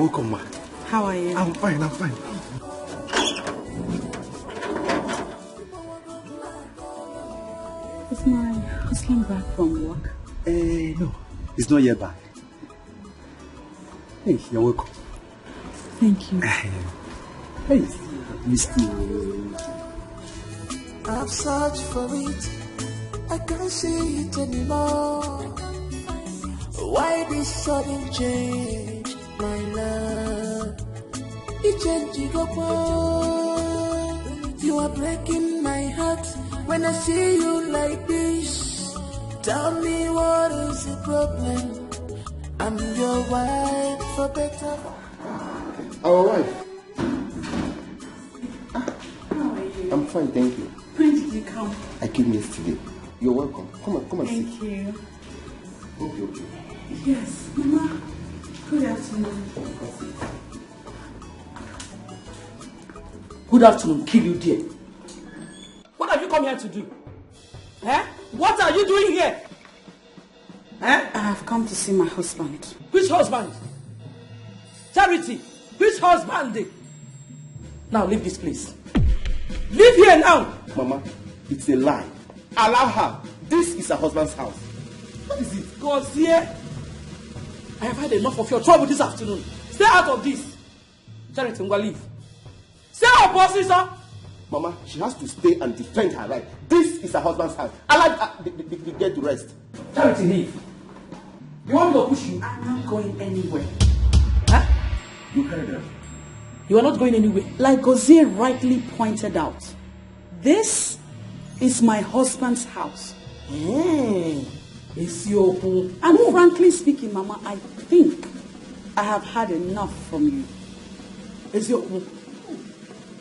welcome, ma. How are you? I'm fine, I'm fine. Is my husband back from work? No, he's not yet back. Hey, you're welcome. Thank you. Hey, missed you. I've searched for it, I can't see it anymore. Why this sudden change, my love? It changed you go boy. You are breaking my heart when I see you like this. Tell me what is the problem? I'm your wife for better. Our wife. How are you? I'm fine, thank you. When did you come? I came yesterday. You're welcome. Come and sit. Thank you. Hope you're okay. Yes, Mama. Good afternoon. Good afternoon, kill you dear. What have you come here to do? Eh? What are you doing here? Eh? I have come to see my husband. Which husband? Charity, which husband? Now leave this place. Leave here now. Mama, it's a lie. Allow her. This is her husband's house. What is it? God, here. I have had enough of your trouble this afternoon. Stay out of this. Charity, we'll leave. Stay out, boss, sir. Mama, she has to stay and defend her right. This is her husband's house. Allow the get to rest. Charity, leave. You want me to push you? I'm not going anywhere. Huh? You heard her. You are not going anywhere. Like Gozie rightly pointed out, this is my husband's house. It's your home. And frankly speaking, Mama, I think I have had enough from you. It's your home.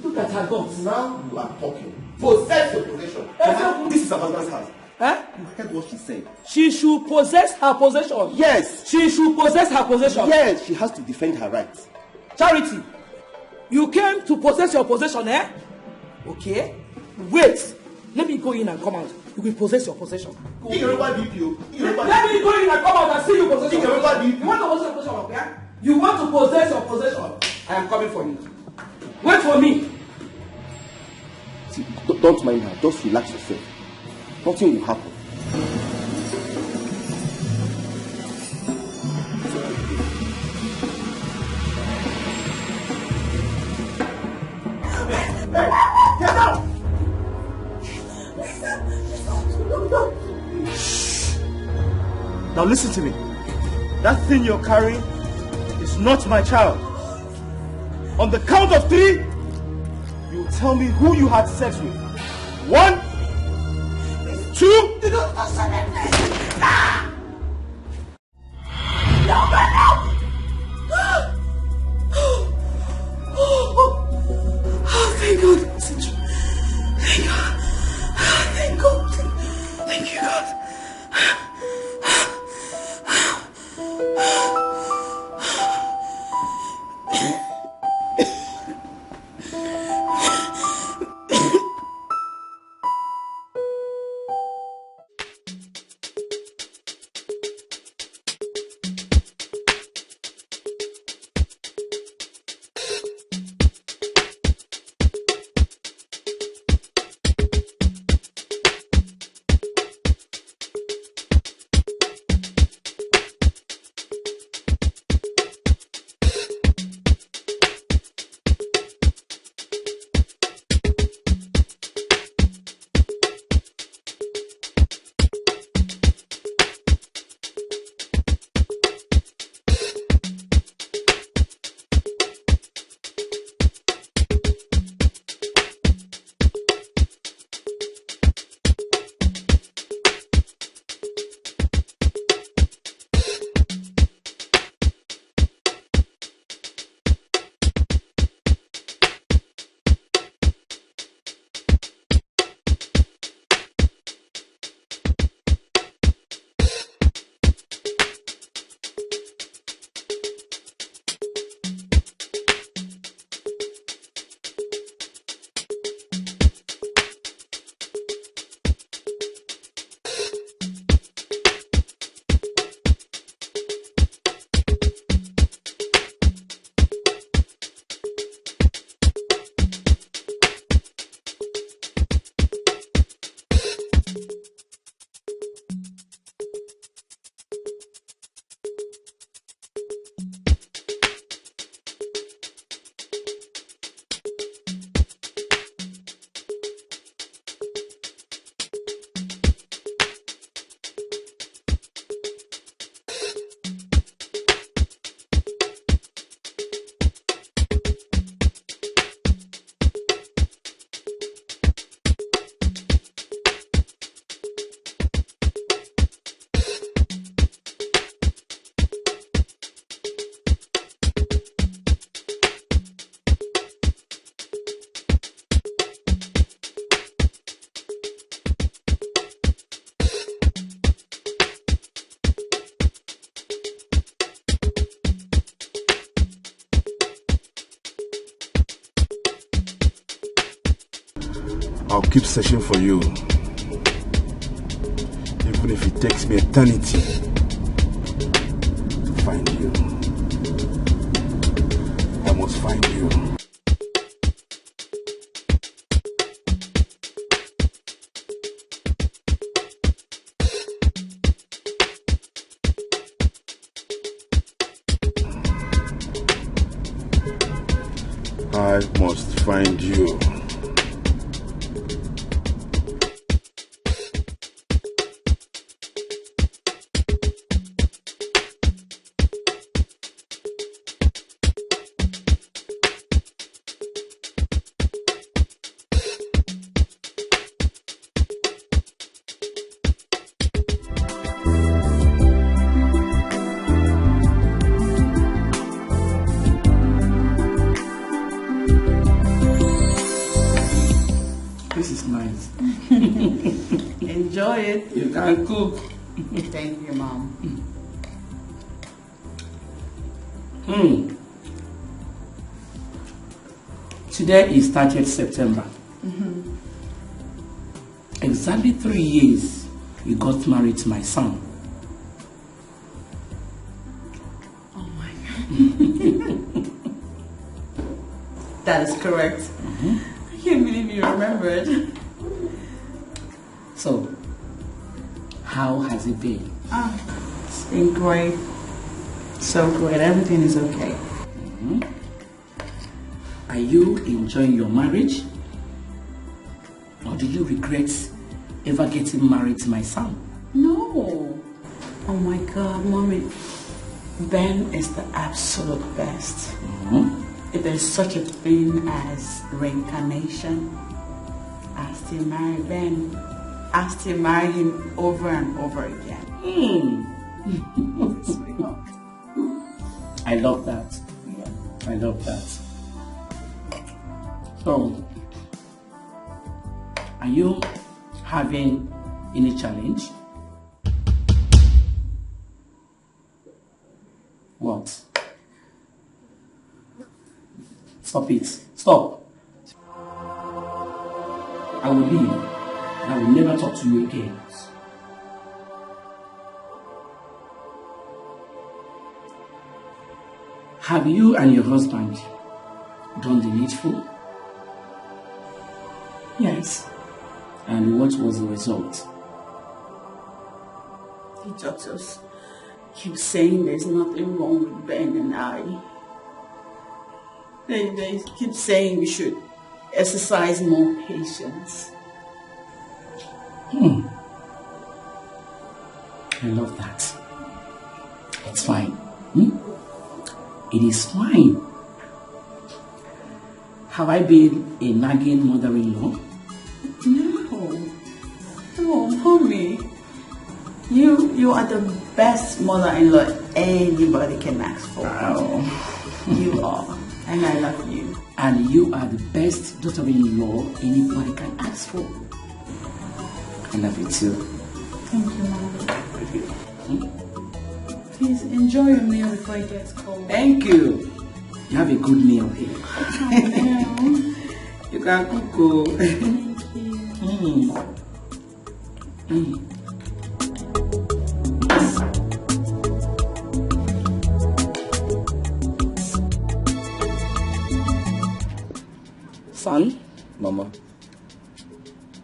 Look at her guns. Now you are talking. Possess your possession. Mama, this is her husband's house. Huh? You heard what she said. She should possess her possession. Yes. She should possess her possession. Yes, she has to defend her rights. Charity, you came to possess your possession, eh? Okay. Wait. Let me go in and come out. You will possess your possession. Let me go in and come out and see you possess your possession. You want to possess your possession, okay? You want to possess your possession. I am coming for you. Wait for me. See, don't mind her. Just relax yourself. Nothing will happen. Get down! Now listen to me. That thing you're carrying is not my child. On the count of 3, you tell me who you had sex with. 1, 2. Oh, thank God. Thank God. Thank God. Thank you, God. I'll keep searching for you. Even if it takes me eternity to find you. I must find you. I must find you. Enjoy it. You can cook. Thank you, Mom. Today is 30th September. Exactly 3 years you got married to my son. Oh my God. That is correct. I can't believe you remembered. So, how has it been? It's been great. So great. Everything is okay. Are you enjoying your marriage? Or do you regret ever getting married to my son? No. Oh my God, Mommy. Ben is the absolute best. If there's such a thing as reincarnation, I still marry Ben. I still marry him over and over again. Sweetheart. I love that. Yeah. I love that. So, are you having any challenge? What? Stop it. Stop. I will leave. I will never talk to you again. Have you and your husband done the needful? Yes. And what was the result? The doctors keep saying there's nothing wrong with Ben and I. They keep saying we should exercise more patience. I love that. It's fine. It is fine. Have I been a nagging mother-in-law? No. No, Mommy. You are the best mother-in-law anybody can ask for. Oh. You are. And I love you. And you are the best daughter-in-law anybody can ask for. I love you too. Thank you, Mom. Please enjoy your meal before it gets cold. Thank you. You have a good meal here. You can cook. Thank you. Son, Mama,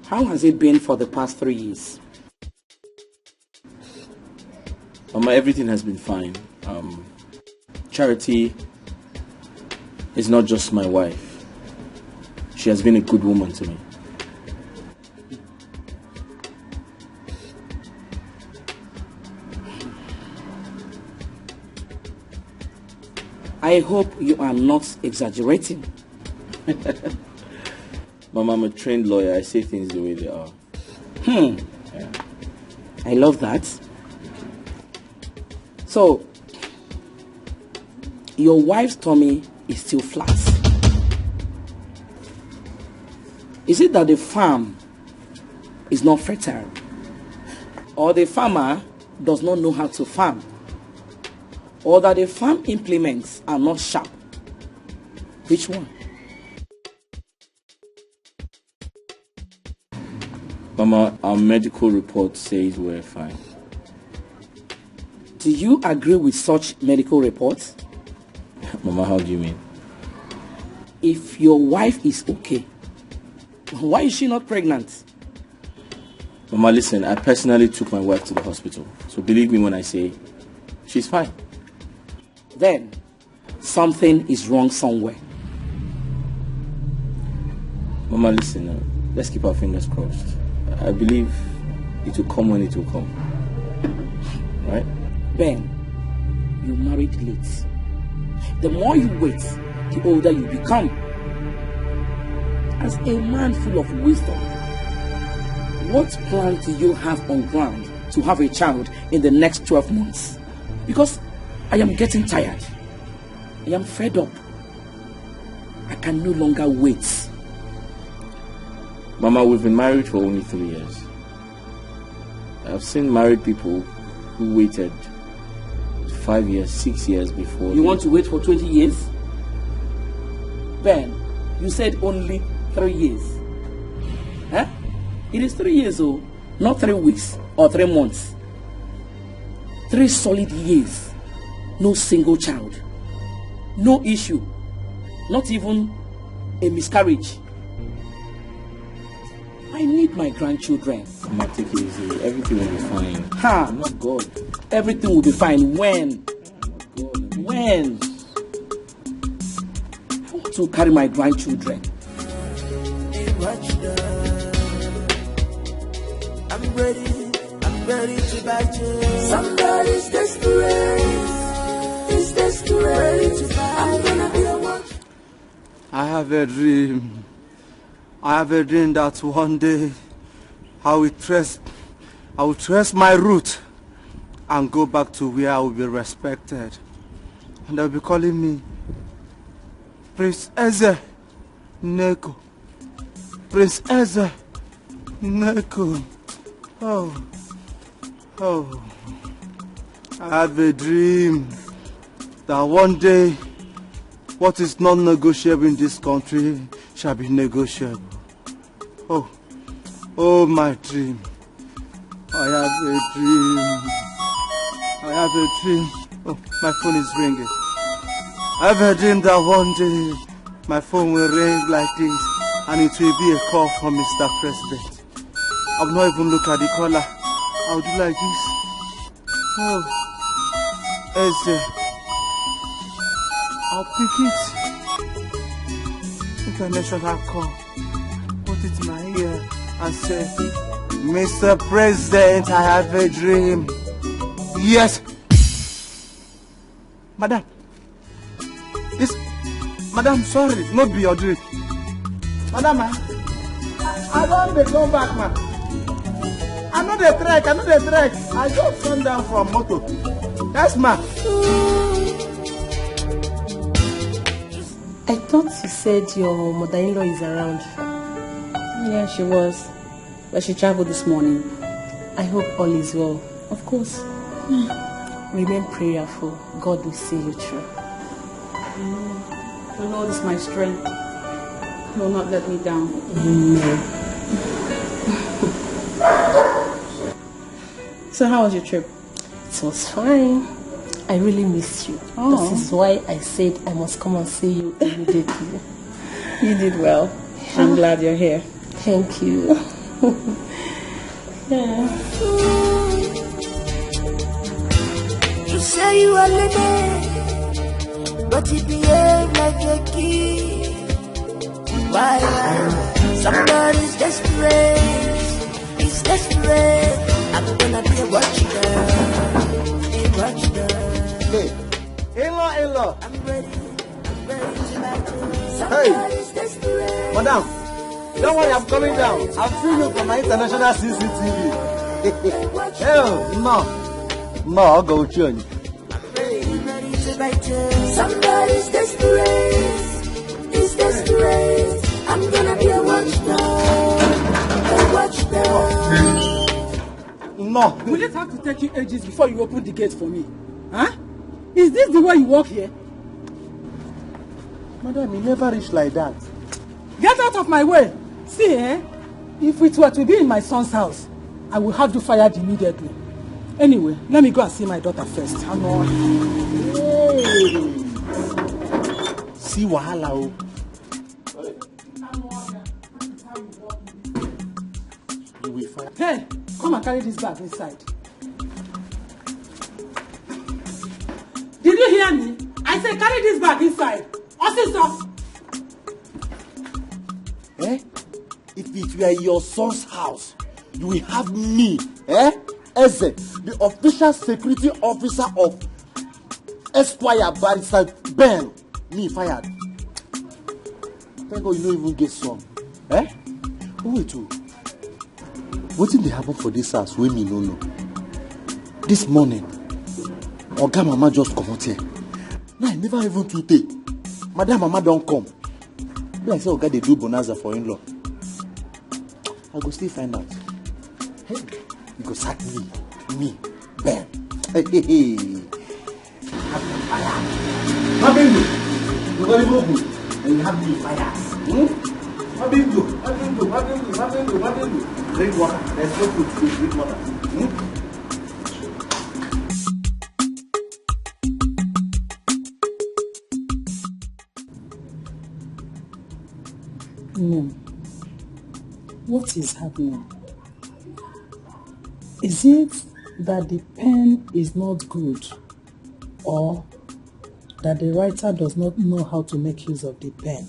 how has it been for the past 3 years? Mama, everything has been fine. Charity is not just my wife. She has been a good woman to me. I hope you are not exaggerating. Mama, I'm a trained lawyer. I say things the way they are. Yeah. I love that. So, your wife's tummy is still flat. Is it that the farm is not fertile? Or the farmer does not know how to farm? Or that the farm implements are not sharp? Which one? Mama, our medical report says we're fine. Do you agree with such medical reports? Mama, how do you mean? If your wife is okay, why is she not pregnant? Mama, listen, I personally took my wife to the hospital. So believe me when I say she's fine. Then something is wrong somewhere. Mama, listen, let's keep our fingers crossed. I believe it will come when it will come. Right? Ben, you married late. The more you wait, the older you become. As a man full of wisdom, what plan do you have on ground to have a child in the next 12 months? Because I am getting tired. I am fed up. I can no longer wait. Mama, we've been married for only 3 years. I've seen married people who waited 5 years, 6 years before. You want to wait for 20 years? Ben, you said only 3 years. Huh? It is 3 years, oh, not 3 weeks or 3 months. 3 solid years. No single child. No issue. Not even a miscarriage. I need my grandchildren. Mama, take it easy. Everything will be fine. Ha! Oh God. Everything will be fine. When? Oh God. When? I want to carry my grandchildren. I'm ready to bite you. Somebody's desperate. He's desperate to bite. I'm gonna be a watch. I have a dream. I have a dream that one day I will trace my route and go back to where I will be respected. And they'll be calling me Prince Eze Neko. Prince Eze Neko. Oh, I have a dream that one day what is non-negotiable in this country shall be negotiable. Oh, my dream. I have a dream. Oh, my phone is ringing. I have a dream that one day my phone will ring like this and it will be a call from Mr. President. I will not even look at the caller. I will do like this. Oh, Eze. I'll pick it. International call. Put it in my ear and say, Mr. President, I have a dream. Yes. Madam. Madam, sorry, not be your dream. Madam, I don't come back, man. I know the trek. I just come down from motor. That's man. I thought you said your mother-in-law is around. Yeah, she was. But she traveled this morning. I hope all is well. Of course. Remain prayerful. God will see you through. The Lord is my strength. He will not let me down. Amen. So how was your trip? It was fine. I really miss you. Oh. This is why I said I must come and see you immediately. You did well. I'm glad you're here. Thank you. Yeah. You say you are living, but you behave like a kid. Why? Somebody's desperate. He's desperate. I'm gonna be a watchgirl. A watchgirl. Hey, in-law. I'm ready to like you. Hey, Somebody's desperate. madam. Don't worry, I'm coming down. I'll see you from my international CCTV. No, I'll go with you. Ready to bite you. Somebody's desperate. He's desperate. I'm gonna be a watchdog. A watchdog. No. Will it have to take you ages before you open the gate for me? Huh? Is this the way you walk here? Madam, you never reach like that. Get out of my way. See, If it were to be in my son's house, I will have you fired immediately. Anyway, let me go and see my daughter first. Hey. See wahala o. You will fire. Hey, come and carry this bag inside. Did you hear me? I said carry this bag inside. Officer! Eh? If it were your son's house, you will have me, Eze, the official security officer of Esquire Barrister Ben, me fired. Thank God you don't even get some. Wait too. What did they happen for this house? We me no know. This morning, Oga Mama just come out here. Now I never even to take. Madam Mama don't come. Like say Oga they do bonanza for in-law. I go still find out. Hey, you go sack me, Ben. Hey. Mabindu, you got to go and you have me fire. Mabindu. Drink water. There's no food. Drink water. Mom, what is happening? Is it that the pen is not good, or that the writer does not know how to make use of the pen?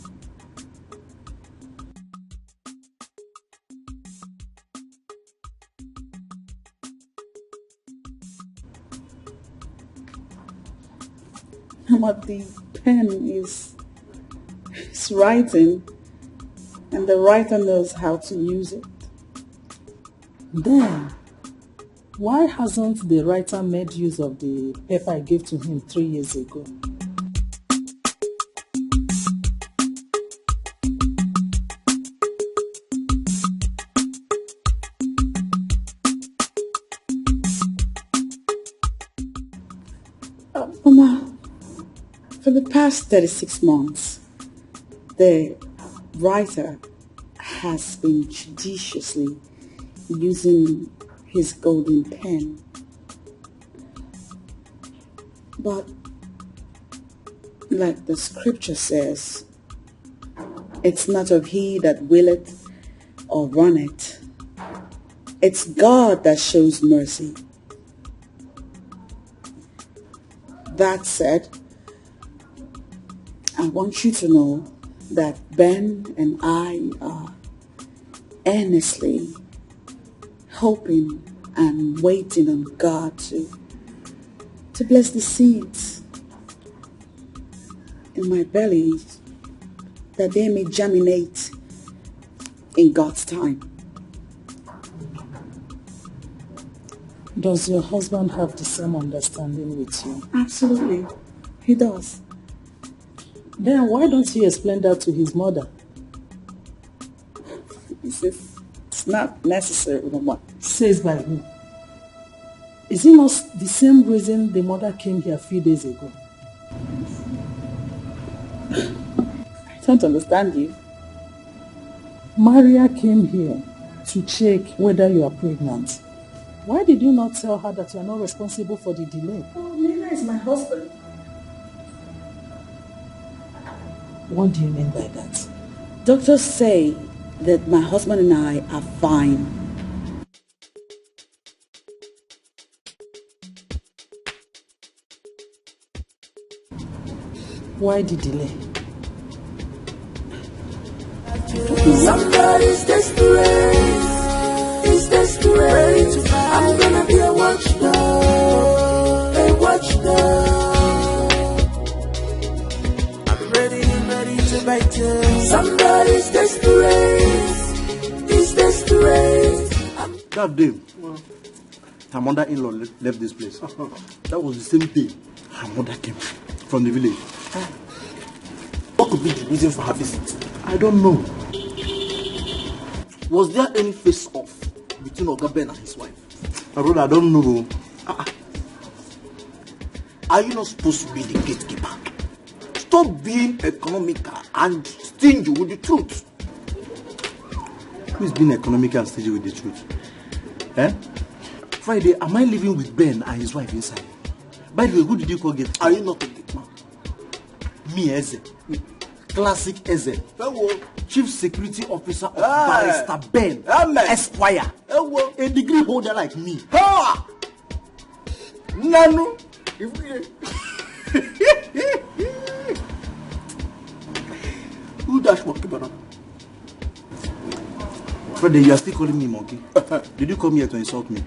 But the pen is writing, and the writer knows how to use it. Then, why hasn't the writer made use of the paper I gave to him 3 years ago? Mama, for the past 36 months, the writer has been judiciously using his golden pen. But like the scripture says, it's not of he that willeth or runneth. It's God that shows mercy. That said, I want you to know that Ben and I are earnestly hoping and waiting on God to bless the seeds in my belly, that they may germinate in God's time. Does your husband have the same understanding with you? Absolutely, he does. Then why don't you explain that to his mother? He says, it's not necessary, Mama. Says by who? Is it not the same reason the mother came here a few days ago? I don't understand you. Maria came here to check whether you are pregnant. Why did you not tell her that you are not responsible for the delay? Oh, Nina is my husband. What do you mean by that? Doctors say that my husband and I are fine. Why the delay? Somebody's desperate. He's desperate. I'm gonna be a watchdog. A watchdog. I'm ready to bite you. Somebody's desperate. He's desperate. That day, her mother-in-law left this place. That was the same day her mother came from the village. What could be the reason for her visit? I don't know. Was there any face-off between Oga Ben and his wife? My brother, I don't know. Are you not supposed to be the gatekeeper? Stop being economical and stingy with the truth. Who is being economical and stingy with the truth? Eh? Friday, am I living with Ben and his wife inside? By the way, who did you call get? Are you not a big man? Me, Eze. Classic Eze. Chief Security Officer of Barrister Ben Esquire. A degree holder like me. Ha! Nanu. Who dash monkey banana? Friday, you are still calling me monkey? Did you come here to insult me?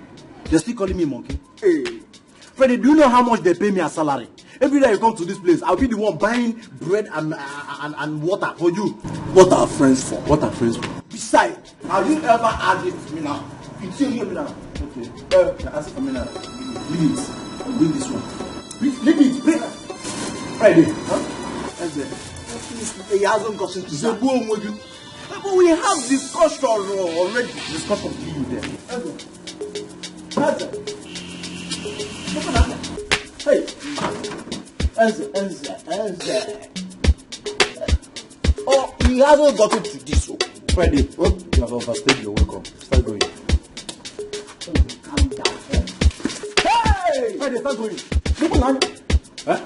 You're still calling me monkey? Hey. Friday, do you know how much they pay me as salary? Every day you come to this place, I'll be the one buying bread and water for you. What are friends for? What are friends for? Besides, have you ever asked it to me now? It's here me now. Okay. Ask it for me now. Leave it. I'll bring this one. Leave it. Bring it. Friday. Huh? He hasn't gotten to say, but we have discussion already. Discussion to you there. Hey. Enze. Oh, he hasn't gotten to this. Friday, you have overstayed your welcome. Start going. Calm down. Hey! Friday, start going. People on. Huh?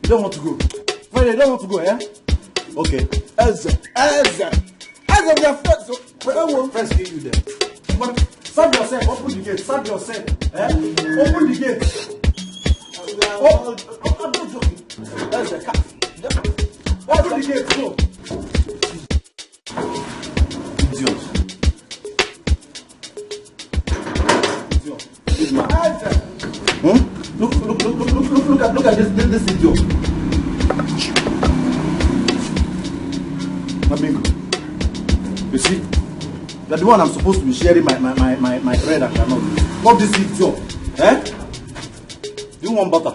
You don't want to go. Friday, you don't want to go, eh? Okay. Enze, we are friends. Friends kill you there. Serve yourself. Open the gate. Serve yourself. Eh? Open the gate. I'm not joking. Enze, Open the gate. Go. Idiot. Big man. Look at this idiot. Bingo. You see, you're the one I'm supposed to be sharing my bread and cannot. Not this idiot. Eh? Do you want butter?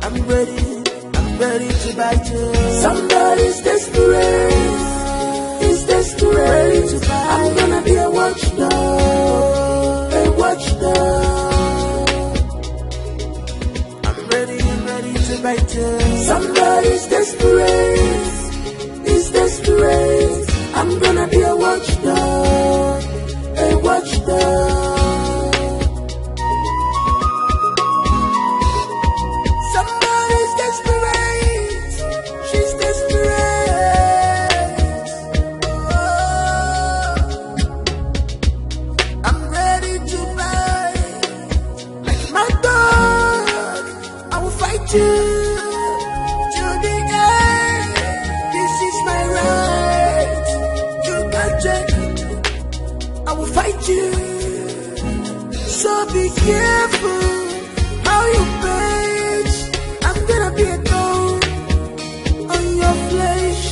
I'm ready to bite you. Somebody's desperate. He's desperate. Ready to bite. I'm gonna be a watchdog. A watchdog. I'm ready to bite you. Somebody's desperate. He's desperate. I'm gonna be a watchdog. A watchdog. To the end, this is my right. You got it. I will fight you. So be careful how you bitch. I'm gonna be a thorn on your flesh.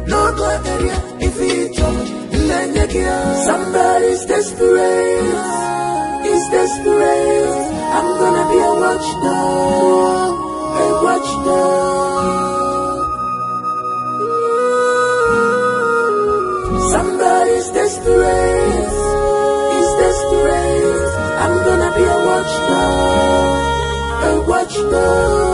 No go area if it's somebody's desperate. He's desperate. I'm gonna be a watchdog, a watchdog. Somebody's desperate. He's desperate. I'm gonna be a watchdog, a watchdog.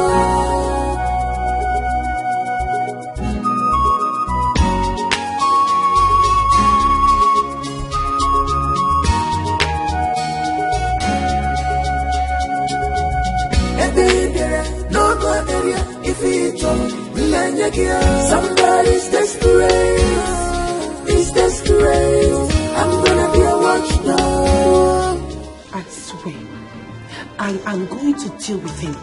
Somebody's desperate. He's desperate. I'm gonna be a watchdog. I swear, I am going to deal with him.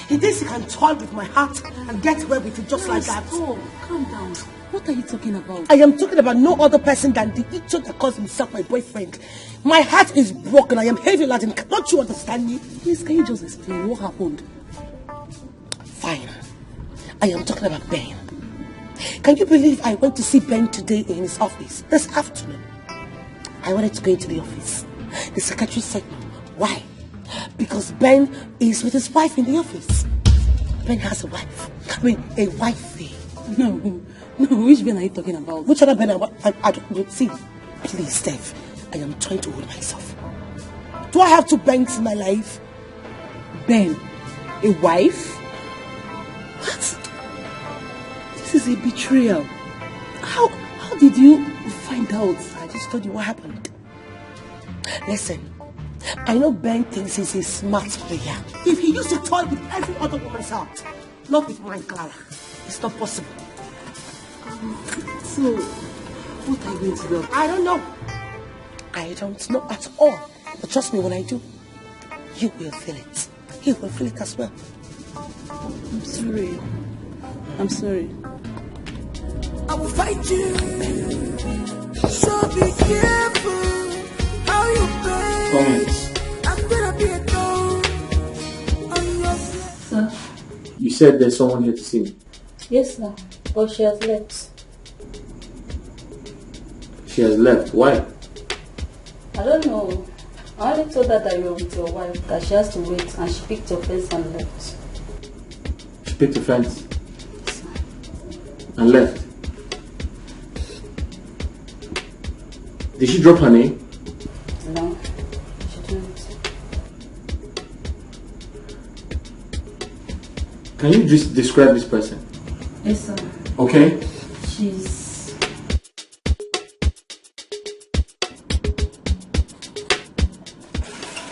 He thinks he can toy with my heart and get away with it just like that. Oh, calm down. What are you talking about? I am talking about no other person than the idiot that calls himself my boyfriend. My heart is broken. I am heavy laden. Don't you understand me? Please, can you just explain what happened? Fine. I am talking about Ben. Can you believe I went to see Ben today in his office this afternoon? I wanted to go into the office. The secretary said no. Why? Because Ben is with his wife in the office. Ben has a wife. I mean, a wifey. No, which Ben are you talking about? Which other Ben? I don't see. Please, Steph, I am trying to hold myself. Do I have two Bens in my life? Ben, a wife? What? This is a betrayal. How did you find out? I just told you what happened. Listen, I know Ben thinks he's a smart player. If he used to toy with every other woman's heart, not with mine, Clara, it's not possible. So, what are you going to do? I don't know. I don't know at all. But trust me, when I do, you will feel it. He will feel it as well. I'm sorry. I'm sorry. I will fight you. So be careful how you play. Comments. I'm gonna be a dog on your Sir? You said there's someone here to see me. Yes, sir. But she has left. She has left. Why? I don't know. I only told her that you were with your wife, that she has to wait, and she picked your fence and left. She picked a fence and left. Did she drop her name? No, she didn't. Can you just describe this person? Yes, sir. Okay? She's...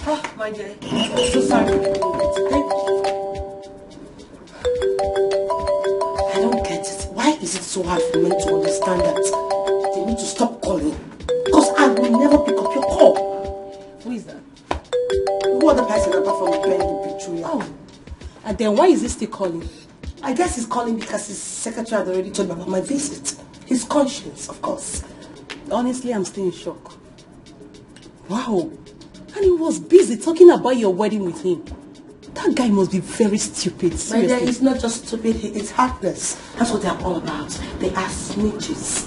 Oh, my dear. I'm so sorry. Thank you. I don't get it. Why is it so hard for me to understand that they need to stop calling? Because I will never pick up your call. Who is that? Who other person apart from Ben the betrayer? Oh. And then why is he still calling? I guess he's calling because his secretary had already told me about my visit. His conscience, of course. Honestly, I'm still in shock. Wow. And he was busy talking about your wedding with him. That guy must be very stupid, My seriously. dear, he's not just stupid, he is heartless. That's what they're all about. They are snitches.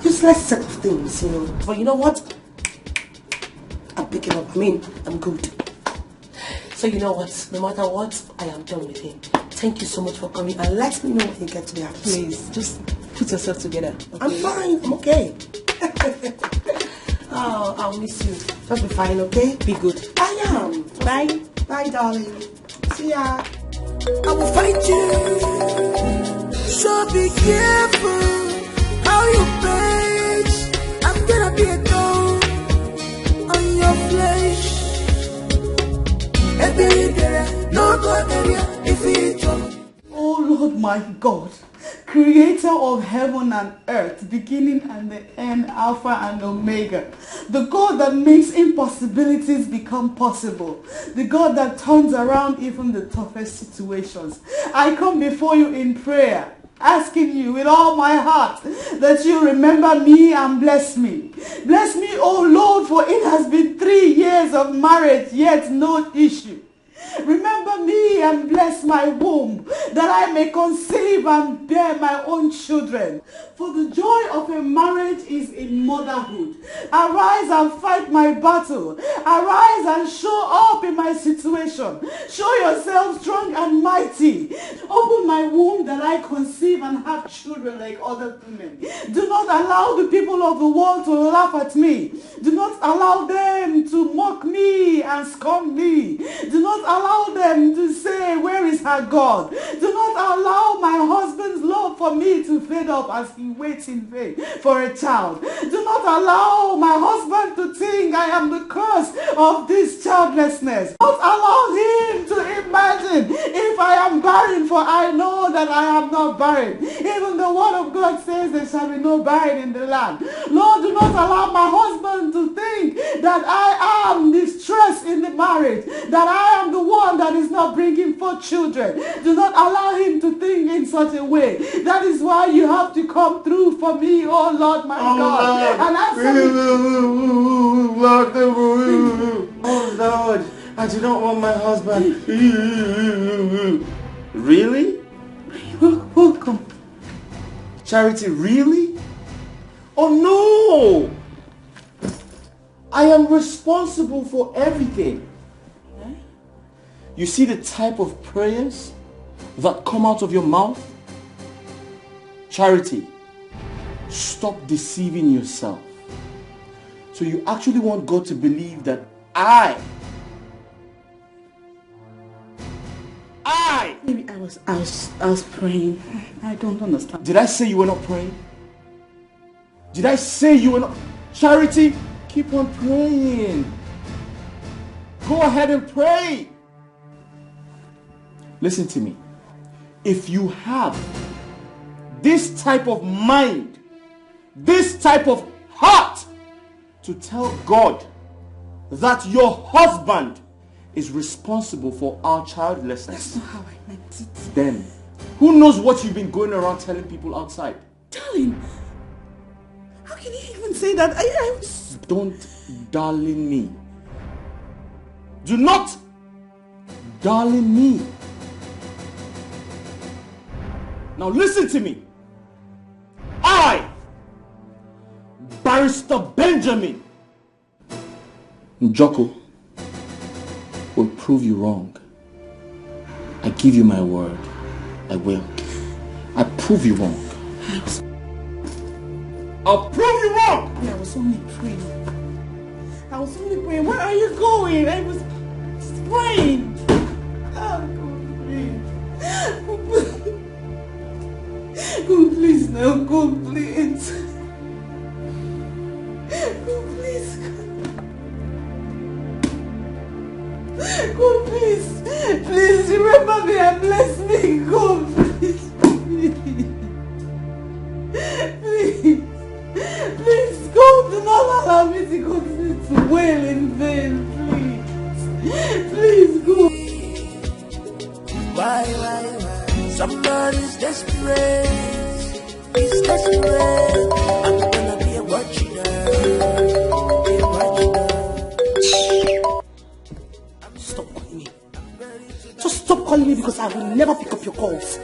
Useless set of things, you know. But you know what? I'm picking up. I'm good. So you know what? No matter what, I am done with him. Thank you so much for coming, and let me know when you get to the house. Please, just put yourself together. Okay? I'm fine. I'm okay. Oh, I'll miss you. Just be fine, okay? Be good. I am. Bye. Bye, darling. See ya. I will fight you. So be careful how you play. I'm gonna be a dog on your flesh. No good area if it's Oh Lord my God, creator of heaven and earth, beginning and the end, Alpha and Omega, the God that makes impossibilities become possible, the God that turns around even the toughest situations. I come before you in prayer, asking you with all my heart that you remember me and bless me. Bless me, oh Lord, for it has been 3 years of marriage, yet no issue. Remember me and bless my womb, that I may conceive and bear my own children. For the joy of a marriage is in motherhood. Arise and fight my battle. Arise and show up in my situation. Show yourself strong and mighty. Open my womb that I conceive and have children like other women. Do not allow the people of the world to laugh at me. Do not allow them to mock me and scorn me. Do not allow them to say, where is her God? Do not allow my husband's love for me to fade up as he waits in vain for a child. Do not allow my husband to think I am the cause of this childlessness. Do not allow him to imagine if I am barren, for I know that I am not barren. Even the word of God says there shall be no barren in the land. Lord, do not allow my husband to think that I am distressed in the marriage, that I am the one that is not bringing forth children. Do not allow him to think in such a way. That is why you have to come through for me, oh Lord my God. And answer me. Oh Lord, I do not want my husband. Really? Welcome. Charity, really? Oh no! I am responsible for everything. You see the type of prayers that come out of your mouth? Charity, stop deceiving yourself. So you actually want God to believe that Maybe I'm was praying. I don't understand. Did I say you were not praying? Did I say you were not? Charity, keep on praying. Go ahead and pray. Listen to me. If you have this type of mind, this type of heart to tell God that your husband is responsible for our childlessness, that's not how I meant it. then who knows what you've been going around telling people outside? Darling, how can you even say that? I was... Don't darling me. Do not darling me. Now listen to me. I, Barrister Benjamin Njoko, will prove you wrong. I give you my word. I will. I prove you wrong. I'll prove you wrong! I was only praying. Where are you going? I was praying. Oh, God, please. God, please now. God, please. God, please. God, please. Please remember me and bless me. God, please. Please. Please, God, do not allow me to continue to wail in vain, please. Please, God. Why? Somebody's desperate. He's desperate. I'm gonna be a watcher. Stop calling me. Just stop calling me because I will never pick up your calls.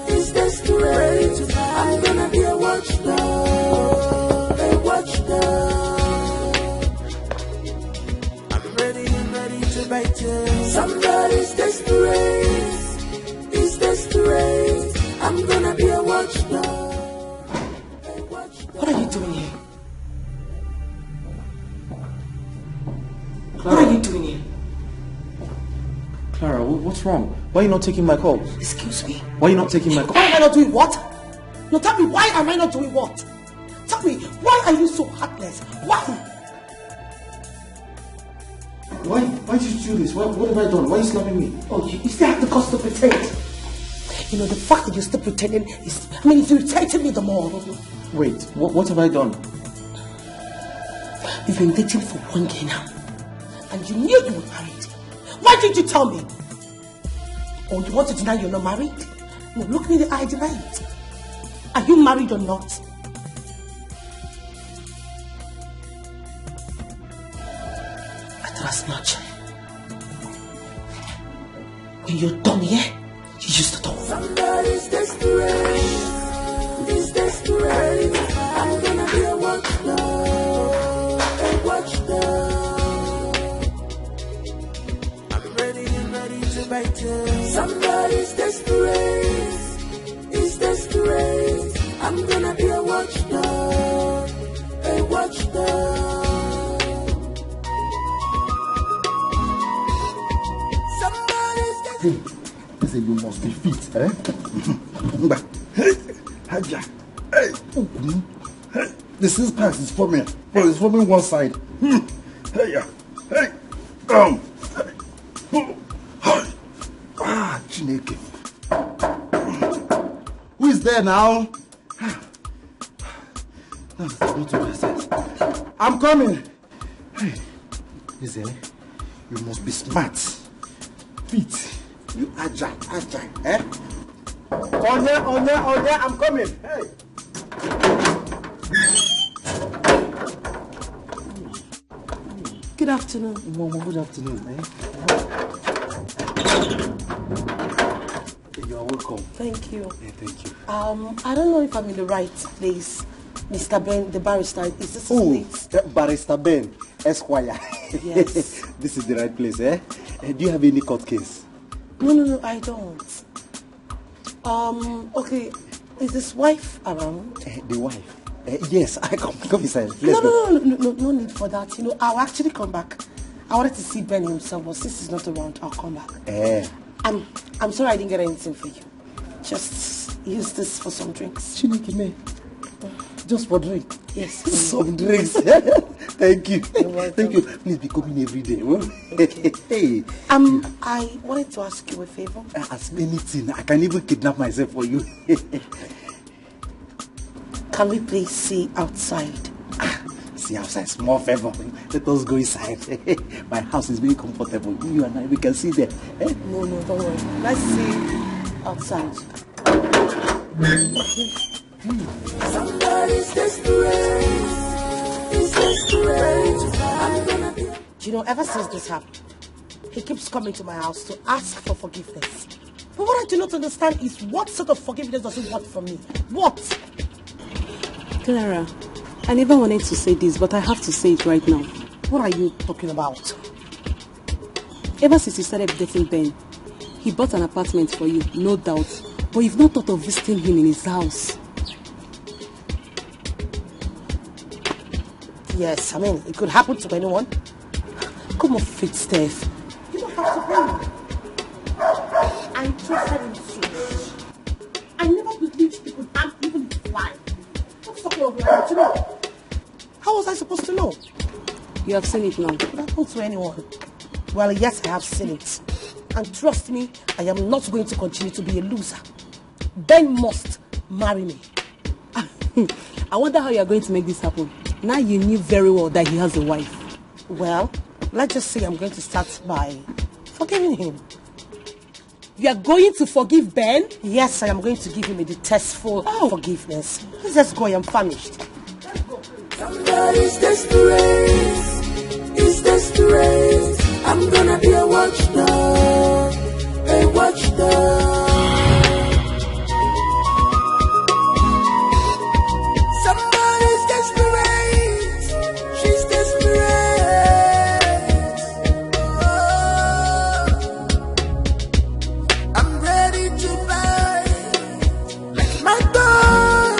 He's desperate. I'm gonna be a watchdog. A watchdog. I'm ready to bite you. Somebody's desperate. He's desperate. I'm gonna be a watchdog. What are you doing here? Clara, what are you doing here? Clara, what's wrong? Why are you not taking my calls? Excuse me? Why are you not taking my calls? Why am I not doing what? No, tell me, why am I not doing what? Tell me, why are you so heartless? Why? Why did you do this? What have I done? Why are you slapping me? Oh, you still have the cost to pretend. You know, the fact that you're still pretending is, it's irritating me the more. Wait, what have I done? You've been dating for 1 year now. And you knew you were married. Why didn't you tell me? Or you want to deny you're not married? No, look me in the eye, deny it. Are you married or not? I thought as much. When you're done here, you use the door. Somebody's desperate. He's desperate. I'm gonna be a watchdog. A watchdog. I'm ready to bite you. Somebody's desperate. He's desperate. I'm gonna be a watchdog. A watchdog. They say you must be fit, eh? Hey, Haja. Hey, hey. The 6 packs is forming. Well, it's forming one side. Hey, yeah. Hey. Chineke. Who is there now? I'm coming. Hey, listen, you must be smart. Fit. You agile, eh? On there, I'm coming. Hey. Good afternoon. Good afternoon, eh? You are welcome. Thank you. Yeah, thank you. I don't know if I'm in the right place. Mr. Ben, the barrister, is this his place? Barrister Ben, Esquire. Yes. This is the right place, eh? Do you have any court case? No, I don't. Okay, is his wife around? The wife? Yes, I come inside. Let's go. No need for that. You know, I'll actually come back. I wanted to see Ben himself, but since he's not around, I'll come back. I'm sorry I didn't get anything for you. Just use this for some drinks. Chineke me. Just for drink? Yes. Some drinks. Thank you. Thank you. Please be coming every day. Okay. Hey. I wanted to ask you a favor. Ask me anything. I can even kidnap myself for you. Can we please see outside? See outside, small favor. Let us go inside. My house is very comfortable. You and I, we can see there. No, don't worry. Let's see outside. Somebody's desperate. He's desperate. I'm gonna be. You know, ever since this happened, he keeps coming to my house to ask for forgiveness. But what I do not understand is what sort of forgiveness does he want from me? What? Clara, I never wanted to say this, but I have to say it right now. What are you talking about? Ever since you started dating Ben, he bought an apartment for you, no doubt. But you've not thought of visiting him in his house. Yes, I mean, it could happen to anyone. Come on, fit Steph. You don't have to blame me. I trusted him so much. I never believed he could harm even fly. What's talking about to know? How was I supposed to know? You have seen it now. It happened to anyone. Well, yes, I have seen it. And trust me, I am not going to continue to be a loser. Ben must marry me. I wonder how you are going to make this happen. Now you knew very well that he has a wife. Well, let's just say I'm going to start by forgiving him. You are going to forgive Ben? Yes, I am going to give him a detestful forgiveness. Let's just go, I am famished. Somebody's desperate. He's desperate. I'm gonna be a watchdog. A watchdog. Somebody's desperate. She's desperate. Oh, I'm ready to fight. Like my dog,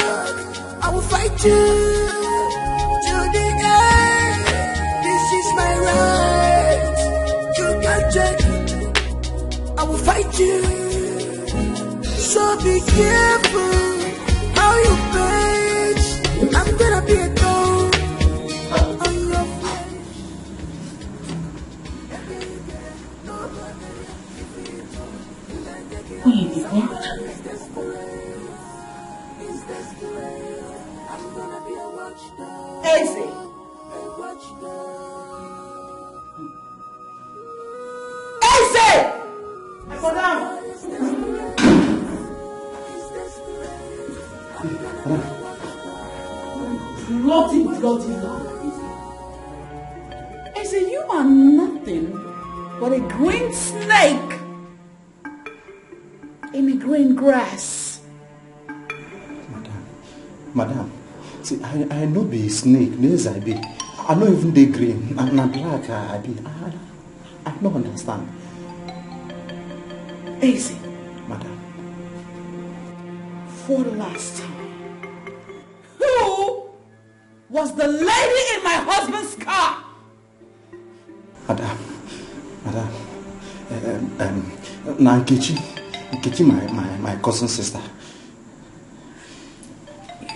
I will fight you till the end. This is my right. You can check. I will fight you. So be careful how you bitch. I'm gonna be a dog on your face. Easy. Easy! Go down. Bloody now. Easy, you are nothing but a green snake in the green grass. Madam, see, I know be snake, yes I be. I know even the green, I'm not black, I be. I don't understand. Easy, Madam. for the last time. Who was the lady in my husband's car? Madam, now Nkechi, my cousin sister.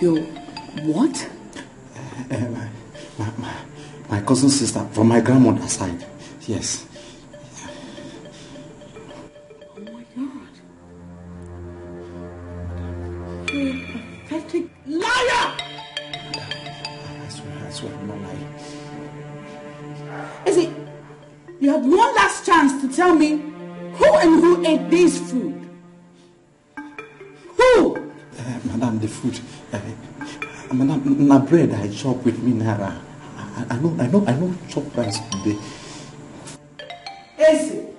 Your what? My cousin sister from my grandmother's side. Yes. Oh my God. You're a pathetic liar! I swear, I'm not lying. Is it? You have one last chance to tell me who ate this food? Who? Madam, the food. Madam, na bread I chop with me Nara. I know chop rice today. Is it?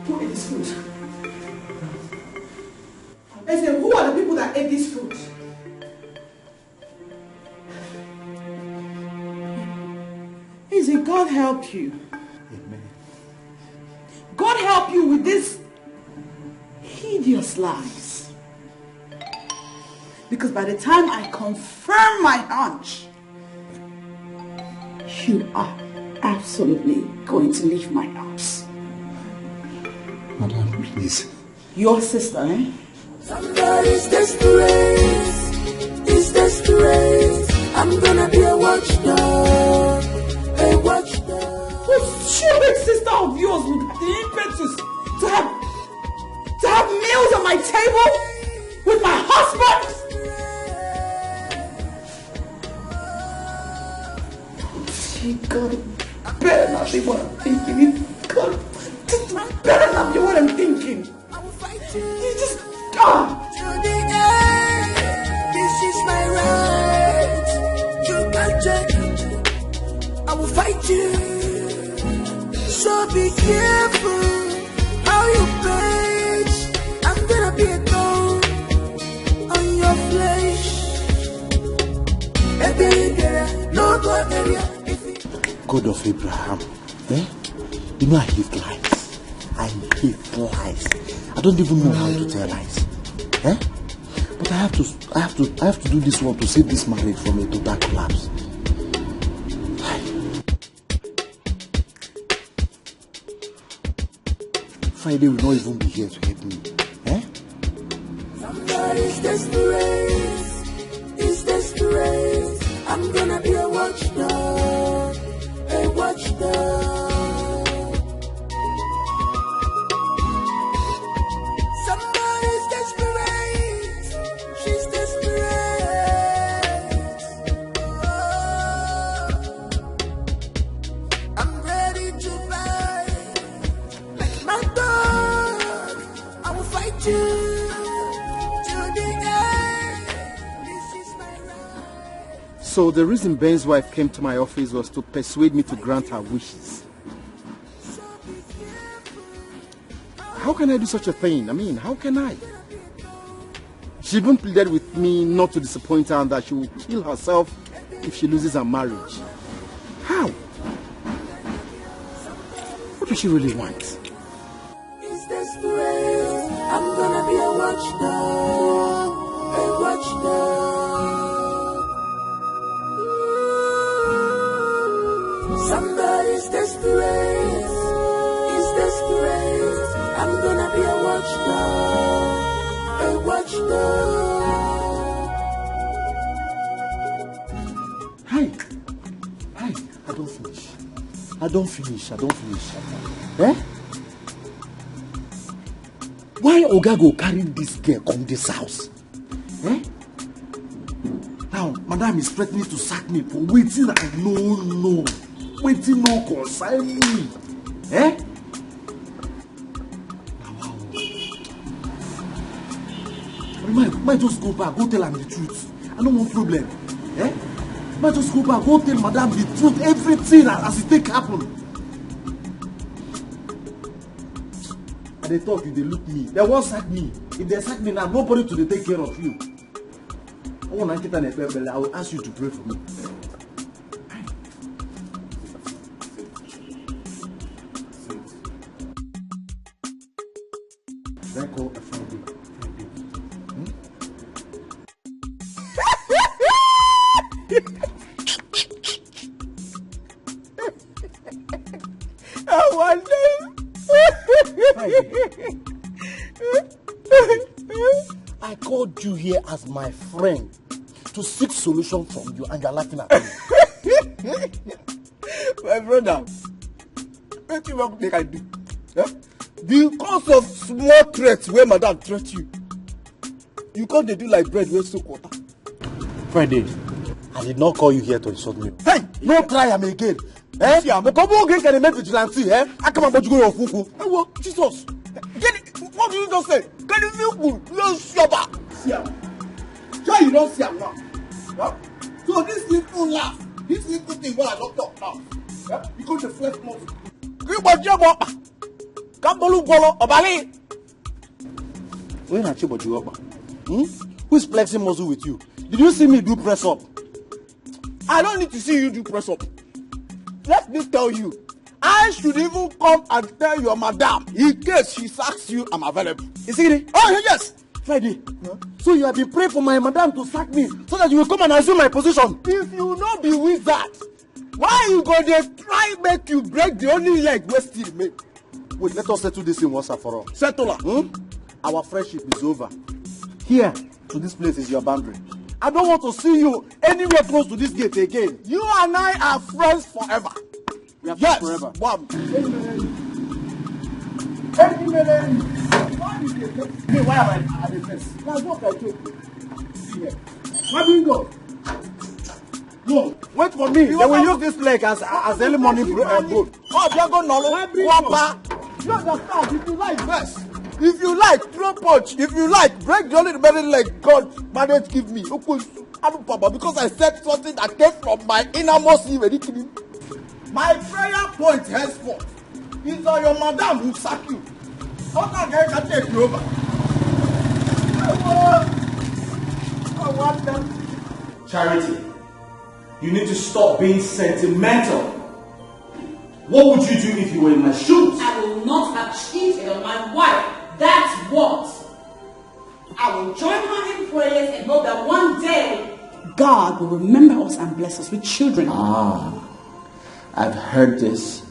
Who ate this food? I said, who are the people that ate this food? Is it God help you? Amen. God help you with these hideous lies. Because by the time I confirm my hunch, You are absolutely going to leave my house. Madam, please. Your sister, eh? Somebody's desperate. Is desperate. I'm gonna be a watchdog. A watchdog. What stupid sister of yours with the impetus to have meals on my table with my husband? God, better not be what I'm thinking. God, better not be what I'm thinking. You just To the end, this is my right. You can't check. I will fight you. So be careful how you face. I'm gonna be a thorn on your flesh. No God area. God of Abraham, eh? You know I hate lies. I hate lies. I don't even know how to tell lies. Eh? But I have to do this one to save this marriage from a total collapse. Friday will not even be here to help me. Eh? Somebody's desperate. Is desperate. I'm gonna be a watchdog. A watchdog. Somebody's desperate. She's desperate. Oh, I'm ready to fight. Like my dog, I will fight you to the end. This is my right. So the reason Ben's wife came to my office was to persuade me to grant her wishes. How can I do such a thing? I mean, how can I? She even pleaded with me not to disappoint her and that she will kill herself if she loses her marriage. How? What does she really want? Is desperate. I'm gonna be a watchdog. A watchdog. Somebody's desperate. Is desperate. I'm gonna be a watchdog. A watchdog. Hi. I don't finish. Eh? Why Oga go carry this girl come this house? Eh? Now, Madam is threatening to sack me for waiting I no. Waiting no concern me. Eh? Might just go back, go tell her the truth. I don't want problem. Eh? Might just go back, go tell Madam the truth, everything as it take happen. And they talk, if they look me, they won't sack me. If they sack me now, nobody to take care of you. I will ask you to pray for me. Then call a Friday. I called you here as my friend to seek solution from you, and you're laughing at me. My brother, what you want to I do? Eh? Because of small threats where Madam threat you, you can't do like bread with soak water. Friday, I did not call you here to insult me. Hey, no try am again. Eh? The couple again can make vigilante. Eh? I come about you go your fufu. Hey, what? Jesus. Get it. What did you just say? Can you feel good? You're shabba. Siam. Sure you don't see him now. Yeah? So this little laugh, this little thing what I don't talk now. Yeah? Because the flesh muscle. When I about you up, who is flexing muscle with you? Did you see me do press up? I don't need to see you do press up. Let me tell you, I should even come and tell your madam in case she sacks you, I'm available. You see it? Oh, yes. Friday. Huh? So you have been praying for my madam to sack me so that you will come and assume my position. If you not be with that, Why you go dey try make you break the only leg wey still remain? Wait, let us settle this in once and for all. Settle am. Our friendship is over. Here, to this place is your boundary. I don't want to see you anywhere close to this gate again. You and I are friends forever. We are friends forever. One. Why am I at the place? Now what I do? See here. Where do you go? No, wait for me. They will use this leg as early morning boat. Oh, they're going to Wapa. You understand? If you like, best. If you like, throw punch. If you like, break the only remaining leg God managed give me. Because I said something that came from my innermost even. My prayer point henceforth is that your madam will sack you. Other guy can take you over. I want them. Charity, you need to stop being sentimental. What would you do if you were in my shoes? I will not have cheated on my wife. That's what. I will join her in prayers and hope that one day God will remember us and bless us with children. I've heard this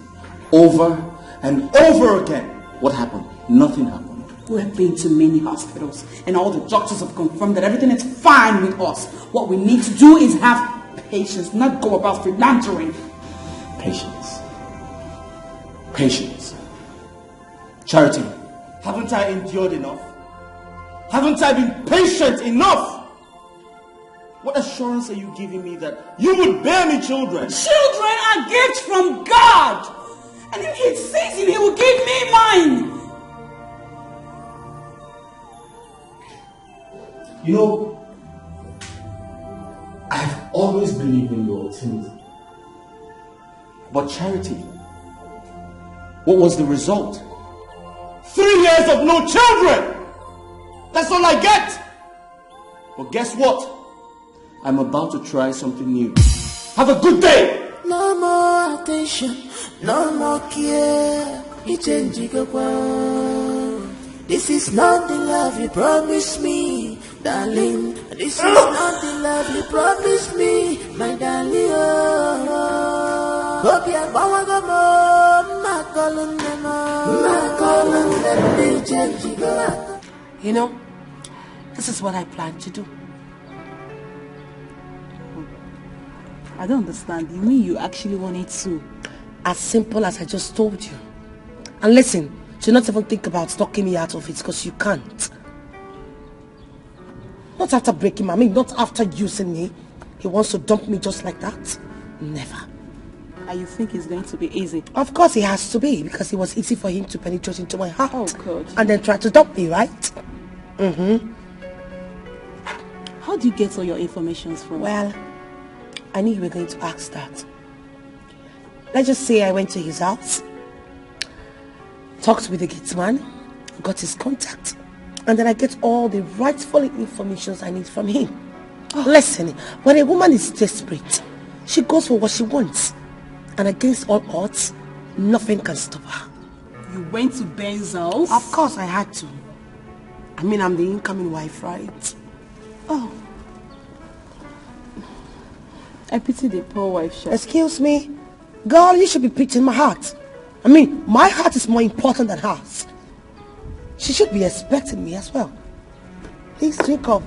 over and over again. What happened? Nothing happened. We have been to many hospitals and all the doctors have confirmed that everything is fine with us. What we need to do is have patience, not go about philandering. Patience. Patience. Charity, haven't I endured enough? Haven't I been patient enough? What assurance are you giving me that you would bear me children? Children are gifts from God. And if He sees Him, He will give me mine. You know, I've always believed in your optimism. But Charity, what was the result? 3 years of no children! That's all I get! But guess what? I'm about to try something new. Have a good day! No more attention, no more care. This is not the love you promised me, darling. This is not the love you promised me, my darling. You know, this is what I plan to do. I don't understand. You mean you actually wanted to? As simple as I just told you. And listen, do not even think about talking me out of it, because you can't. Not after breaking my mean, not after using me. He wants to dump me just like that. Never. And you think it's going to be easy? Of course it has to be, because it was easy for him to penetrate into my heart. Oh God. And then try to dump me, right? How do you get all your information from? Well, I knew you were going to ask that. Let's just say I went to his house, talked with the gate man, got his contact, and then I get all the rightful information I need from him. Listen, when a woman is desperate, she goes for what she wants. And against all odds, nothing can stop her. You went to Ben's house? Of course I had to. I mean, I'm the incoming wife, right? Oh. I pity the poor wife, Chef. Excuse me? Girl, you should be pitying my heart. I mean, my heart is more important than hers. She should be expecting me as well. Please drink up.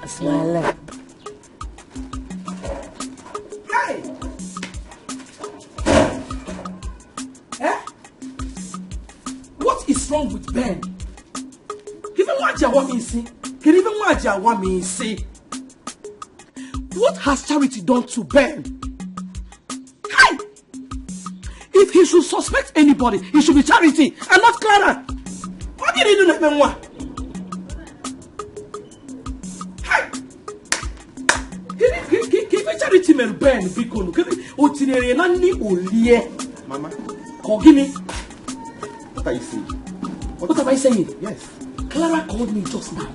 That's my left. Hey! What is wrong with Ben? Even what you want me to see? Even what you want me to see? What has Charity done to Ben? Hey! If he should suspect anybody, he should be Charity and not Clara. What did he do to Ben? Hey! Give Charity men Ben because Otinere Nani Olie. Mama, give me. what are you saying? What am I saying? Yes. Clara called me just now.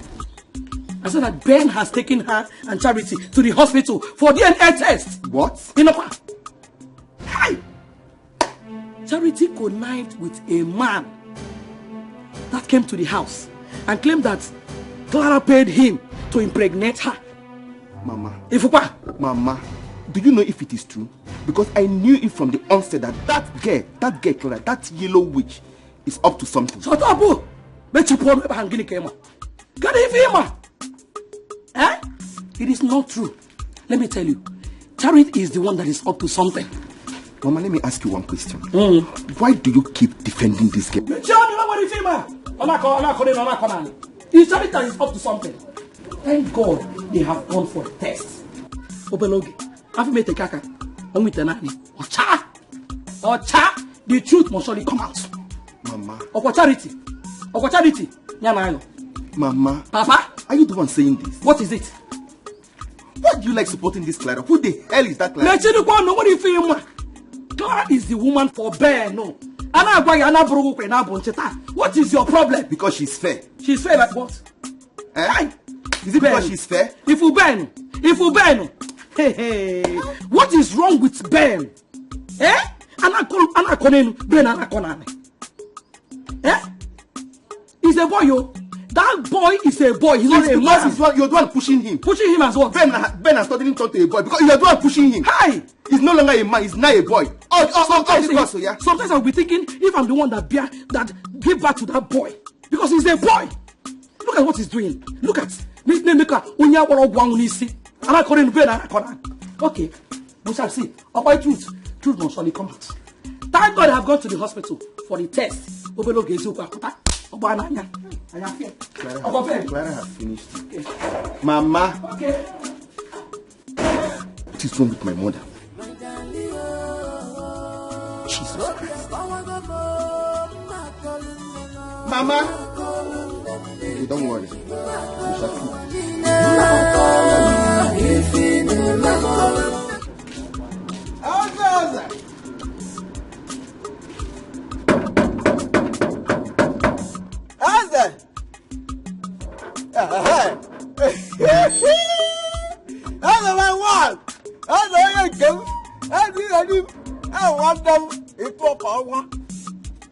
I said that Ben has taken her and Charity to the hospital for DNA test. What? You know, hi. Charity connived with a man that came to the house and claimed that Clara paid him to impregnate her. Mama. Ifupa. Mama, do you know if it is true? Because I knew it from the onset that girl, Clara, that yellow witch, is up to something. Shut up, boo! Bet you poor me hanging came. Can you hear me? Eh? It is not true. Let me tell you, Charity is the one that is up to something. Mama, let me ask you one question. Why do you keep defending this girl? It's Charity that is up to something. Thank God they have gone for a test. Obeloge, have you made a kaka? I'm with an army. Ocha, the truth must surely come out. Mama. Oko Charity. Mama. Papa, are you the one saying this? What is it? Why do you like supporting this Clara? Who the hell is that Clara? Clara is the woman for bear, no. What is your problem? Because she's fair. She's fair like what? Eh? Is it because she's fair? If you burn. Hey. What is wrong with Ben? Eh? Eh? He's a boy, yo. That boy is a boy. He's not a man. You're the one pushing him. Pushing him as what? Ben has started talking to a boy because you're the one pushing him. Hi! He's no longer a man. He's now a boy. Sometimes I'll be thinking if I'm the one that gave birth to that boy because he's a boy. Look at what he's doing. Look at. Okay, we shall see. About truth must surely come out. Thank God I have gone to the hospital for the test. Clara has finished. Okay. Mama. Okay. What is wrong with my mother? Jesus Christ. Mama. Okay, don't worry. We shall see.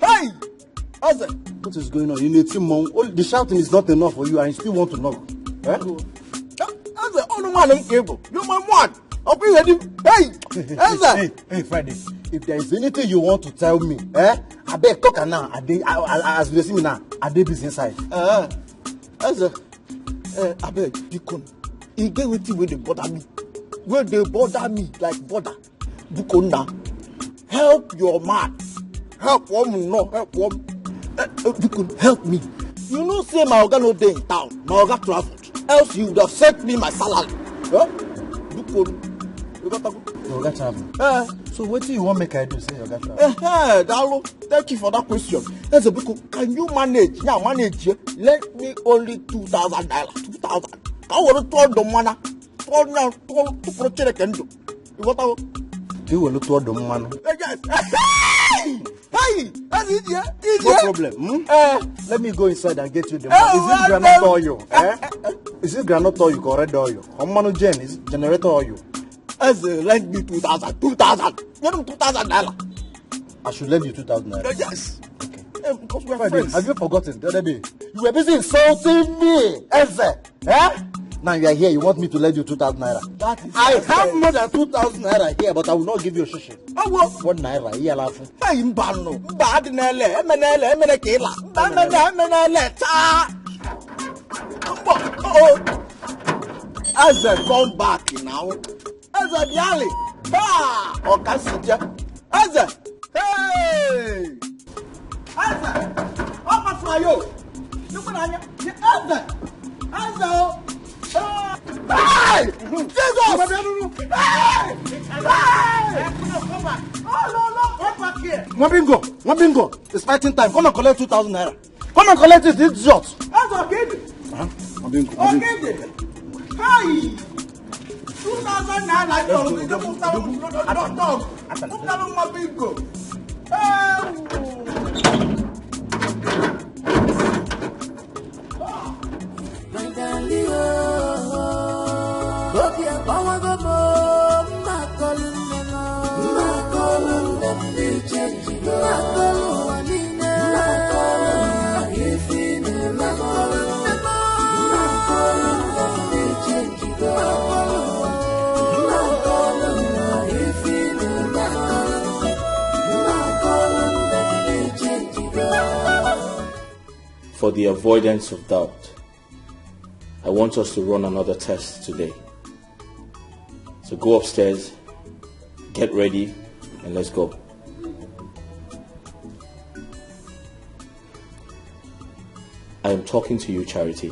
Hey! What is going on? You need some more. The shouting is not enough for you and you still want to knock. Eh? That's the only one I'm able. You're my one. I'll be ready. Hey! Hey, Friday. If there is anything you want to tell me, I beg talk now. As you see me now, I dey busy inside. I beg, you come. You get with you where they bother me. Where they bother me like bother. Bukona. Help your man. Help woman, no help woman. You could help me. You know, say my organ no day in town. My organ traveled. Else you would have sent me my salary. Huh? You got to go. Your organ travel. So what do you want me to do? Say your organ travel. Thank you for that question. As a book, can you manage? Yeah, manage. Let me only 2,000 naira. 2,000. I want to the money. To protect the do. You want to? You will look toward the money. Yes. Hey, that's easier. No problem. Let me go inside and get you the money. Is it granite oil? Is it granite oil or red oil? How many gen is generator oil? Lend me 2,000. 2,000. You know 2,000 naira. I should lend you 2,000 naira. Yes. Okay. Because we are friends. Have you forgotten the other day? You were busy insulting me. Now you are here, you want me to lend you 2,000 naira. I have more than 2,000 naira here, but I will not give you a shishi. Oh, what? 1 naira, here, laughing. Hey, Mbano. Badinele, Emenele, Kela. Emenele, Oh, as I come back now, as a Yali, or Cassidia, as a hey, as a what for you? Look at you, as a hey! Jesus! Hey! Mabingo! It's fighting time. Come and collect 2,000 naira. Come and collect it, it's short. That's okay. Mabingo. Hey! 2,000 naira. Mabingo. For the avoidance of doubt, I want us to run another test today. So go upstairs, get ready, and let's go. I am talking to you, Charity.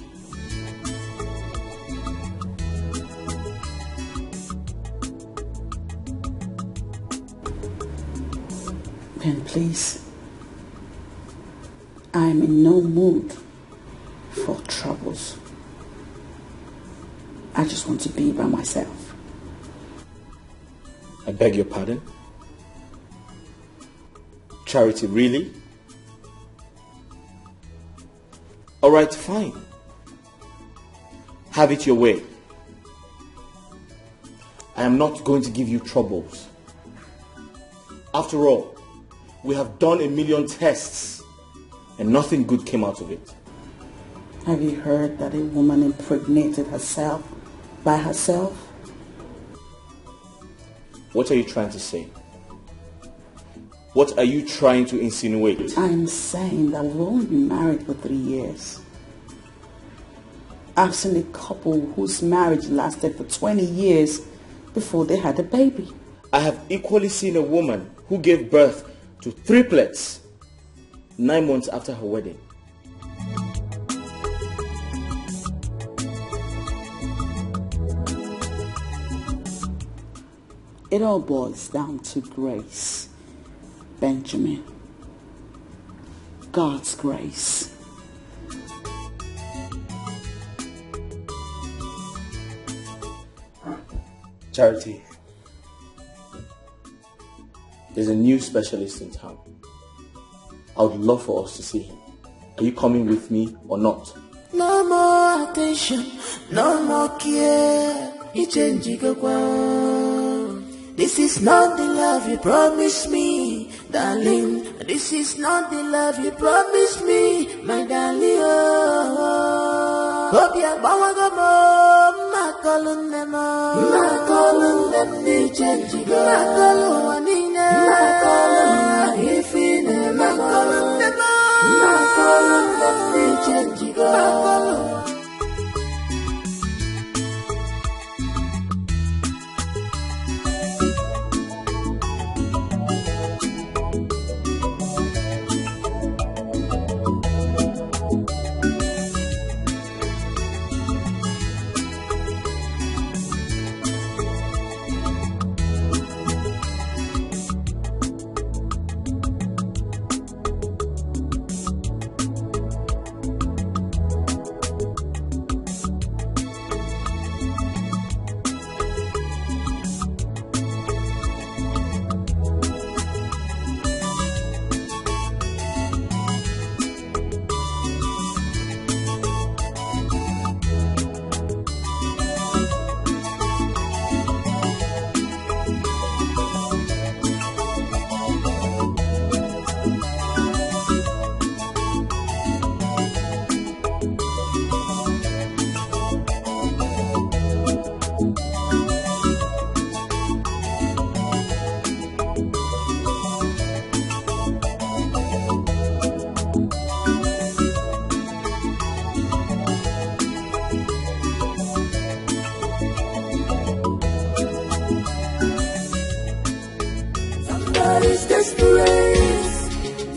Ben, please. I am in no mood for troubles. I just want to be by myself. I beg your pardon? Charity, really? Alright, fine. Have it your way. I am not going to give you troubles. After all, we have done 1,000,000 tests and nothing good came out of it. Have you heard that a woman impregnated herself by herself? What are you trying to say? What are you trying to insinuate? I'm saying that we've only been married for 3 years. I've seen a couple whose marriage lasted for 20 years before they had a baby. I have equally seen a woman who gave birth to triplets 9 months after her wedding. It all boils down to grace, Benjamin. God's grace. Charity, there's a new specialist in town. I would love for us to see him. Are you coming with me or not? No more attention, no more care. This is not the love you promised me, darling. This is not the love you promised me, my darling. Hope you're going to go. I'm calling them all. I'm calling them the change. I'm calling one in there. I'm calling if in them. I'm calling them all. I'm calling them the change. I'm calling.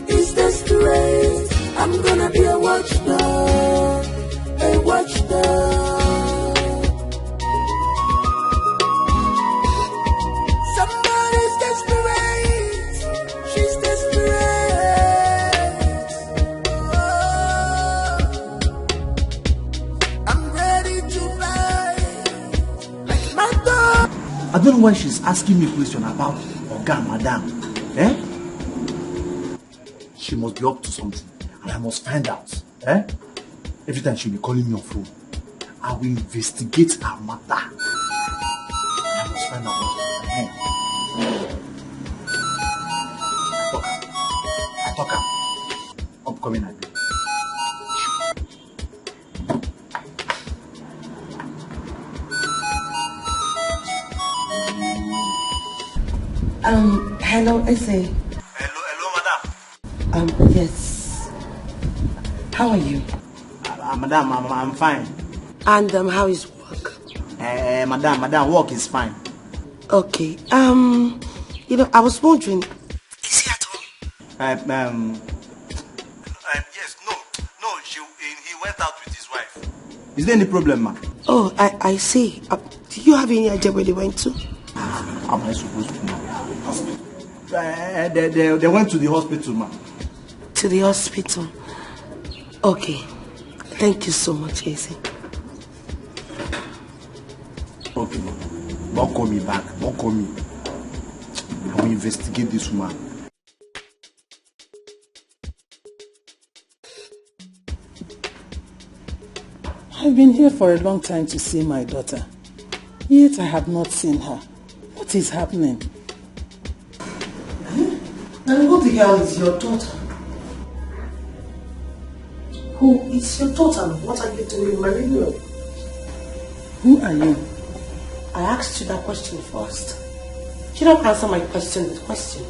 It's desperate. I'm gonna be a watchdog, a watchdog. Somebody's desperate, she's desperate. Oh, I'm ready to ride like my dog. I don't know why she's asking me a question about Oga Madam. Eh? She must be up to something, and I must find out. Eh? Every time she'll be calling me on phone, I will investigate her matter. I must find out what. I talk her. Upcoming again. Hello, Eze. Hello, madam. Yes. How are you? Madam, I'm fine. And how is work? Madam, work is fine. Okay. I was wondering, is he at home? Yes, no, he went out with his wife. Is there any problem, ma? Oh, I see. Do you have any idea where they went to? How am I supposed to know? Hospital. They went to the hospital, ma. To the hospital? Okay. Thank you so much, Casey. Okay, ma. Don't call me back. Don't call me. I will investigate this woman. I've been here for a long time to see my daughter. Yet I have not seen her. What is happening? And who the hell is your daughter? Who is your daughter? What are you doing in my room? Who are you? I asked you that question first. You don't answer my question with question.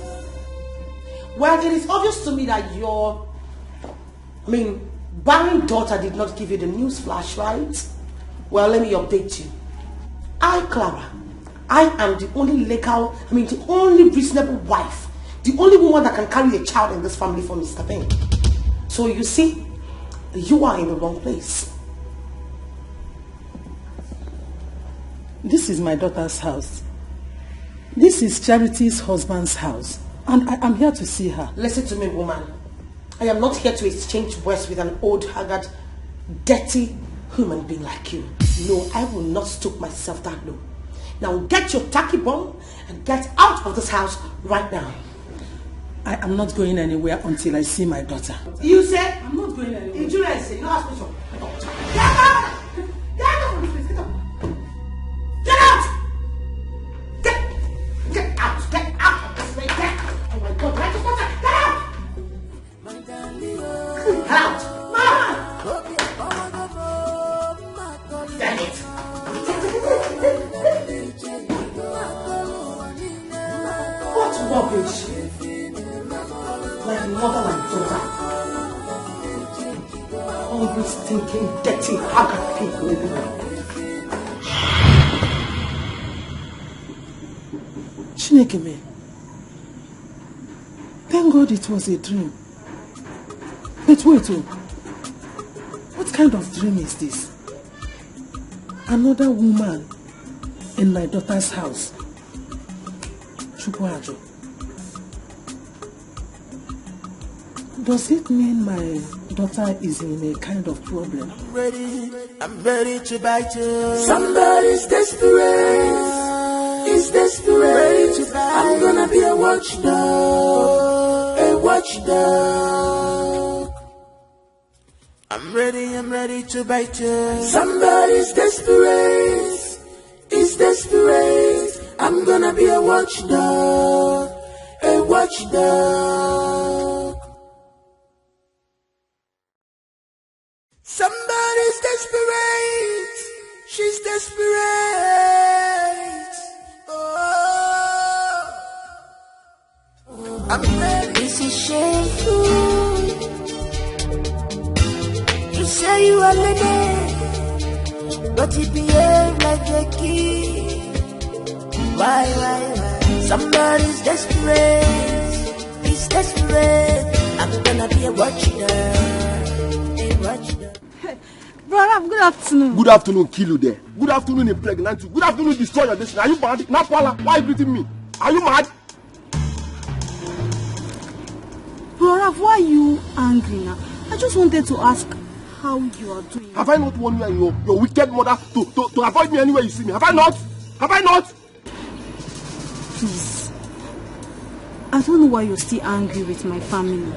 Well, it is obvious to me that your barren daughter did not give you the news flash, right? Well, let me update you. Clara, I am the only the only reasonable wife, the only woman that can carry a child in this family for Mr. Ben. So you see, you are in the wrong place. This is my daughter's house. This is Charity's husband's house. And I am here to see her. Listen to me, woman. I am not here to exchange words with an old, haggard, dirty human being like you. No, I will not stoop myself that low. Now get your tacky bomb and get out of this house right now. I am not going anywhere until I see my daughter. You said? I'm not going anywhere. Did you say? No hospital. Get out! Get out of this place. Get out! Get out! Get out! Get out of this place. Get out! Oh my God! Get out! Get out! Mama! Damn it! What rubbish! Like mother and daughter. Always thinking dirty, haggard people. Chinekeme, thank God it was a dream. But wait, what kind of dream is this? Another woman in my daughter's house. Chukwajo. Does it mean my daughter is in a kind of problem? I'm ready to bite you. Somebody's desperate. Is desperate. I'm gonna be a watchdog. A watchdog. I'm ready to bite you. Somebody's desperate. Is desperate. I'm gonna be a watchdog. A watchdog. Somebody's desperate. She's desperate. I'm ready. This is shameful. You say you are lady, but you behave like a kid. Why? Somebody's desperate. He's desperate. I'm gonna be a watchdog. A watchdog. Brother, good afternoon. Good afternoon, kill you there. Good afternoon, impregnate you. Good afternoon, destroy your destiny. Are you mad? Napala, why are you beating me? Are you mad? Brother, why are you angry now? I just wanted to ask how you are doing. Have I not warned you and your wicked mother to avoid me anywhere you see me? Have I not? Have I not? Please. I don't know why you're still angry with my family.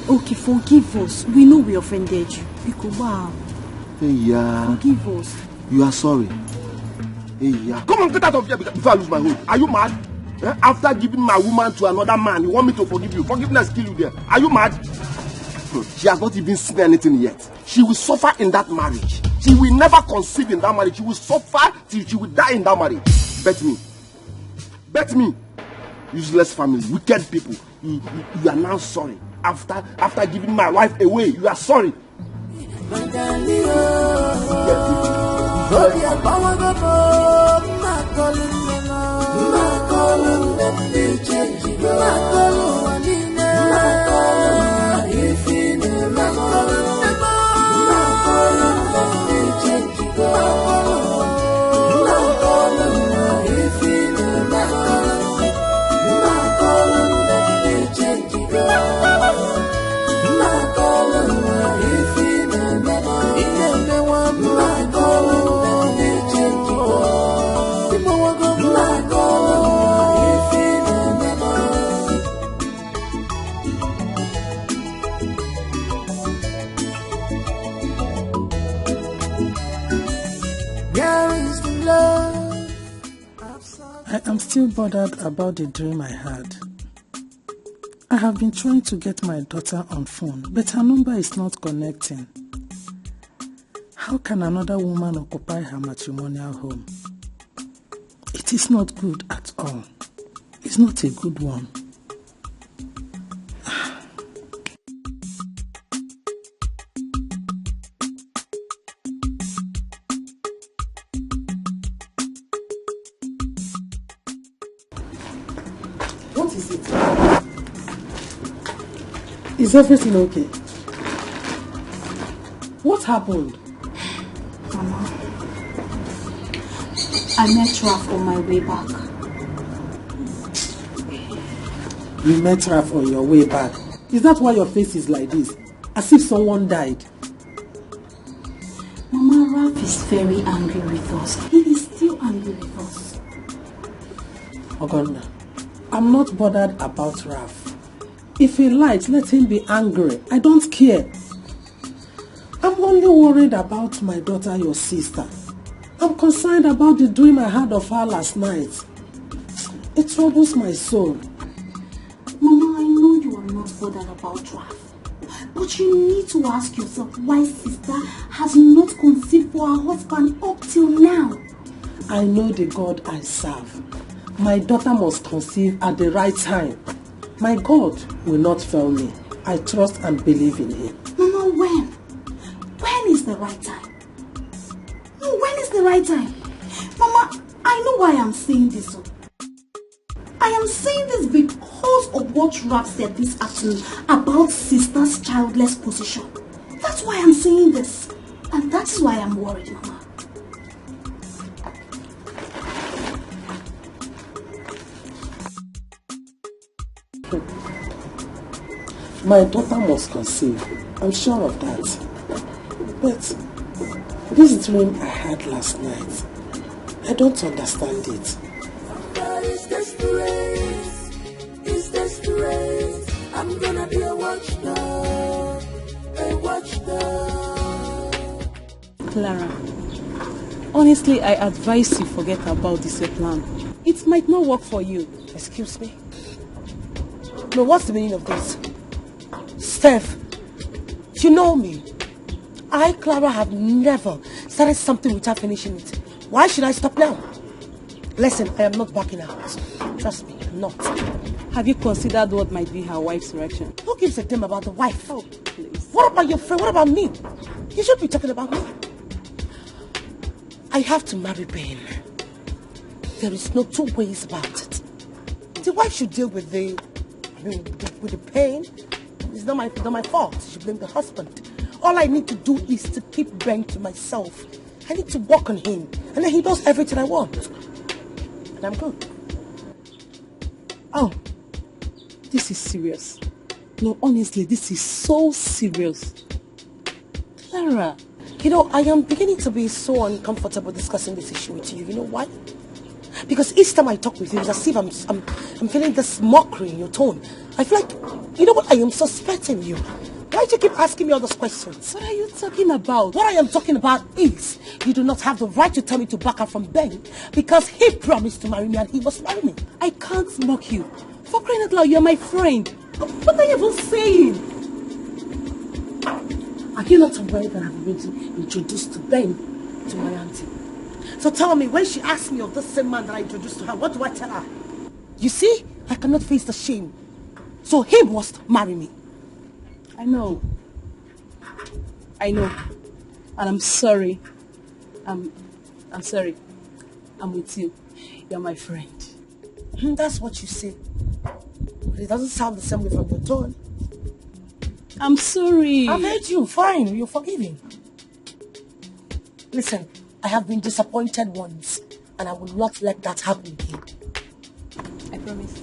Okay, forgive us. We know we offended you. Because wow. Hey, yeah. Forgive us. You are sorry. Hey, yeah. Come on, get out of here before I lose my hold. Are you mad? After giving my woman to another man, you want me to forgive you? Forgiveness kill you there. Are you mad? She has not even seen anything yet. She will suffer in that marriage. She will never conceive in that marriage. She will suffer till she will die in that marriage. Bet me. Bet me. Useless family, wicked people. You are now sorry. After giving my wife away, you are sorry. my darling, oh, yeah, power go, my calling them, my calling them, they change, my calling Alina, my calling, if you know, my calling them, my calling them, they change, my calling, if you know, my calling them, they change, my calling, if you know, my I am still bothered about the dream I had. I have been trying to get my daughter on phone, but her number is not connecting. How can another woman occupy her matrimonial home? It is not good at all. It's not a good one. What is it? Is everything okay? What happened? Mama, I met Raf on my way back. You met Raf on your way back. Is that why your face is like this? As if someone died. Mama, Raf is very angry with us. He is still angry with us. Ogonda, I'm not bothered about Raf. If he likes, let him be angry. I don't care. I'm only worried about my daughter, your sister. I'm concerned about the dream I had of her last night. It troubles my soul. Mama, I know you are not bothered about Raf. But you need to ask yourself why sister has not conceived for her husband up till now. I know the God I serve. My daughter must conceive at the right time. My God will not fail me. I trust and believe in him. Mama, when? When is the right time? When is the right time? Mama, I know why I'm saying this. I am saying this because of what Raf said this afternoon about sister's childless position. That's why I'm saying this. And that is why I'm worried, Mama. My daughter must conceive. I'm sure of that. But this dream I had last night, I don't understand it. It's desperate, it's desperate. I'm gonna be a watchdog, a watchdog. Clara, honestly, I advise you forget about this plan. It might not work for you. Excuse me? No, what's the meaning of this? Steph, you know me. I, Clara, have never started something without finishing it. Why should I stop now? Listen, I am not backing out. Trust me, I'm not. Have you considered what might be her wife's reaction? Who gives a damn about the wife? Oh, please. What about your friend? What about me? You should be talking about me. I have to marry Ben. There is no two ways about it. The wife should deal with the pain. It's not my fault. She should blame the husband. All I need to do is to keep Ben to myself. I need to work on him. And then he does everything I want. And I'm good. Oh, this is serious. No, honestly, this is so serious. Clara, you know, I am beginning to be so uncomfortable discussing this issue with you. You know why? Because each time I talk with you, it's as if I'm feeling this mockery in your tone. I feel like, you know what, I am suspecting you. Why do you keep asking me all those questions? What are you talking about? What I am talking about is, you do not have the right to tell me to back up from Ben because he promised to marry me and he must marry me. I can't mock you. For crying out loud, you're my friend. What are you even saying? Are you not aware that I've been introduced to Ben, to my auntie? So tell me, when she asks me of the same man that I introduced to her, what do I tell her? You see, I cannot face the shame. So he must marry me. I know. And I'm sorry. I'm sorry. I'm with you. You're my friend. That's what you say. But it doesn't sound the same way from your tone. I'm sorry. I've heard you. Fine. You're forgiving. Listen, I have been disappointed once, and I will not let that happen again. I promise.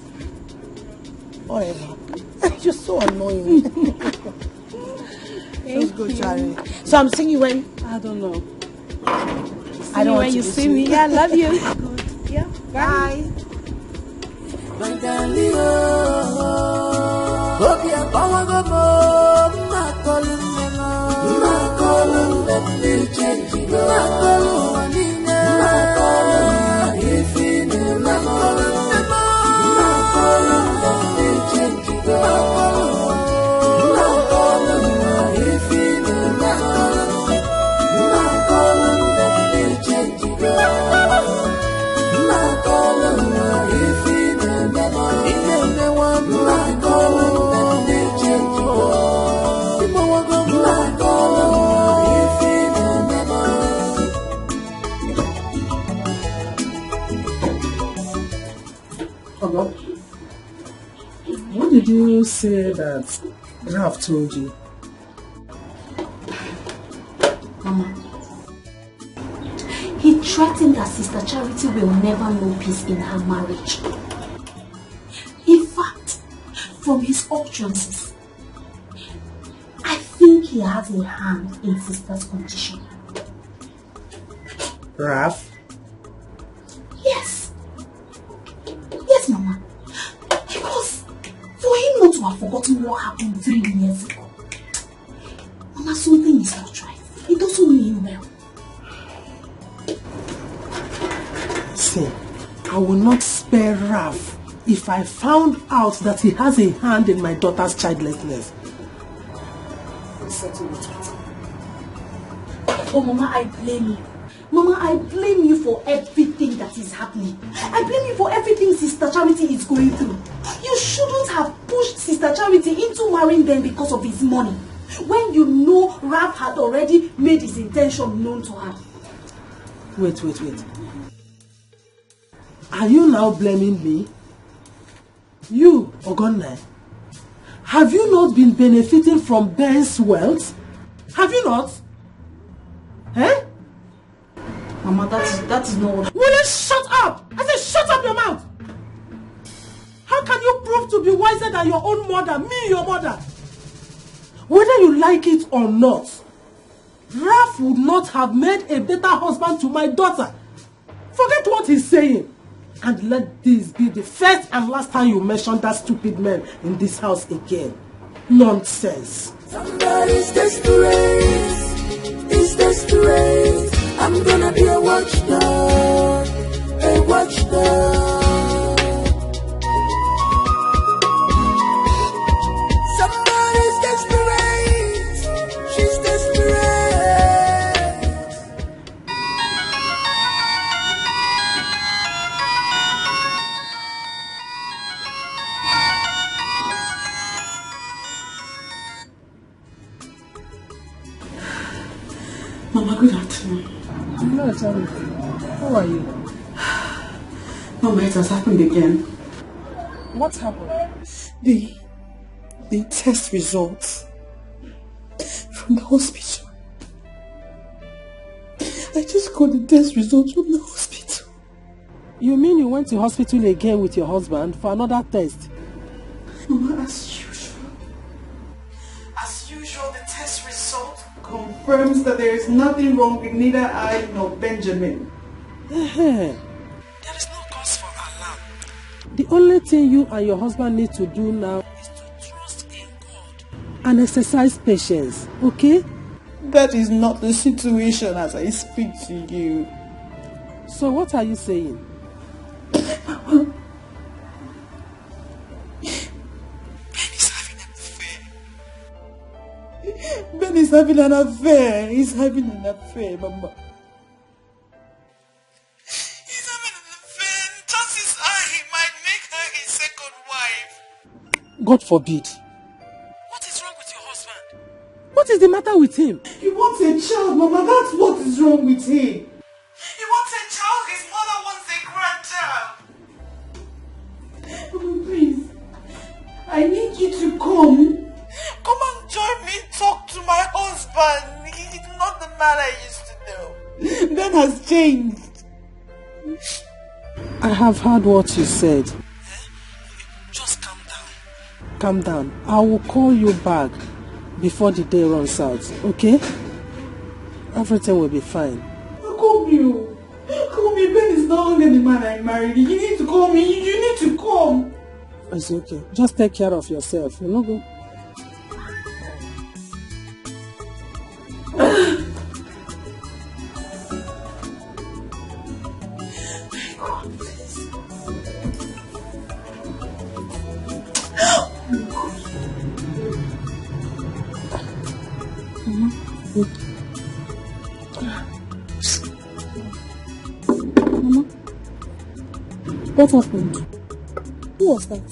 Whatever. You're so annoying. Feels good, Charlie. So I'm seeing you when? I don't know. I don't want when to you miss see me. Yeah, I love you. Yeah. Bye. My darling, hope you're going to go. My calling, let me change it. My calling, if you know my calling, let me change it. My calling, if you know my calling, let me change it. My calling, if you what did you say that Ralph told you? Mama, he threatened that Sister Charity will never know peace in her marriage. In fact, from his utterances, I think he has a hand in Sister's condition. Ralph? Yes. Yes, Mama. Because for him not to have forgotten what happened 3 years ago, Mama, something is not right. He doesn't know him well. See, I will not spare Ralph if I found out that he has a hand in my daughter's childlessness. Settle it. Oh, Mama, I blame you. Mama, I blame you for everything that is happening. I blame you for everything Sister Charity is going through. You shouldn't have pushed Sister Charity into marrying them because of his money, when you know Ralph had already made his intention known to her. Wait. Are you now blaming me? You, Ogonna, have you not been benefiting from Ben's wealth? Have you not? Eh? Mama, that is not what... Will you shut up? I said shut up your mouth! How can you prove to be wiser than your own mother, me, your mother? Whether you like it or not, Ralph would not have made a better husband to my daughter. Forget what he's saying. And let this be the first and last time you mention that stupid man in this house again. Nonsense. Somebody's desperate. It's desperate. I'm gonna be a watchdog. A watchdog. Somebody's desperate. She's desperate. Mama, good afternoon. Hello, Charity. How are you? Mama, it has happened again. What happened? The test results from the hospital. I just got the test results from the hospital. You mean you went to hospital again with your husband for another test? Mama, as usual, the test result confirms that there is nothing wrong with neither I nor Benjamin. There is no cause for alarm. The only thing you and your husband need to do now is to trust in God and exercise patience, okay? That is not the situation as I speak to you. So what are you saying? Ben is having an affair. He's having an affair, Mama. He's having an affair. Chances are he might make her his second wife. God forbid. What is wrong with your husband? What is the matter with him? He wants wants a child, Mama. That's what is wrong with him. He wants a child. His mother wants a grandchild. Mama, please. I need you to come. Come and join me. Talk to my husband. He's not the man I used to know. Ben has changed. I have heard what you said. Just calm down. Calm down. I will call you back before the day runs out, okay? Everything will be fine. Call me. Call me. Ben is no longer the man I married. You need to call me. You need to come. It's okay. Just take care of yourself. You know, go. Mama, what happened? Who was that?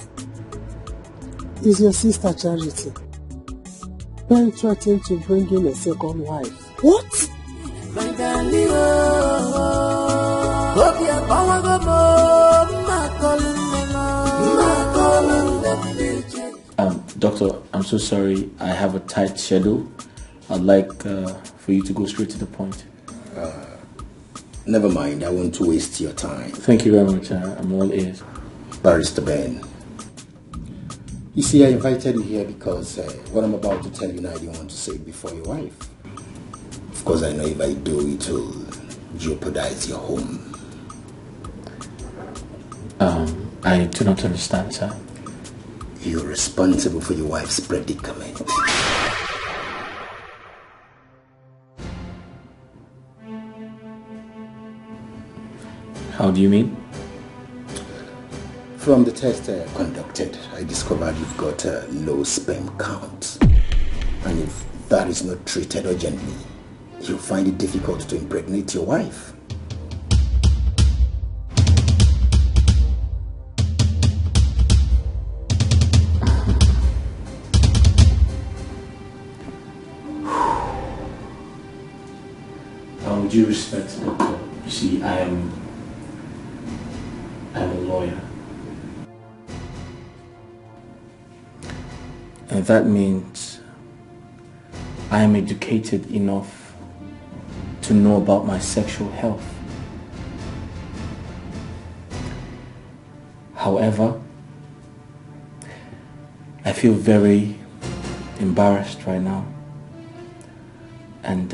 It's your sister Charity. Ben threatened to bring in a second wife. What? Doctor, I'm so sorry. I have a tight schedule. I'd like for you to go straight to the point. Never mind. I want to waste your time. Thank you very much. I'm all ears. Barrister Ben. You see, I invited you here because what I'm about to tell you now, I didn't want to say it before your wife. Of course, I know if I do, it will jeopardize your home. I do not understand, sir. You're responsible for your wife's predicament. How do you mean? From the test conducted, I discovered you've got a low sperm count. And if that is not treated urgently, you'll find it difficult to impregnate your wife. With due respect, doctor, you see, I'm a lawyer. And that means I am educated enough to know about my sexual health. However, I feel very embarrassed right now. And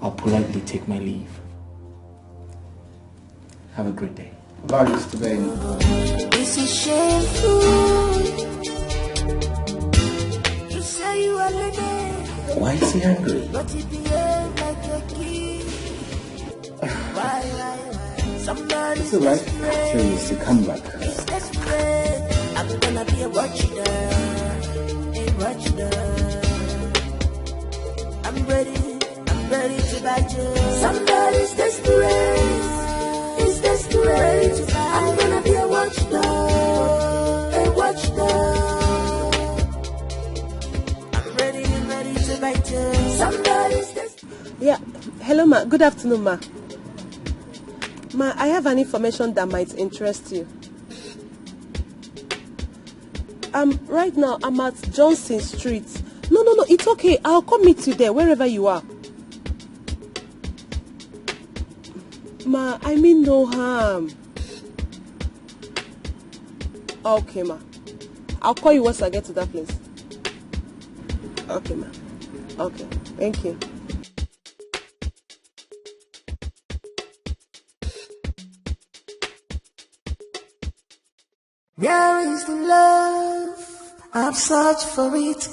I'll politely take my leave. Have a great day. Barrister Ben. This is shameful. You say you are living. Why is he angry? But you behave like a kid. Why? It's alright. Tell you to come back. I'm gonna be a watchdog. I'm ready to bite you. Somebody's desperate. It's desperate. I'm gonna be a watchdog. I'm ready to bite you. Somebody's desperate. Yeah. Hello, ma. Good afternoon, ma. Ma, I have an information that might interest you. Right now, I'm at Johnson Street. No, it's okay. I'll come meet you there, wherever you are. Ma, I mean no harm. Okay, ma. I'll call you once I get to that place. Okay, ma. Okay, thank you. Where is the love? I've searched for it.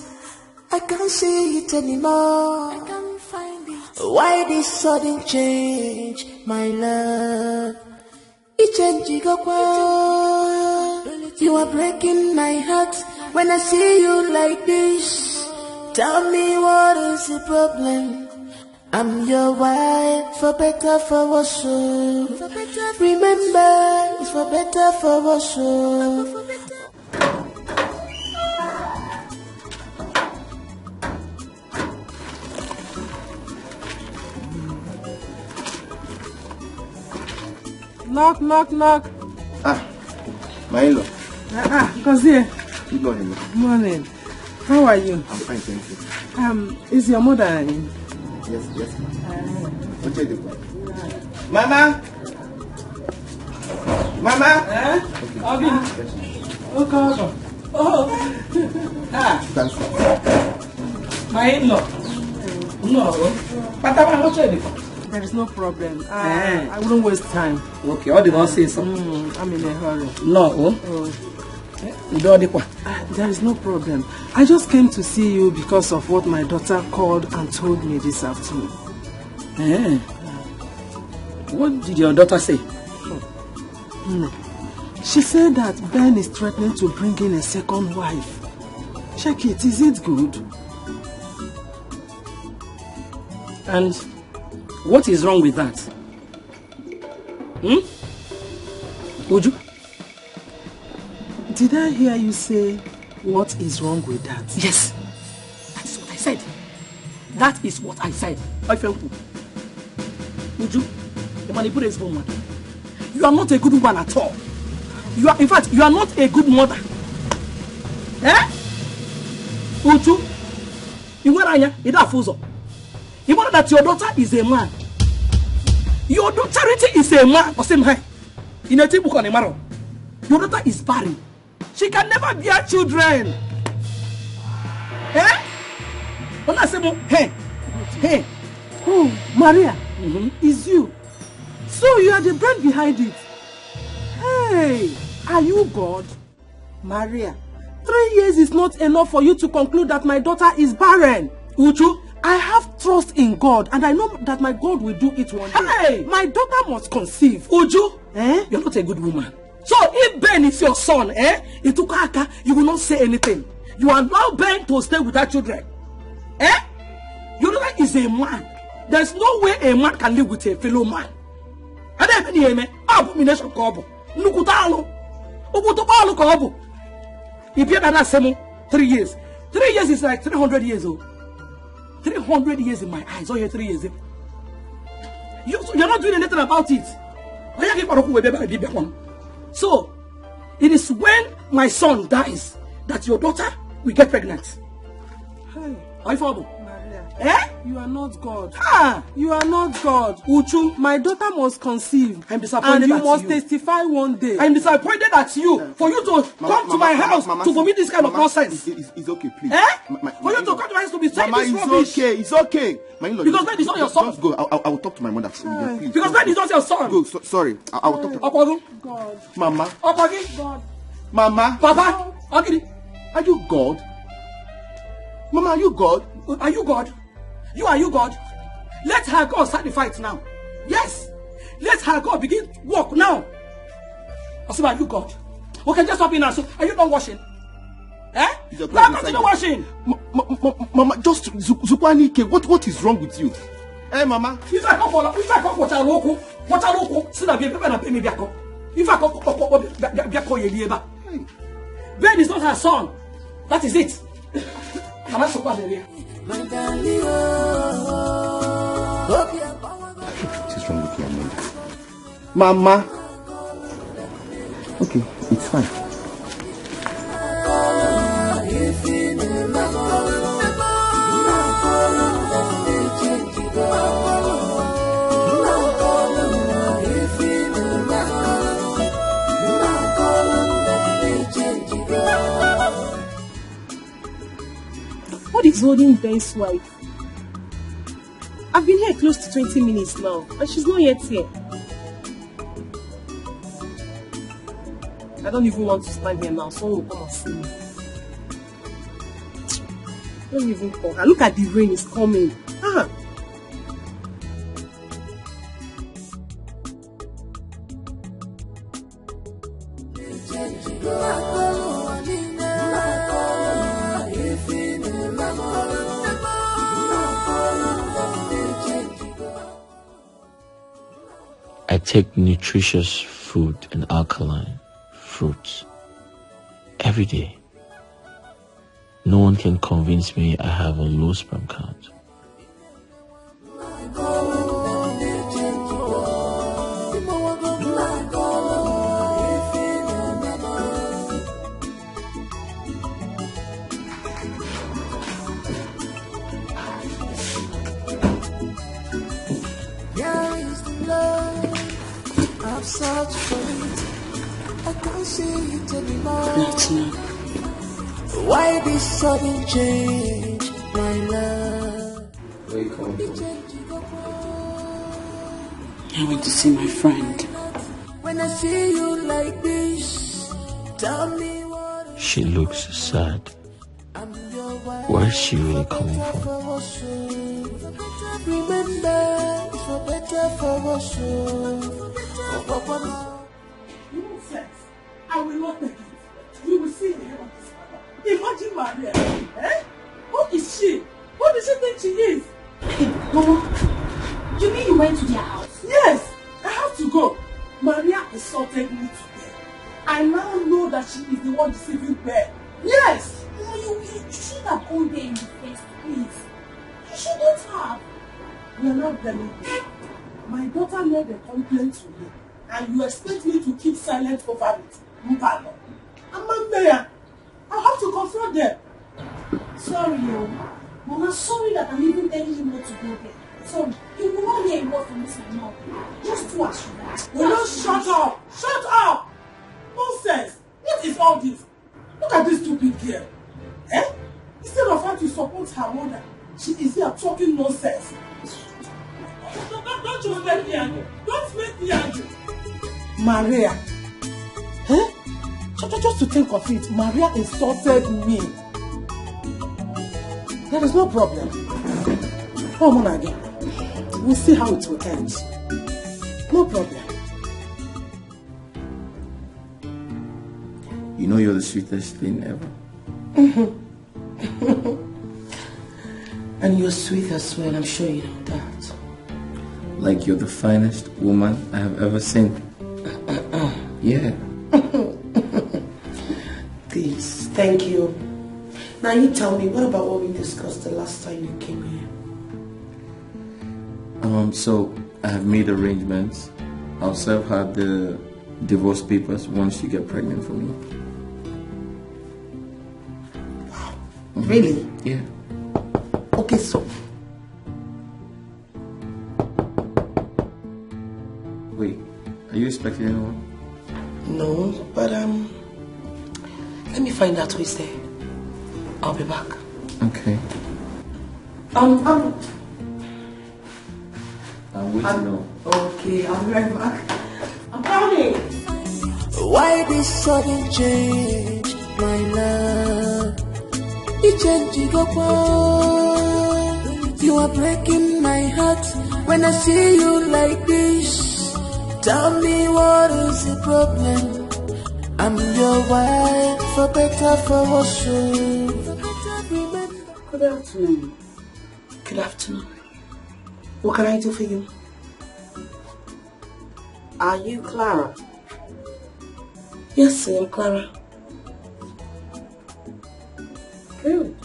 I can't see it anymore. I can't find it. Why this sudden change, my love? You are breaking my heart when I see you like this. Tell me what is the problem? I'm your wife, for better, for worse. Remember, it's for better, for worse. Knock, knock, knock. Ah, my in-law. Kazie. Good morning. Good morning. How are you? I'm fine, thank you. Is your mother in? Yes, ma'am. Mama! Mama! Okay. Oh. Thanks. My in-law. No. There is no problem. I wouldn't waste time. Okay, what did I say something? I'm in a hurry. No. There is no problem. I just came to see you because of what my daughter called and told me this afternoon. What did your daughter say? She said that Ben is threatening to bring in a second wife. Check it, is it good? And what is wrong with that? Would you? Did I hear you say, what is wrong with that? Yes. That is what I said. That is what I said. Would you? You manipulate this woman. You are not a good woman at all. You are, in fact, you are not a good mother. Uchu, you know that your daughter is a man. Your daughter is a man. In a table on a marrow. Your daughter is barren. She can never bear children. When I say, hey. Oh, Maria, is you. So you are the brain behind it. Hey, are you God? Maria, 3 years is not enough for you to conclude that my daughter is barren. Uchu, I have trust in God and I know that my God will do it one day. Hey! My daughter must conceive. Uju, you're not a good woman. So if Ben is your son, you will not say anything. You allow Ben to stay without children. Your daughter is a man. There's no way a man can live with a fellow man. Abomination kobo. Nukutalo. Ubutobalo kobo. If you have 3 years. 3 years is like 300 years old. 300 years in my eyes. Oh, yeah, 3 years. You're not doing anything about it. So, it is when my son dies that your daughter will get pregnant. Hey, Maria. You are not God. Ah, you are not God. Uchu, my daughter must conceive. I'm disappointed. And you must testify one day. I'm disappointed at you for you to come to my house to forbid this kind of nonsense. It's okay, please. For you to come to my house to be saying this rubbish. It's okay. Because Ben is not your son. Just go. I will talk to my mother. Please, because Ben is not your son. Go. Sorry. I will talk to God. Mama. God. Mama. Papa. Okay. Are you God? Mama, are you God? Are you God? Are you God? Let her God start the fight now. Yes. Let her God begin work now. I said, are you God? Okay, just stop in now. So, are you not washing? Now continue washing. Mama, just Zukwanike, what is wrong with you? Mama. If I come watch a local, so that be paper and pay me back. If I come Ben is not her son. That is it. What is wrong with you, Mama? Okay, it's fine. What is holding Ben's wife? I've been here close to 20 minutes now, and she's not yet here. I don't even want to stand here now. Someone will come and see me. Don't even call her. Look at the rain, it's coming. I take nutritious food and alkaline fruits every day. No one can convince me I have a low sperm count. love. I've searched for it, I can't see it anymore. Good afternoon. Why this sudden change, my love? Where you coming from? I went to see my friend. When I see you like this, tell me what. She looks sad. Where's she really coming from? Remember, for better, for us. Nonsense. I will not take it. You will see the end of this matter. Imagine Maria. Eh? Who is she? What does she think she is? Hey, Mama, you mean you went to their house? Yes, I have to go. Maria assaulted me today. I now know that she is the one deceiving Ben. Yes! No, you should have gone there in the first place. You shouldn't have. You are not blaming me. My daughter made a complaint to me, and you expect me to keep silent over it. Mbano. I'm not there. I have to confront them. Sorry, yo. Mama, sorry that I'm even telling you not to go there. Sorry, you will not hear a word from this my mouth. Just do as you want. Will you shut up? Shut up! Nonsense! What is all this? Look at this stupid girl. Eh? Instead of her to support her mother, she is here talking nonsense. Don't just make me angry. Don't make me angry. Maria. Eh? Just to think of it, Maria insulted me. There is no problem. Come on again. We'll see how it will end. No problem. You know you're the sweetest thing ever. And you're sweet as well, I'm sure you know that. Like you're the finest woman I have ever seen. Yeah. Please, thank you. Now you tell me, what about what we discussed the last time you came here? So I have made arrangements. I'll serve her the divorce papers once you get pregnant for me. Wow. Really? Yeah. Okay, so. Wait, are you expecting anyone? No, but let me find out who is there. I'll be back. Okay. I'm waiting now. Okay, I'll be right back. I'm coming. Why this sudden change, my love? It changed you are breaking my heart when I see you like this. Tell me what is the problem? I'm your wife, for better, for worse. Good afternoon. Good afternoon. What can I do for you? Are you Clara? Yes, I am Clara. Good.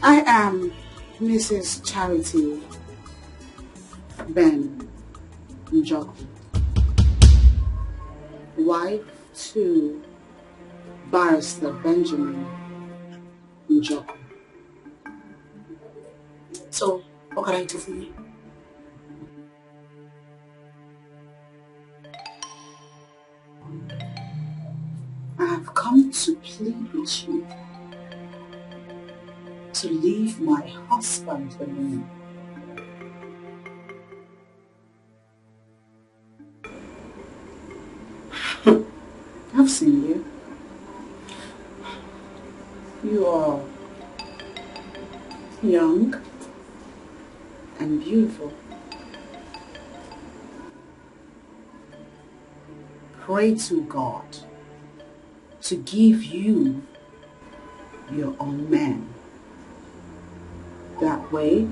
I am Mrs. Charity Ben Njoku, wife to Barrister Benjamin Njoku. So, what can I do for you? I have come to plead with you to leave my husband alone. I've seen you. You are young and beautiful. Pray to God to give you your own man. That way,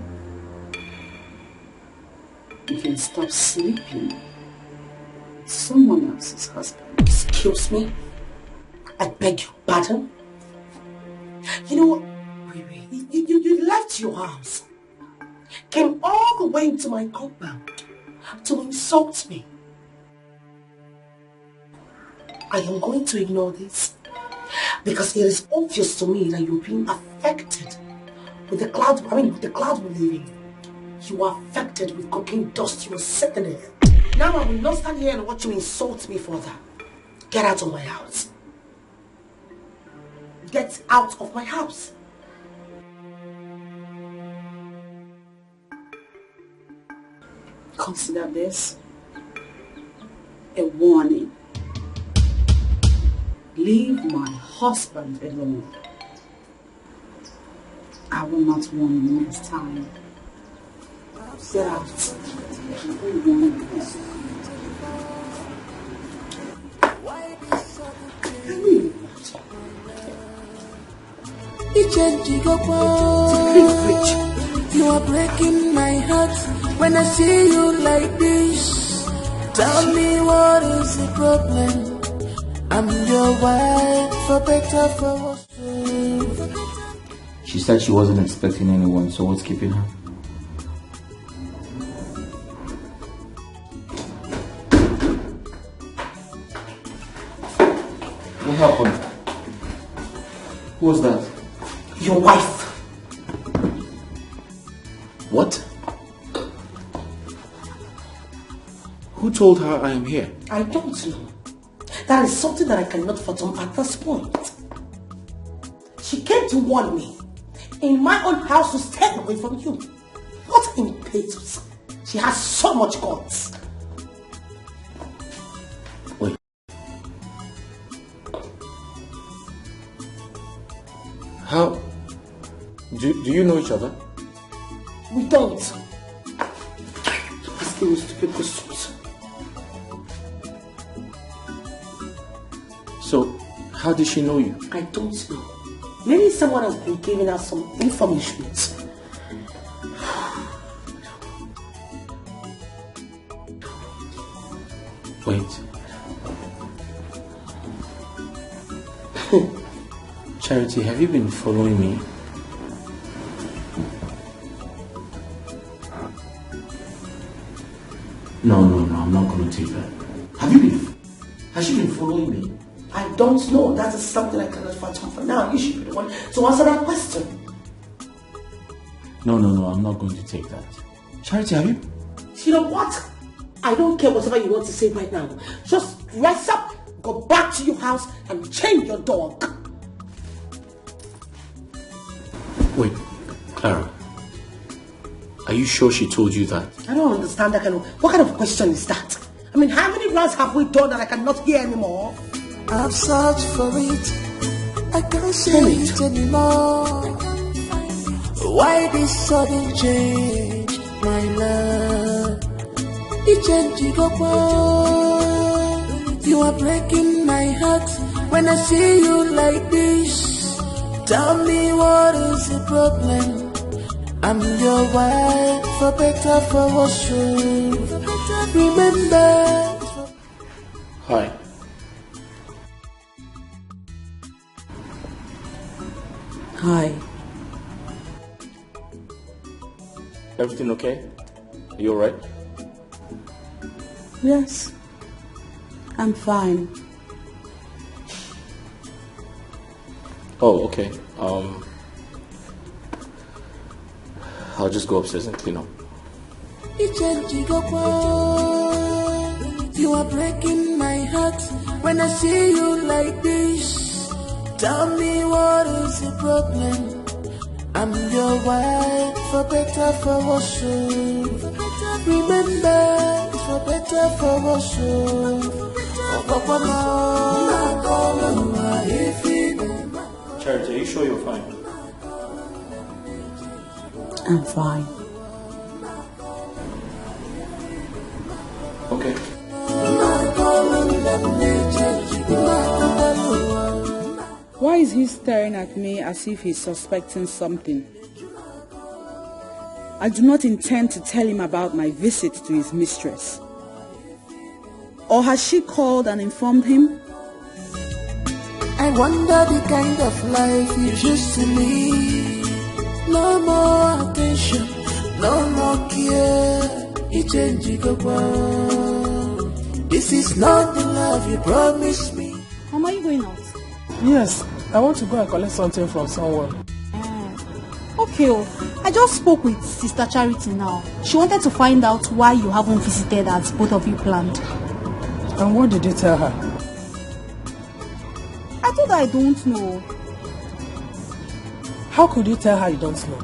you can stop sleeping with someone else's husband. Excuse me? I beg your pardon? You know what? You left your house, came all the way into my compound to insult me. I am going to ignore this because it is obvious to me that you're being affected with the cloud, with the cloud we're living. You were affected with cocaine dust. You were sitting there. Now I will not stand here and watch you insult me further. Get out of my house. Get out of my house. Consider this a warning. Leave my husband alone. I will not warn you next time. Get out. You are breaking my heart when I see you like this. Tell me what is the problem? I'm your wife, for better, for worse. She said she wasn't expecting anyone, so what's keeping her? What happened? Who was that? Your wife. What? Who told her I am here? I don't know. That is something that I cannot fathom at this point. She came to warn me in my own house to stay away from you. What impetus? She has so much guts. Wait. How? Do you know each other? We don't. Asking me stupid questions. So, how did she know you? I don't know. Maybe someone has been giving us some information. Wait. Charity, have you been following me? No, I'm not going to take that. Has she been following me? I don't know. That is something I cannot fathom for now. You should be the one to answer that question. No, I'm not going to take that. Charity, have you? You know what? I don't care whatever you want to say right now. Just dress up, go back to your house and change your dog. Wait, Clara. Are you sure she told you that? I don't understand that kind of... What kind of question is that? I mean, how many rounds have we done that I cannot hear anymore? I've searched for it. I can't see it anymore. Why this sudden change, my love? You are breaking my heart when I see you like this. Tell me what is the problem? I'm your wife, for better, for worse. Remember. Hi. Hi. Everything okay? Are you alright? Yes. I'm fine. Oh, okay. I'll just go upstairs and clean up. You are breaking my heart when I see you like this. Tell me what is the problem? I'm your wife, for better, for worse. Remember, for better, for worse. Charity, are you sure you're fine? I'm fine. Okay. Why is he staring at me as if he's suspecting something? I do not intend to tell him about my visit to his mistress. Or has she called and informed him? I wonder the kind of life you used to live. No more attention, no more care. This is not the love you promised me. Mama, are you going out? Yes, I want to go and collect something from someone. Okay, I just spoke with Sister Charity now. She wanted to find out why you haven't visited as both of you planned. And what did you tell her? I told her I don't know. How could you tell her you don't know?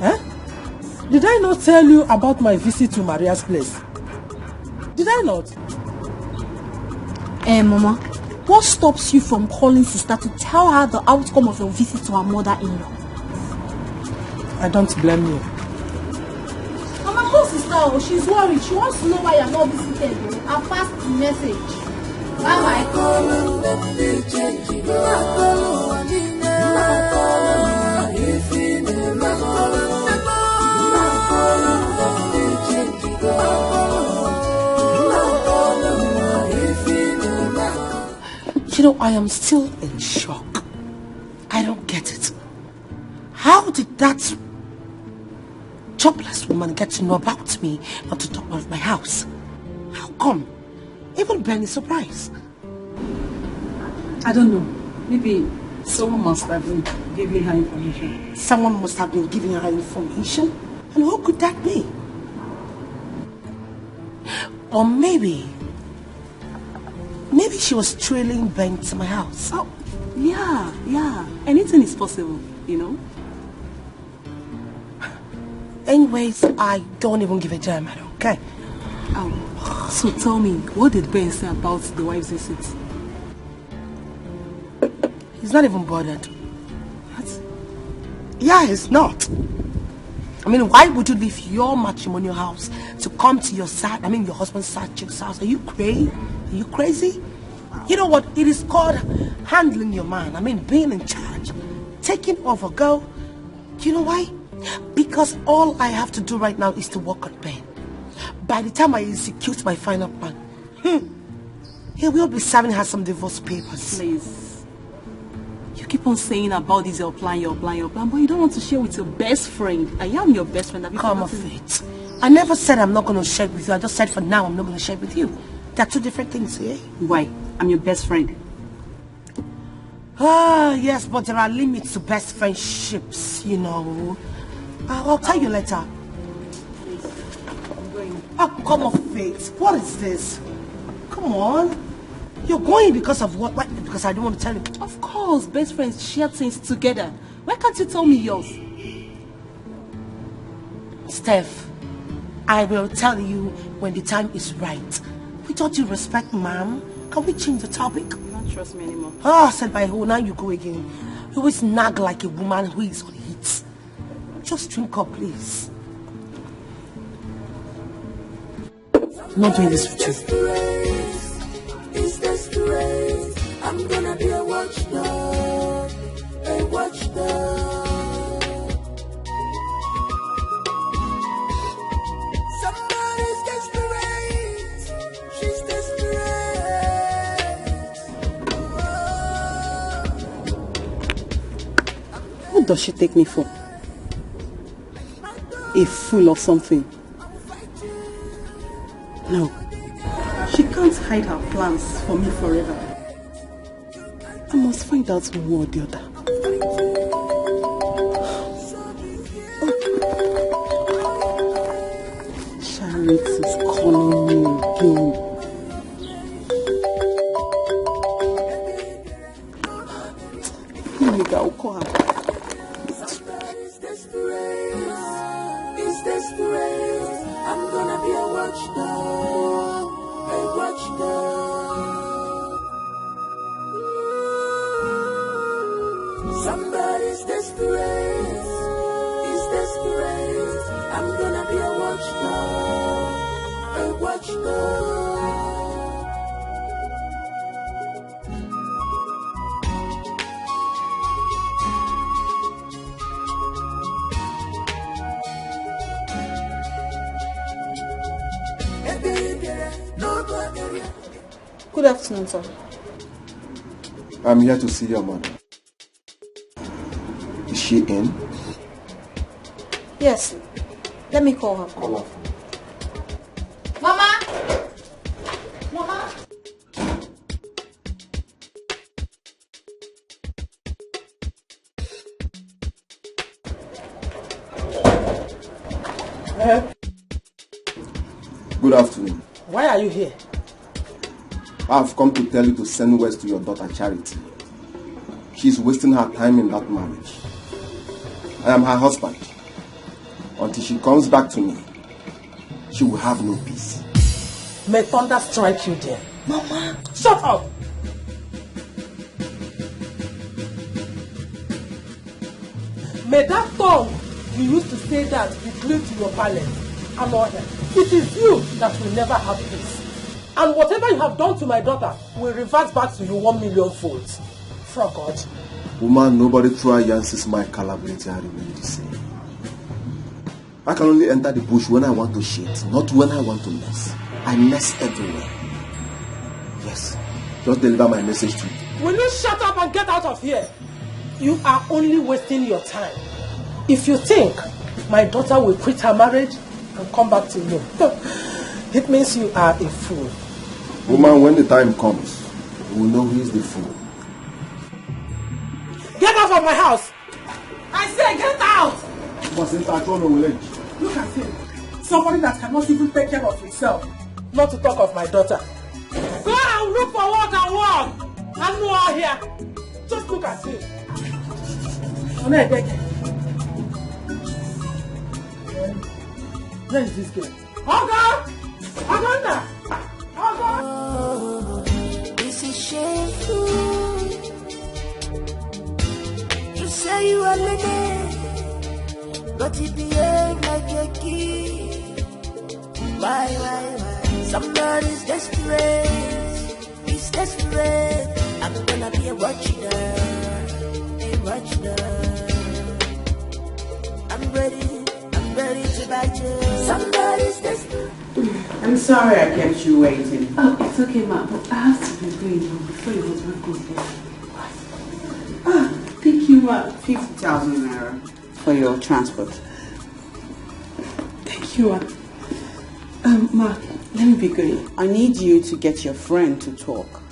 Eh? Did I not tell you about my visit to Maria's place? Did I not? Mama, what stops you from calling Sister to tell her the outcome of your visit to her mother-in-law? I don't blame you. Mama, call Sister. She's worried. She wants to know why you're not visited. I'll pass the message. Bye-bye. You know, I am still in shock. I don't get it. How did that jobless woman get to know about me, not to talk about my house? How come? Even Ben is surprised. I don't know. Maybe someone must have been giving her information. Someone must have been giving her information? And who could that be? Or maybe she was trailing Ben to my house. Oh, yeah. Anything is possible, you know? Anyways, I don't even give a damn, I don't care. So tell me, what did Ben say about the wife's visit? He's not even bothered. What? Yeah, he's not. I mean, why would you leave your matrimonial house to come to your your husband's side chick's house? Are you crazy? Are you crazy? You know what? It is called handling your man. Being in charge. Taking over, girl. Do you know why? Because all I have to do right now is to work on Ben. By the time I execute my final plan, he will be serving her some divorce papers. Please. You keep on saying about this, your plan, but you don't want to share with your best friend. I am your best friend. Come off it. I never said I'm not going to share it with you. I just said for now I'm not going to share it with you. They're two different things, eh? Why? I'm your best friend. Yes, but there are limits to best friendships, you know. I'll tell you later. I'm going. Oh, come off it. What is this? Come on. You're going because of what? Why? Because I don't want to tell you. Of course, best friends share things together. Why can't you tell me yours? Steph, I will tell you when the time is right. With all due respect, ma'am, can we change the topic? Don't trust me anymore. Said by who? Now you go again. You always nag like a woman who is on heat. Just drink up, please. I'm not doing this with you. It's desperate. I'm gonna be a watchdog. A watchdog. Somebody's desperate. She's desperate. What does she take me for? A fool or something? No. She can't hide her plans for me forever. I must find out one or the other. Charity is calling me again. I'll call her. Somebody's desperate. It's desperate. I'm gonna be a watchdog. A watchdog. Somebody's desperate. It's desperate. I'm gonna be a watchdog. A watchdog. Good afternoon, sir. I'm here to see your mother. Is she in? Yes. Let me call her. Call her. Mama! Mama! Good afternoon. Why are you here? I have come to tell you to send words to your daughter Charity. She's wasting her time in that marriage. I am her husband. Until she comes back to me, she will have no peace. May thunder strike you there. Mama! Shut up! May that tongue you used to say that be glued to your palate. And order. It is you that will never have peace. And whatever you have done to my daughter will revert back to you 1,000,000 folds. From God. Woman, nobody try Yancy's my calibrate and remain the same. I can only enter the bush when I want to shit, not when I want to mess. I mess everywhere. Yes, just deliver my message to you. Will you shut up and get out of here? You are only wasting your time. If you think my daughter will quit her marriage and come back to you, it means you are a fool. Woman, when the time comes, you will know who is the fool. Get out of my house! I say get out! Look at him. Somebody that cannot even take care of himself. Not to talk of my daughter. Go and look for work and work! I'm not here. Just look at him. Dikeh. Where is this girl? Oga! Aganda! Oga! This is shameful. You say you are lady, but you behave like a kid. Why? Somebody's desperate. He's desperate. I'm gonna be a watchdog. I'm ready to bite you. Somebody's desperate. I'm sorry I kept you waiting. Oh, it's okay, ma, but I have to be going home before you go to Ah, thank you, ma. 50,000 naira for your transport. Thank you, ma. Ma, let me be going. I need you to get your friend to talk.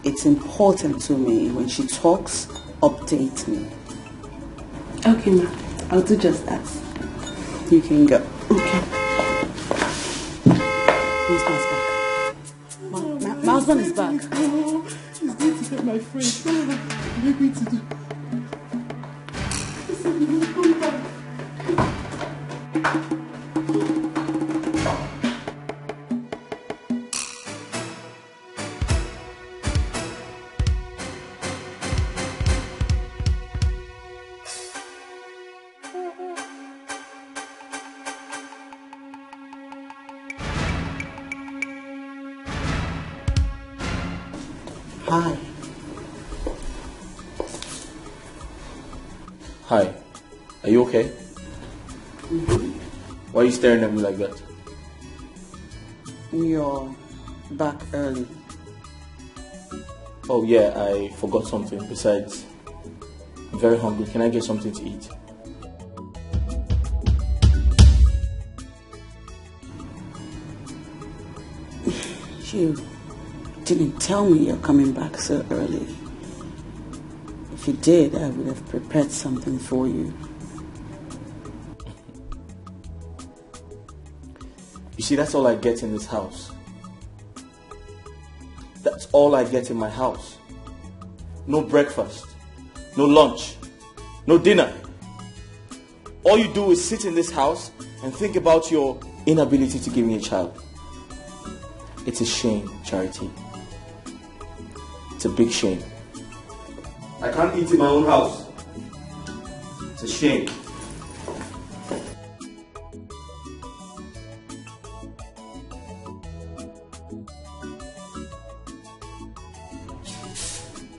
It's important to me. When she talks, update me. Okay, ma. I'll do just that. You can go. Okay. Who's back? My husband is back. He's going to get my friend. What are you going to do? He said he will come back. Hi. Hi. Are you okay? Why are you staring at me like that? You're back early. Oh yeah, I forgot something. Besides, I'm very hungry. Can I get something to eat? You didn't tell me you're coming back so early. If you did, I would have prepared something for you. You see, that's all I get in this house. That's all I get in my house. No breakfast, no lunch, no dinner. All you do is sit in this house and think about your inability to give me a child. It's a shame, Charity. It's a big shame. I can't eat in my own house. It's a shame.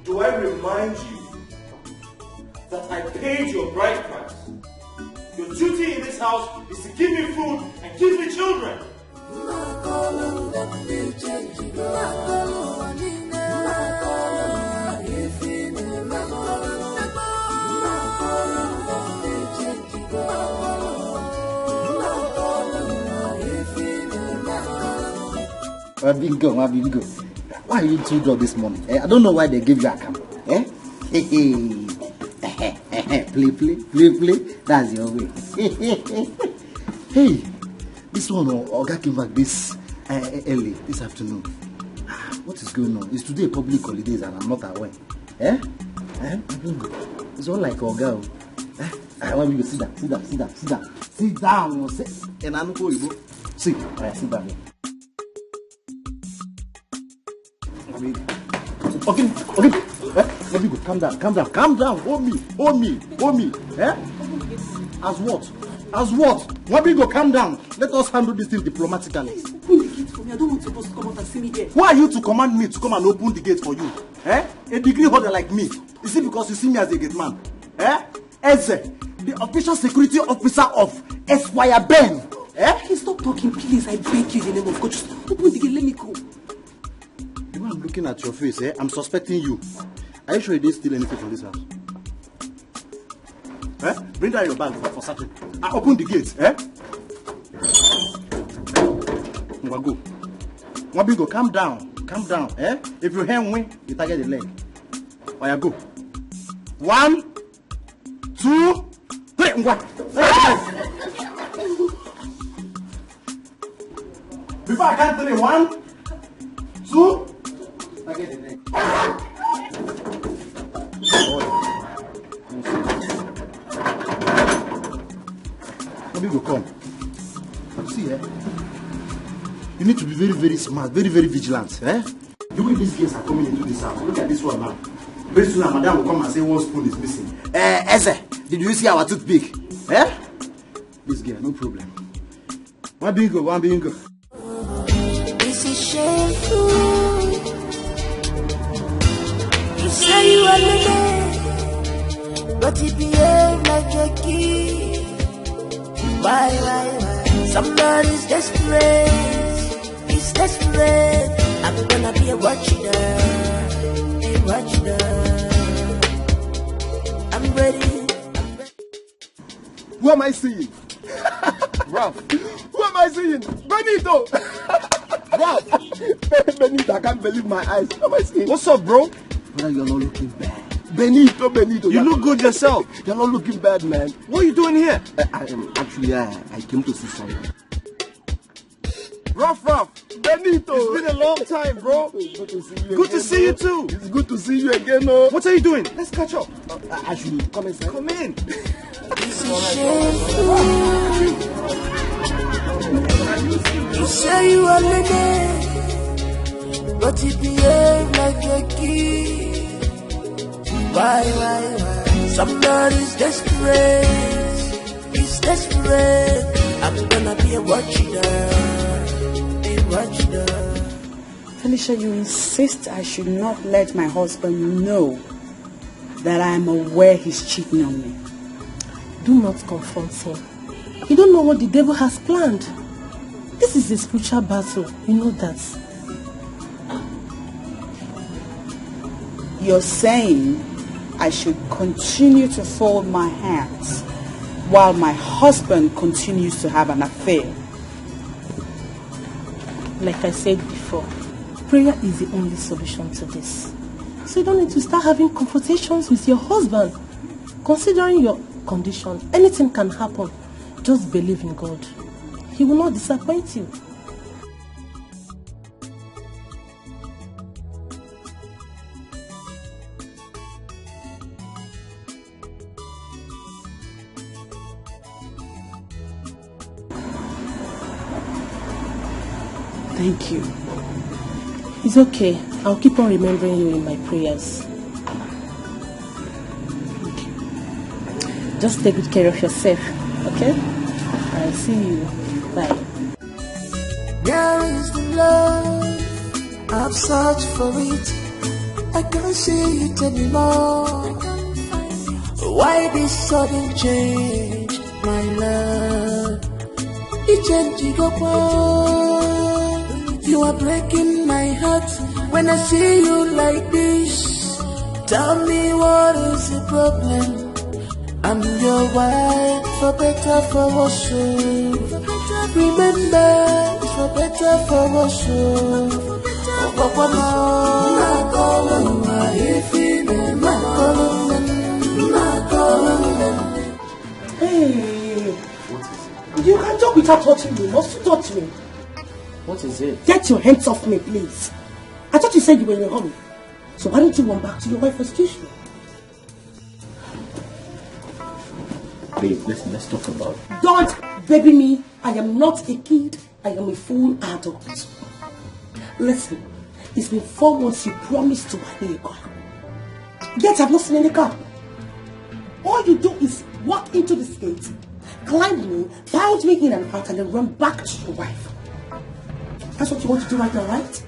Do I remind you that I paid your bride price? Your duty in this house is to give me food and give me children. Bingo. Why are you two drunk this morning? I don't know why they give you a camp. Play. That's your way. Hey, this one Oga came back this early this afternoon. What is going on? Is today public holidays and I'm not aware? It's all like Oga. I want you to sit down. Sit down. And I'm going to go. Sit down. Okay. Let me go. Calm down. Hold me. As what? Let me go. Calm down. Let us handle this thing diplomatically. Open the gate for me. I don't want your boss to come out and see me there. Who are you to command me to come and open the gate for you? A degree holder like me. Is it because you see me as a gate man? Eze, the official security officer of Esquire Ben. Please stop talking, please. I beg you in the name of God. Just open the gate. Let me go. The way I'm looking at your face, I'm suspecting you. Are you sure you didn't steal anything from this house? Bring down your bag for certain. Open the gate. Go. Wabigo, calm down. If you hand win, you target the leg. Oya go. 1, 2, 3. Before I count 3, 1, 2. Target the leg. Wabigo, come. See, you need to be very, very smart, very, very vigilant. The way these guests are coming into this house, look at this one now. Very soon, madam will come and say one spoon is missing. Eze, did you see our toothpick? This girl, no problem. One bingo. This is shameful. You say you are the man, but you behave like a kid. Why? Somebody's desperate. He's desperate. I'm gonna be a watcher. I'm ready. Who am I seeing? Ralph. Who am I seeing? Benito. Ralph. Benito, I can't believe my eyes. Who am I seeing? What's up, bro? Brother, you're not looking bad. Benito. You look good yourself. You're not looking bad, man. What are you doing here? I came to see someone. Ruff. Benito. It's been a long time, bro. Good to see you. Good to see you too. It's good to see you again, no? What are you doing? Let's catch up. I should come inside. Come in. You say you are the man, but you behave like a kid. Why? Somebody's desperate. He's desperate. I'm gonna be a watcher. Felicia, you insist I should not let my husband know that I am aware he's cheating on me. Do not confront him. You don't know what the devil has planned. This is a spiritual battle. You know that. You're saying I should continue to fold my hands while my husband continues to have an affair. Like I said before, prayer is the only solution to this. So you don't need to start having confrontations with your husband. Considering your condition, anything can happen. Just believe in God. He will not disappoint you. Thank you. It's okay. I'll keep on remembering you in my prayers. Thank you. Just take good care of yourself, okay? I'll see you. Bye. There is the love, I've searched for it. I can't see it anymore. Why this sudden change, my love? It's changing up. You are breaking my heart when I see you like this. Tell me what is the problem? I'm your wife, for better, for worse. Remember, it's for better, for worse. Hey, You can talk without touching me. Must you touch me? What is it? Get your hands off me, please. I thought you said you were in a hurry. So why don't you run back to your wife for station? Babe, listen, let's talk about it. Don't baby me. I am not a kid. I am a full adult. Listen, it's been 4 months you promised to buy me a car. Yet I've not seen any car. All you do is walk into this gate, climb me, pound me in and out, and then run back to your wife. That's what you want to do right now, right?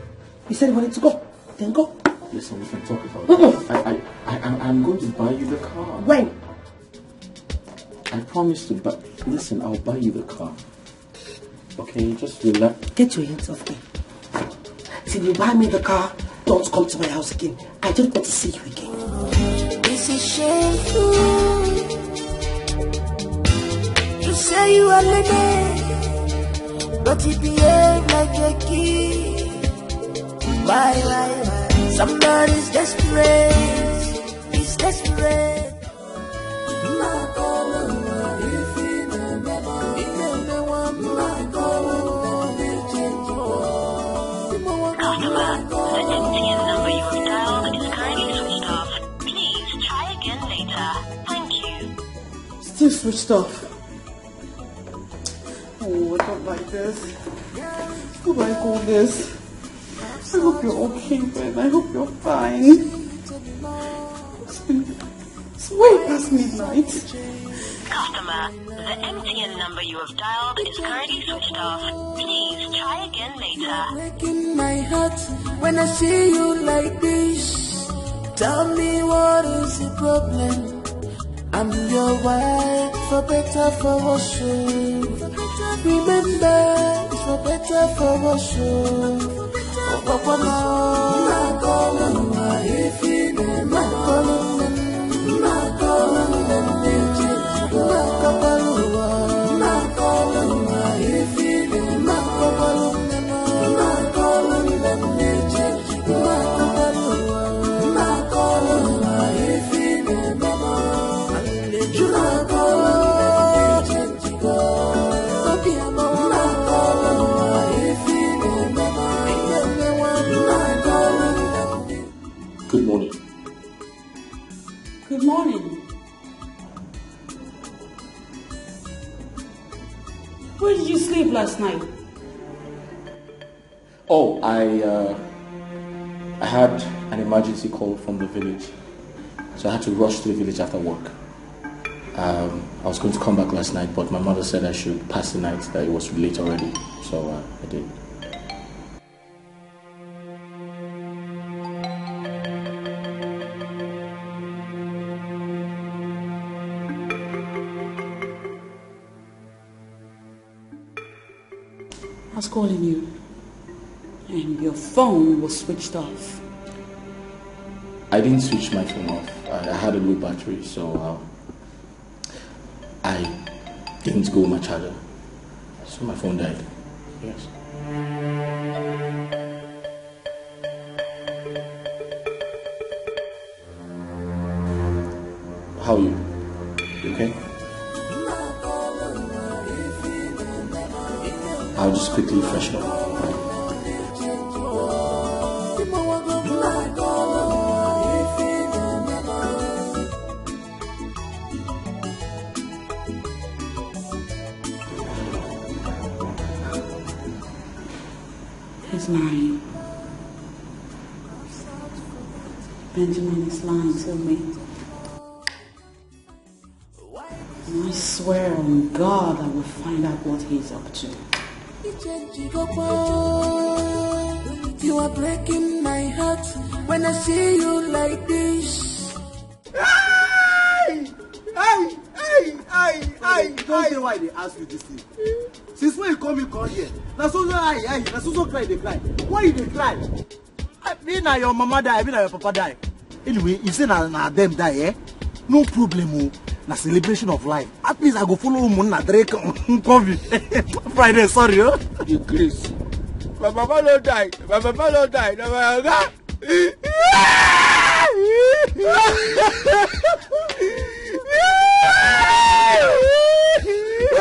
You said you wanted to go. Then go. Listen, we can talk about it. I'm going to buy you the car. When? I promise to buy. Listen, I'll buy you the car. Okay, just relax. Get your hands off me. Till you buy me the car, don't come to my house again. I don't want to see you again. This is shameful. You say you are lady, but you behave like a kid. Why? Somebody's desperate. He's desperate. Still switched off. Oh, I don't like this. I don't like all this. I hope you're okay, Ben. I hope you're fine. It's way past midnight. Customer, the MTN number you have dialed is currently switched off. Please try again later. Breaking my heart when I see you like this. Tell me what is the problem? I'm your wife, for better, for worse. Remember, it's for better, for worse. Good morning. Good morning. Where did you sleep last night? Oh, I had an emergency call from the village, so I had to rush to the village after work. I was going to come back last night, but my mother said I should pass the night, that it was late already, so I did. I was calling you, and your phone was switched off. I didn't switch my phone off. I had a low battery, so I didn't go with my charger. So my phone died. Yes. How are you? You okay? I'll just quickly freshen up. He's lying. Benjamin is lying to me. And I swear on God I will find out what he's up to. You are breaking my heart when I see you like this. Hey! Don't say why they ask you this thing. Since when you come here, na so cry they cry. Why you dey cry? I mean na your mama die, I mean na your papa die. Anyway, if say na them die, no problem. Na celebration of life. At least I go follow na Drake coffee. Friday, sorry, oh. You Chris. My papa no die. My papa no die. No, my God.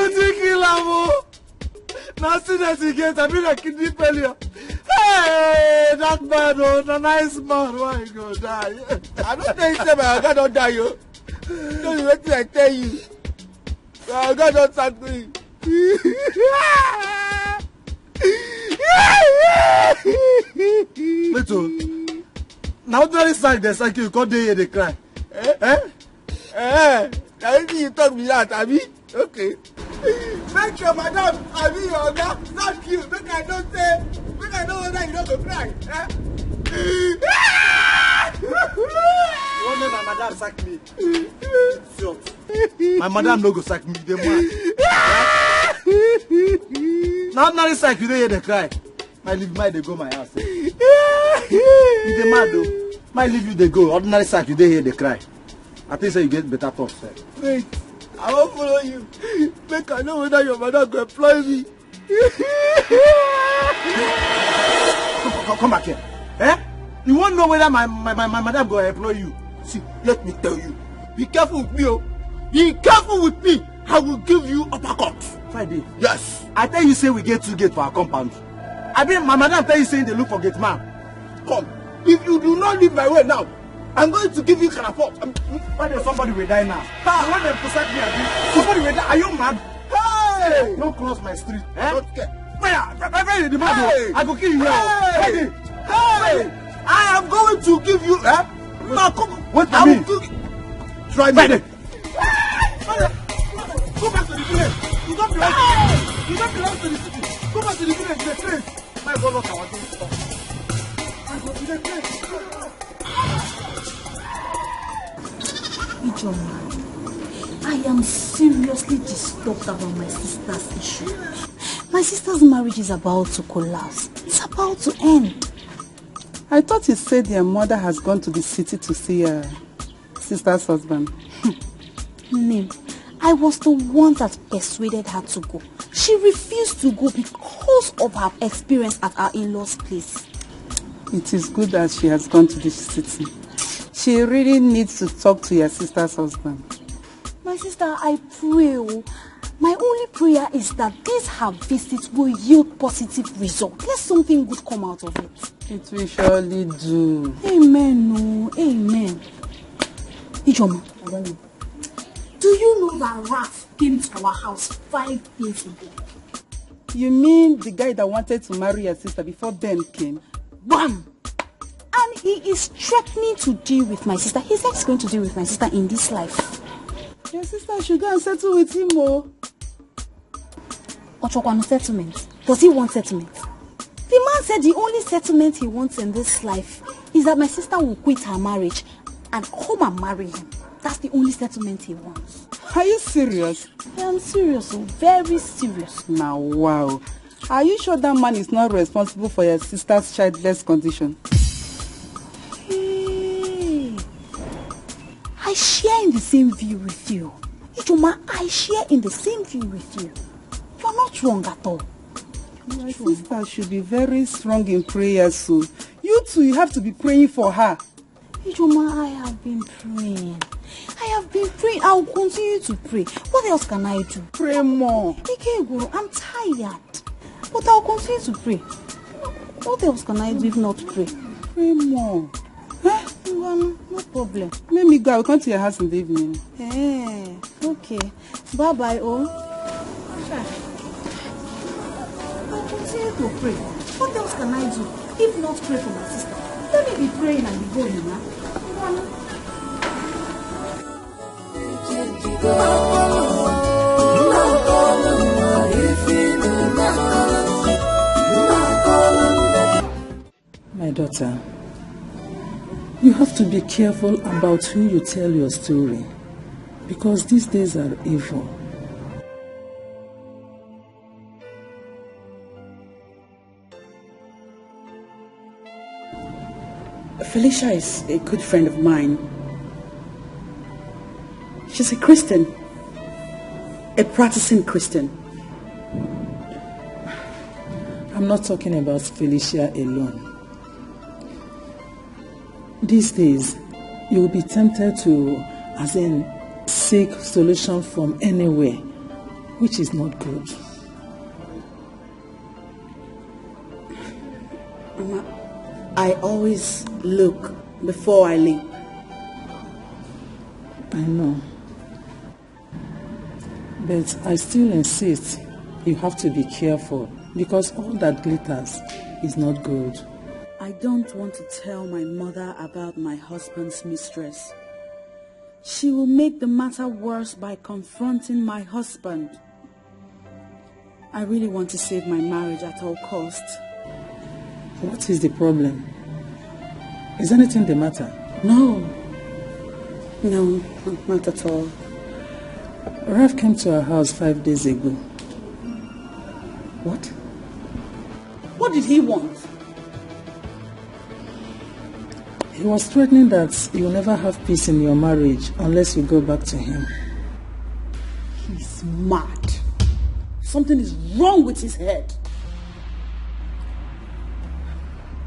wetin kill am o. Na accident he get, I be like kidney failure. Hey, that man, oh, the nice man, why he go die? I don't tell you say my oga don die, yo. Don't you wait till I tell you. My oga don sack me. Wait, oh. Now ordinary sack dey sack you, come dey here dey cry. Na wetin you talk me that, abi? Okay. Make your madam, abi your oga, sack you. Make I don't say. I know whether you don't go cry. One day my madam sack me. Sure. My madam no go sack me. They mad. Now ordinary sack you don't hear the cry. My leave my they go my house. You dey mad though. My leave you they go. Ordinary sack you don't hear the cry. I think so you get better thoughts. Wait, I won't follow you. Make I know whether your madam go employ me. Come back here. Eh? You won't know whether my madam go employ you. See, let me tell you. Be careful with me, oh. Be careful with me. I will give you uppercut. Friday. Yes. I tell you say we get 2 gates for our compound. I mean my madam tell you saying they look for gate man. Come. If you do not leave my way now, I'm going to give you carapot. Friday, somebody will die now. You want them to sack me again? Somebody will die. Are you mad? Hey! Don't cross my street. Eh? Don't care. Where? The man, hey! I go kill you. Hey! Hey! I am going to give you. Eh? Now come. Wait for me. Try me. Go back to the village. You don't belong. You don't belong to the city. Go back to the village. The train. My God, look how I do it. I go to the train. Ijoma, I am seriously disturbed about my sister's issue. My sister's marriage is about to collapse. It's about to end. I thought you said your mother has gone to the city to see her sister's husband. Name, I was the one that persuaded her to go. She refused to go because of her experience at our in-laws' place. It is good that she has gone to the city. She really needs to talk to your sister's husband. My sister, I pray. My only prayer is that this her visit will yield positive results. Let something good come out of it. It will surely do. Amen. No. Amen. Ijoma, do you know that Raf came to our house 5 days ago? You mean the guy that wanted to marry your sister before Ben came? Bam! And he is threatening to deal with my sister. He said he's going to deal with my sister in this life. Your sister should go and settle with him, oh. Ochokwano settlement. Does he want settlement? The man said the only settlement he wants in this life is that my sister will quit her marriage and come and marry him. That's the only settlement he wants. Are you serious? Yeah, I'm serious, very serious. Now, wow. Are you sure that man is not responsible for your sister's childless condition? Hey, I share in the same view with you. Ijoma, I share in the same view with you. You are not wrong at all. My sister should be very strong in prayer, so you too, you have to be praying for her. Ijoma, I have been praying. I will continue to pray. What else can I do? Pray more. Dikeh Guru, I'm tired. But I'll continue to pray. What else can I do if not pray? Pray more. Huh? No problem. Let me go. I will come to your house in the evening. Hey, okay. Bye-bye, oh. I'll continue to pray. What else can I do if not pray for my sister? Let me be praying and be going now. My daughter, you have to be careful about who you tell your story, because these days are evil. Felicia is a good friend of mine. She's a Christian, a practicing Christian. I'm not talking about Felicia alone. These days, you will be tempted to, seek solution from anywhere. which is not good. Mama, I always look before I leap. I know. But I still insist you have to be careful because all that glitters is not good. I don't want to tell my mother about my husband's mistress. She will make the matter worse by confronting my husband. I really want to save my marriage at all costs. What is the problem? Is anything the matter? No, not at all. Ralph came to our house 5 days ago. What? What did he want? He was threatening that you'll never have peace in your marriage unless you go back to him. He's mad. Something is wrong with his head.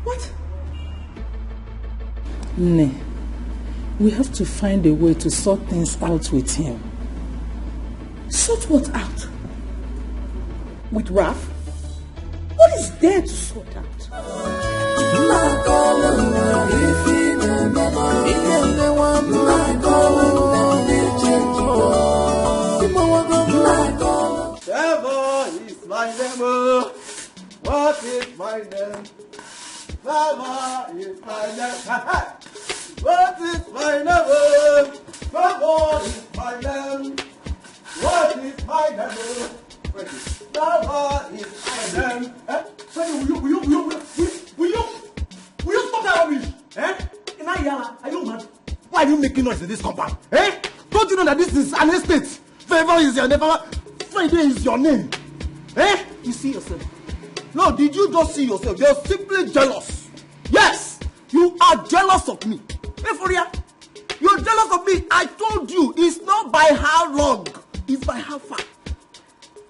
What? Nne, we have to find a way to sort things out with him. Sort what out? With Ralph? What is there to sort out? Trevor is my name. What is my name? Trevor is my name. What is my name? Trevor is my name. What is my name? Trevor is my name. Will you stop that rubbish? Are you mad? Why are you making noise in this compound? Don't you know that this is an estate? Favor is your name. Friday is your name. You see yourself? No, did you just see yourself? You're simply jealous. Yes, you are jealous of me. For real? You're jealous of me. I told you, it's not by how long, it's by how far.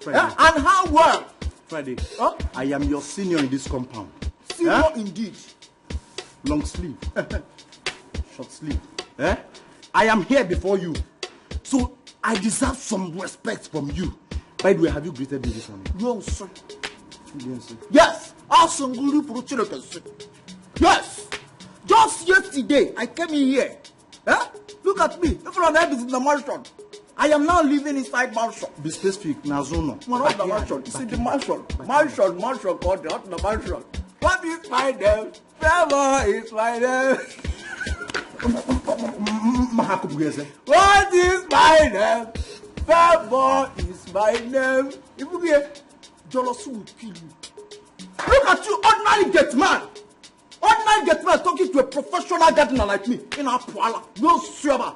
And how well. Friday, I am your senior in this compound. Senior indeed. Long sleeve. Short sleeve. I am here before you. So I deserve some respect from you. By the way, have you greeted me this morning? No, sir. Yes. Yes. Just yesterday, I came in here. Look at me. Everyone is in the mansion. I am now living inside mansion. Be specific. Nazono. Not the mansion. You see the mansion. Mansion called not the mansion. What is my name? Trevor is my name. What is my name? Trevor is my name. If you hear, jealousy will kill you. Look at you, ordinary gate man. Ordinary gate man talking to a professional gardener like me in a parlor. No swear.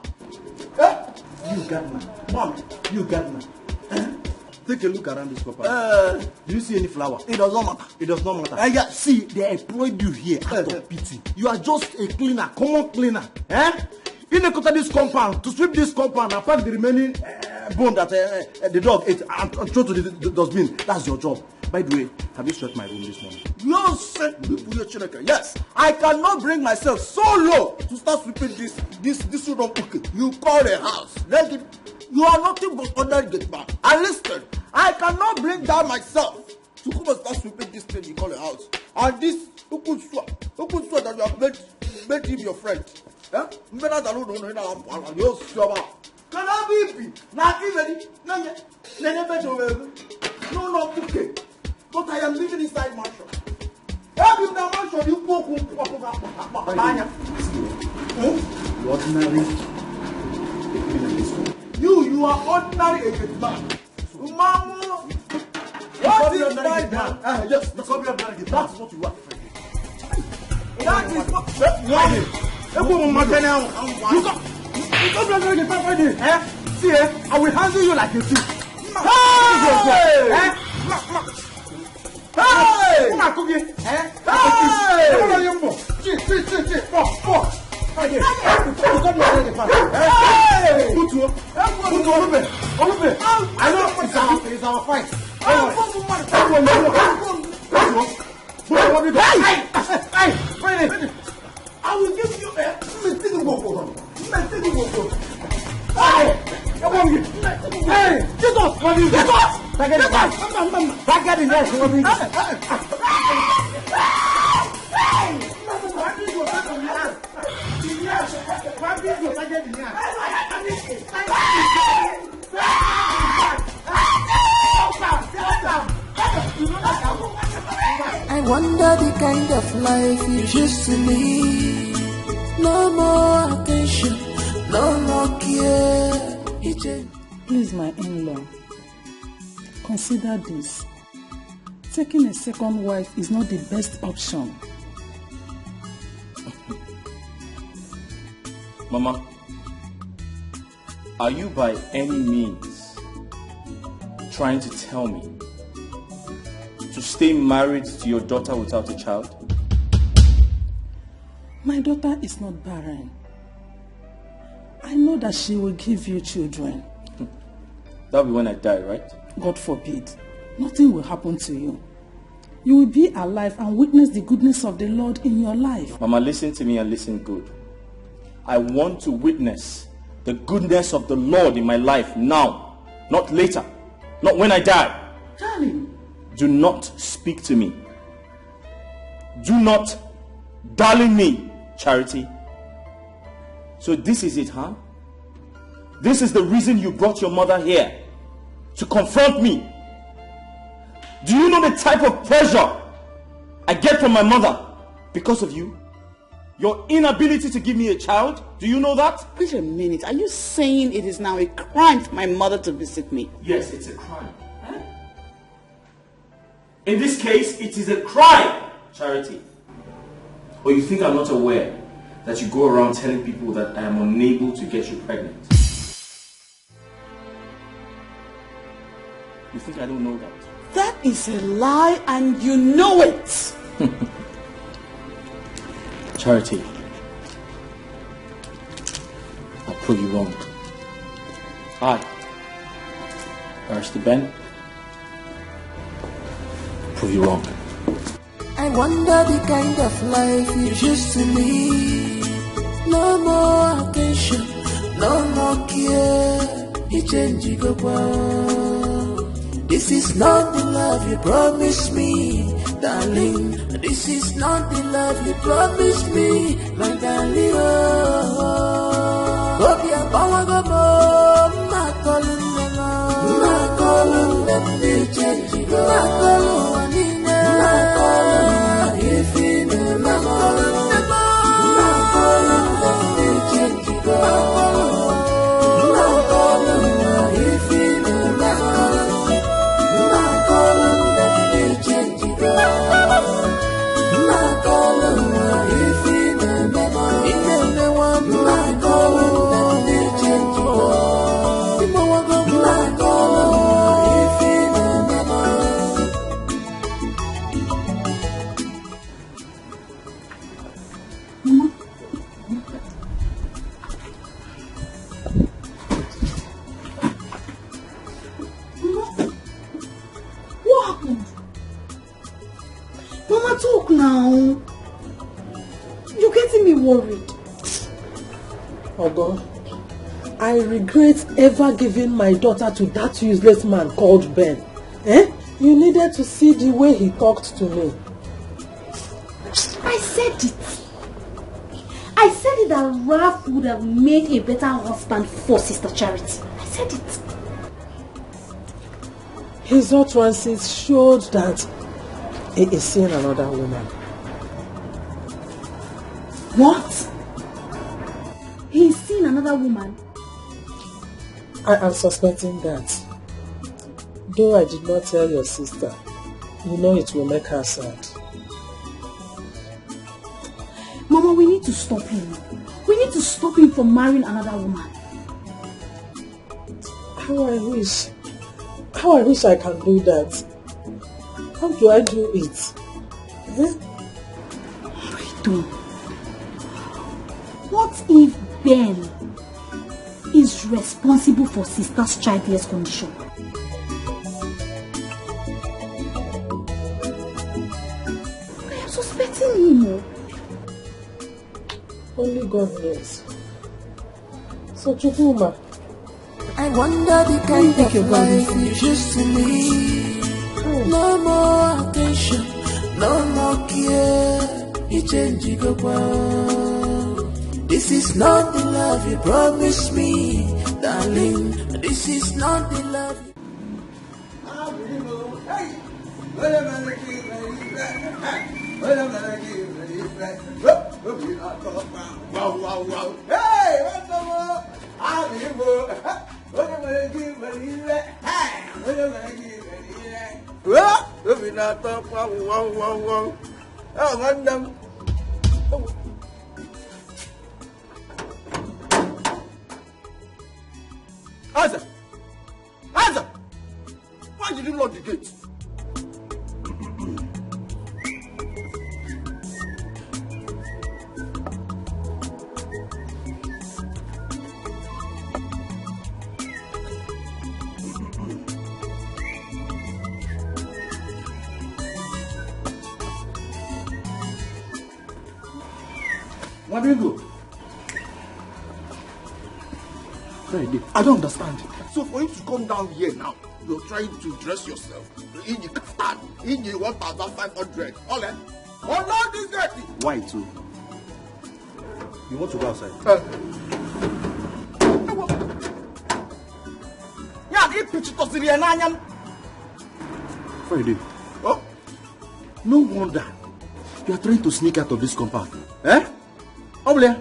You gardener. Mom, you gardener. Take a look around this compound. Do you see any flower? It does not matter. It does not matter. See, they employed you here out of pity. You are just a cleaner, common cleaner. You need to cut this compound, to sweep this compound and pack the remaining bone that the dog ate and throw to the dustbin. That's your job. By the way, have you swept my room this morning? No, sir. Yes, I cannot bring myself so low to start sweeping this room. You call a house. You are nothing but ordinary gate man. And listen, I cannot bring down myself to come and start sweeping this thing you call a house. And this who could swear that you have made him your friend. Can I be? Not even. No, okay. But I am living inside mansion. Every mansion you go. Ordinary. You are ordinary agent man. Mama, what is my name? Yes, that's what you are. That is what. See, I will handle you like a thief. Hey! It's our fight. I will give you a Hey, get off! I wonder the kind of life you used to lead. No more attention, no more care. Please, my in-law, consider this. Taking a second wife is not the best option. Mama, are you by any means trying to tell me to stay married to your daughter without a child? My daughter is not barren. I know that she will give you children. That'll be when I die, right? God forbid. Nothing will happen to you. You will be alive and witness the goodness of the Lord in your life. Mama, listen to me and listen good. I want to witness the goodness of the Lord in my life now, not later, not when I die. Darling. Do not speak to me. Do not darling me, Charity. So this is it, huh? This is the reason you brought your mother here, to confront me. Do you know the type of pressure I get from my mother because of you? Your inability to give me a child? Do you know that? Wait a minute. Are you saying it is now a crime for my mother to visit me? Yes, it's a crime. Huh? In this case, it is a crime, Charity. Or you think I'm not aware that you go around telling people that I am unable to get you pregnant? You think I don't know that? That is a lie and you know it. Charity, I'll prove you wrong. I, Barrister Ben, prove you wrong. I wonder the kind of life you used to lead. No more attention, no more care. You change, you go wild. This is not the love you promised me, darling. This is not the love you promised me, my darling. Oh, yeah, power go more. Not calling them, not calling them. You change, you go. Not calling them, not calling them. If you know, not calling them, not calling them. You change, you go. Not calling them. If you know, not calling them. Not calling them. You change, you go. Not calling them. If you know, not calling them. Not calling them. You change, you go. Not calling them. If you know, not calling them. What happened? Mama, talk now. You're getting me worried. Ogo, I regret ever giving my daughter to that useless man called Ben. You needed to see the way he talked to me. I said it. I said it that Ralph would have made a better husband for Sister Charity. I said it. His utterances showed that he is seeing another woman. What? He's seen another woman? I am suspecting that. Though I did not tell your sister, you know it will make her sad. Mama, we need to stop him. We need to stop him from marrying another woman. How I wish I can do that. How do I do it? Rito, what if Ben is responsible for Sister's childless condition? I am suspecting him. Only God knows. So Chukuma, I wonder the kind of life you choose to live. No more attention, no more care. You change, you go well. This is not the love you promised me, darling. This is not the love. Hey, what's up? Answer! Why did you lock the gate? Where do you go? Friday. I don't understand. So for you to come down here now, you're trying to dress yourself in the kaftan, in the 1,500. All that. Oh no, this guy. Why too? You want to go outside? Yeah, this picture to Syrian. Friday. Oh, no wonder you are trying to sneak out of this compound. Eh? Oblia.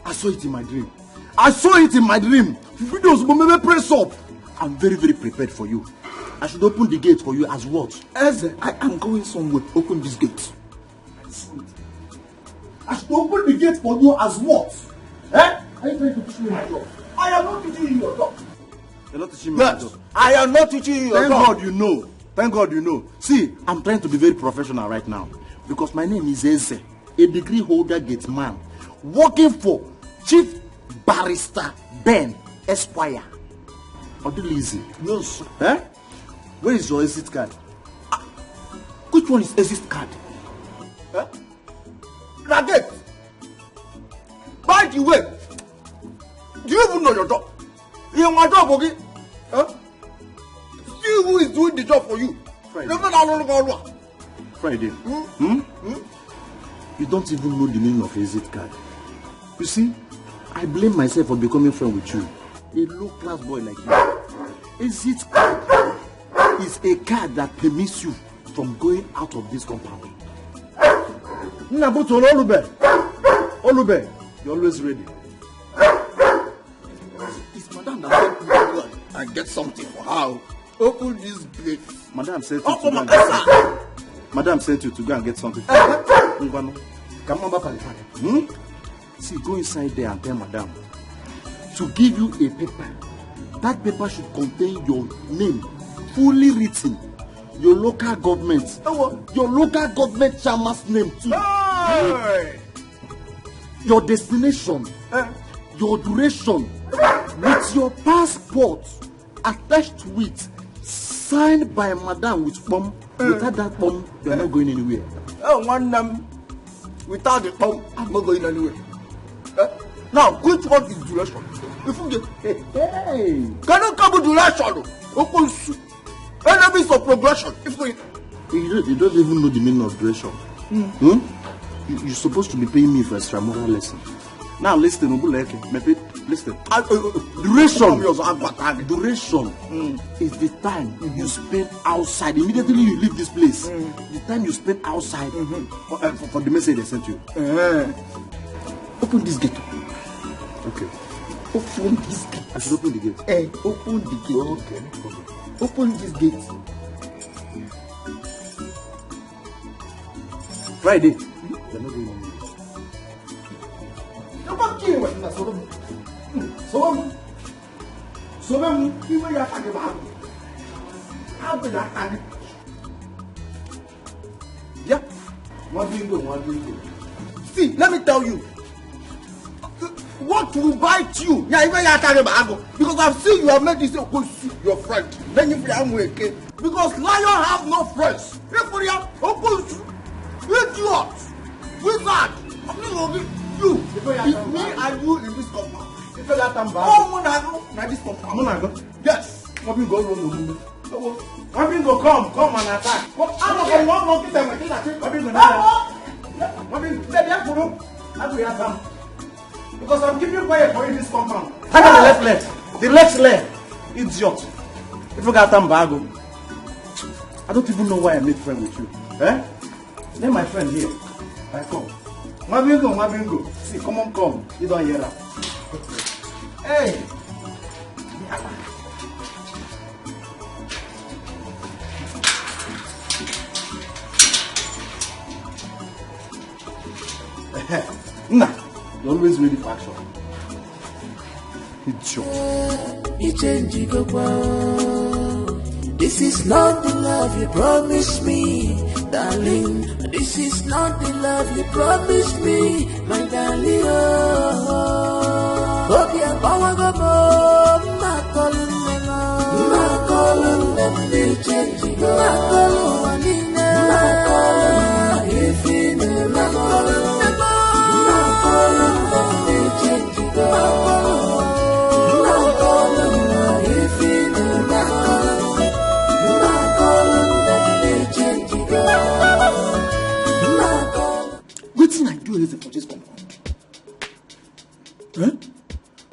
I saw it in my dream. Videos will maybe press up. I'm very, very prepared for you. I should open the gate for you as what? As I am going somewhere. Open this gate. I should open the gate for you as what? Eh? Are you trying to teach me my job? I am not teaching you your job. You're not teaching me my job. I am not teaching you your job. Thank God you know. Thank God you know. See, I'm trying to be very professional right now. Because my name is Eze, a degree holder gate man, working for Chief Barrister Ben Esquire. Odilizi. Yes. Eh? Where is your exit card? Which one is exit card? Eh? Raget. By the way, do you even know your job? You my job, okay? Huh? See who is doing the job for you. Friday. Friday. You don't even know the meaning of exit card. You see, I blame myself for becoming friend with you. A low-class boy like you. Exit card is a card that permits you from going out of this compound. Nabuto Olube, you're always ready. It's Madame that helped me to go and get something for her. Open this gate. Madame sent you to go and get something. Madame sent you to go and get something. Come on back. See, go inside there and tell Madame to give you a paper. That paper should contain your name, fully written, your local government chairman's name too. Hey! Your destination, your duration, with your passport attached to it, signed by Madame with bomb. Without that bomb, you are not going anywhere. Without the bomb, I'm not going anywhere. Now, which one is duration? If you get, can you come with duration? Enemies of progression. You don't even know the meaning of duration. You're supposed to be paying me for extramural lesson. Now listen, listen. Duration is the time you spend outside. Immediately you leave this place. The time you spend outside for the message they sent you. Open this gate. Okay. Open this gate. I should open the gate. Open the gate. Okay. Open this gate. Friday. You're not going anywhere. You're not kidding with me. So you are talking about. How did I tell you? Yeah. What do you do? See, let me tell you. What will bite you? Because I've seen you have made this your friend. Then you feel because lion have no friends. Idiot! Wizard! You! Me and you in this compound. Oh, this compound. Yes. Come go. Come and attack. I'm not going to because I'm keeping quiet for you this compound. How about the left leg? The left leg. Idiot. If you got bago. I don't even know why I made friend with you. Eh? Name my friend here. I come. Mabingo. See, come on, come. You don't hear that. Hey. Nah, you're always ready for action. This is not the love you promised me, darling. This is not the love you promised me, my darling. Oh, yeah, power go more. My calling them, they change. My calling, if you know, my calling. Waiting I do is for this compound. Eh?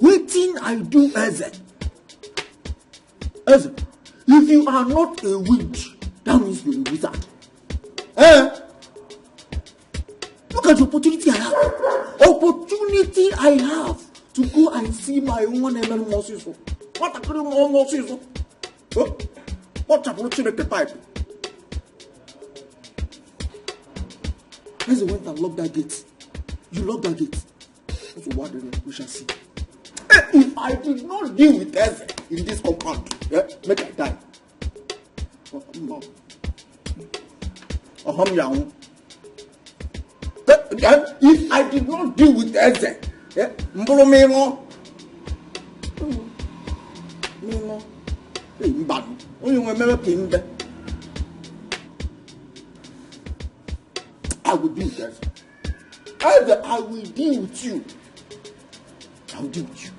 Waiting I do as if you are not a witch, that means you're a wizard. Eh? Look at the opportunity I have. Opportunity I have to go and see my own ML Moses. What a good Moses. What a good type. As I went and locked that gate, you locked that gate. So what we shall see. If I did not deal with Eze in this compound, make I die. If I did not deal with Eze, I will deal with Eze. Either I will deal with you. I will deal with you.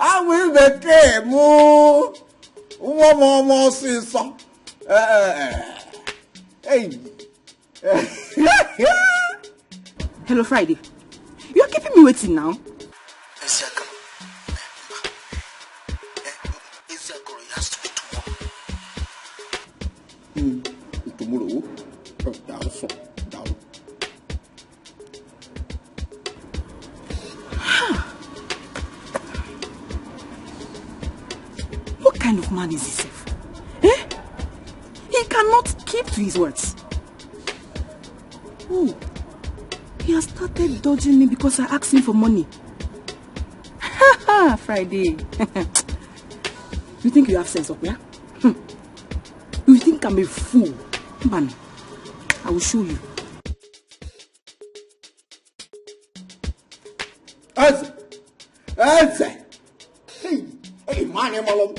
I will the game. One more sister. Hey. Hello, Friday. You are keeping me waiting now. Tomorrow. Down. What kind of man is this? Eh? He cannot keep to his words. Oh, he has started dodging me because I asked him for money. Ha Friday. You think you have sense up, yeah? You think I'm a fool? Man, I will show you. Eze! Hey, man, Iman.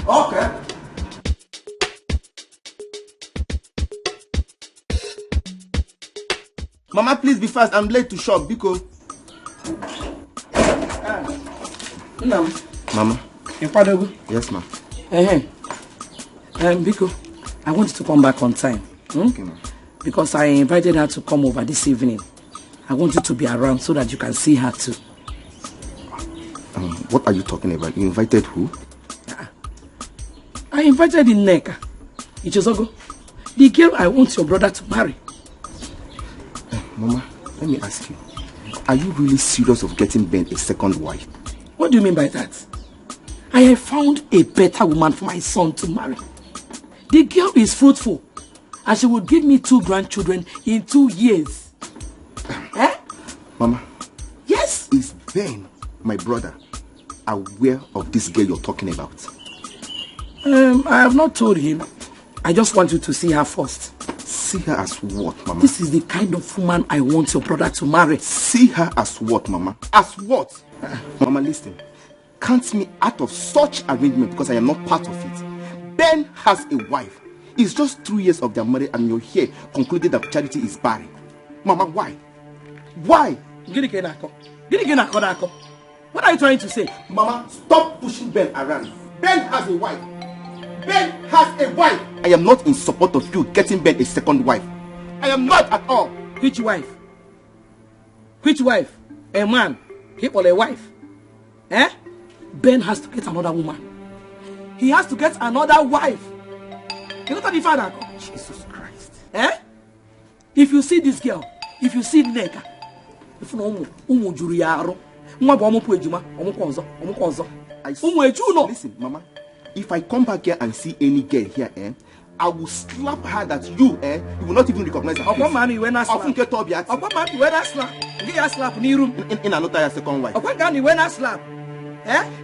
Okay. Mama, please be fast. I'm late to shop because. No. Mama. Yes, ma'am. Biko, I want you to come back on time. Okay, ma'am. Because I invited her to come over this evening. I want you to be around so that you can see her too. What are you talking about? You invited who? I invited Nneka. Ichizogo, the girl I want your brother to marry. Mama, let me ask you. Are you really serious of getting Ben a second wife? What do you mean by that? I have found a better woman for my son to marry. The girl is fruitful. And she will give me 2 grandchildren in 2 years. Eh? Mama. Yes? Is Ben, my brother, aware of this girl you're talking about? I have not told him. I just want you to see her first. See her as what, Mama? This is the kind of woman I want your brother to marry. See her as what, Mama? As what? Mama, listen. Count me out of such arrangement because I am not part of it. Ben has a wife. It's just 2 years of their marriage and you're here concluding that Charity is barren. Mama, why? Why? What are you trying to say? Mama, stop pushing Ben around. Ben has a wife. Ben has a wife. I am not in support of you getting Ben a second wife. I am not at all. Which wife? Which wife? A man? Or a wife? Eh? Ben has to get another woman. He has to get another wife. You know what the father? Jesus Christ. Eh? If you see this girl, if you see Neka, if no listen, Mama. If I come back here and see any girl here, I will slap her that you will not even recognize her. In another second wife.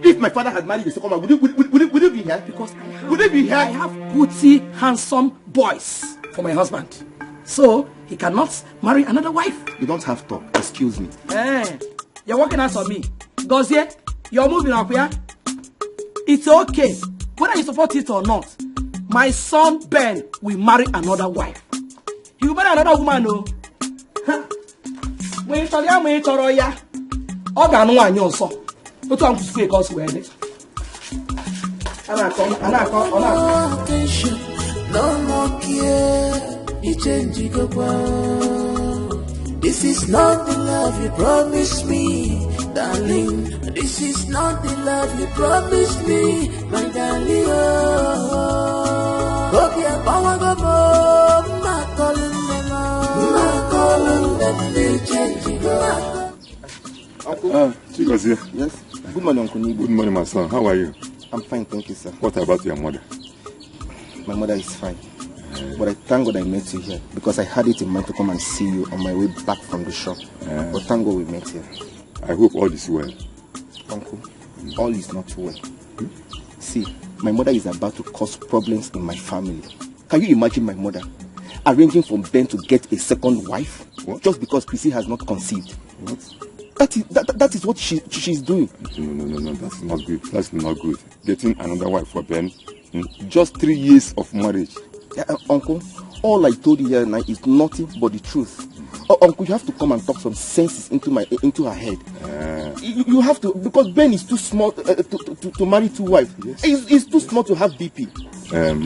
If my father had married the second wife, would it be here? Because I have goody, handsome boys for my husband. So he cannot marry another wife. You don't have to. Excuse me. You're working out on me. Gozie, you're moving up here. It's okay. Whether you support it or not, my son Ben will marry another wife. He will marry another woman, no? When you tell ya, no more care. This is not the love you promised me, darling. This is not the love you promised me, my darling. Hope you're power go more. My calling them, they change. Chico's here. Yes. Good morning, Uncle Nibu. Good morning, my son. How are you? I'm fine, thank you, sir. What about your mother? My mother is fine. But I thank God I met you here because I had it in mind to come and see you on my way back from the shop. But thank God we met here. I hope all is well. Uncle, all is not well. See, my mother is about to cause problems in my family. Can you imagine my mother arranging for Ben to get a second wife? What? Just because Chrissy has not conceived? What? That is what she's doing. No, that's not good. That's not good. Getting another wife for Ben, just 3 years of marriage. Uncle, all I told you here now is nothing but the truth. Uncle, you have to come and talk some senses into her head. You have to, because Ben is too small to marry 2 wives. Yes. He's too small to have BP.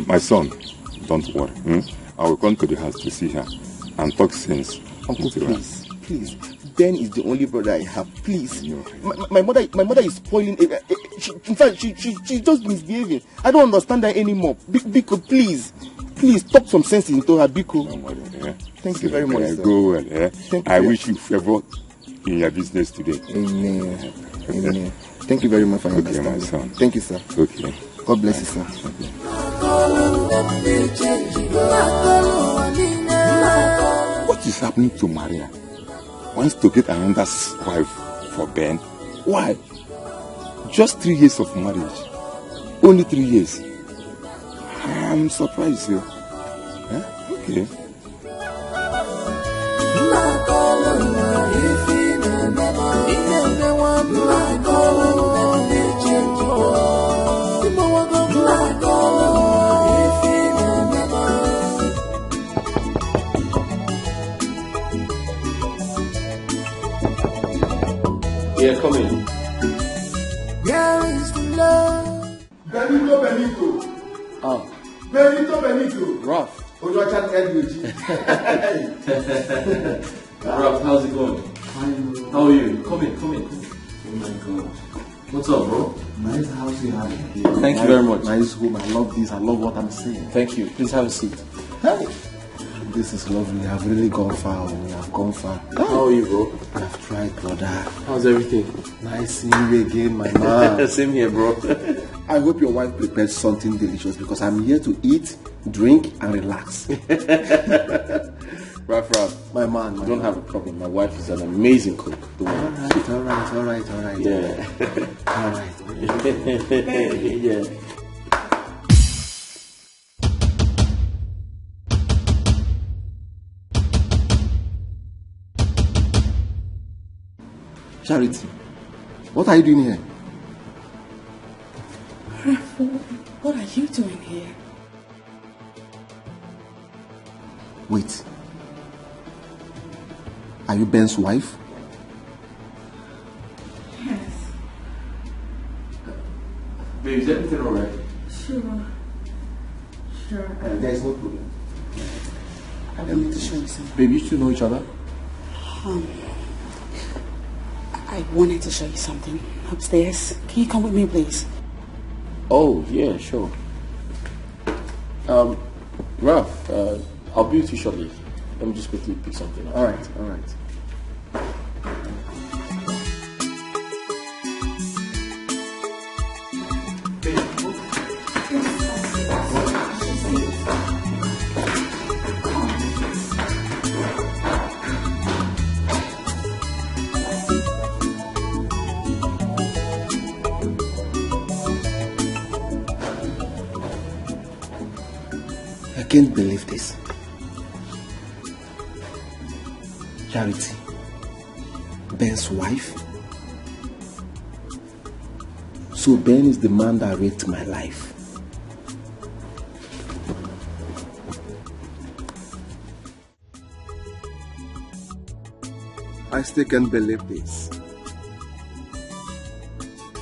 My son, don't worry. I will come to the house to see her and talk sense. Uncle, please. Ben is the only brother I have. Please. No. My mother is spoiling. In fact, she's just misbehaving. I don't understand her anymore. Biko, please, talk some sense into her. Biko. Don't worry. Thank you very much, sir. Go well. I wish you favor in your business today. Amen. Amen. Thank you very much for your understanding. My son. Thank you, sir. Okay. God bless you, sir. Okay. What is happening to Maria? Wants to get another wife for Ben. Why? Just 3 years of marriage. Only 3 years. I'm surprised here. Okay. Yeah, come in. Where is the love? Benito. Oh. Benito. Rough. Rough, how's it going? Fine. How are you? Come in. Oh my God. What's up, bro? Nice house you have here. Thank you very much. Nice home. I love this. I love what I'm saying. Thank you. Please have a seat. Hey. This is lovely. I've really gone far. I've gone far. How are you, bro? I've tried, brother. How's everything? Nice seeing you again, my man. Same here, bro. I hope your wife prepared something delicious because I'm here to eat, drink, and relax. Raf, my man. Don't have a problem. My wife is an amazing cook. All right. Yeah. All right. Yeah. Charity, what are you doing here? What are you doing here? Wait. Are you Ben's wife? Yes. Babe, is everything alright? Sure. There is no problem. I wanted to show you something. Babe, you two know each other? I wanted to show you something upstairs. Can you come with me, please? Oh, yeah, sure. Ralph, I'll be with you shortly. Let me just quickly pick something up. All right. I can't believe this. Charity, Ben's wife. So Ben is the man that raped my life. I still can't believe this.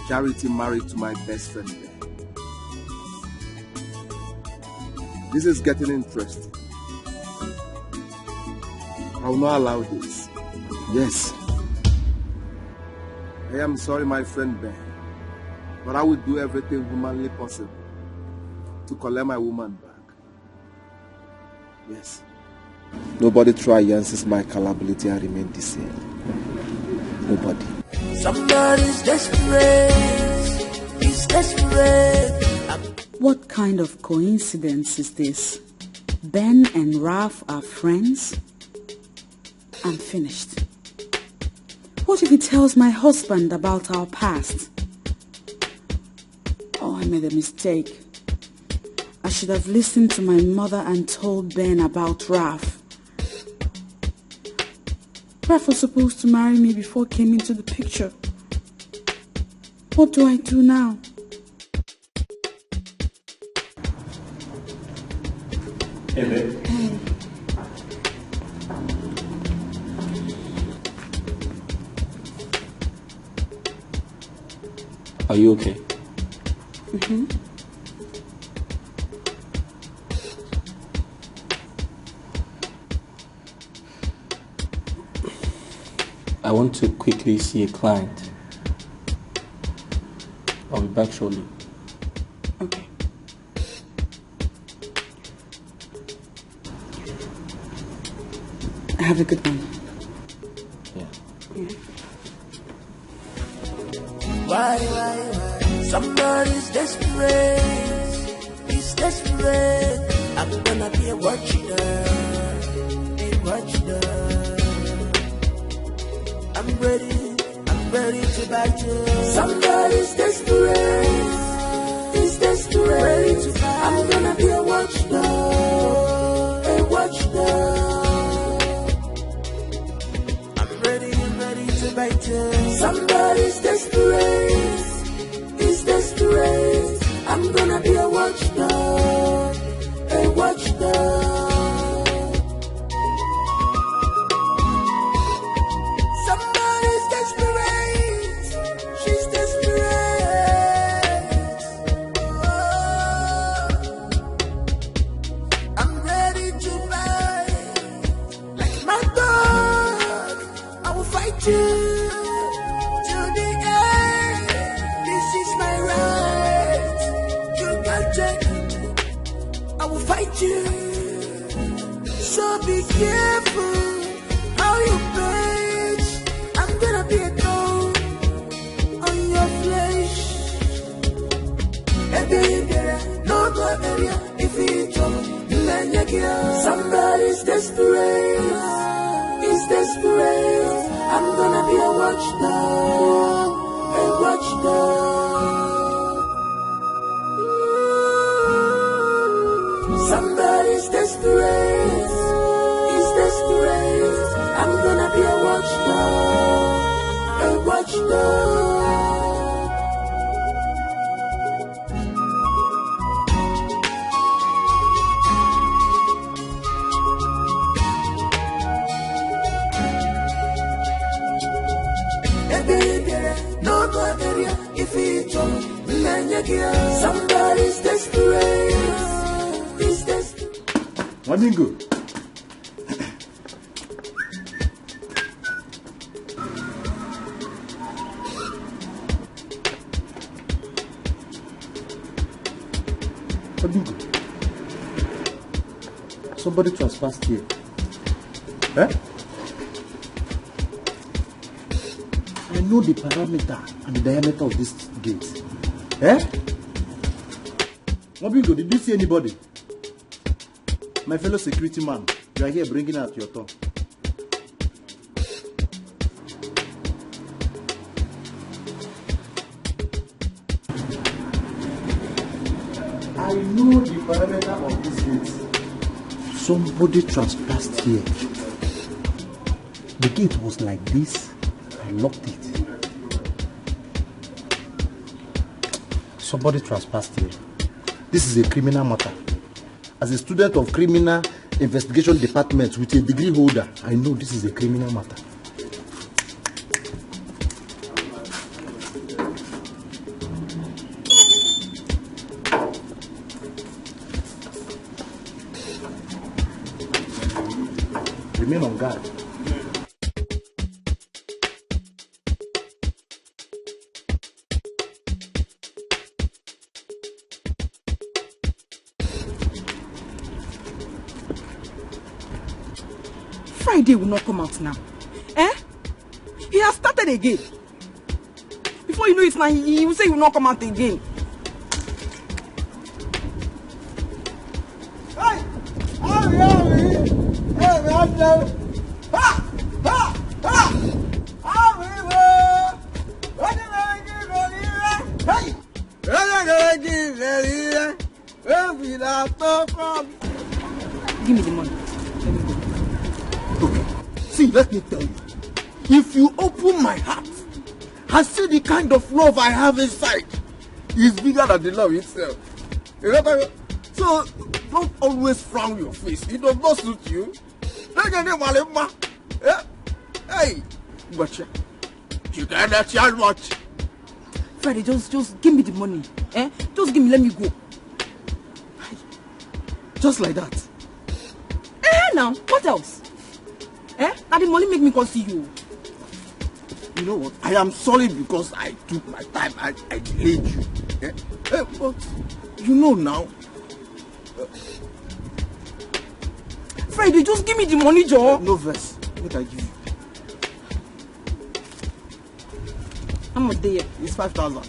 Charity married to my best friend Ben. This is getting interesting. I will not allow this. Yes. I am sorry, my friend Ben, but I will do everything humanly possible to collect my woman back. Yes. Nobody try Yancy's my capability and remain the same. Nobody. Somebody's desperate. He's desperate. What kind of coincidence is this? Ben and Ralph are friends? I'm finished. What if he tells my husband about our past? Oh, I made a mistake. I should have listened to my mother and told Ben about Ralph. Ralph was supposed to marry me before he came into the picture. What do I do now? Hey, babe. Hey. Are you okay? Mm-hmm. I want to quickly see a client. I'll be back shortly. Okay. Have a good one. Yeah. Why? Somebody's desperate. He's desperate. I'm gonna be a watcher. I'm ready to battle. Somebody's desperate. He's desperate. Ready to fight. I'm gonna be a watchdog. I'm ready to battle. Somebody's desperate. He's desperate. I'm gonna be a watchdog. So be careful how you bitch. I'm gonna be a thorn on your flesh. Somebody's desperate. He's desperate. I'm gonna be a watchdog. A watchdog. Somebody's desperate. He's desperate. I'm gonna be a watchdog. A watchdog. Somebody's desperate. He's desperate. Wamingo. Wamingo. Somebody trespassed here. Eh? I know the parameter and the diameter of this gate. Eh? Wabingo, did you see anybody? My fellow security man, you are here bringing out your tongue. I know the parameter of this gate. Somebody trespassed here. The gate was like this. I locked it. Somebody trespassed here. This is a criminal matter. As a student of criminal investigation department with a degree holder, I know this is a criminal matter. Remain on guard. Friday will not come out now. Eh? He has started again. Before you know it now, he will say he will not come out again. Hey! Give me the money. Okay. See, let me tell you. If you open my heart and see the kind of love I have inside, it's bigger than the love itself. You know what I mean? So, don't always frown your face. It does not suit you. Hey, but you got that child much. Friday, just give me the money. Eh? Just give me, let me go. Just like that. Now, what else? Eh? Now the money make me come see you. You know what? I am sorry because I took my time. I delayed you. Eh? But you know now. Friday, just give me the money, Joe. No verse. What I give you? How much there? It's 5,000.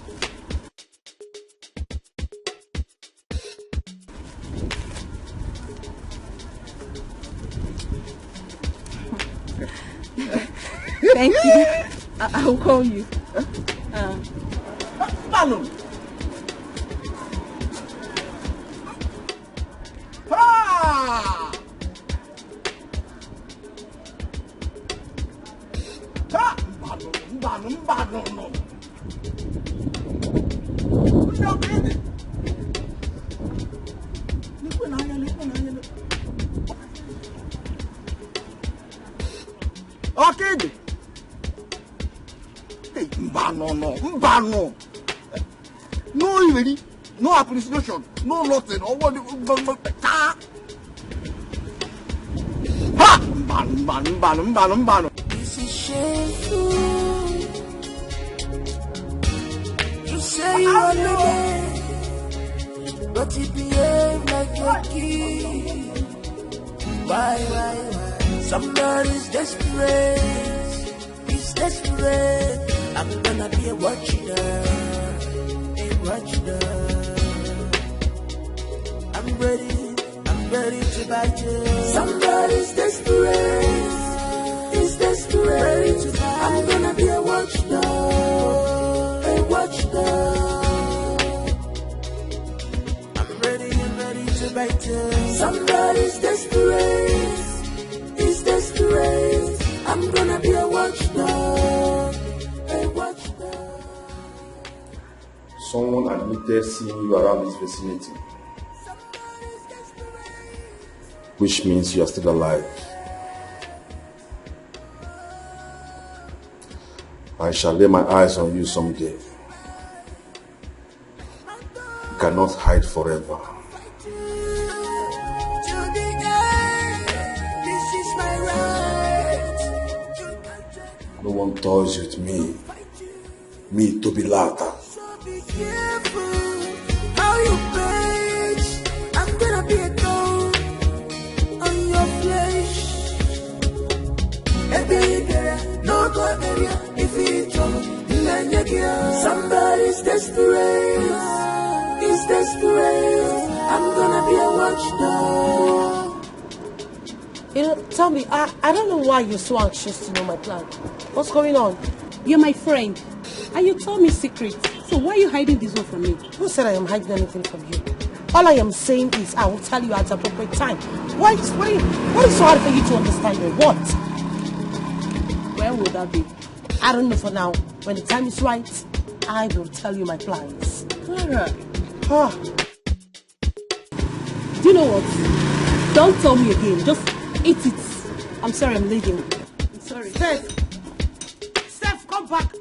Thank you. I will call you. Manu. Okay. Hey, Mbano. No remedy, no appreciation, no nothing. Or what? Ha! Mbano. This is shameful. You say you are there, but you behave like a kid. Why? Somebody's desperate. He's desperate. I'm gonna be a watchdog. I'm ready to Somebody's desperate. He's desperate. I'm gonna be a watchdog. A watchdog. I'm ready to bite you. Somebody's desperate. He's desperate. I'm gonna be a watchdog. A watchdog. Someone admitted seeing you around this vicinity, which means you are still alive. I shall lay my eyes on you someday. You cannot hide forever. No one toys with me. Me to be later. Be careful how you bitch. I'm gonna be a thorn on your flesh. No go area if it's trouble. Somebody's desperate. He's desperate. I'm gonna be a watchdog. You know, tell me, I don't know why you're so anxious to know my plan. What's going on? You're my friend, and you told me secrets. So why are you hiding this one from me? Who said I am hiding anything from you? All I am saying is I will tell you at the appropriate time. What is so hard for you to understand or what? When will that be? I don't know for now. When the time is right, I will tell you my plans. Clara. Do you know what? Don't tell me again. Just eat it. I'm sorry, I'm leaving. I'm sorry. Steph, come back.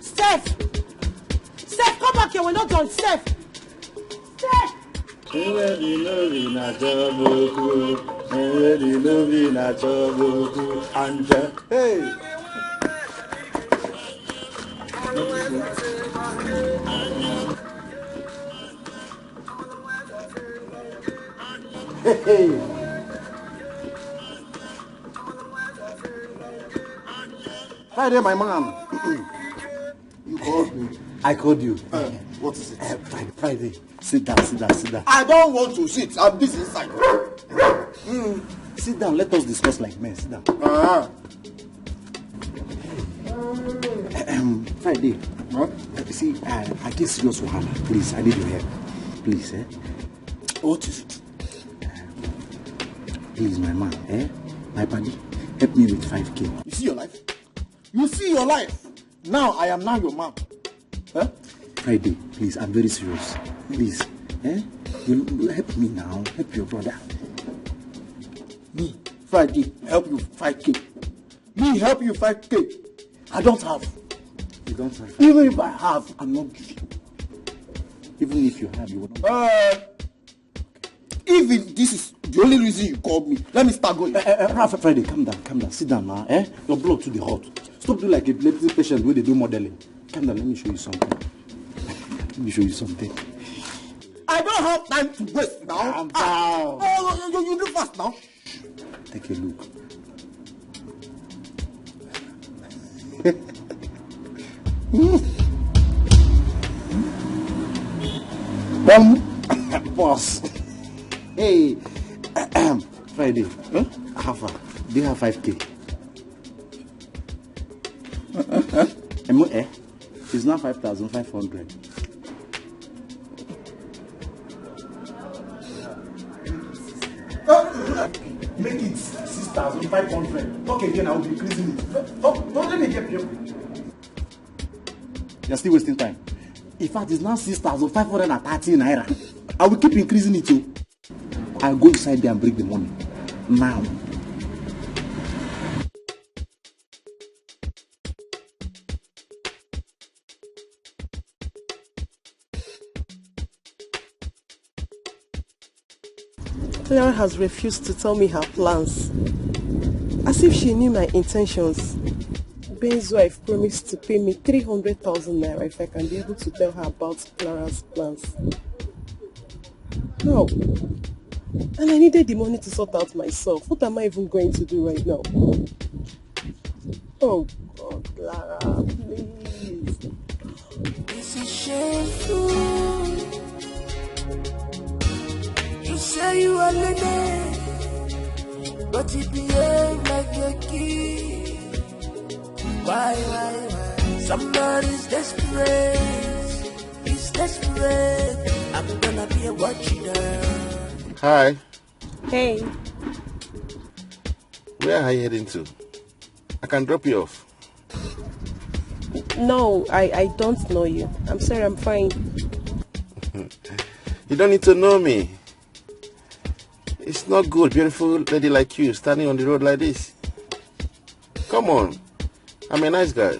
Steph, come back here. We're not done. Steph. Hey. Hey. Hi there, my man. You called me. I called you. What is it? Friday. Sit down. I don't want to sit. I'm this inside. Sit down. Let us discuss like men. Sit down. Friday. What? See, I get serious wahala. Please, I need your help. Please, What is it? Please, my man, my buddy, help me with 5K. You see your life? You see your life? Now I am now your man. Friday, please, I'm very serious. Please, you help me now. Help your brother. Me, Friday, help you 5K. Me help you 5K. I don't have. You don't have. Even if I have, I'm not giving. Even if you have, you will not. If this is the only reason you called me, let me start going. Friday, calm down. Sit down now. Your blood too hot. Stop doing like a epilepsy patient where they do modeling. Calm down, let me show you something. I don't have time to waste now. Calm down. You do fast now. Take a look. Boss. Hey, Friday. How far? Do you have 5K? It's now 5,500. Make it 6,500. Talk again, I will be increasing it. Don't let me get you. You're still wasting time. In fact, it's now 6,530 naira. I will keep increasing it too. I'll go inside there and break the money. Now. Clara has refused to tell me her plans. As if she knew my intentions. Ben's wife promised to pay me 300,000 naira if I can be able to tell her about Clara's plans. No. And I needed the money to sort out myself. What am I even going to do right now? Oh God, Clara, please. This is shameful. You say say you are lady, but you behave like a kid. Why? Somebody's desperate. He's desperate. I'm gonna be a watcher. Hi. Hey. Where are you heading to? I can drop you off. No, I don't know you. I'm sorry, I'm fine. You don't need to know me. It's not good, beautiful lady like you standing on the road like this. Come on. I'm a nice guy.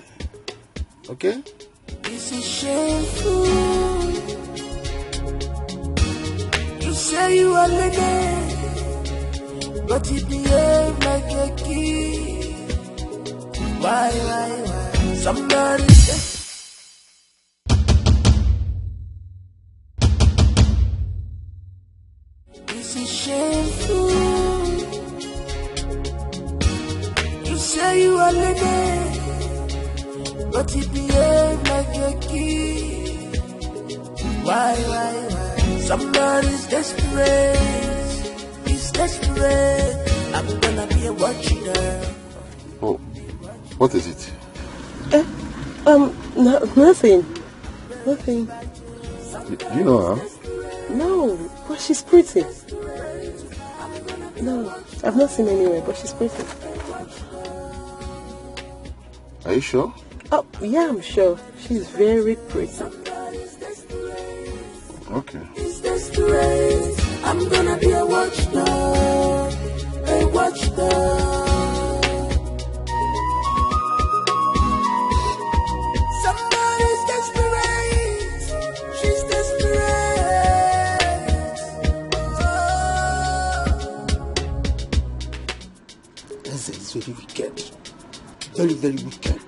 Okay? This is shameful. You say you are lady, but you behave like a kid. Why? Somebody say. This is shameful. You say you are lady, but you behave like a kid. Why? Somebody's desperate. He's desperate. I'm gonna be a watcher. Oh, what is it? Nothing. Do you know her? No, but she's pretty. No, I've not seen anywhere, but she's pretty. Are you sure? Oh, yeah, I'm sure. She's very pretty. Okay. He's desperate. I'm gonna be a watchdog. A watchdog. Somebody's desperate. She's desperate. This is very wicked. Very, very wicked.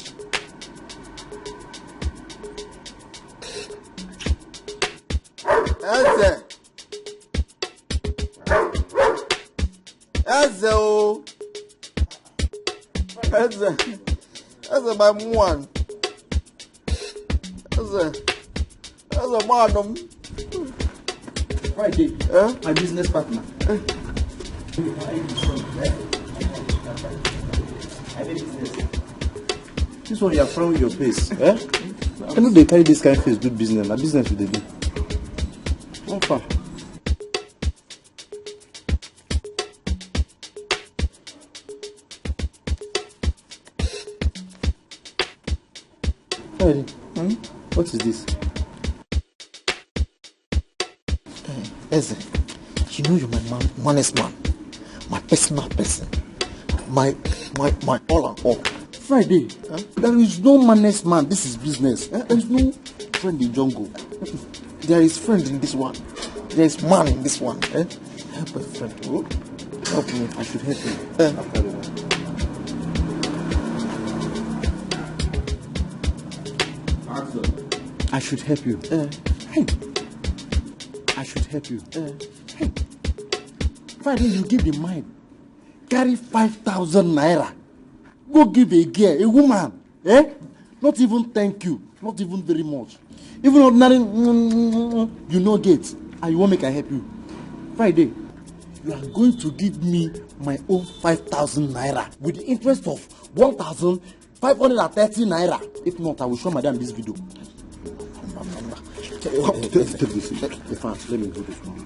Eze my one. Eze madam. Friday, my business partner. This one you are frowning your face. I know they carry this kind of face, do business. My business with the do. What far? Friday, what is this? Eze, you know you're my honest man, my personal person, my all and all. Friday, there is no honest man. This is business. There is no friend in jungle. There is friend in this one. There is man in this one. Help a friend. Oh? Help me. I should help you. I should help you. Hey. I should help you. Hey. Friday, you give the mind. Carry 5,000 naira. Go give a girl, a woman. Not even thank you. Not even very much. Even ordinary, you know get. And you won't make I help you. Friday, you are going to give me my own 5,000 naira with the interest of 1,530 naira. If not, I will show madam this video. Take this. Let me do this one.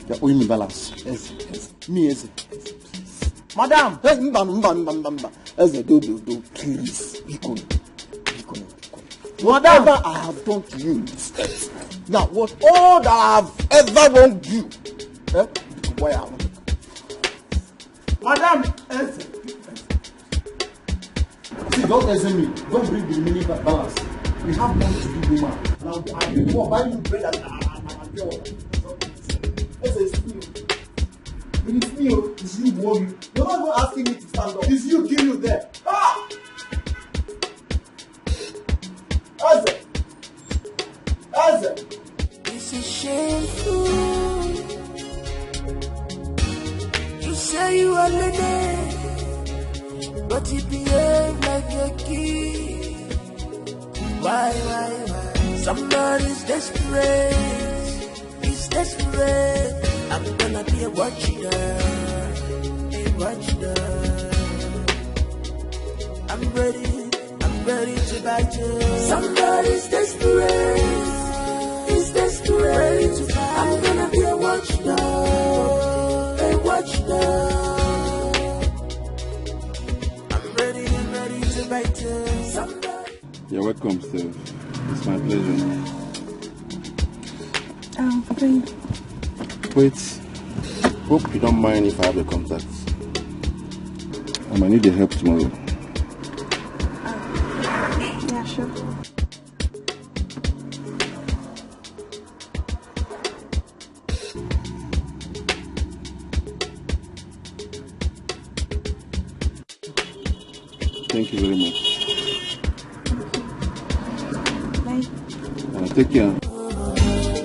You are owing me balance. Yes. Me, yes. Madam! Eze, do, please. Be cool. Whatever I have done to you, now what all that I have ever wronged you, why I want? Madam! See, don't answer me. Don't bring the remaining balance. We have money to do, woman. Now, I will buy you bread and your. It's me. It's me. It's you, boy. You're not even asking me to stand up. It's you, kill you there. Ah! This is shameful. You say you are lady, but you behave like a kid. Why? Somebody's desperate. He's desperate. I'm gonna be a watchdog, a watchdog. I'm ready to bite you. Somebody's desperate, he's desperate. I'm gonna be a watchdog, a watchdog. I'm ready to bite you. Somebody. You're welcome, Steve. It's my pleasure. Thank you. Wait. Hope you don't mind if I have a contact. I might need your help tomorrow. Yeah, sure. Thank you very much. Bye. Take care.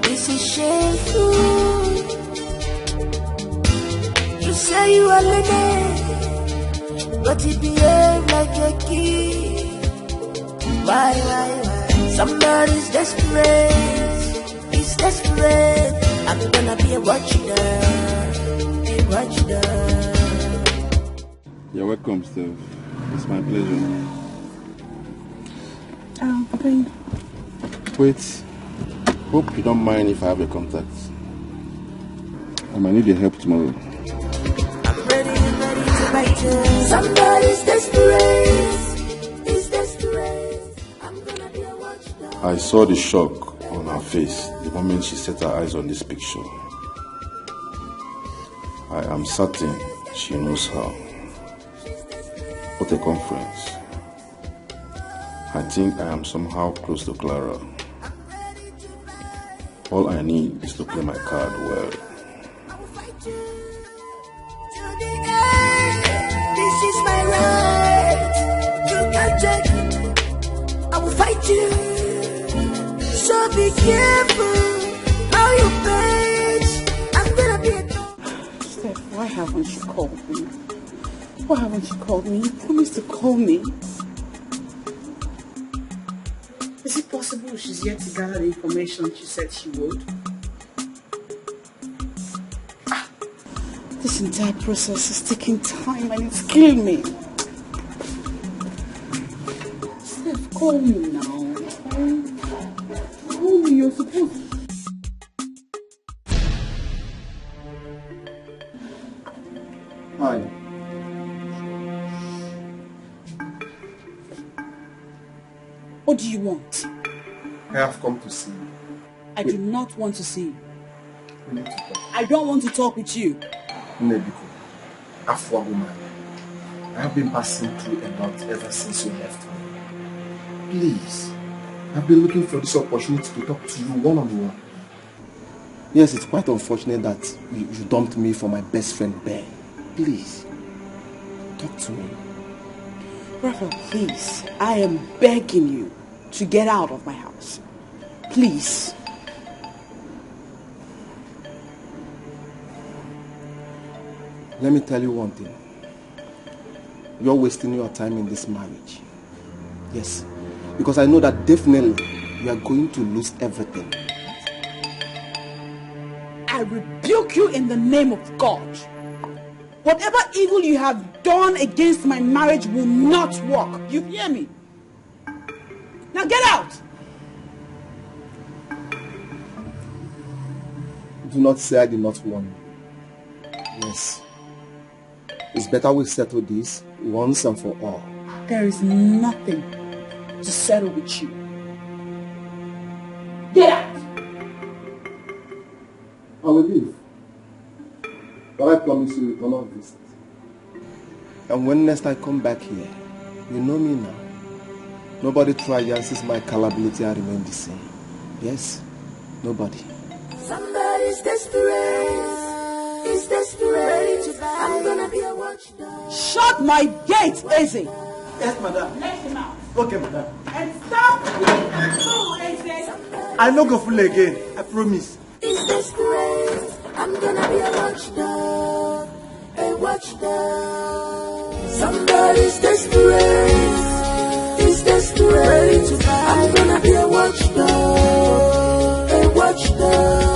This is shameful. You say you are lady, but you behave like a kid. Why? Somebody's desperate, he's desperate. I'm gonna be a watchdog, a watchdog. You're welcome, Steve. It's my pleasure. Thank you. Wait. Hope you don't mind if I have a contact. I might need your help tomorrow. I'm ready to bite you. Somebody's desperate, he's desperate. I'm gonna be a watchdog. I saw the shock on her face the moment she set her eyes on this picture. I am certain she knows her. What a conference. I think I am somehow close to Clara. All I need is to play my card well. This is my right. You can't take it. I will fight you. So be careful how you face. I'm gonna be a Steph, why haven't you called me? Why haven't you called me? You promised to call me. Is it possible she's yet to gather the information she said she would? This entire process is taking time and it's killing me. Steph, call me now. Call me, you're supposed to. Hi. What do you want? I have come to see you. I do not want to see you. We need to talk. I don't want to talk with you. Nebiko, Afwa woman, I have been passing through a lot ever since you left me. Please, I've been looking for this opportunity to talk to you one-on-one. Yes, it's quite unfortunate that you dumped me for my best friend Ben. Please, talk to me. Raphael, please, I am begging you to get out of my house. Please. Let me tell you one thing. You're wasting your time in this marriage. Yes, because I know that definitely you are going to lose everything. I rebuke you in the name of God. Whatever evil you have done against my marriage will not work. You hear me? Now get out! Do not say I did not warn you. Yes. It's better we settle this once and for all. There is nothing to settle with you. Get out! I will leave. But I promise you we will not visit. And when next I come back here, you know me now. Nobody triances my calability and remain the same. Yes? Nobody. Somebody's desperate. He's desperate. I'm gonna be a watchdog. Shut my gate, Eze! Yes, madam. Let him out. Okay, madam. And stop! Oh, Eze! I no go fool again. I promise. He's desperate. I'm gonna be a watchdog. A watchdog. Somebody's desperate. He's desperate. I'm gonna be a watchdog. A watchdog.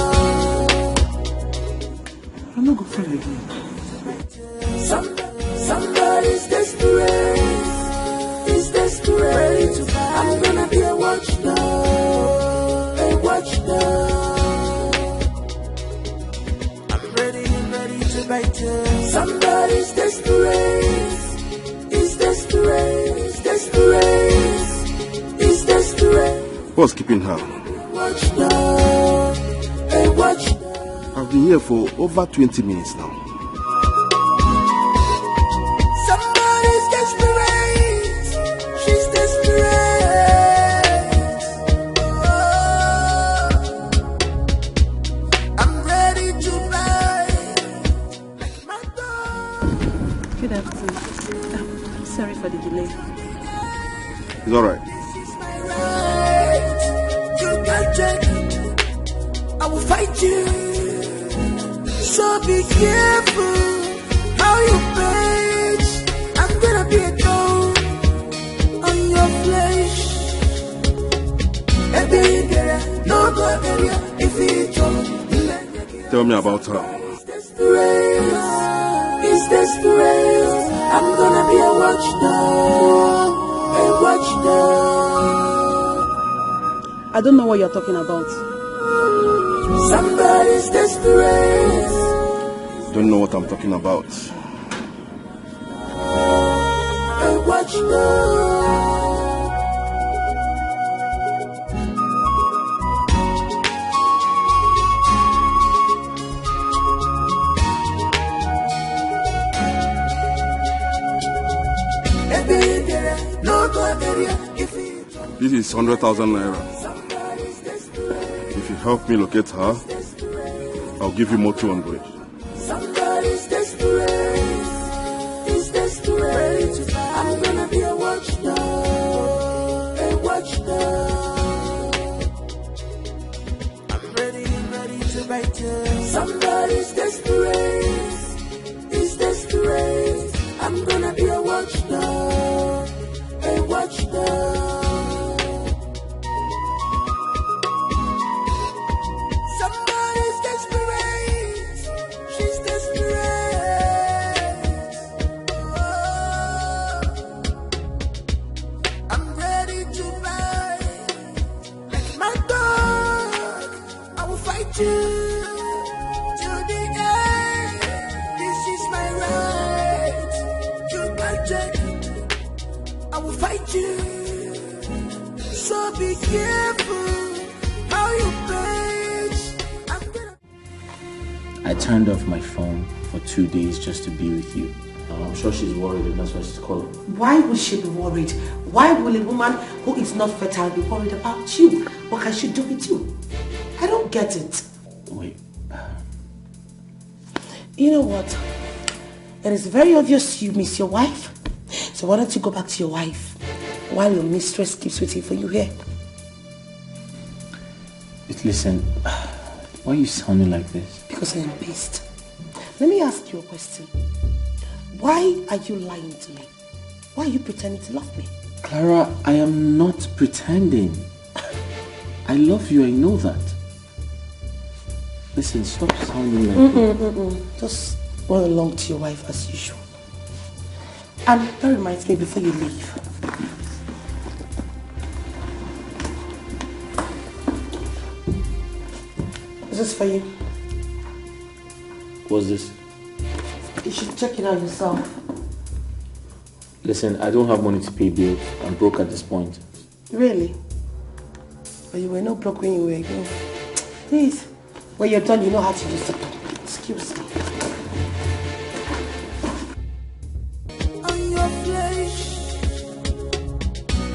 desperate. It's desperate. It's desperate. It's desperate. What's keeping her? Watch now. Hey, watch now. I've been here for over 20 minutes now. Somebody's desperate. She's desperate. Oh, I'm ready to buy. Good afternoon. I'm sorry for the delay. It's alright. You got it. I will fight you. So be careful how you bitch. I'm gonna be a thorn on your flesh. Every day, no go area if it's all. Tell me about her. It's desperate. I'm gonna be a watchdog. A watchdog. I don't know what you're talking about. Somebody's desperate. Don't know what I'm talking about. A watchdog. This is 100,000 naira. If you help me locate her, I'll give you more 200. Somebody's desperate. He's desperate. I'm gonna be a watchdog. A watchdog. I'm ready to bite you. Somebody's desperate. He's desperate. I'm gonna be a watchdog. A watchdog. Somebody's desperate. She's desperate. Oh, I'm ready to bite. Like my dog, I will fight you till the end. This is my right. You got it. I will fight you. So be careful how you bitch. I turned off my phone for 2 days just to be with you. I'm sure she's worried and that's why she's calling. Why would she be worried? Why will a woman who is not fertile be worried about you? What can she do with you? I don't get it. Wait. You know what? It is very obvious you miss your wife. So why don't you go back to your wife while your mistress keeps waiting for you here? Listen, why are you sounding like this? Because I am pissed. Let me ask you a question. Why are you lying to me? Why are you pretending to love me? Clara, I am not pretending. I love you, I know that. Listen, stop sounding like that. Just run along to your wife as usual. And that reminds me before you leave. This is for you. What's this? You should check it out yourself. Listen, I don't have money to pay bills. I'm broke at this point. Really? But you were not broke when you were going. Please, when you're done, you know how to use the phone. Excuse me. On your flesh.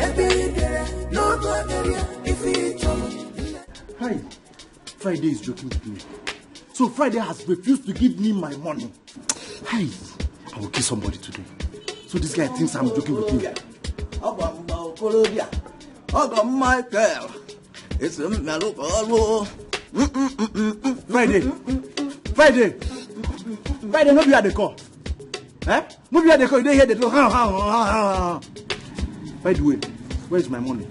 Every day, no go area if it's all. Hi. Friday is joking with me. So Friday has refused to give me my money. Hi. I will kill somebody today. So this guy thinks I'm joking with him. Michael. It's a mellow. Friday. Friday, no be at the call. Eh? No be at the call. You don't hear the door. By the way, where is my money?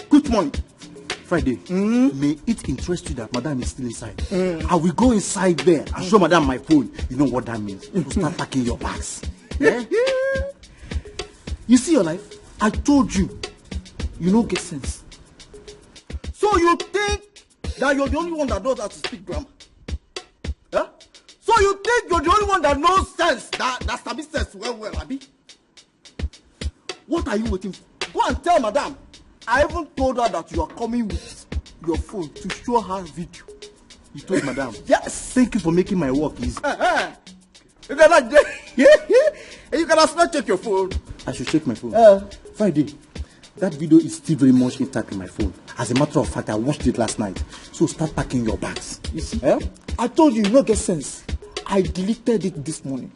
Quick money. Friday, may it interest you that madam is still inside? I will go inside there and show madam my phone. You know what that means? To start packing your bags. Yeah? You see your life? I told you. You don't get sense. So you think that you're the only one that knows how to speak grammar? Huh? So you think you're the only one that knows sense, that sabi sense well, Abi? What are you waiting for? Go and tell madam. I even told her that you are coming with your phone to show her video. You told madam. Yes. Thank you for making my work easy. You cannot check your phone. I should check my phone. Friday. That video is still very much intact in my phone. As a matter of fact, I watched it last night. So start packing your bags. You see? I told you, you don't get sense. I deleted it this morning.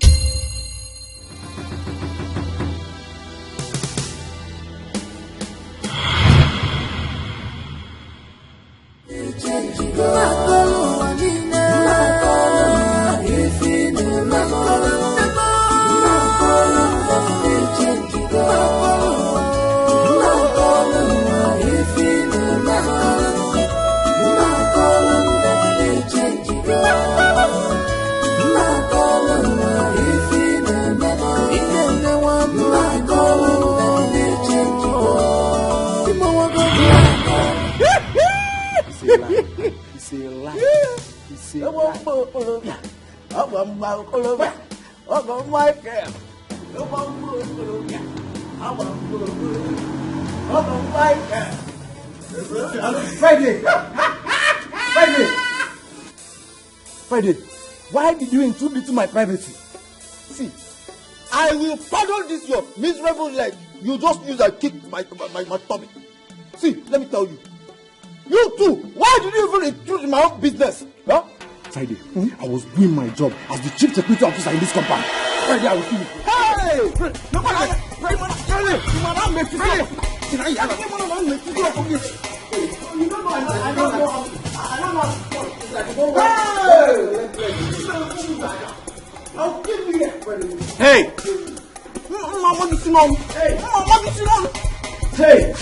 Friday, why did you intrude into my privacy? See, I will pardon this your miserable leg. You just use and kick my tummy. See, let me tell you. You too, why did you even intrude in my own business? Huh? Friday, I was doing my job as the chief security officer in this compound. Friday, I will see you. Hey! Hey! Hey!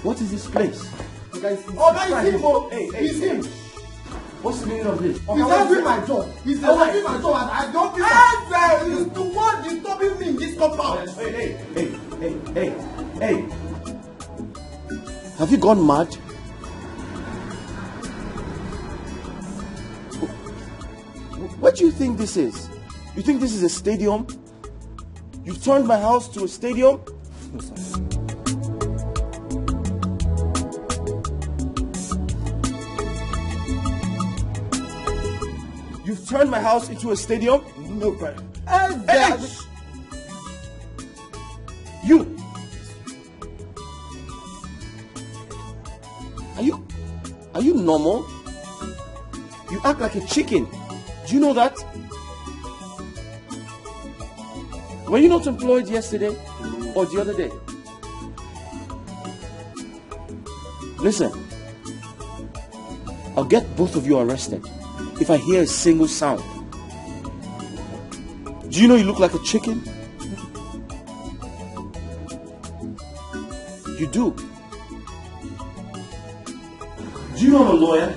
What is this place? That is him. He's him. What's the meaning of this? He's not doing my job. He's not doing my job. I don't feel that. He's the one disturbing me in this compound. Hey. Have you gone mad? What do you think this is? You think this is a stadium? You've turned my house to a stadium? No, sir. You've turned my house into a stadium? No, brother. Hey! You! Are you normal? You act like a chicken. Do you know that? Were you not employed yesterday or the other day? Listen, I'll get both of you arrested if I hear a single sound. Do you know you look like a chicken? You do. Do you know I'm a lawyer?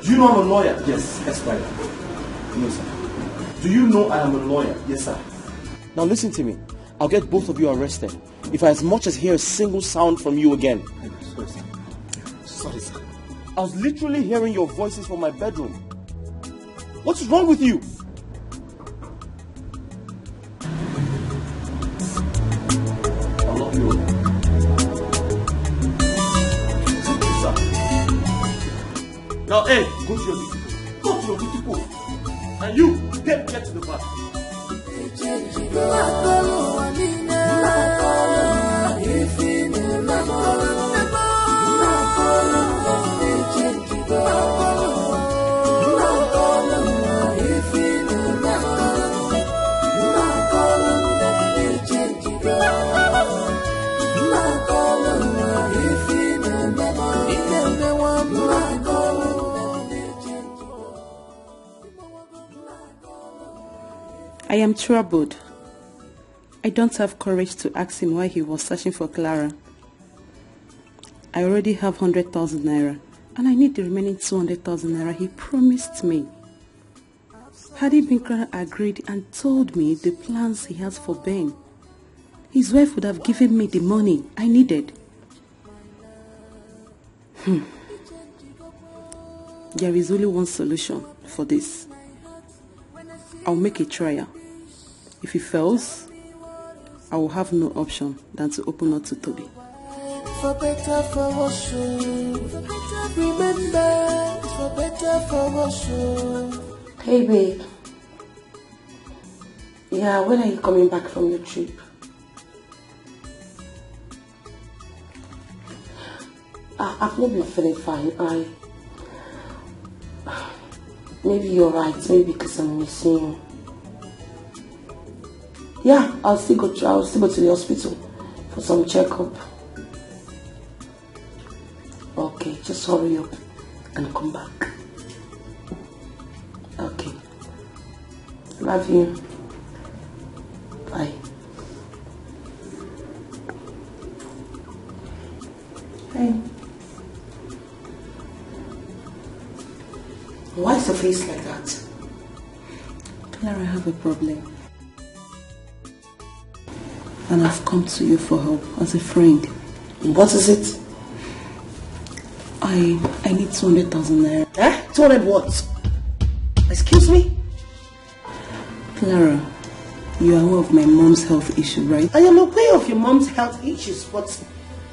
Do you know I'm a lawyer? Yes, Esquire. No, sir. Do you know I am a lawyer? Yes, sir. Now listen to me. I'll get both of you arrested if I as much as hear a single sound from you again. Sorry, sir. Sorry, sir. I was literally hearing your voices from my bedroom. What's wrong with you? I love you. Now, hey, go to your duty. Go to your duty post. And you, get to the back. I am troubled. I don't have courage to ask him why he was searching for Clara. I already have 100,000 naira and I need the remaining 200,000 naira he promised me. Had he been agreed and told me the plans he has for Ben, his wife would have given me the money I needed. There is only one solution for this. I'll make a trial. If it fails, I will have no option than to open up to Toby. For better, for worse, remember, for better, for worse. Hey babe. Yeah, when are you coming back from your trip? I've not been feeling fine. Maybe you're right. Maybe because I'm missing you. Yeah, I'll still go to the hospital for some checkup. Okay, just hurry up and come back. Okay. Love you. Bye. Hey. Why is your face like that? Clara, I have a problem. And I've come to you for help as a friend. What is it? I need 200,000 naira. Eh? 200 what? Excuse me? Clara, you are aware of my mom's health issue, right? I am aware of your mom's health issues, but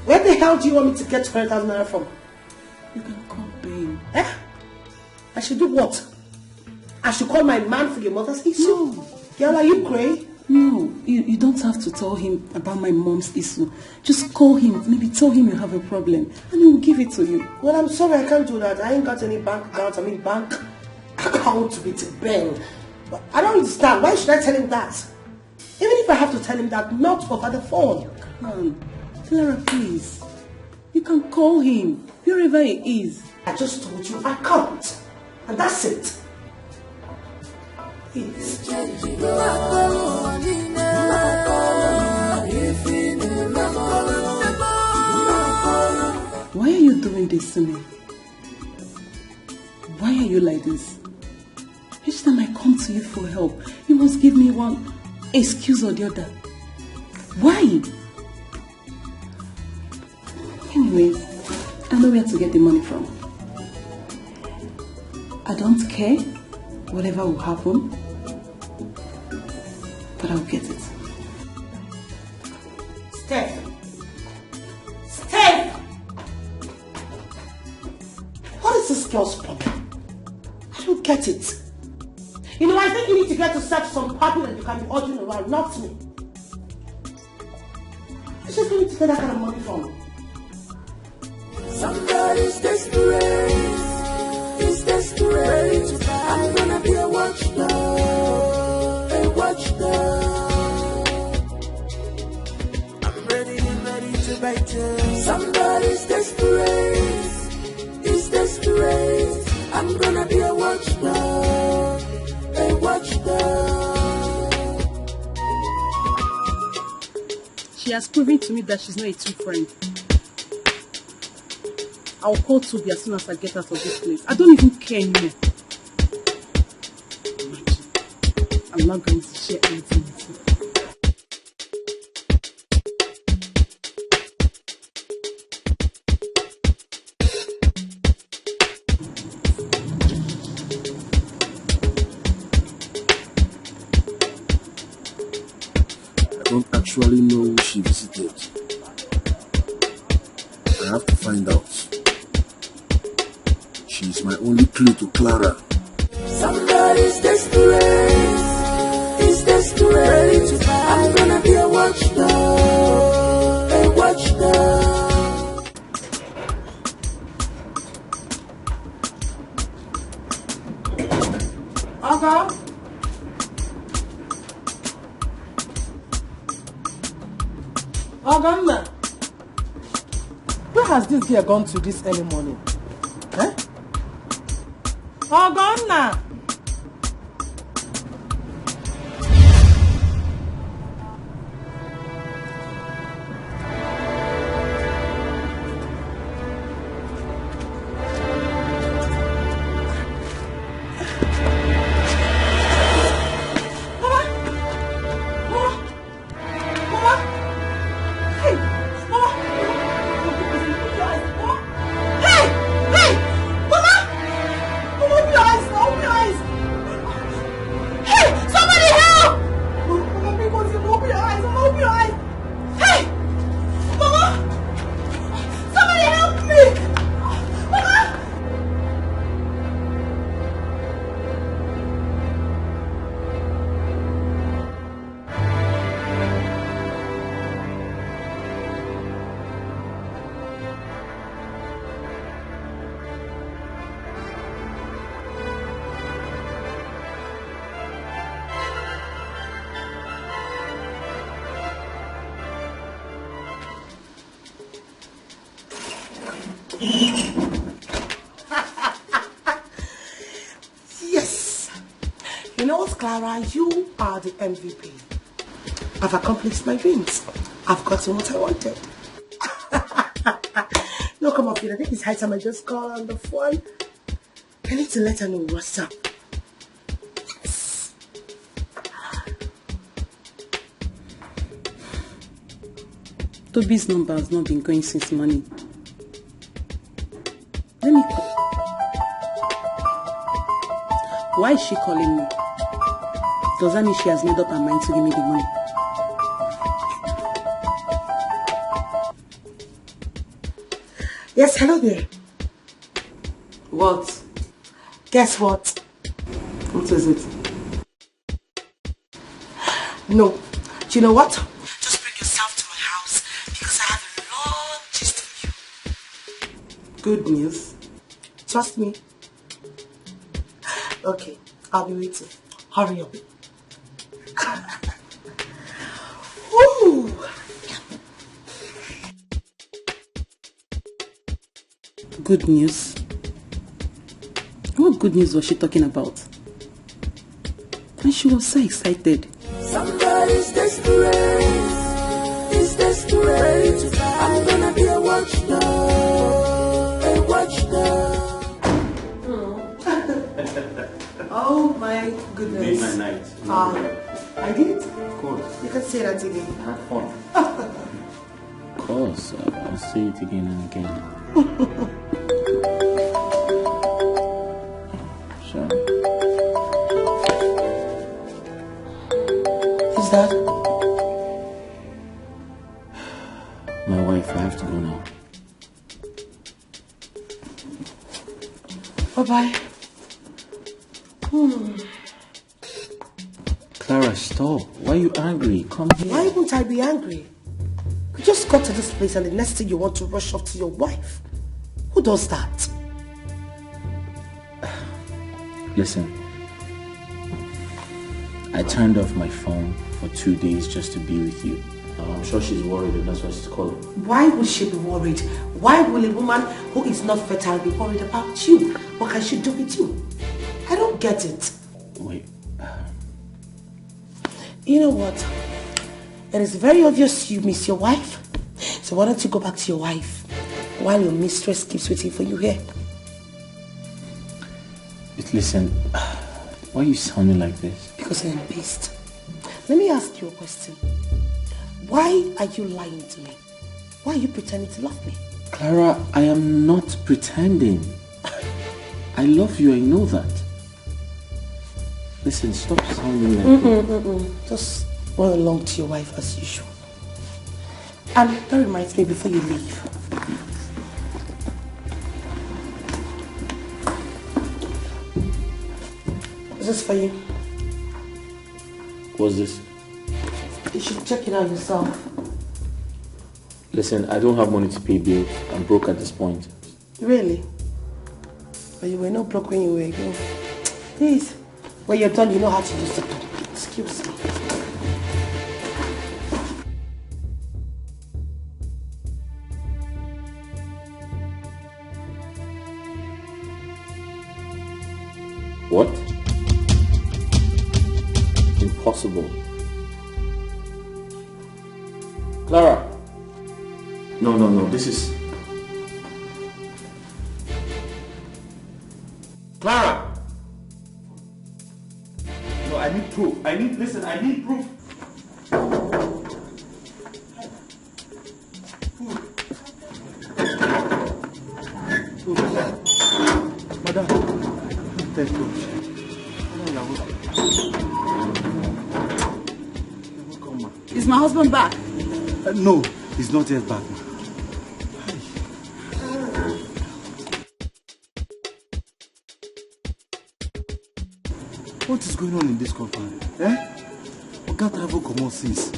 where the hell do you want me to get 200,000 naira from? You can call Ben. Eh? I should do what? I should call my man for your mother's issue? No. Girl, are you crazy? No, you don't have to tell him about my mom's issue. Just call him, maybe tell him you have a problem, and he will give it to you. Well, I'm sorry, I can't do that. I ain't got any bank account. Bank account with Ben. But I don't understand. Why should I tell him that? Even if I have to tell him that, not over the phone. Come on, Clara, please. You can call him, wherever he is. I just told you I can't. And that's it. Please. Why are you doing this to me? Why are you like this? Each time I come to you for help, you must give me one excuse or the other. Why? Anyways, I know where to get the money from. I don't care whatever will happen, but I'll get it. Steph! What is this girl's problem? I don't get it. You know, I think you need to get yourself some puppy that you can be ordering around, not me. It's just going to get that kind of money from. Somebody's desperate. He's desperate. I'm gonna be a watchdog. A watchdog. I'm ready to bite you. Somebody's desperate. He's desperate. I'm gonna be a watchdog. A watchdog. She has proven to me that she's not a true friend. I'll call Toby as soon as I get out of this place. I don't even care anymore. I'm not going to share anything with you. I don't actually know who she visited. I have to find out. She's my only clue to Clara. Somebody's desperate. He's desperate. I'm gonna be a watchdog. A watchdog. Aga? Agama, where has this girl gone to this early morning? Eh? Agama! Yes. You know what, Clara? You are the MVP. I've accomplished my dreams. I've gotten what I wanted. No, come up here. I think it's high time I just call on the phone. I need to let her know what's up. Yes. Toby's number has not been going since morning. Let me call. Why is she calling me? Does that mean she has made up her mind to give me the money? Yes, hello there. What? Guess what? What is it? No. Do you know what? Just bring yourself to my house because I have a long gist for you. Good news. Trust me. Okay, I'll be waiting. Hurry up. Woo! Good news? What good news was she talking about? And she was so excited. Somebody's desperate. He's desperate. I'm gonna be a watchdog. A watchdog. Oh my goodness. Made my night. I did? Of course. You can say that again. I had fun. Of course, I'll say it again and again. Sure. Who's that? My wife, I have to go now. Bye-bye. Clara, stop. Why are you angry? Come here. Why won't I be angry? You just got to this place and the next thing you want to rush off to your wife. Who does that? Listen, I turned off my phone for 2 days just to be with you. I'm sure she's worried and that's why she's calling. Why would she be worried? Why will a woman who is not fertile be worried about you? What can she do with you? I don't get it. Wait. You know what? It is very obvious you miss your wife. So why don't you go back to your wife while your mistress keeps waiting for you here? But listen, why are you sounding like this? Because I am pissed. Let me ask you a question. Why are you lying to me? Why are you pretending to love me? Clara, I am not pretending. I love you, I know that. Listen, stop sounding like that. Just run along to your wife as usual. And that reminds me before you leave. This is for you. What's this? You should check it out yourself. Listen, I don't have money to pay bills. I'm broke at this point. Really? But you were not broke when you were young. Please, when you're done, you know how to use the door. Excuse me. What? Impossible. Clara! No, this is... Clara! No, I need proof. I need proof. Madam, thank you. Is my husband back? No, he's not yet back. What is going on in this compound? We can't travel come since.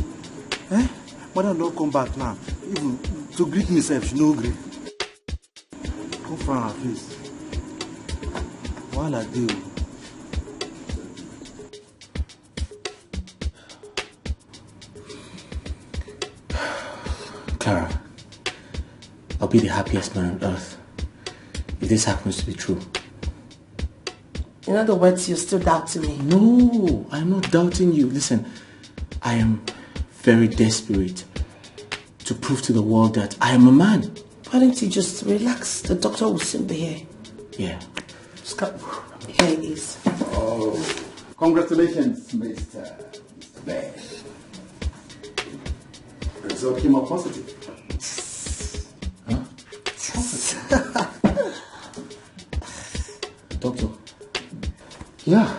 Madam don't come back now. Even to greet me self, she no greet. Come from her face. While I do. Clara, I'll be the happiest man on earth if this happens to be true? In other words, you're still doubting me? No, I'm not doubting you. Listen, I am very desperate to prove to the world that I am a man. Why don't you just relax? The doctor will soon be here. Yeah. Here he is. Oh, congratulations, Mr. Ben. Result came out positive. Huh? Doctor. Yeah.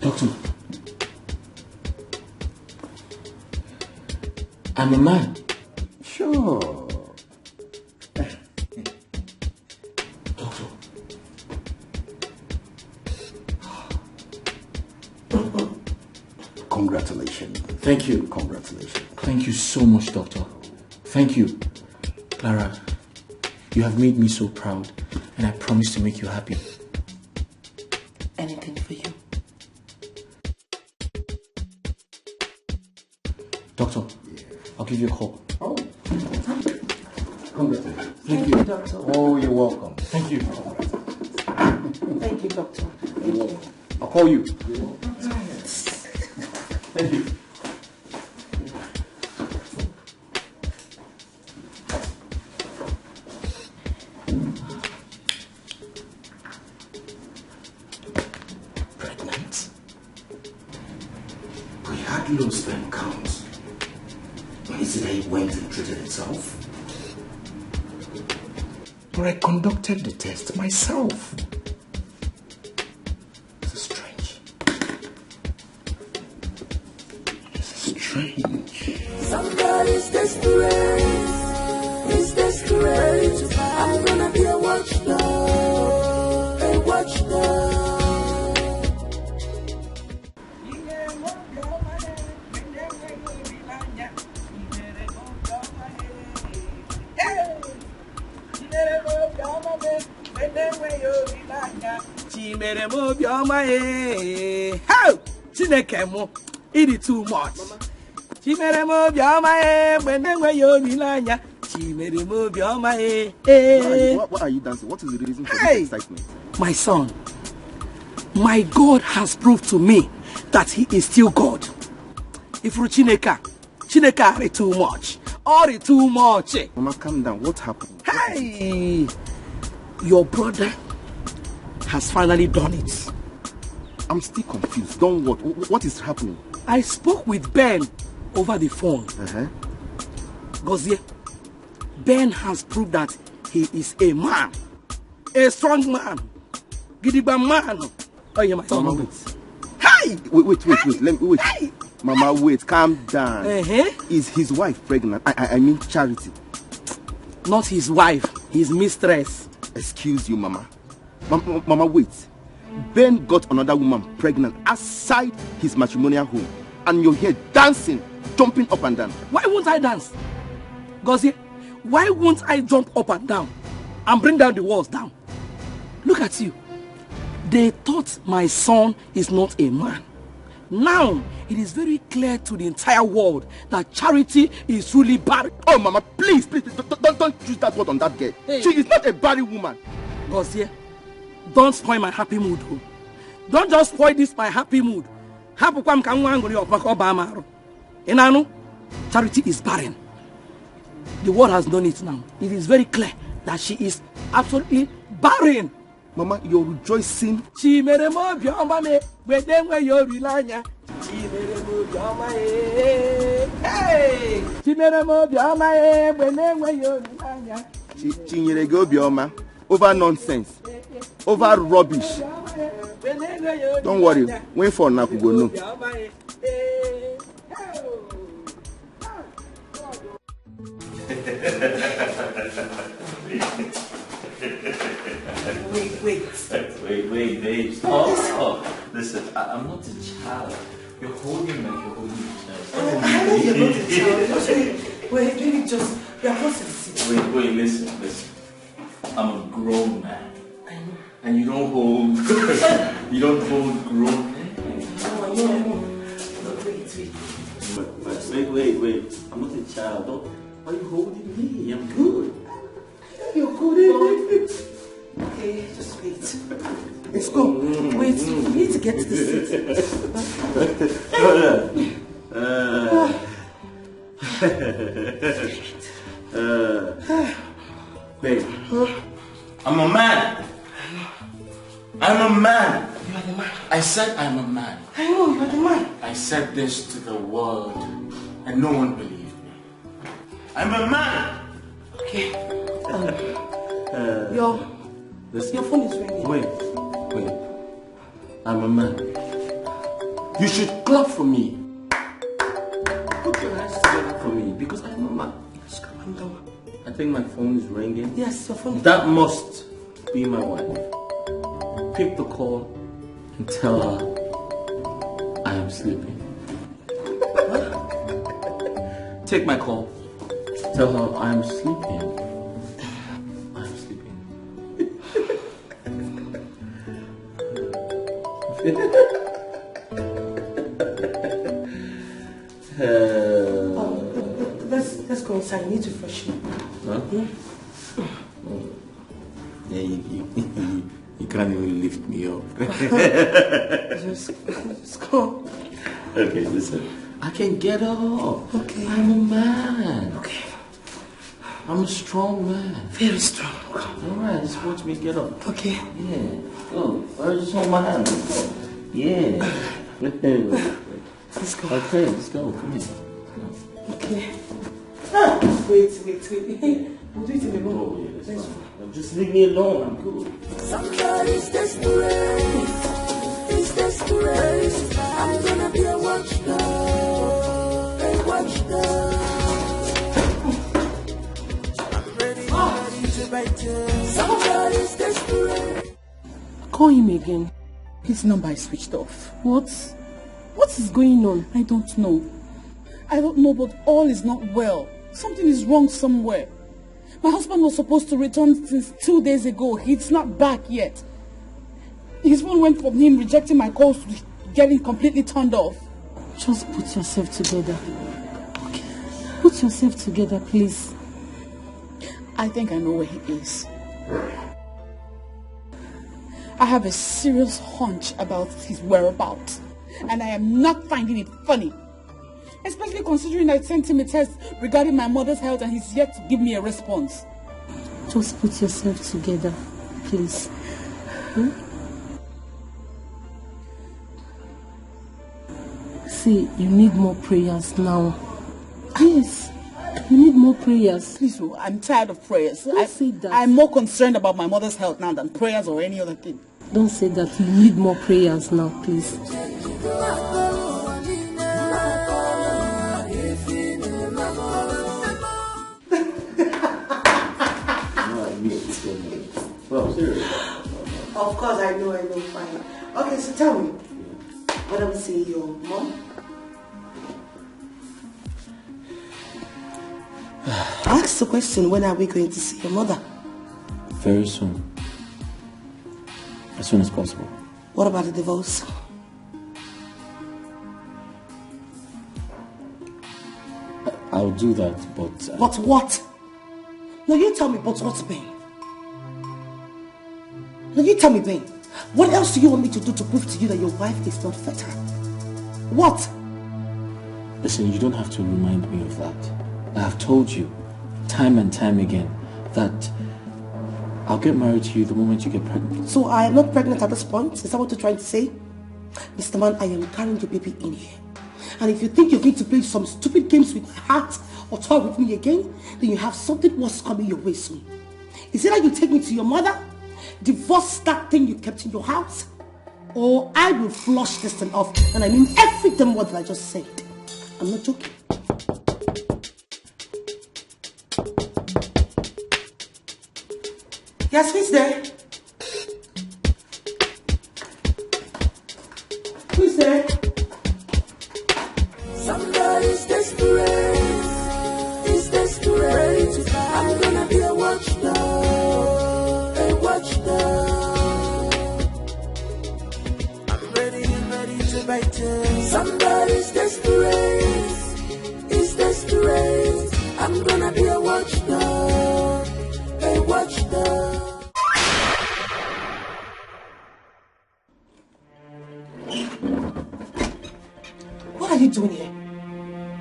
Doctor. I'm a man. Sure. Doctor. Congratulations. Thank you. Congratulations. Thank you so much, Doctor. Thank you. Clara, you have made me so proud, and I promise to make you happy. Anything for you. Doctor, I'll give you a call. Oh. Congratulations. Thank you. Doctor. Oh, you're welcome. Thank you. Thank you, doctor. Thank you. I'll call you. Thank you. Pregnant? We had low sperm counts. Is it that it went and treated itself? But I conducted the test myself. This is strange. This is strange. Somebody's desperate. He's desperate. I'm gonna be a watchdog. A watchdog. How? Chineke mo, it is too much. Chimere mo bioma when they were your Chimere mo bioma What are you dancing? What is the reason for this excitement? My son, my God has proved to me that he is still God. If you Chineke are too much. Or too much. Mama, calm down. What happened? Hey! Your brother has finally done it. I'm still confused. Don't worry. What is happening? I spoke with Ben over the phone. Gozie, Ben has proved that he is a man. A strong man. Gidigba man. Oh, yeah, my son. Mama, wait. Hey! Wait. Let me wait. Hey! Mama, wait. Calm down. Is his wife pregnant? I mean Charity. Not his wife. His mistress. Excuse you, Mama. Mama, wait. Ben got another woman pregnant outside his matrimonial home. And you're here dancing, jumping up and down. Why won't I dance? Gozie, why won't I jump up and down and bring down the walls down? Look at you. They thought my son is not a man. Now, it is very clear to the entire world that Charity is truly barren. Oh, Mama, please, don't use that word on that girl. Hey. She is not a barren woman. Gozie, don't spoil my happy mood. Don't just spoil this my happy mood. Charity is barren. The world has known it now. It is very clear that she is absolutely barren. Mama, you're rejoicing. Hey! Over nonsense. Over rubbish. Don't worry. Wait for now. Go no. Wait, babe. Oh, listen, I'm not a child. You're holding like you're holding a child. I know you're not a child. We're really just, we're close. Wait, listen. I'm a grown man. I know. And you don't hold grown men. Wait. I'm not a child. Don't. Why are you holding me? I'm good. You're good. Okay, just wait. Let's go. Wait, we need to get to the seat. Babe, I'm a man. I'm a man. You are the man. I said I'm a man. I know, you are the man. I said this to the world and no one believed me. I'm a man. Okay. Your phone is ringing. Wait. I'm a man. You should clap for me. Put your hands together for me because I'm a man. Yes, calm down. I think my phone is ringing. Yes, your phone. That must be my wife. Pick the call and tell her I am sleeping. Take my call. Tell her I am sleeping. I am sleeping. Let's go inside. I need to freshen up. Huh? Yeah, you can't even lift me up. Just go. Okay, listen. I can get up. Okay. I'm a man. Okay. I'm a strong man. Very strong. Alright, just watch me get up. Okay. Yeah. Go. Or just hold my hand. Yeah. Let's go. Okay, let's go. Come here. Okay. Wait. We'll do it in a moment. Oh, yeah, that's fine. Just leave me alone. I'm good. Somebody's desperate. He's desperate. I'm gonna be a watchdog. A watchdog. I'm ready to bite you. Somebody's desperate. Call him again. His number is switched off. What? What is going on? I don't know. But all is not well. Something is wrong somewhere. My husband was supposed to return since 2 days ago. He's not back yet. His phone went from him rejecting my calls to getting completely turned off. Just put yourself together. Okay. Put yourself together, please. I think I know where he is. I have a serious hunch about his whereabouts. And I am not finding it funny. Especially considering I sent him a test regarding my mother's health and he's yet to give me a response. Just put yourself together, please. See, you need more prayers now. Yes, you need more prayers. Please, I'm tired of prayers. Don't say that. I'm more concerned about my mother's health now than prayers or any other thing. Don't say that. You need more prayers now, please. Well, seriously. Of course, I know, fine. Okay, so tell me, what are we seeing your mom? Ask the question, when are we going to see your mother? Very soon. As soon as possible. What about the divorce? I'll do that, but... But what? No, you tell me, but what's Ben? No, you tell me, Ben. What else do you want me to do to prove to you that your wife is not fertile? What? Listen, you don't have to remind me of that. I have told you, time and time again, that I'll get married to you the moment you get pregnant. So I am not pregnant at this point? Is that what you're trying to say? Mr. Man, I am carrying your baby in here. And if you think you're going to play some stupid games with my heart or toy with me again, then you have something worse coming your way soon. Is it that you take me to your mother, divorce that thing you kept in your house, or I will flush this thing off, and I mean every damn word that I just said. I'm not joking. Yes, who's there? Who's there? Somebody's desperate. He's desperate. I'm gonna be a watchdog. A watchdog. I'm ready to bite it.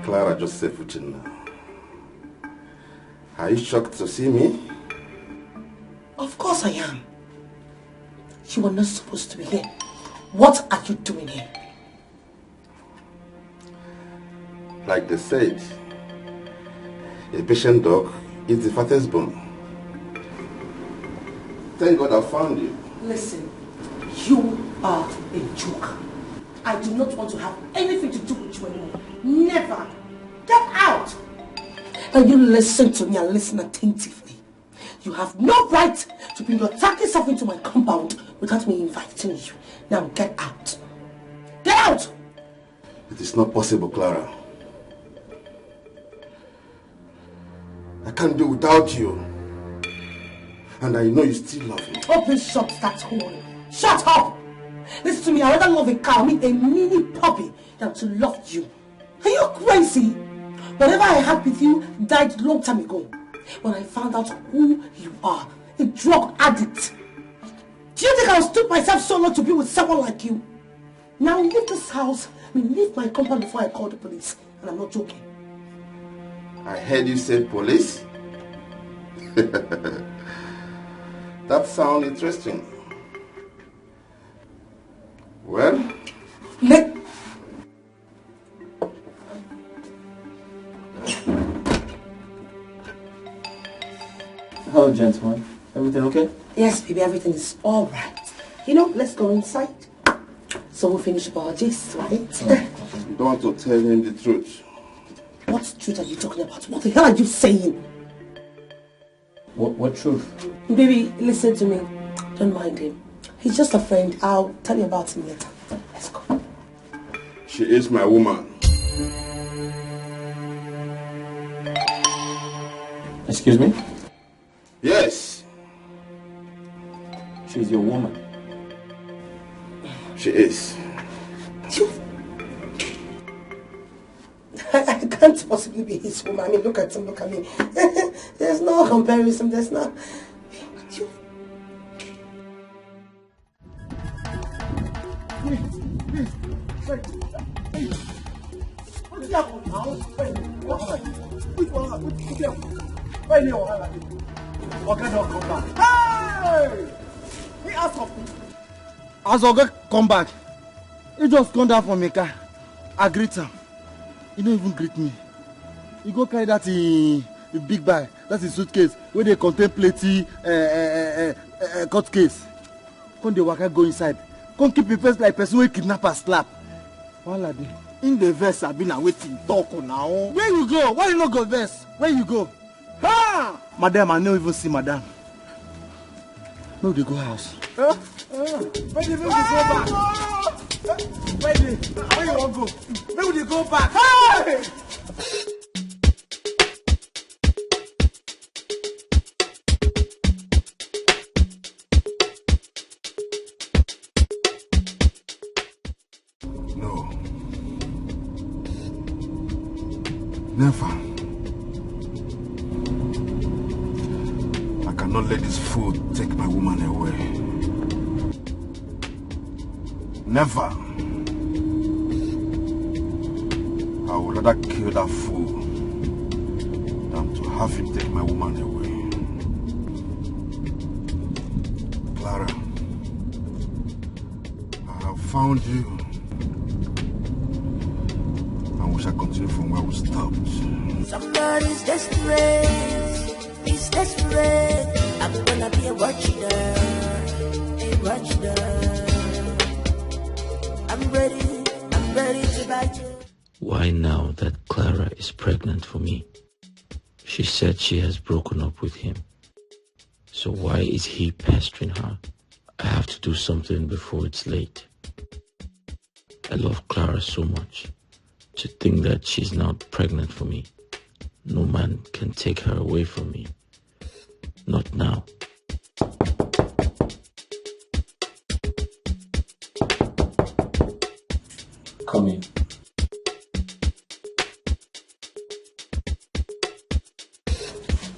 Clara Joseph Uchenna. Are you shocked to see me? Of course I am. You were not supposed to be here. What are you doing here? Like they said, a patient dog is the fattest bone. Thank God I found you. Listen, you are a joke. I do not want to have anything to do with you anymore. Never. Get out. And you listen to me and listen attentively. You have no right to bring your tacky self into my compound without me inviting you. Now get out. Get out! It is not possible, Clara. I can't do without you. And I know you still love me. Open shut that hole. Shut up! Listen to me, I rather love a cow, I mean a mini puppy, than to love you. Are you crazy? Whatever I had with you died long time ago. When I found out who you are, a drug addict. Do you think I'll stoop myself so long to be with someone like you? Now leave this house, leave my compound before I call the police. And I'm not joking. I heard you say police. That sounds interesting. Well, hello, gentlemen. Everything okay? Yes, baby, everything is all right. You know, let's go inside. So we'll finish up our gist, right? You don't want to tell him the truth. What truth are you talking about? What the hell are you saying? What truth? Baby, listen to me. Don't mind him. He's just a friend. I'll tell you about him later. Let's go. She is my woman. Excuse me? Yes. She's your woman. She is. I can't possibly be his woman. I mean, look at him, look at me. There's no comparison. There's no... As Oga come back, he just come down from my car. I greet him. He don't even greet me. He go carry that big bag, that's his suitcase, where they contain plenty court case. Come the waka go inside. Come keep the face like person wey kidnapper slap. Wala dey. In the verse I been waiting talk now. Where you go? Why you not go verse? Where you go? Ha! Madam, I no even see madam. No, they go house. Where you go back? Where you want go? Where would you go back? Hey! No. Never. I cannot let this fool take my woman away. Never. I would rather kill that fool than to have him take my woman away. Clara, I have found you, and we shall continue from where we stopped. Somebody's desperate, he's desperate. I'm gonna be a watchman. I'm ready to bite you. Why now that Clara is pregnant for me? She said she has broken up with him. So why is he pestering her? I have to do something before it's late. I love Clara so much. To think that she's now pregnant for me. No man can take her away from me. Not now. Come in.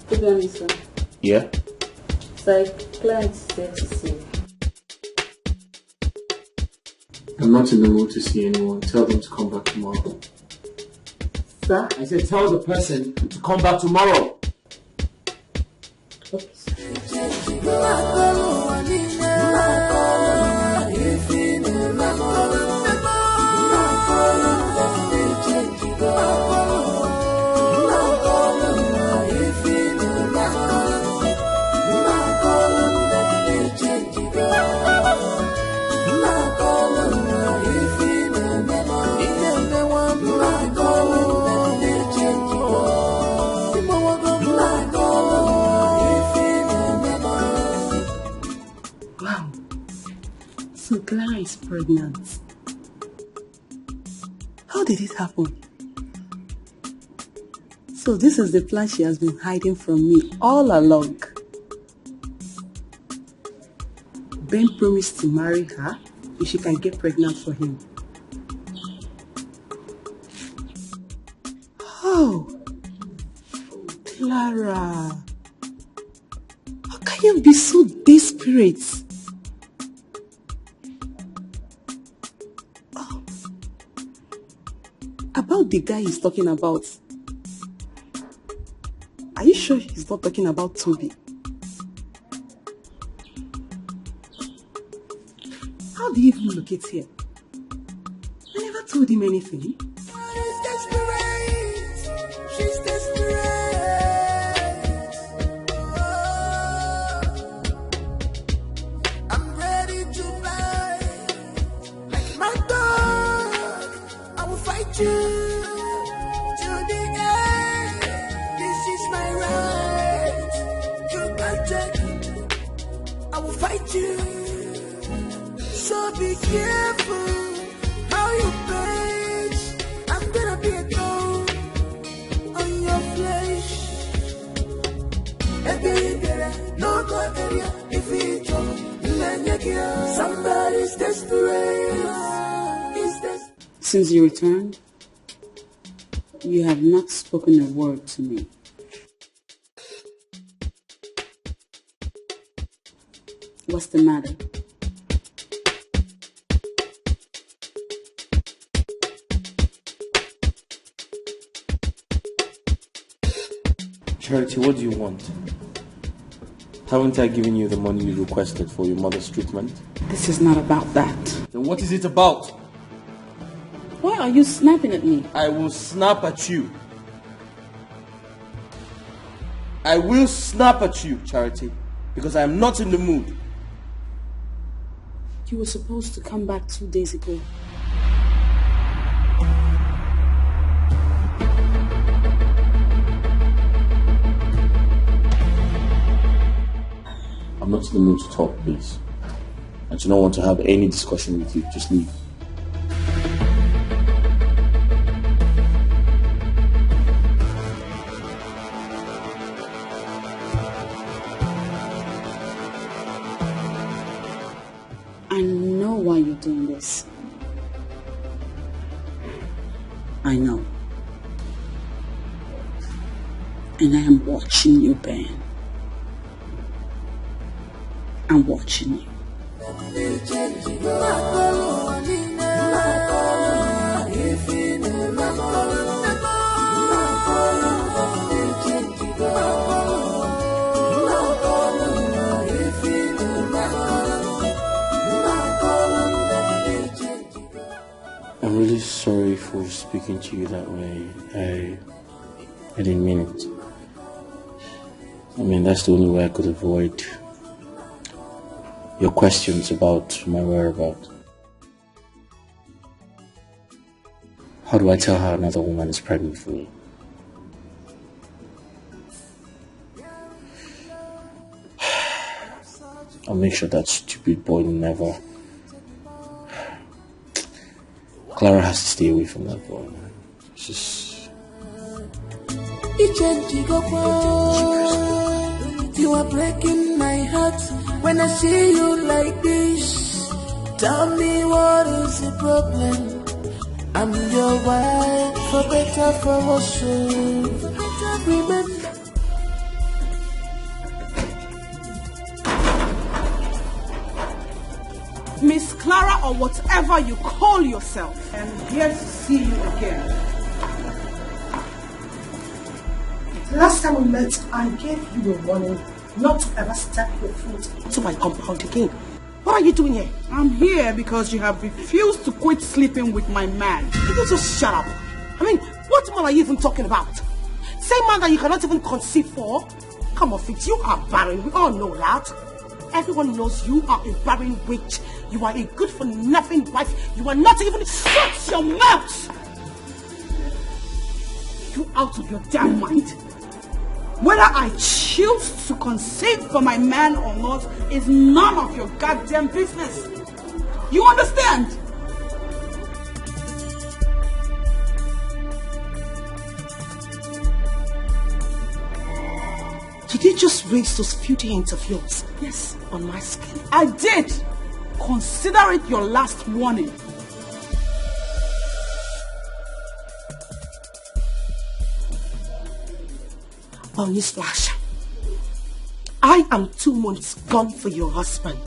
Good morning, sir. Yeah? Sir, client said to see. I'm not in the mood to see anyone. Tell them to come back tomorrow. Sir? I said tell the person to come back tomorrow. Okay, sir. Wow. So Clara is pregnant. How did it happen? So this is the plan she has been hiding from me all along. Ben promised to marry her if she can get pregnant for him. Oh, Clara. How can you be so desperate? Oh. About the guy he's talking about. Are you sure he's not talking about Toby? How do you even locate here? I never told him anything. She's desperate. I'm ready to fight. Like my dog, I will fight you to the end. This is my right. You can't take. I will fight you. So be careful how you face. I'm gonna be a dog on your flesh. No go area if it's somebody's desperate. Since you returned, you have not spoken a word to me. What's the matter? Charity, what do you want? Haven't I given you the money you requested for your mother's treatment? This is not about that. Then what is it about? Why are you snapping at me? I will snap at you. I will snap at you, Charity, because I am not in the mood. You were supposed to come back 2 days ago. I'm not in the mood to talk, please. I do not want to have any discussion with you. Just leave. I know why you're doing this. I know. And I am watching you, Ben. I'm watching you. I'm really sorry for speaking to you that way. I didn't mean it. I mean, that's the only way I could avoid your questions about my whereabouts. How do I tell her another woman is pregnant for me? I'll make sure that stupid boy never... Clara has to stay away from that boy. It's just... You are breaking my heart when I see you like this. Tell me what is the problem? I'm your wife, for better, for worse. Remember. Miss Clara, or whatever you call yourself, I'm here to see you again. Last time we met, I gave you a warning not to ever step your foot into my compound again. What are you doing here? I'm here because you have refused to quit sleeping with my man. Can you just shut up? I mean, what man are you even talking about? Same man that you cannot even conceive for? Come off it, you are barren. We all know that. Everyone knows you are a barren witch. You are a good-for-nothing wife. You are not even... Shut your mouth! You out of your damn mind? Whether I choose to conceive for my man or not is none of your goddamn business. You understand? Did you just raise those few hands of yours? Yes, on my skin. I did. Consider it your last warning. Well, newsflash. I am 2 months gone for your husband.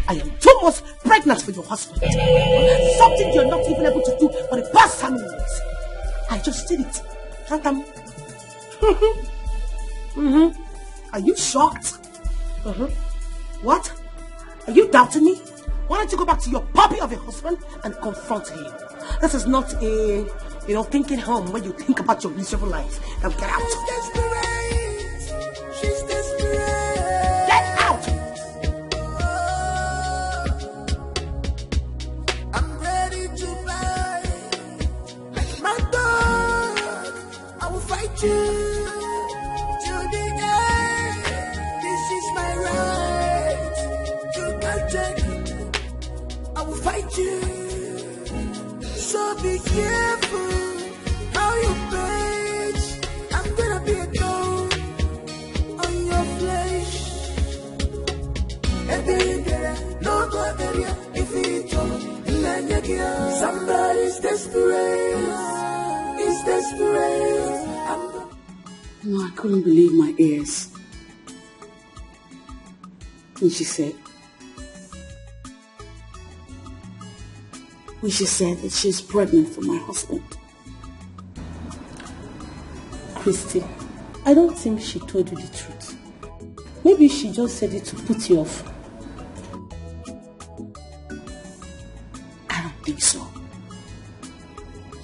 I am 2 months pregnant for your husband. Something you're not even able to do for the past how many years. I just did it. Are you shocked? What? Are you doubting me? Why don't you go back to your puppy of a husband and confront him? This is not a, thinking home when you think about your miserable life. Now get out. She's desperate. Get out! I'm ready to buy. Like my dog, I will fight you to the end. This is my right. You can't take it. I will fight you. So be careful how you bitch. I'm gonna be a dog on your flesh. No go area if it's somebody's desperate. It's desperate. No, I couldn't believe my ears. And she said that she's pregnant for my husband. Christy, I don't think she told you the truth. Maybe she just said it to put you off. I don't think so.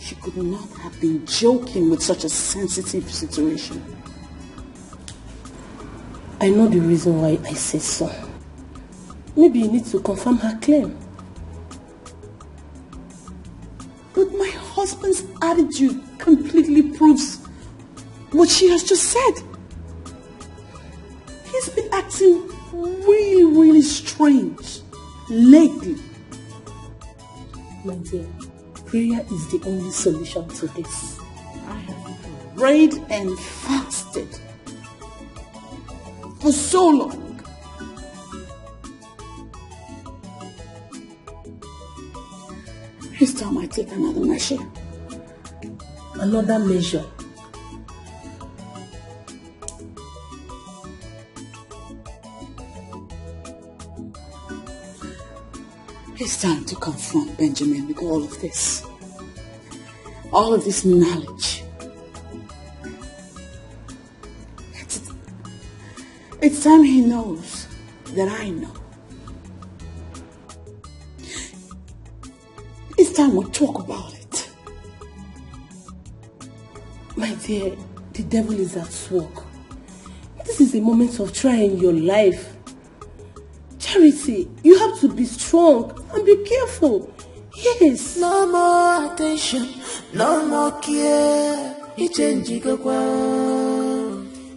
She could not have been joking with such a sensitive situation. I know the reason why I say so. Maybe you need to confirm her claim. But my husband's attitude completely proves what she has just said. He's been acting really, really strange lately. My dear, prayer is the only solution to this. I have prayed and fasted for so long. This time I take another measure. Another measure? It's time to confront Benjamin with all of this. All of this knowledge. It's time he knows that I know. It's time we talk about it. My dear, the devil is at work. This is a moment of trying your life. Charity, you have to be strong and be careful. Yes. No more attention, no more care.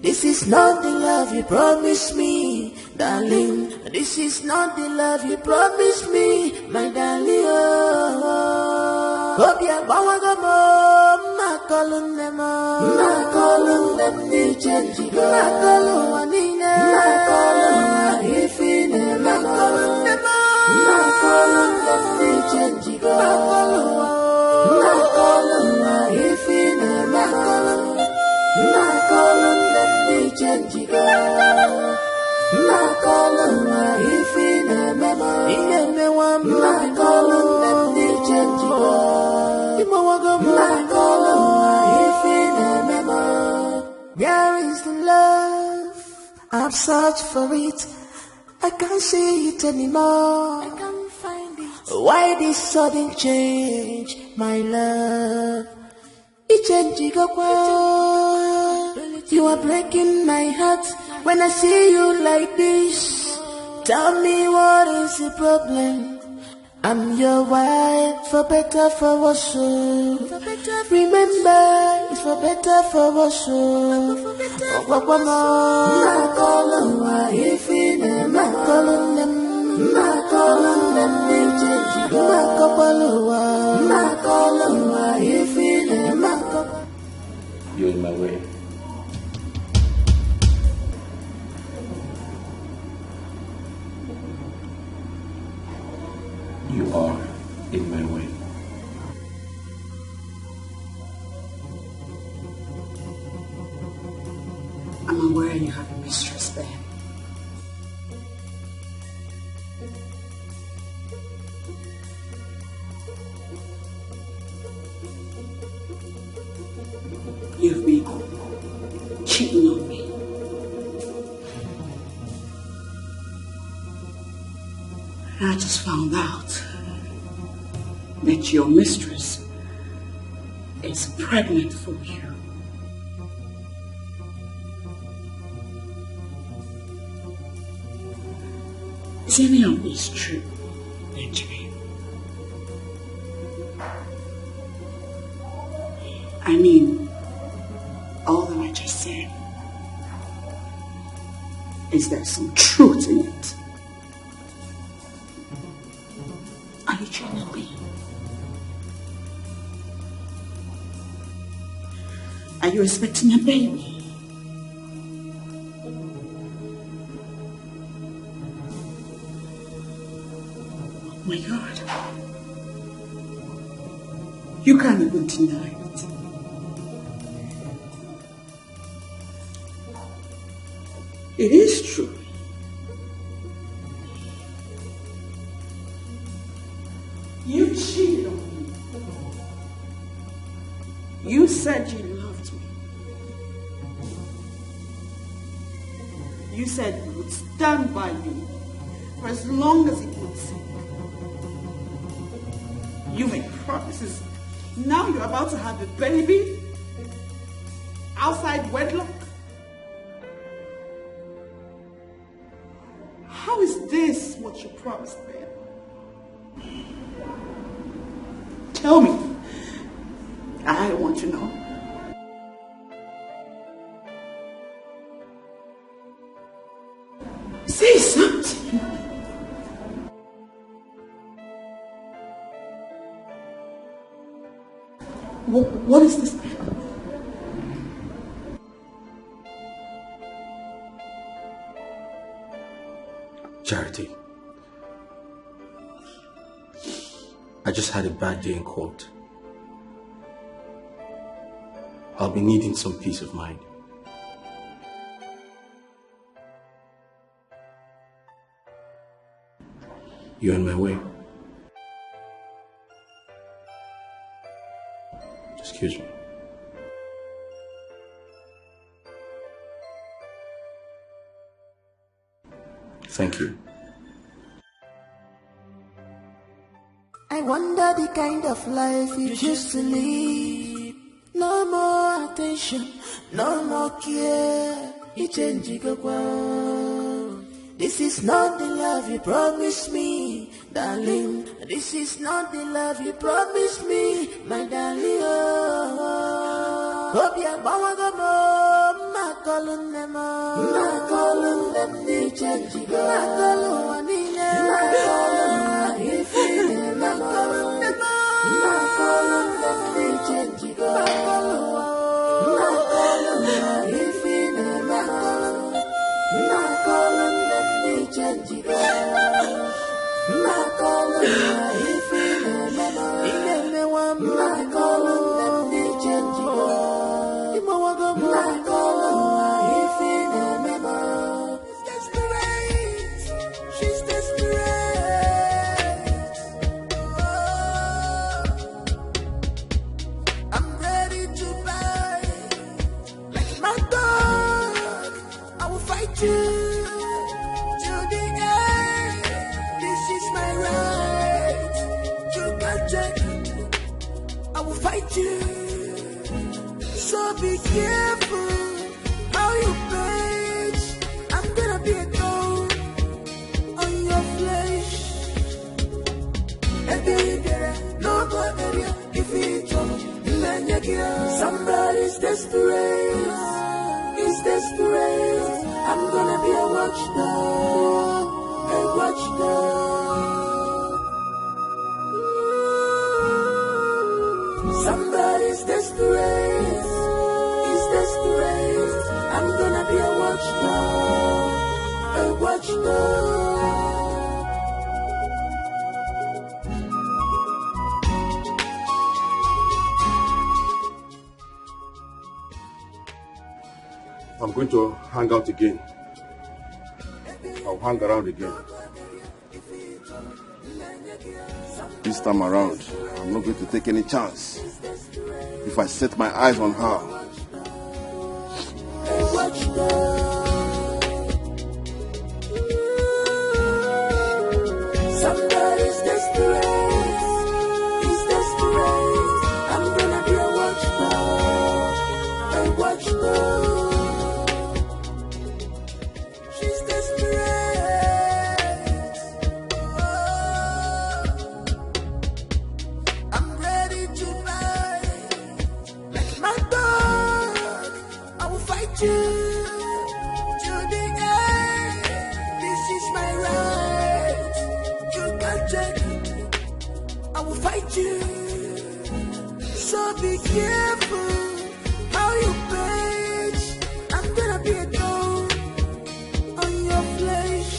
This is not the love you promised me, darling. This is not the love you promised me, my darling. Obia bawagamo, makalun them, the change. Makalun wanine, makalun ifine, makalun them, the change. Makalun ifine, makalun them, the change. Makalun ifine, makalun them, the change. Yeah. I've searched for it, I can't see it anymore. I can't find it. Why this sudden change, my love? You are breaking my heart when I see you like this. Tell me what is the problem? I'm your wife, for better, for worse. Remember, it's for better, for worse. You're in my way. You are in my way. I'm aware you have a mistress there. You've been cheating on me. And I just found out that your mistress is pregnant for you. Is any of this true, Benjamin? I mean, all that I just said, is there some truth in it? Are you cheating on me? Are you expecting a baby? Oh my God. You can't even deny it. It is true. You cheated on me. You said you loved me. You said you would stand by me for as long as it would take. You made promises. Now you're about to have a baby outside wedlock. How is this what you promised, man? Tell me. I want to know. Say something. What is this? Charity. I just had a bad day in court. I'll be needing some peace of mind. You're in my way. Excuse me. Thank you. I wonder the kind of life you used to live. No more attention, no more care. This is not the love you promised me, darling. This is not the love you promised me, my darling. Hope you're going to know. Ma calling them, they change. Ma calling she's desperate. I'm ready to buy like my dog. I will fight you till the end. This is my right. You can't check. I will fight you. So be careful how you page. I'm gonna be a thorn on your flesh. No go area if it's somebody's desperate. He's desperate. I'm gonna be a watchdog. A watchdog. Somebody's desperate. He's desperate. I'm gonna be a watchdog. A watchdog. I'm going to hang out again. I'll hang around again. This time around, I'm not going to take any chance. If I set my eyes on her, somebody's desperate. He's desperate. I'm gonna be a watchdog. A watchdog. She's desperate. I'm ready to fight. Like my dog, I will fight you to the end. This is my right. You can't check. I will fight you. So be careful how you page. I'm gonna be a thorn on your flesh.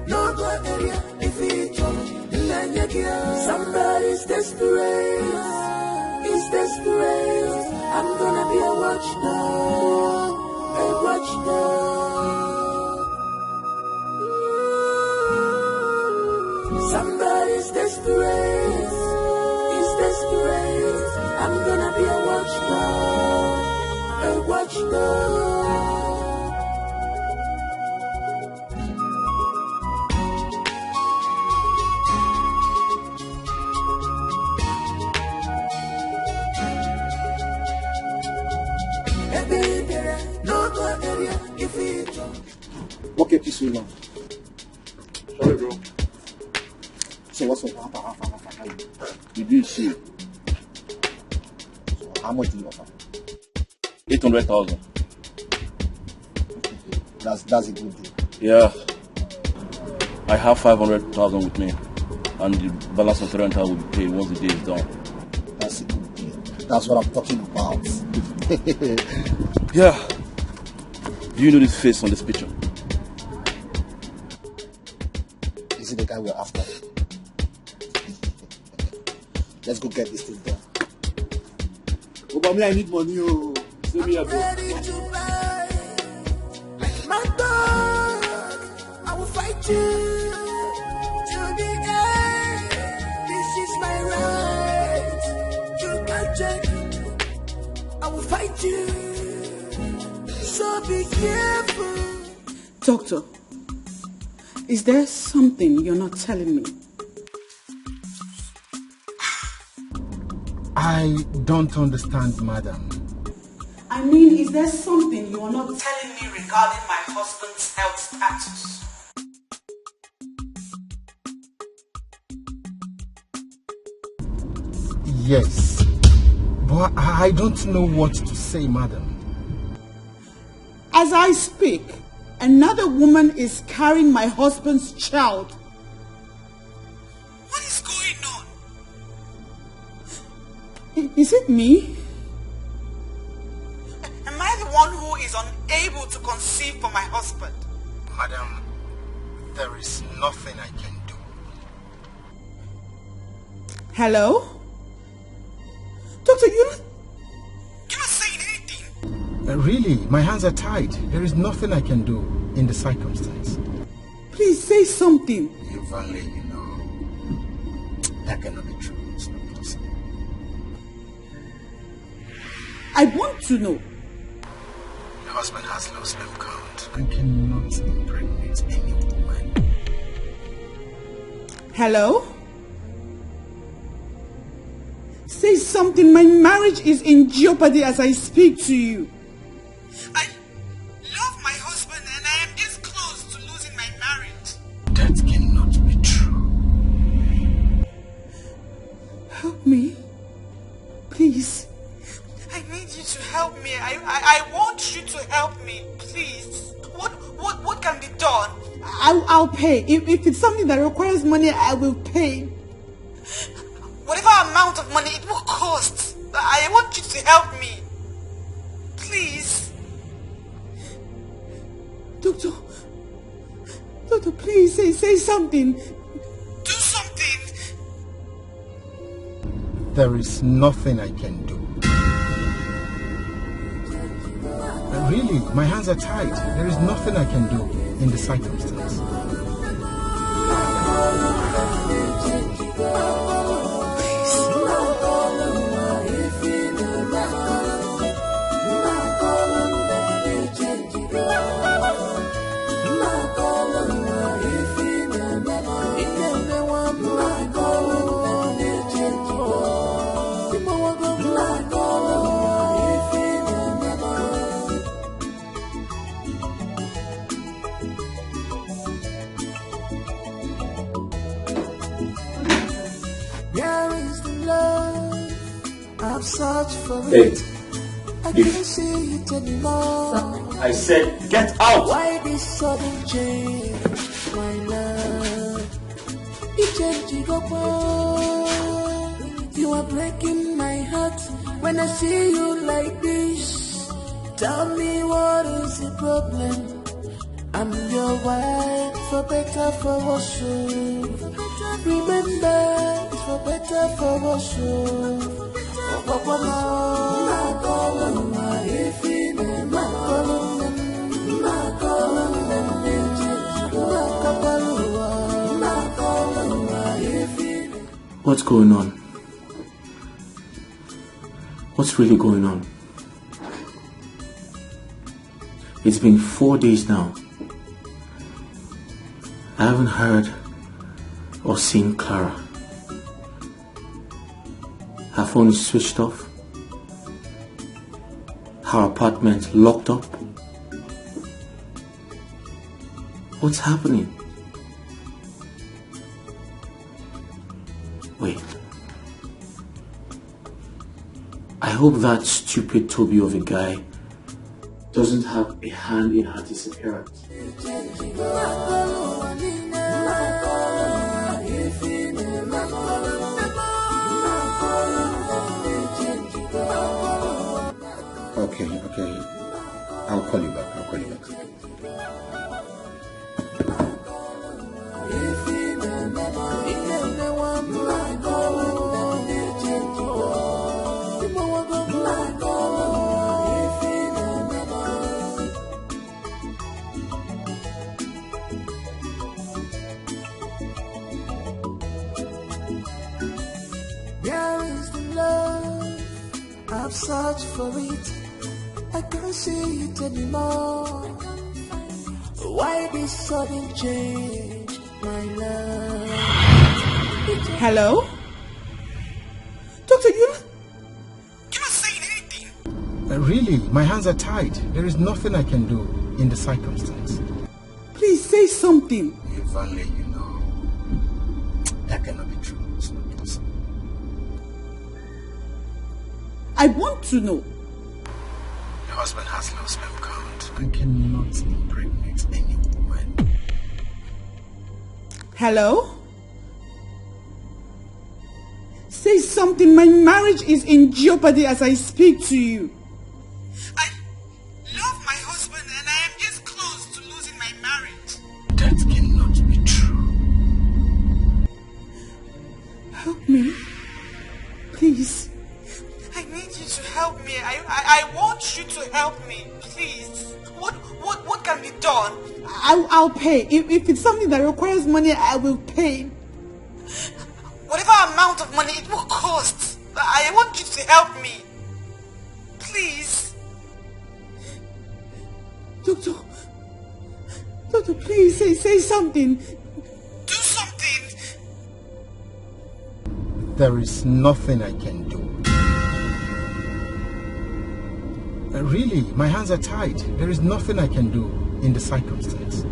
No go area if it's somebody's desperate. He's desperate. I'm gonna be a watchdog. A watchdog. Somebody's desperate. He's desperate. I'm gonna be a watchdog. A watchdog. What kept you so long? Sorry, bro. So what's up? You did shit. So how much do you offer? 800,000. That's a good deal. Yeah. I have 500,000 with me, and the balance of the rental will be paid once the day is done. That's a good deal. That's what I'm talking about. Yeah. Do you know this face on this picture? Is it the guy we're after? Let's go get this thing done. Obama, I need money. Oh, save me a bit. Like my dog, I will fight you to the end. This is my right. You can't check. I will fight you. So be careful. Doctor, is there something you're not telling me? I don't understand, madam. I mean, is there something you are not telling me regarding my husband's health status? Yes, but I don't know what to say, madam. As I speak, another woman is carrying my husband's child. What is going on? Is it me? Am I the one who is unable to conceive for my husband? Madam, there is nothing I can do. Hello? Doctor, you're not saying anything. Really, my hands are tied. There is nothing I can do in the circumstance. Please say something. If only you know. That cannot be true. It's not possible. I want to know. Your husband has low sperm count and cannot impregnate any woman. Hello? Say something. My marriage is in jeopardy as I speak to you. I love my husband and I am this close to losing my marriage. That cannot be true. Help me. Please. I need you to help me. I want you to help me. Please. What can be done? I'll pay. If it's something that requires money, I will pay. Whatever amount of money it will cost. I want you to help me. Please. Doctor, please say something. Do something. There is nothing I can do. Really, my hands are tied. There is nothing I can do in the circumstance. Search for Hey, it. I can't see it anymore. I said, get out! Why this sudden change, my love? It changed you are breaking my heart when I see you like this. Tell me what is the problem? I'm your wife, for better, for worse. Remember, it's for better, for worse. What's going on? What's really going on? It's been 4 days now. I haven't heard or seen Clara. Her phone is switched off. Her apartment locked up. What's happening? Wait. I hope that stupid Toby of a guy doesn't have a hand in her disappearance. Okay. I'll call you back. There is the love, I've searched for it. I can't see it anymore. Why this sudden change, my love? Hello? Doctor, you're not saying anything. Really, my hands are tied. There is nothing I can do in the circumstance. Please say something. If only you know. That cannot be true. It's not possible. I want to know. Your husband has low sperm count and cannot impregnate any woman. Hello? Say something. My marriage is in jeopardy as I speak to you. I love my husband and I am this close to losing my marriage. That cannot be true. Help me. Please. I need you to help me. I want you to help me. Please. What can be done? I'll pay. If it's something that requires money, I will pay. Whatever amount of money it will cost. I want you to help me. Please. Tonto, please say something. Do something. There is nothing I can do. Really, my hands are tied. There is nothing I can do in the circumstance.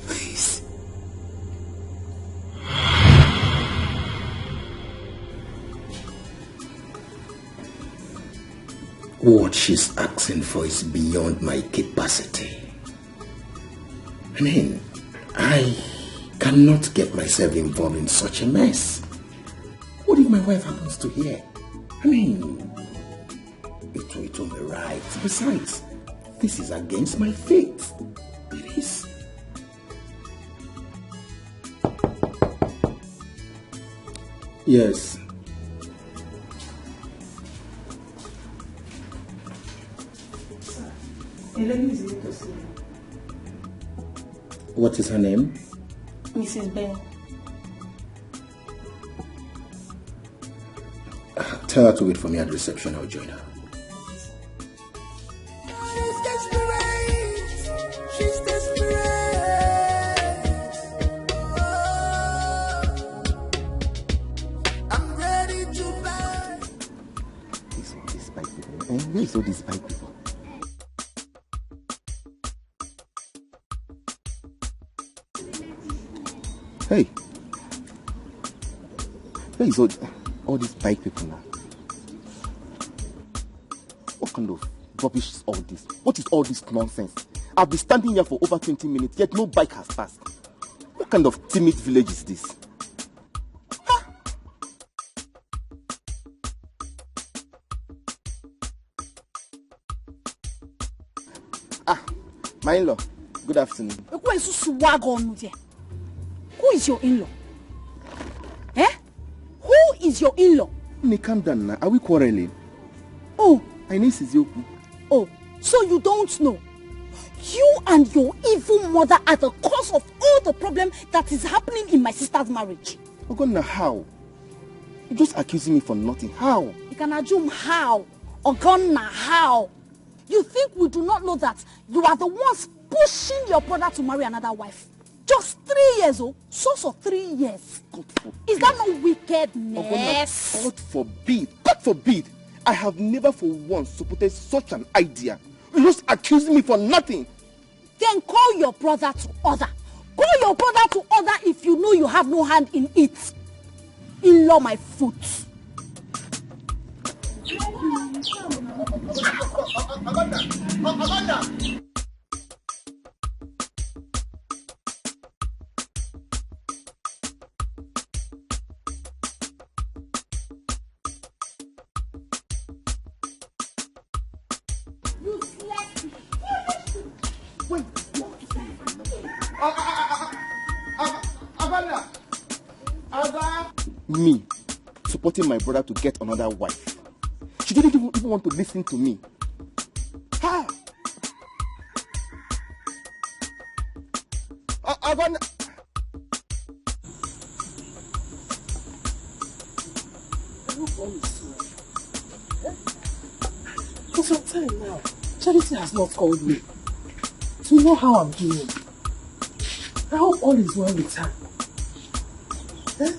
Please. What she's asking for is beyond my capacity. I mean, I cannot get myself involved in such a mess. What if my wife happens to hear? I mean, it won't be right. Besides, this is against my faith. It is. Yes. A lady is here to see you. What is her name? Mrs. Ben. Tell her to wait for me at the reception. I'll join her. She's desperate. I'm ready to buy. Where's all these bike people? Where's all these bike people? Hey, where is all these bike people now? What kind of rubbish is all this? What is all this nonsense? I've been standing here for over 20 minutes, yet no bike has passed. What kind of timid village is this? My in-law, good afternoon. Who is your in-law? Eh? Who is your in-law? Calm down now. Are we quarreling? Oh. I need Sizioku. Oh, so you don't know? You and your evil mother are the cause of all the problem that is happening in my sister's marriage. Ogonna, how? You're just accusing me for nothing. How? You can assume how. Ogonna, how? You think we do not know that you are the ones pushing your brother to marry another wife? Just 3 years, oh, source of 3 years. Is that not wickedness? God forbid. God forbid. I have never for once supported such an idea. You're just accusing me for nothing. Then call your brother to order. Call your brother to order if you know you have no hand in it. In-law my foot. Me supporting my brother to get another wife. She didn't even want to listen to me. Ha! For some time now, Charity has not called me to know how I'm doing. I hope all is well with her. Eh?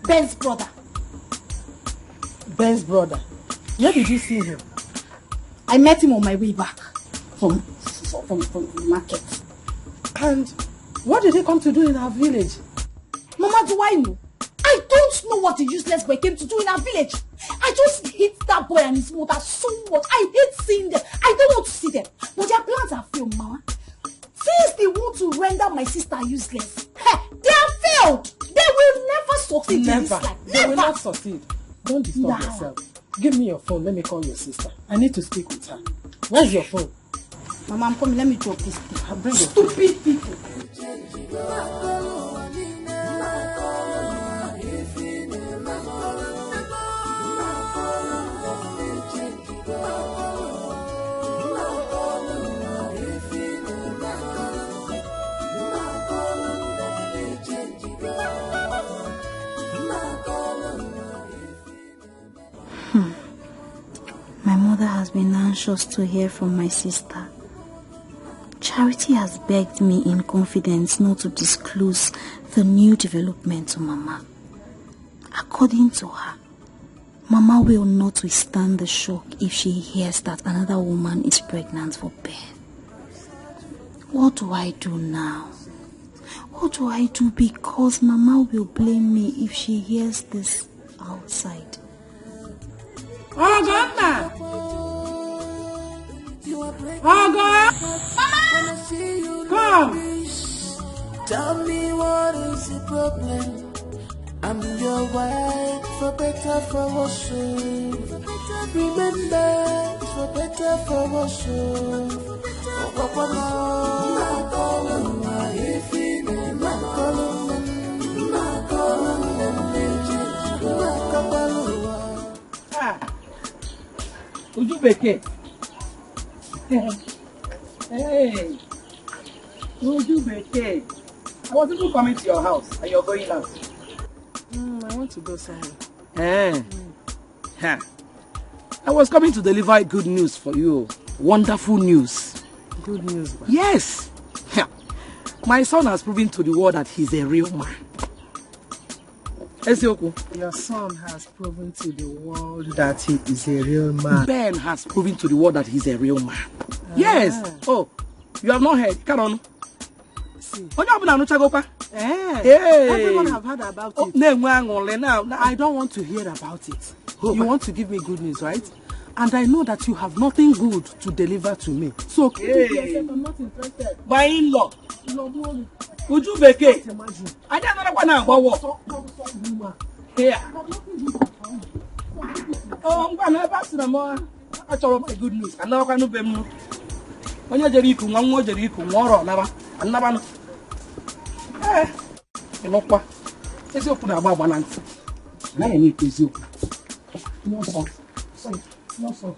Ben's brother. Ben's brother? Where did you see him? I met him on my way back from the market. And what did he come to do in our village? Mama, do I know? I don't know what the useless boy came to do in our village. I just hate that boy and his mother so much. I hate seeing them. I don't want to see them. But their plans are failed, Mama. Since they want to render my sister useless, they are failed. They will never succeed in this life. They will not succeed. Don't disturb yourself. Give me your phone. Let me call your sister. I need to speak with her. Where's your phone? Mama, I'm coming. Let me drop this thing. I'll bring your Stupid people. My mother has been anxious to hear from my sister. Charity has begged me in confidence not to disclose the new development to Mama. According to her, Mama will not withstand the shock if she hears that another woman is pregnant for Ben. What do I do now? What do I do? Because Mama will blame me if she hears this outside. Oh, God, oh, God. Come. Tell me what is the problem. I'm your wife, for better, for worse. Remember, for better, for worse. Uju Beke. Hey. Uju Beke. I was even coming to your house and you're going out. I want to go somewhere. I was coming to deliver good news for you. Wonderful news. Good news, man. Yes. My son has proven to the world that he's a real man. Your son has proven to the world that he is a real man. Ben has proven to the world that he's a real man. Yes. Oh, you have not heard. Come on. See. Everyone have heard about it. I don't want to hear about it. You want to give me good news, right? And I know that you have nothing good to deliver to me. So, I'm not interested. My in-law. Would you make it? I don't know what now. Here. Oh, I'm going to pass the more. I told my good news. I'm not going to be more. When you're Jericho, one more Jericho, more never. And never. You know what? It's open about one answer. I need to zoom. No, sir. No, sir.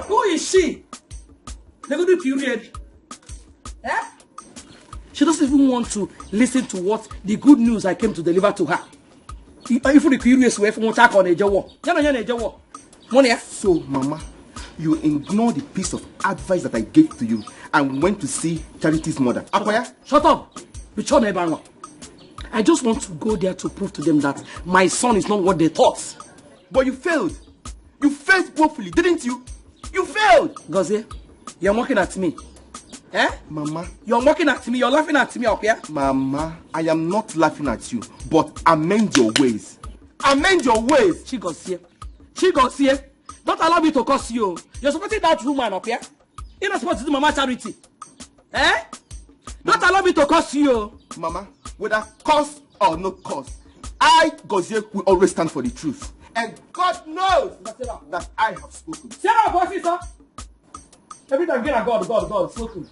Who is she? They're going to be period. She doesn't even want to listen to what the good news I came to deliver to her. If the curious way from attack on a jaw. So, Mama, you ignored the piece of advice that I gave to you and went to see Charity's mother. Akwaya? Shut up! I just want to go there to prove to them that my son is not what they thought. But you failed. You failed woefully, didn't you? You failed! Gozie, you're mocking at me. Mama. You're mocking at me, you're laughing at me up here. Mama, I am not laughing at you, but amend your ways. Amend your ways! Chigozie. Don't allow me to curse you. You're supporting that woman up here. You're not supposed to do Mama Charity. Don't allow me to curse you. Mama, whether curse or no curse, I, Gozie, will always stand for the truth. And God knows that I have spoken. Sarah, boss, sir. Every time get a God, spoken.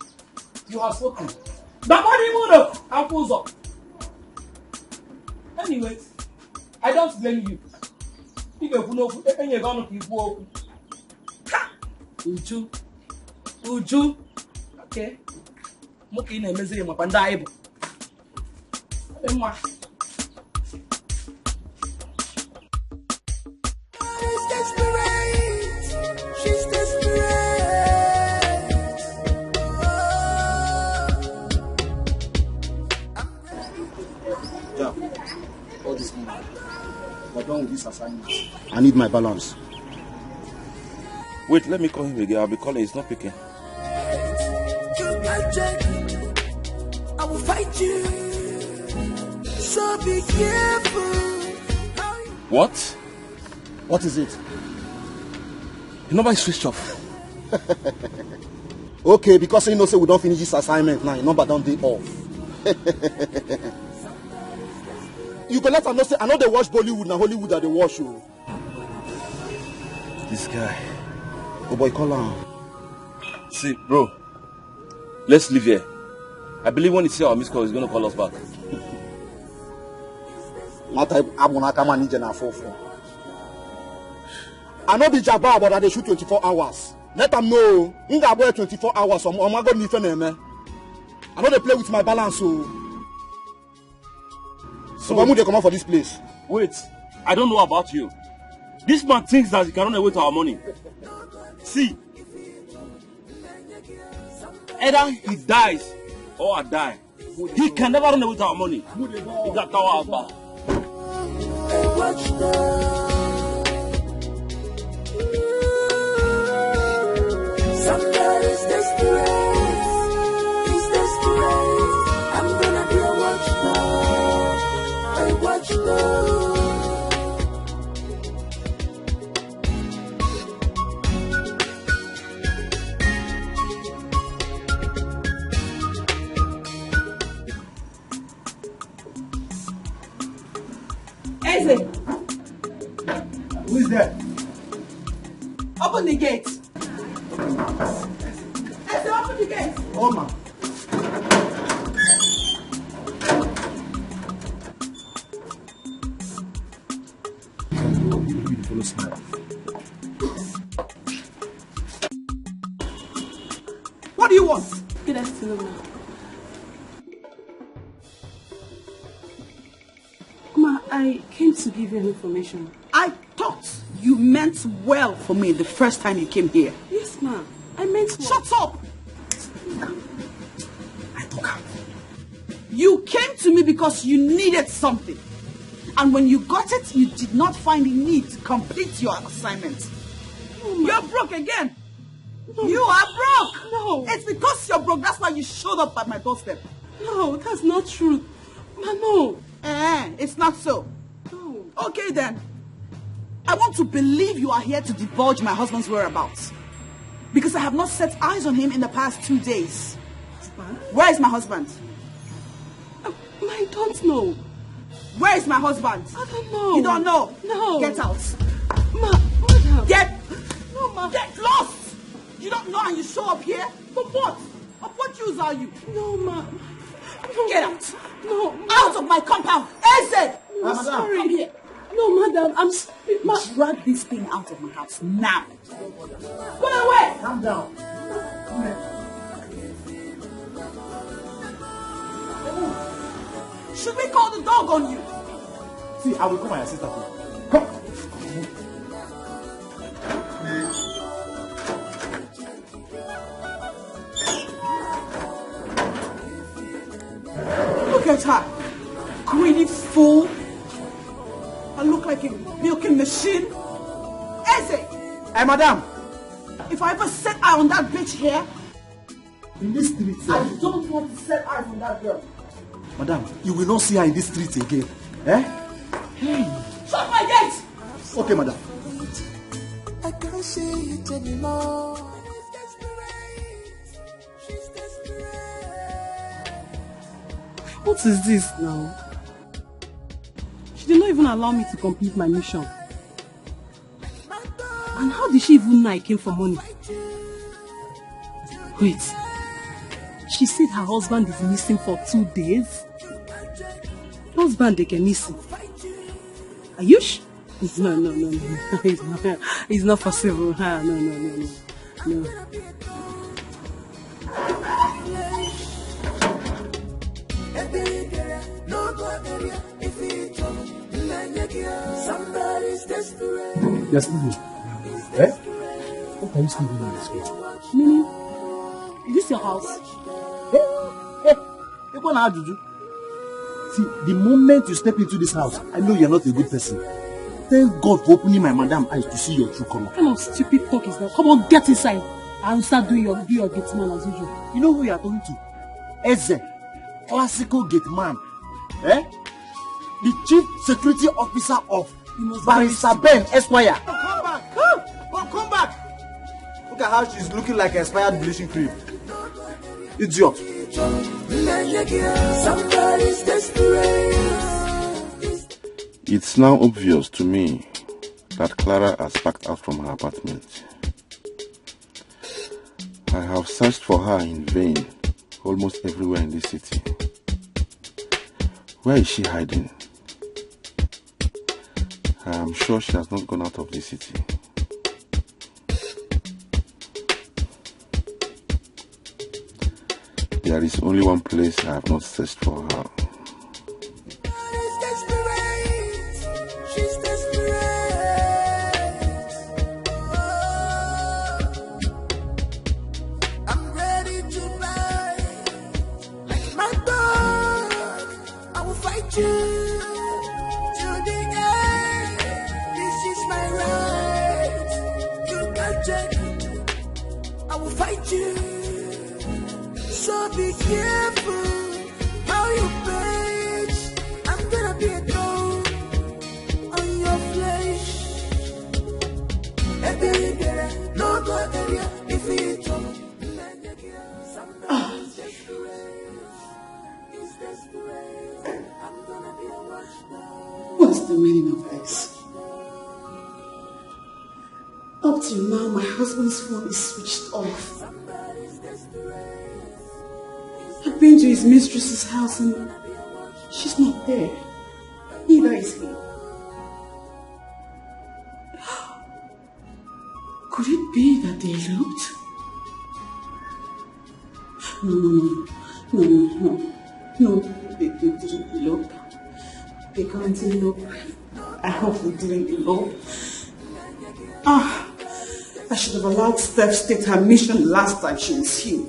You have spoken. That body would have pulls up. Anyways, I don't blame you. You can put no and you're gonna keep walking. Uju. Okay. Moki na emeze ma panda ibu. Emma. She's desperate. Yeah. All this money. We're done with this assignment. I need my balance. Wait, let me call him again. I'll be calling. He's not picking. I will fight you. So be careful. What? What is it? The number is switched off. Okay, because you know say we don't finish this assignment now. Your number don't be off. You can let them know say I know they watch Bollywood and Hollywood that they watch you. This guy. Oh boy, call him. See, bro. Let's leave here. I believe when he sees our missed call, he's going to call us back. I know be Jabba, but they shoot 24 hours. Let them know. In the boy 24 hours, I'm going to need I know they play with my balance, so when would they come out for this place? Wait, I don't know about you. This man thinks that he can run away to our money. See, either he dies or I die. He can never run away to our money. He got our back. Somebody's desperate. He's desperate. I'm gonna be a watchdog. A watchdog. Eze, Who is there? open the gate. Eze, open the gate. Oh, man. What do you want? Good afternoon, Ma, I came to give you an information. I thought you meant well for me the first time you came here. Yes, ma. I meant well. Shut up! You came to me because you needed something. And when you got it, you did not find the need to complete your assignment. No, you're broke again. No. You are broke. No. It's because you're broke. That's why you showed up at my doorstep. No, that's not true. Ma, no. It's not so. No. Okay then. I want to believe you are here to divulge my husband's whereabouts. Because I have not set eyes on him in the past 2 days. Husband? Where is my husband? I don't know. Where is my husband? I don't know. You don't know? No. Get out. Madam. No, ma. Get lost. You don't know and you show up here? For what? Of what use are you? No, ma. No. Get out. No. Out of my compound. Eze! I'm sorry. Come here. No, madam. I'm sorry. Ma. Drag this thing out of my house now. Go away. Calm down. Come here. Should we call the dog on you? See, I will call my assistant. Come. Look at her. Greedy fool. I look like a milking machine. Eze! Hey, madam. If I ever set eye on that bitch here, In this street, I don't want to set eyes on that girl. madam, you will not see her in this street again. Eh? Hey. Shut my gate! Okay, madam. I can't see it anymore. What is this now? She did not even allow me to complete my mission. And how did she even know I came for money? Wait. She said her husband is missing for 2 days? Husband Dikeh missing? Are you sure? No. It's not possible. No. Yes, eh? What are you sleeping in this way? Meaning, is this your house? See, the moment you step into this house, I know you're not a good person. Thank God for opening my madam eyes to see your true color. What kind of stupid talk is that? Come on, get inside and start doing your gate man as usual. You know who you are talking to? Eze, classical gate man. Eh? The chief security officer of Barrister Ben Esquire. Come back! Come back! Look at how she's looking like expired bleaching cream. Idiot. It's now obvious to me that Clara has packed out from her apartment. I have searched for her in vain almost everywhere in this city. Where is she hiding? I am sure she has not gone out of the city. There is only one place I have not searched for her. Be careful how you bitch. I'm gonna be a dog on your flesh. No go area if you talk. What's the meaning of this? Up till now, my husband's phone is switched off. I've been to his mistress's house and she's not there. Neither is he. Could it be that they eloped? No, they didn't elope. They can't elope. I hope they didn't elope. I should have allowed Steph take her mission last time she was here.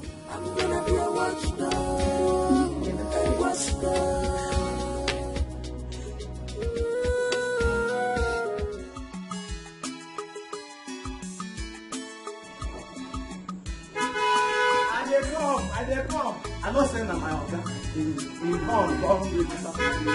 I come. I'm not saying that my order. Come with me.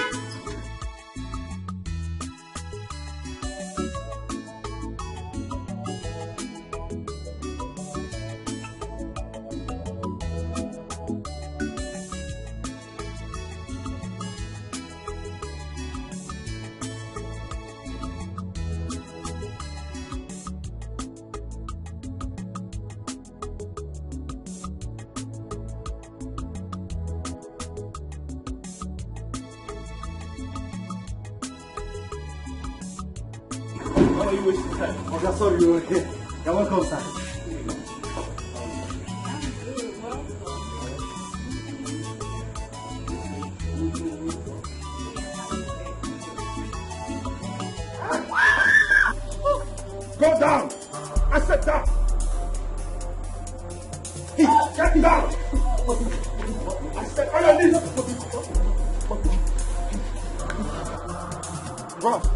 How are you wasting time? Oh, sorry, you were here. You're welcome, sir. Go down! I said down! Get down! I said on your knees! Ralph,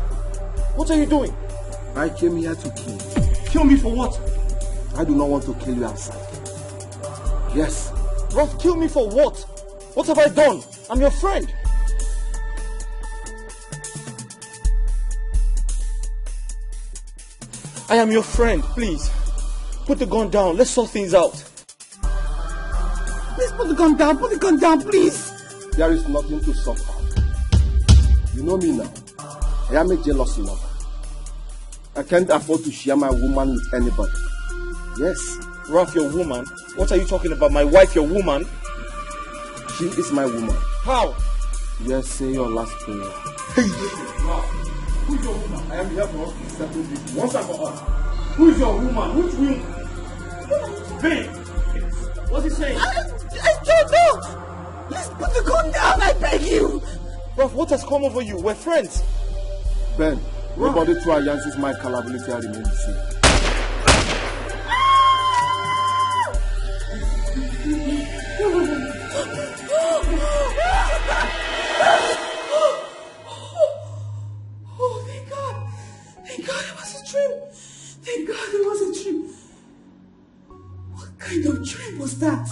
what are you doing? I came here to kill you. Kill me for what? I do not want to kill you outside. Yes. Ralph, kill me for what? What have I done? I'm your friend. I am your friend, please. Put the gun down. Let's sort things out. Please put the gun down. Put the gun down, please. There is nothing to sort out. You know me now. I am a jealous lover. I can't afford to share my woman with anybody. Yes. Ralph, your woman? What are you talking about? My wife, your woman? She is my woman. How? Yes, say your last prayer. Hey! Ralph, who is your woman? I am here for us to settle this once and for all. Who is your woman? Which woman? Babe! What's he saying? I don't know! Please put the gun down, I beg you! Ralph, what has come over you? We're friends. Ben, nobody to alliances my calability remains the same. Oh, thank God. Thank God it was a dream. Thank God it was a dream. What kind of dream was that?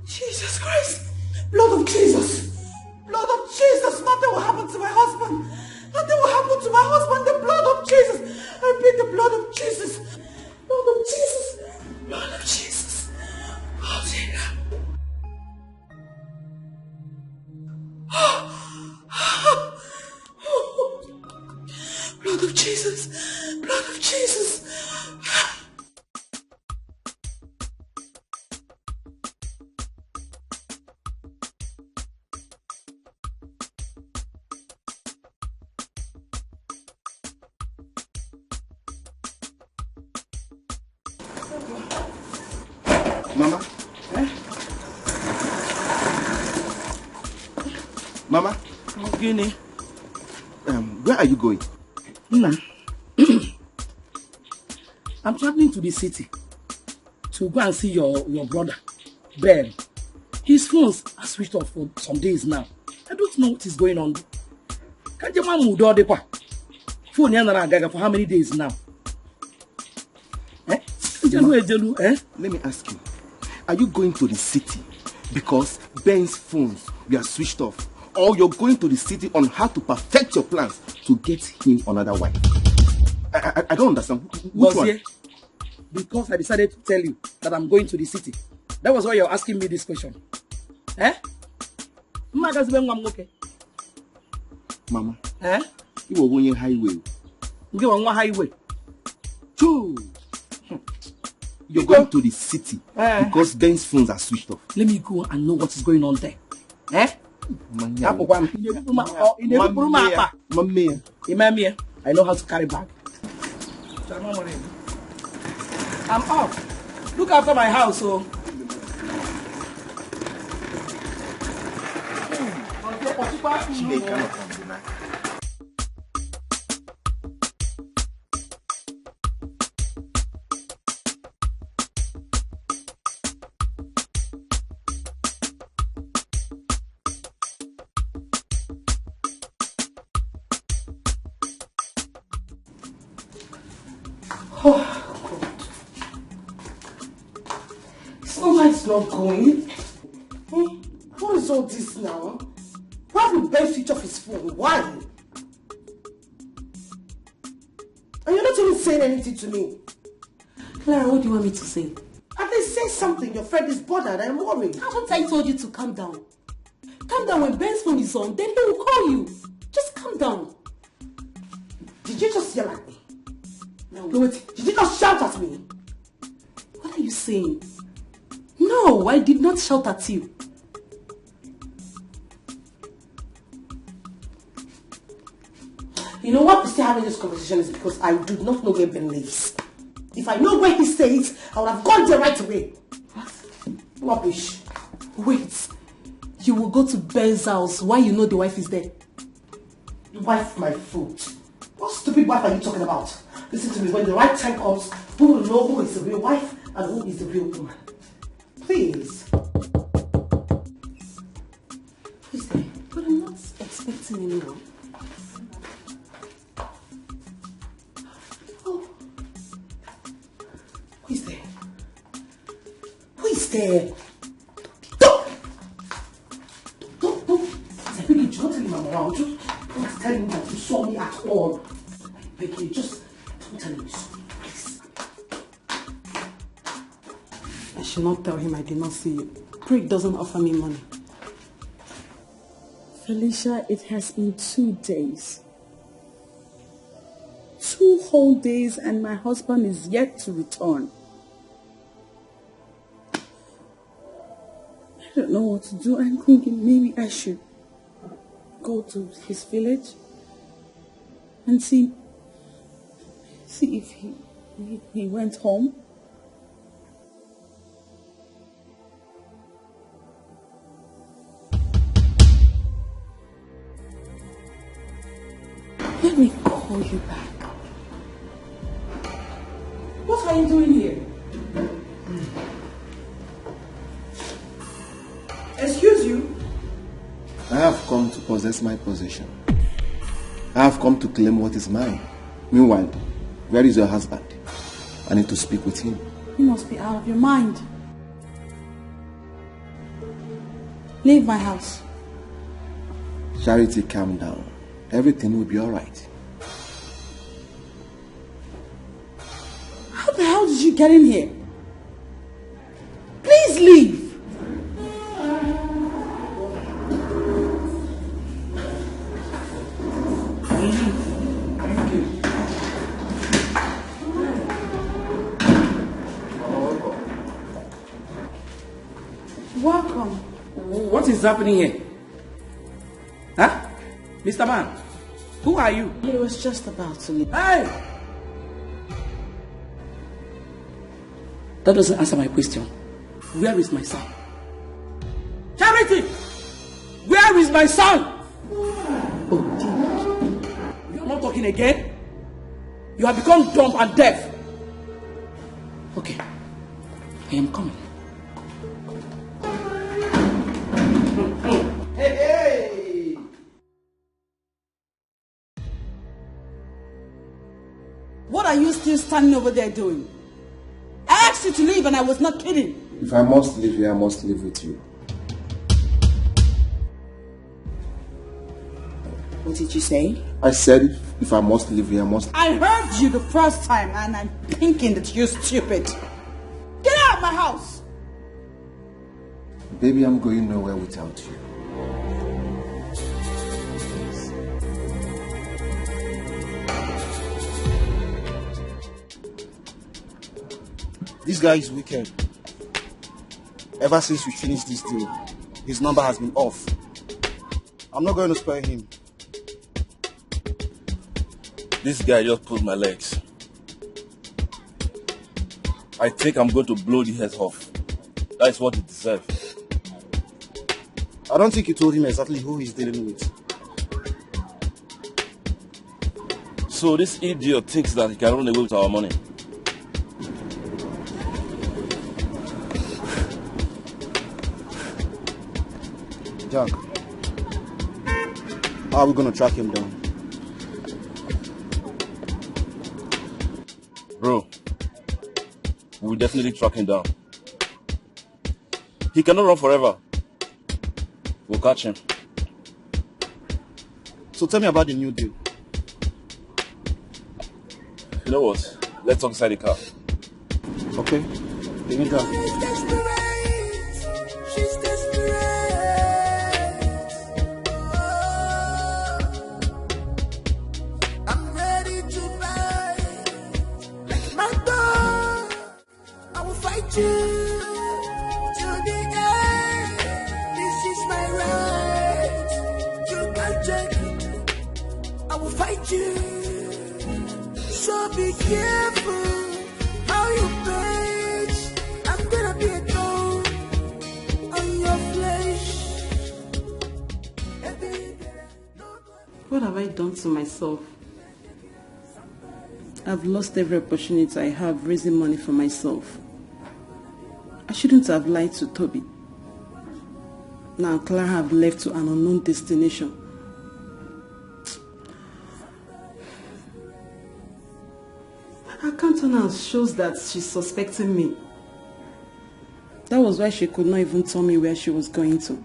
Jesus Christ. Blood of Jesus. Blood of Jesus. Nothing will happen to my husband. Nothing will happen to my husband. The blood of Jesus. I repeat, the blood of Jesus. Blood of Jesus. Blood of Jesus. Oh, thank God. Blood of Jesus. Blood of Jesus. Mama? Mama? Guinea. Where are you going? I'm traveling to the city to go and see your brother, Ben. His phones are switched off for some days now. I don't know what is going on. Can't you move the phone for how many days now? Let me ask you. Are you going to the city because Ben's phones were switched off? Or you're going to the city on how to perfect your plans to get him another wife? I don't understand. Which one? Because I decided to tell you that I'm going to the city. That was why you're asking me this question. Mama. You were going highway. You were on highway. Two. You're going to the city because Ben's phones are switched off. Let me go and know what is going on there. I know how to carry bag. I'm off. Look after my house, so. Oh, God. It's not like it's not going. What is all this now? Why would Ben switch off his phone? Why? And you're not even saying anything to me. Clara, what do you want me to say? At least say something. Your friend is bothered. I'm worried. Haven't I told you to calm down? Calm down. When Ben's phone is on, then he will call you. Just calm down. Did you just yell at me? No, wait. Did you just shout at me? What are you saying? No, I did not shout at you. You know what we're still having this conversation is because I do not know where Ben lives. If I know where he stays, I would have gone there right away. What? Rubbish. Wait. You will go to Ben's house while you know the wife is there? The wife, my foot. What stupid wife are you talking about? Listen to me, when the right time comes, we will know who is the real wife and who is the real woman. Please. Who's there? But I'm not expecting anyone. Oh. Who is there? Who is there? Don't! I beg you, don't tell him I'm around. Don't tell him that you saw me at all. I beg you, just don't tell him you saw me, please. I should not tell him I did not see you. Craig doesn't offer me money. Felicia, it has been 2 days. 2 whole days and my husband is yet to return. I don't know what to do. I'm thinking maybe I should go to his village and see if he went home. Let me call you back. What are you doing here? Excuse you? I have come to possess my possession. I have come to claim what is mine. Meanwhile, where is your husband? I need to speak with him. You must be out of your mind. Leave my house. Charity, calm down. Everything will be alright. How the hell did you get in here? Please leave. Welcome. What is happening here? Huh? Mr. Man, who are you? He was just about to leave. Hey! That doesn't answer my question. Where is my son? Charity! Where is my son? Oh, dear. You are not talking again? You have become dumb and deaf. Okay. I am coming. Hey! What are you still standing over there doing? I asked you to leave and I was not kidding. If I must live here, I must live with you. What did you say? I said if I must live here, I must... I heard you the first time and I'm thinking that you're stupid. Get out of my house! Baby, I'm going nowhere without you. This guy is wicked. Ever since we finished this deal, his number has been off. I'm not going to spare him. This guy just pulled my legs. I think I'm going to blow the head off. That is what he deserves. I don't think you told him exactly who he's dealing with. So this idiot thinks that he can run away with our money. Jack, how are we going to track him down? Bro, we'll definitely track him down. He cannot run forever. We'll catch him. So tell me about the new deal. You know what? Let's talk inside the car. Okay. Take me down. What have I done to myself? I've lost every opportunity I have raising money for myself. I shouldn't have lied to Toby. Now Clara have left to an unknown destination. Her countenance shows that she's suspecting me. That was why she could not even tell me where she was going to.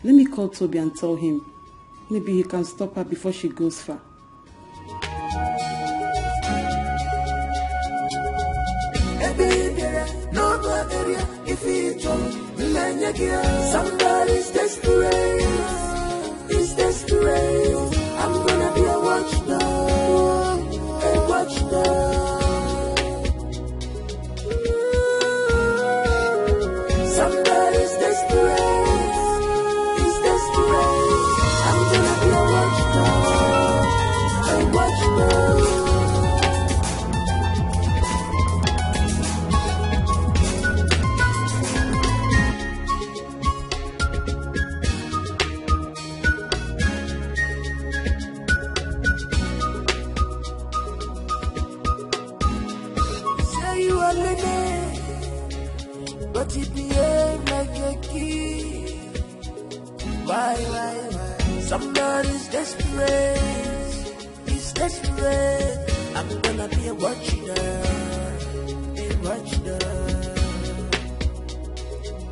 Let me call Toby and tell him. Maybe he can stop her before she goes far. Somebody's desperate. He's desperate. I'm gonna be Why? Somebody's desperate. He's desperate. I'm gonna be a watchdog. A watchdog.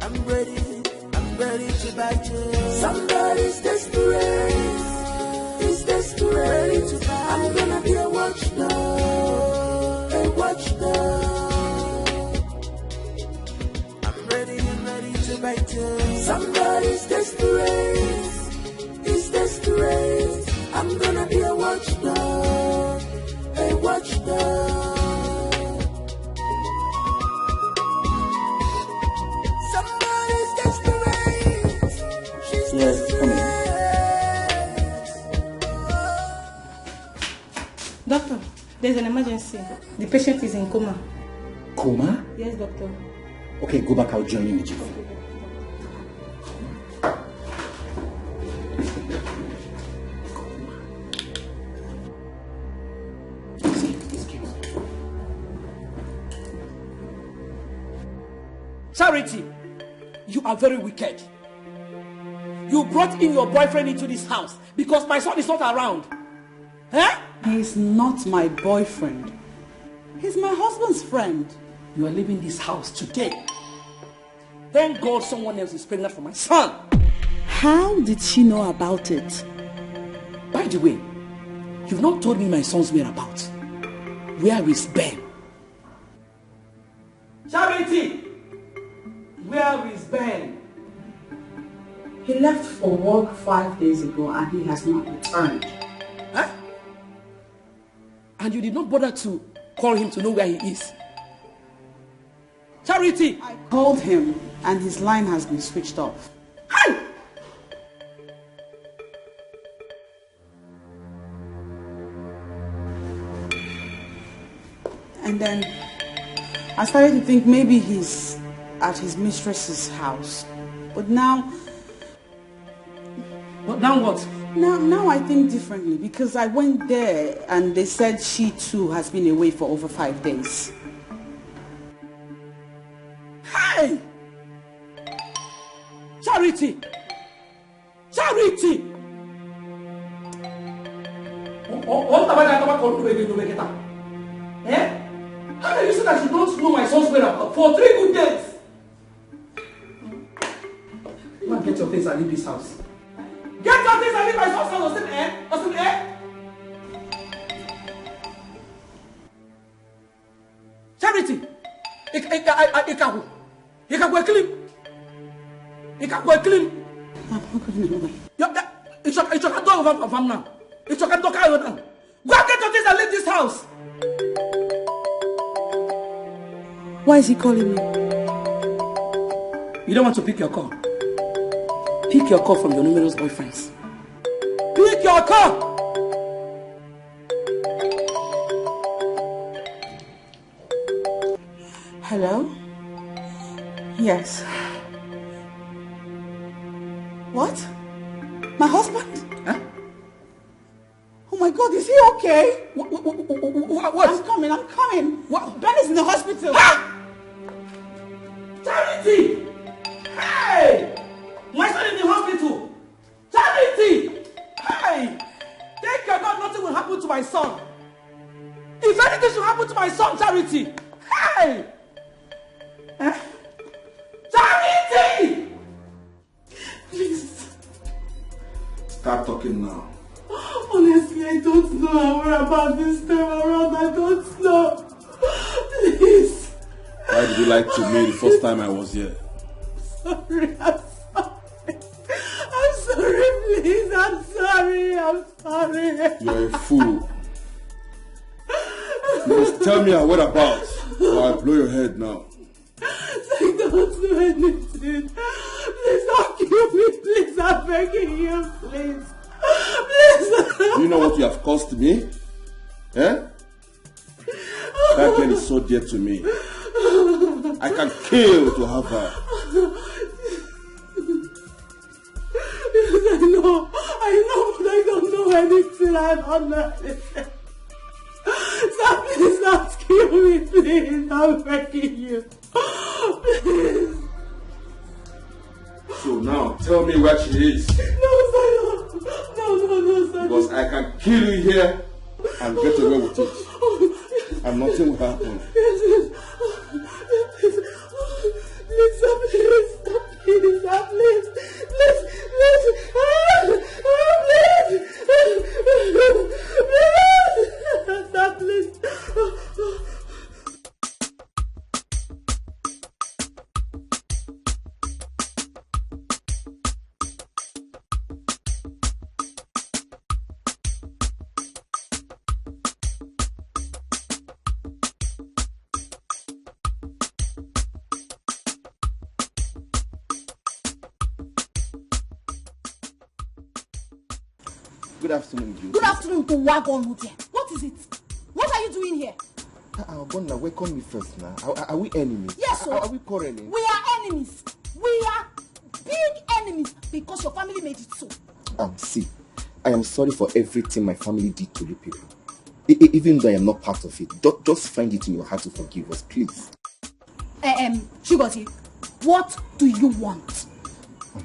I'm ready to bite you. Somebody's desperate. He's desperate to bite. I'm gonna be a watchdog. A watchdog. I'm ready to bite you. Somebody's desperate. He's desperate. I'm gonna be a watchdog. A watchdog. Yes, come in. Doctor, there's an emergency. The patient is in coma. Coma? Yes, doctor. Okay, go back. I'll join you immediately. Charity, you are very wicked. You brought in your boyfriend into this house because my son is not around. Eh? He's not my boyfriend. He's my husband's friend. You are leaving this house today. Thank God someone else is pregnant for my son. How did she know about it? By the way, you've not told me my son's whereabouts. Where is Ben? Charity! Where is Ben? He left for work 5 days ago and he has not returned. Huh? And you did not bother to call him to know where he is? Charity! I called him and his line has been switched off. Hi! And then I started to think maybe he's at his mistress's house. But now... But now what? Now I think differently because I went there and they said she too has been away for over 5 days. Hey! Charity! Charity! What about eh? How can you say that you don't know my son's whereabouts for 3 good days? Go and get your things and leave this house. Get your things and leave my son's house. Austin, eh? Charity! Ikaku clean. I'm not going away. It's your door of now. It's your door carry down. Go and get your things and leave this house. Why is he calling me? You don't want to pick your call. Pick your call from your numerous boyfriends. Pick your call! Hello? Yes. What? My husband? Huh? Oh my God, is he okay? What? I'm coming. What? Ben is in the hospital. Ha! Charity! Hey! My son in the hospital! Charity! Hey! Thank your God nothing will happen to my son. If anything should happen to my son, Charity! Hey! Charity! Please. Start talking now. Honestly, I don't know how we're about this time around. I don't know. Please. Why did you lie to me the first time I was here? Sorry, I'm sorry, please. I'm sorry. You're a fool. You must tell me what about, or I'll blow your head now. I don't do anything. Please don't kill me, please. I'm begging you, please. Please. Do you know what you have cost me? Eh? That girl is so dear to me. I can kill to have her. I know, but I don't know anything. I don't know anything. So please don't kill me, please. I'm begging you. Please. So now, tell me where she is. No, Because I can kill you here and get away with it. And nothing will happen. Good afternoon, Beauty. Good afternoon to Wagon Hotel. What is it? What are you doing here? Gonna welcome me first now. Are we enemies? Yes, sir. Are we quarreling? We are enemies. We are big enemies because your family made it so. See, I am sorry for everything my family did to you people. Even though I am not part of it, just find it in your heart to forgive us, please. Shugoti, what do you want?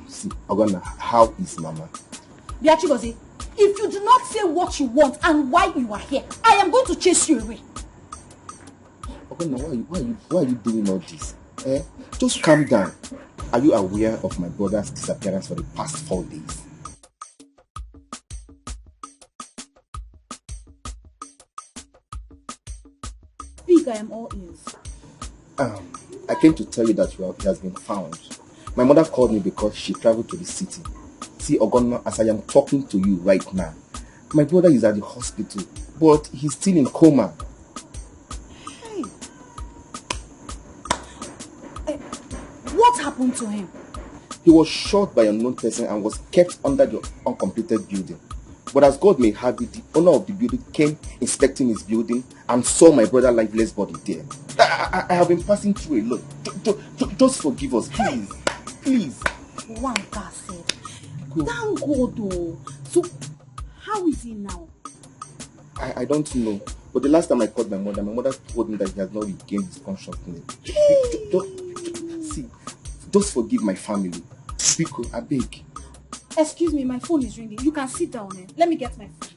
See, Ogana, how is Mama? Yeah, Chigozi, if you do not say what you want and why you are here, I am going to chase you away. Ogana, why are you doing all this? Just calm down. Are you aware of my brother's disappearance for the past 4 days? Speak, I am all ears. I came to tell you that he has been found. My mother called me because she traveled to the city. See, Ogonna, as I am talking to you right now, my brother is at the hospital, but he's still in coma. Hey. What happened to him? He was shot by an unknown person and was kept under the uncompleted building. But as God may have it, the owner of the building came inspecting his building and saw my brother's lifeless body there. I have been passing through a lot. Just forgive us, please. Please. One guy said, thank God though. So, how is he now? I don't know. But the last time I called my mother told me that he has not regained his consciousness. Just forgive my family. Biko, I beg. Excuse me, my phone is ringing. You can sit down there. Let me get my phone.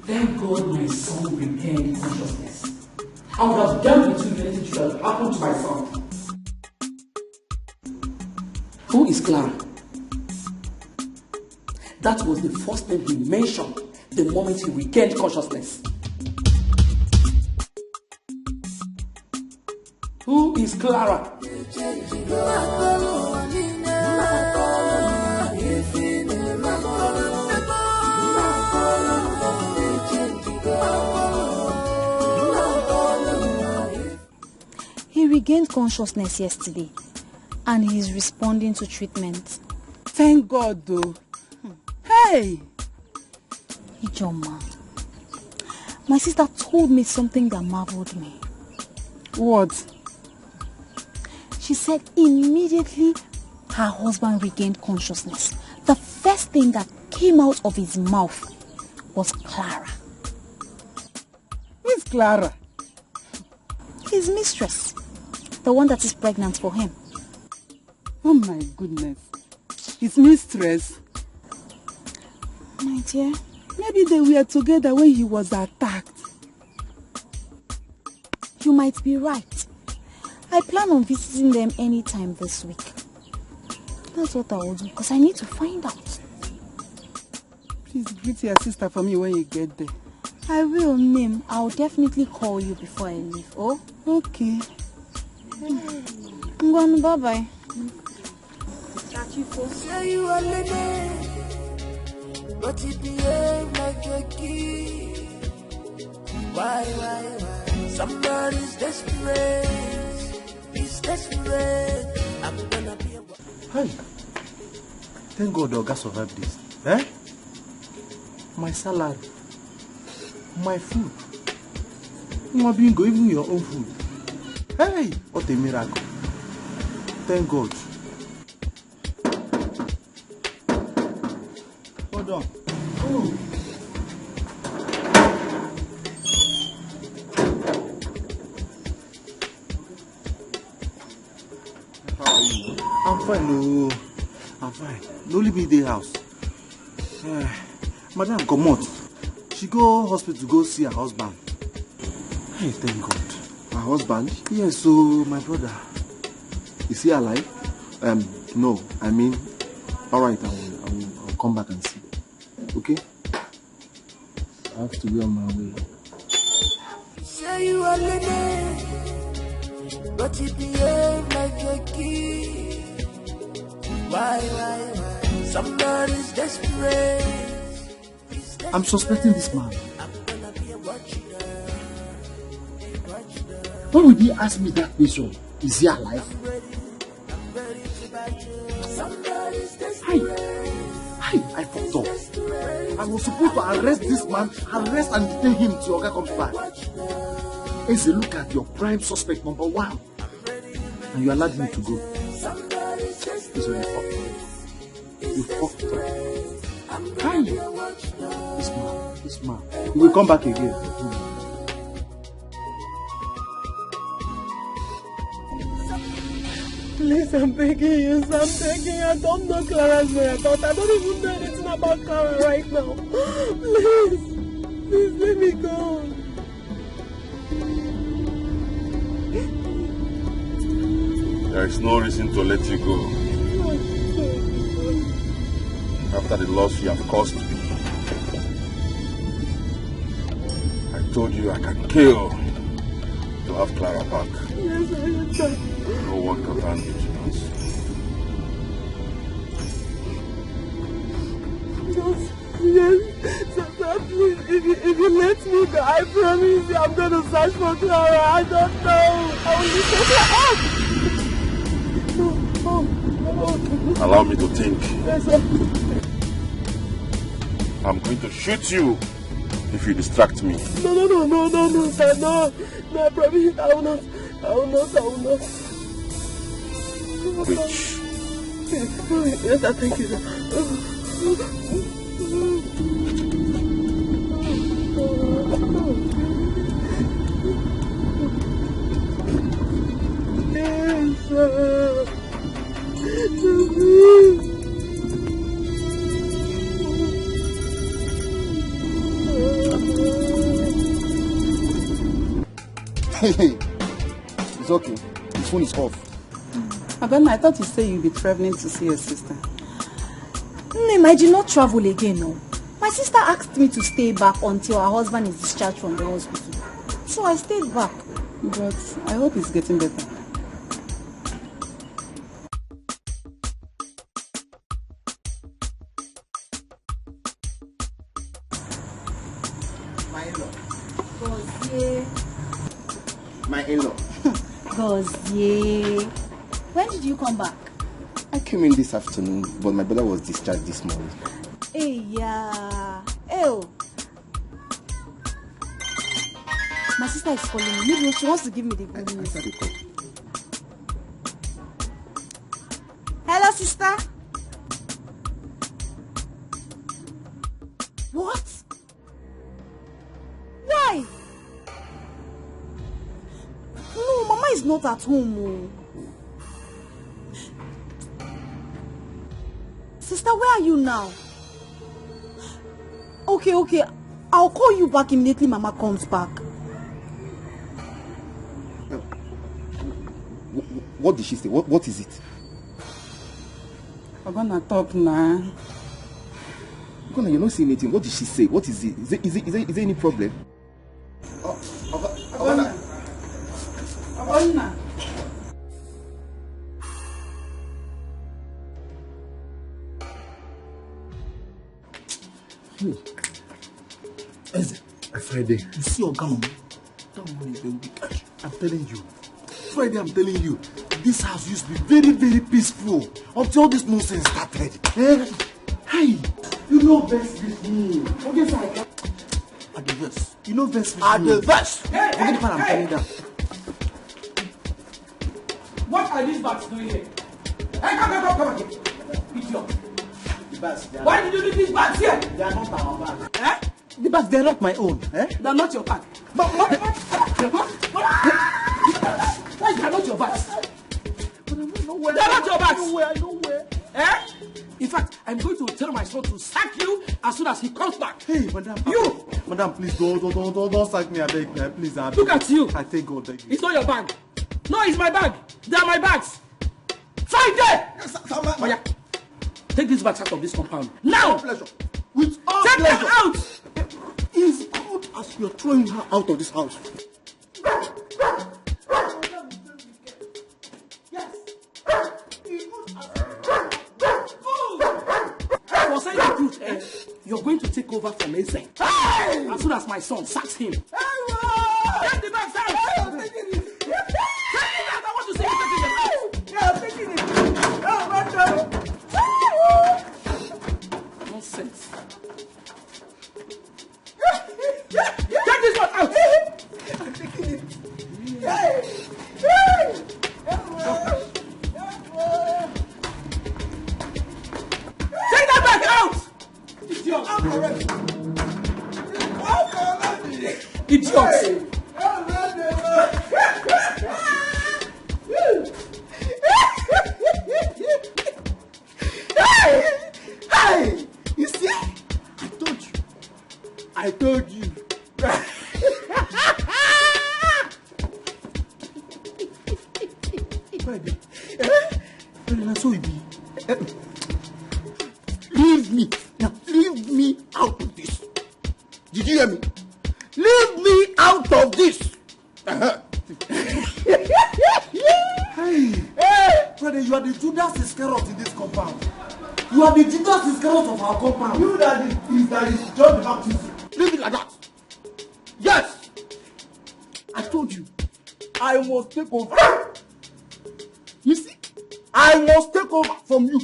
Thank God my son regained consciousness. I would have dealt with you if anything should have happened to my son. Who is Clara? That was the first name he mentioned the moment he regained consciousness. Who is Clara? He regained consciousness yesterday and he is responding to treatment. Thank God though. Hey! Ijoma, my sister told me something that marveled me. What? She said immediately her husband regained consciousness, the first thing that came out of his mouth was Clara. Who is Clara? His mistress, the one that is pregnant for him. Oh my goodness. His mistress? My dear. Maybe they were together when he was attacked. You might be right. I plan on visiting them anytime this week. That's what I will do, because I need to find out. Please greet your sister for me when you get there. I will, Nim. I'll definitely call you before I leave. Oh? Okay. I'm going, bye-bye. Say you are lady, but you behave like a kid. Why? Somebody's desperate. He's desperate. I'm gonna be a... Hi. Thank God Oga survived this. Eh? My salary. My food. My bingo, even your own food. Hey, what a miracle. Thank God. Hold on. How are you? I'm fine, no. I'm fine. No leave me the house. Madam, come out. She go hospital to go see her husband. Hey, thank God. Her husband? Yes, so my brother. Is he alive? No. I mean, all right. I'll come back and see. Okay? I have to be on my way. Say you are living, but you behave like a kid. Why? Somebody's desperate. I'm suspecting this man. Why would he ask me that question? Is he alive? I fucked up. I was supposed to arrest this man, arrest and detain him till Oga comes back. As a look at your prime suspect number 1, and you allowed him to go. This is fucked up. You fucked up. Hi. This man. He will come back again. Please, I'm begging you, I'm begging. I don't know Clara's whereabouts. I don't even know anything about Clara right now. Please let me go. There is no reason to let you go. After the loss you have caused me. I told you I can kill to have Clara back. Yes, I understand. No one can harm you tonight. Yes, Sasa, please, if you let me go, I promise you I'm going to search for Clara. I don't know. I will be Allow me to think. Yes, sir. I'm going to shoot you if you distract me. No, sir, no, I promise I will not. Which? Yes, sir, thank you, sir. Yes, sir. Hey, it's okay. His phone is off. Abena, I thought you said you'd be traveling to see your sister. Name, I did not travel again, no. My sister asked me to stay back until her husband is discharged from the hospital. So I stayed back. But I hope he's getting better. My in-law. Gozie. When did you come back? I came in this afternoon, but my brother was discharged this morning. Hey, yeah. Ew. My sister is calling me. Maybe she wants to give me the good news. Hello, sister. What? Why? No, Mama is not at home. Sister, where are you now? Okay. I'll call you back immediately Mama comes back. What did she say? What is it? I'm gonna talk now. You're not saying anything. What did she say? What is it? Is there any problem? Abana. Eze, Friday, you see your gun? Don't worry, baby. I'm telling you. Friday, I'm telling you. This house used to be very, very peaceful until all this nonsense started. Hey, you know best with me. Okay, so I can. At the verse. You know best with me. At the verse. Forget the part I'm telling them. What are these bats doing here? Hey, come again. Idiot. Why did you leave these bags here? They are not our bags. Eh? The bags, they are not my own. Eh? They are not your bag. Why they are not your bags? They are not your bags. I know where. Eh? In fact, I'm going to tell my son to sack you as soon as he comes back. Hey, madam. You! Madam, please don't sack me, I beg. Please, I beg. Look at you. I thank God, thank you. It's not your bag. No, it's my bag. They are my bags. Find them! Yes, sir, oh, yeah. Take these bags out of this compound. Now! With pleasure. With all Take pleasure. them out! It's good as you're throwing her out of this house. For saying the truth, you're going to take over from Eze. As soon as my son sacks him. Take the bags out! I'm taking it! Take it out! I want to see you taking them out! Yeah, I'm taking it! Nonsense. Take this one out! I'm taking it! Take that back out! Idiot! Idiot! Hey! You see? I told you. Friday. So it be. Leave me. Now, leave me out of this. Did you hear me? Leave me out of this. Hey, brother, you are the Judas Iscariot in this compound. You are the Judas Iscariot of our compound. You that is John the Baptist. Leave it like that. Yes, I told you. I must take over. You see, I must take over from you.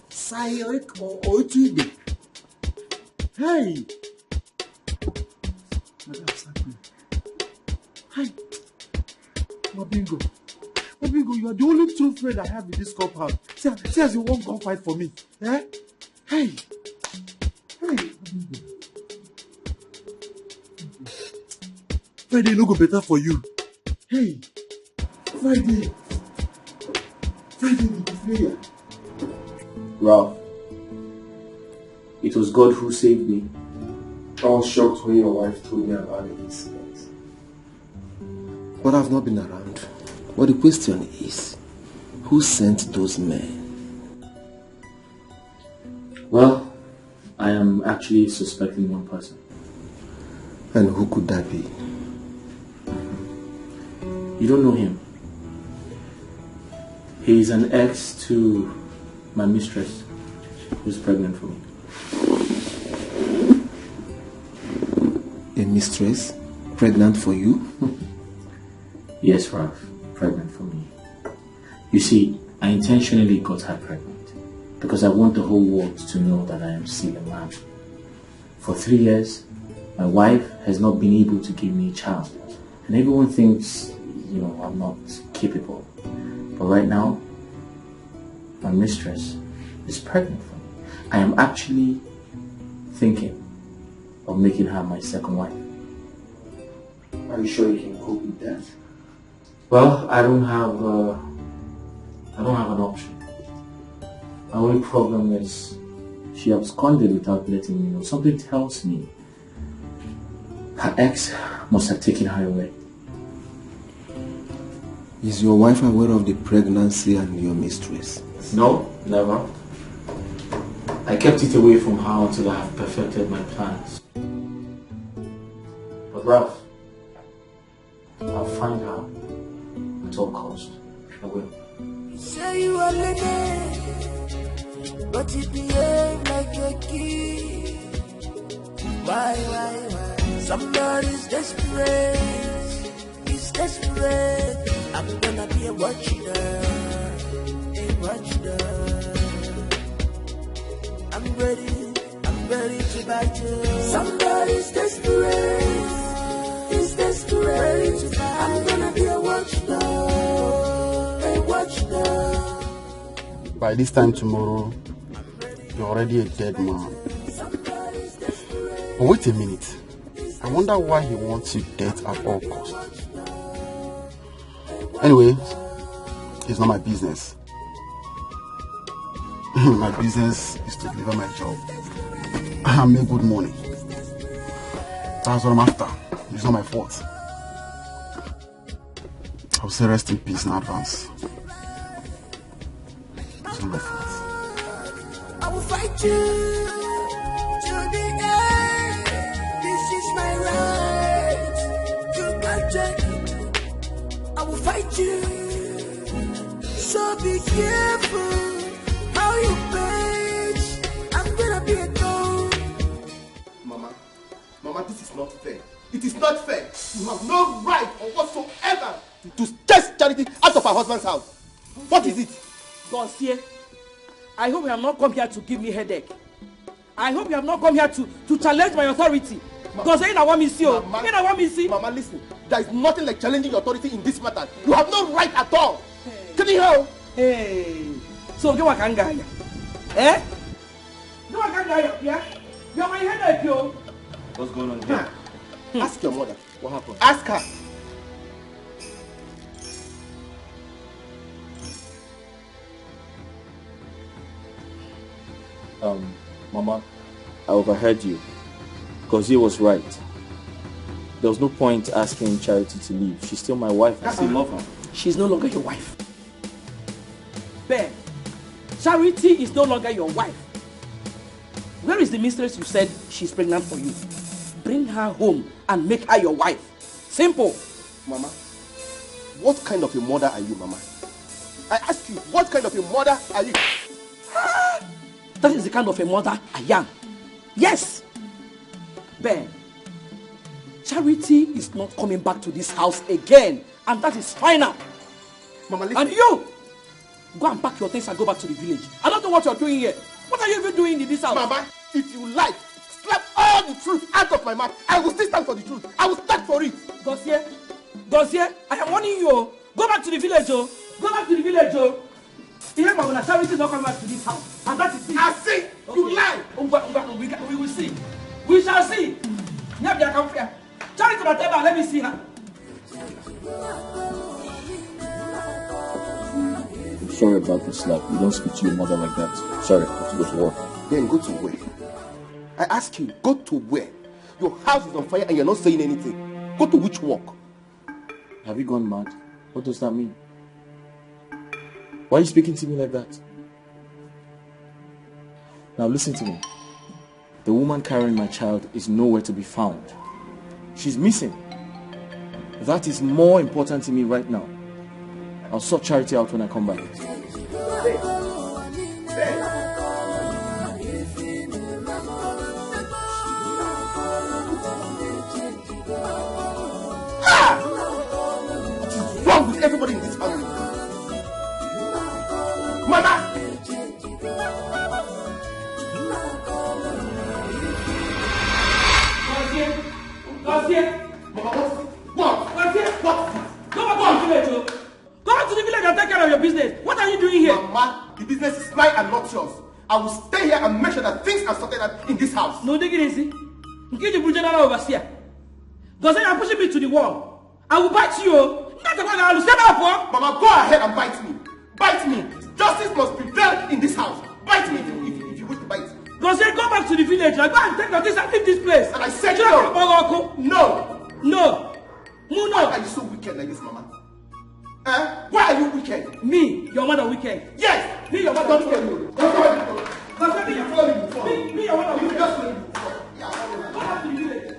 Sayek or Otude. Hey. Madam Sakwe. Hi. Mabingo, you are the only true friend I have in this compound. See as you won't go fight for me. Eh? Hey. Mabingo. Friday no go better for you. Hey. Friday will be failure. Ralph, it was God who saved me. I was shocked when your wife told me about the incident. But I've not been around. But the question is, who sent those men? Well, I am actually suspecting one person. And who could that be? You don't know him. He is an ex to my mistress, who's pregnant for me. A mistress? Pregnant for you? Yes, Ralph. Pregnant for me. You see, I intentionally got her pregnant because I want the whole world to know that I am still a man. For 3 years, my wife has not been able to give me a child. And everyone thinks, I'm not capable. But right now, my mistress is pregnant for me. I am actually thinking of making her my second wife. Are you sure you can cope with that? Well, I don't have an option. My only problem is she absconded without letting me know. Something tells me her ex must have taken her away. Is your wife aware of the pregnancy and your mistress? No, never. I kept it away from her until I have perfected my plans. But Ralph, I'll find her at all cost. I will. Say you are lady, but you behave like a kid. Why? Somebody's desperate. He's desperate. I'm gonna be a watchdog. I'm ready to bite you. Somebody's desperate. He's desperate. I'm gonna be a watchdog. by this time tomorrow, you're already a dead man. But wait a minute. I wonder why he wants you dead at all costs. Anyway, it's not my business. My business is to deliver my job and make good money. That's what I'm after. It's not my fault. I'll say rest in peace in advance. It's not my fault. I will fight you to the end. This is my right. You can't take it. I will fight you. So be careful how you bitch. I'm gonna be a dog. Mama, this is not fair. It is not fair. You have no right or whatsoever to chase Charity out of her husband's house. What is it? Gossier, I hope you have not come here to give me headache. I hope you have not come here to challenge my authority. Because I want me see. Mama, listen. There is nothing like challenging your authority in this matter. You have no right at all. Can you hear? Hey. So get what can guy? Eh? Get what can guy? Yeah? You're my headache, yo. What's going on here? Ask your mother. What happened? Ask her. Mama, I overheard you. Because he was right. There was no point asking Charity to leave. She's still my wife. I still love her. She's no longer your wife. Ben, Charity is no longer your wife. Where is the mistress you said she's pregnant for you? Bring her home and make her your wife. Simple. Mama, what kind of a mother are you, Mama? I ask you, what kind of a mother are you? That is the kind of a mother I am. Yes. Ben, Charity is not coming back to this house again. And that is final. Mama, listen. And you, go and pack your things and go back to the village. I don't know what you're doing here. What are you even doing in this house? Mama, if you like, slap all the truth out of my mouth. I will still stand for the truth. I will stand for it. Gossier, I am warning you. Go back to the village, oh. Go back to the village, oh. Here, Mama, Charity is not coming back to this house. And that is it. I see. Okay. You lie. We will see. We shall see. Charity, let me see her. I'm sorry about the slap. You don't speak to your mother like that. Sorry, I have to go to work. Then go to where? I ask you, go to where? Your house is on fire and you're not saying anything. Go to which work? Have you gone mad? What does that mean? Why are you speaking to me like that? Now listen to me. The woman carrying my child is nowhere to be found. She's missing. That is more important to me right now. I'll sort Charity out when I come back. What is wrong with everybody in this family? Mama! What? Go back to the village, oh. Go back to the village and take care of your business. What are you doing here? Mama, the business is mine and not yours. I will stay here and make sure that things are sorted out in this house. No, take it easy. Get the general overseer. Because you're pushing me to the wall. I will bite you. Not the one I will stand up for. Mama, go ahead and bite me. Bite me. Justice must prevail in this house. Bite me if you wish to bite. Because you go back to the village. Like, go and take your things and leave this place. And I said no. No. No. Why are you so wicked like this, Mama? Why are you wicked? Me, your mother wicked. Yes. Me, your mother wicked. Me, your mother wicked. Go back to the village.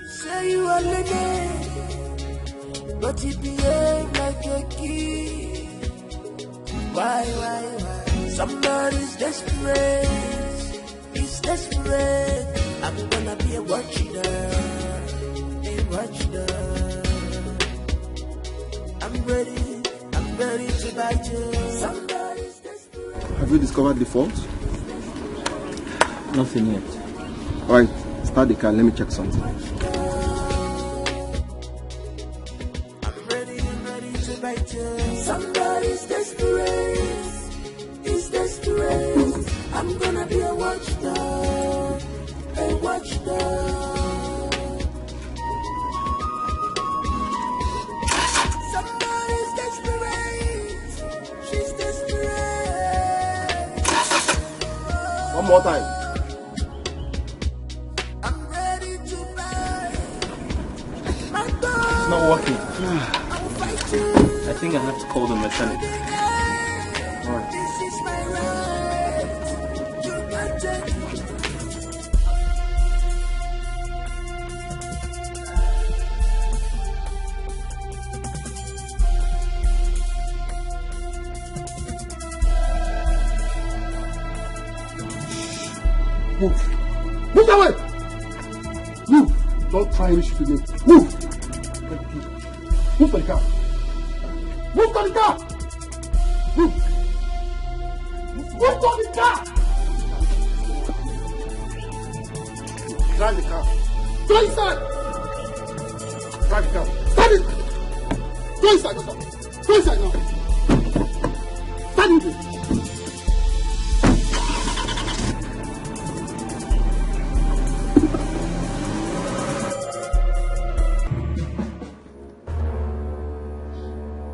Say you are lady, but you behave like a kid. Why? Somebody's desperate. He's desperate. I'm gonna be a watcher. I'm ready to bite you. Somebody's desperate. Have you discovered the fault? Nothing yet. Alright, start the car. Let me check something. I'm ready to bite you. Somebody's desperate. I'm gonna be a watchdog, a watchdog. Somebody's desperate, she's desperate. One more time. I'm ready to buy my dog. It's not working. I'll fight you. I think I have to call the mechanic. Alright. This is my right. You can take it. Move. Move that way. Move. Don't try any shit again. Move. Move to the car. Move to the car. Move. Move to the car. Drive the car. Go inside. Drive the car. Stand it. Go inside. Go inside now. Stand it.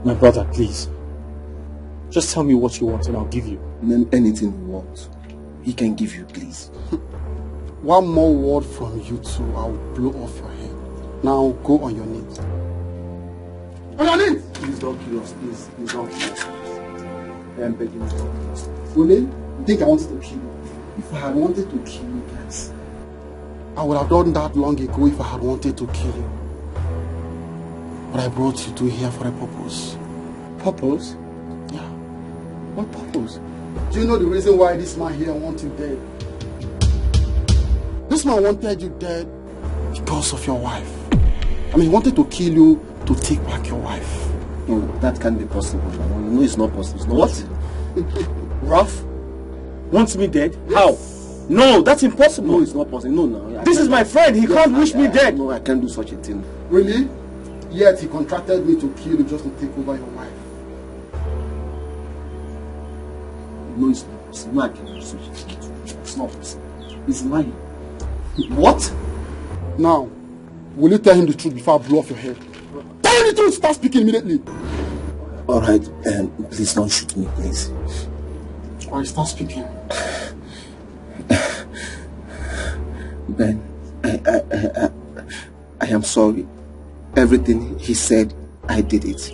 My brother, please. Just tell me what you want and I'll give you. Name anything you want. He can give you, please. One more word from you two, I'll blow off your head. Now go on your knees. On your knees! Please don't kill us, please. Please don't kill us. I am begging you, don't kill us. Ole, you think I wanted to kill you? If I had wanted to kill you guys, I would have done that long ago if I had wanted to kill you. But I brought you to here for a purpose. Purpose? Yeah. What purpose? Do you know the reason why this man here wants you dead? This man wanted you dead because of your wife. I mean, he wanted to kill you to take back your wife. No, that can't be possible. You know it's not possible. It's not What? Ralph wants me dead? How? No, that's impossible. No, it's not possible. No. This is my friend. He can't wish me dead. No, I can't do such a thing. Really? Yet he contracted me to kill you just to take over your wife. No, it's not possible. No, I can't do such a thing. It's not possible. He's lying. What? Now, will you tell him the truth before I blow off your head? Tell him the truth! Start speaking immediately! Alright, please don't shoot me, please. Alright, start speaking. Ben, I am sorry. Everything he said, I did it.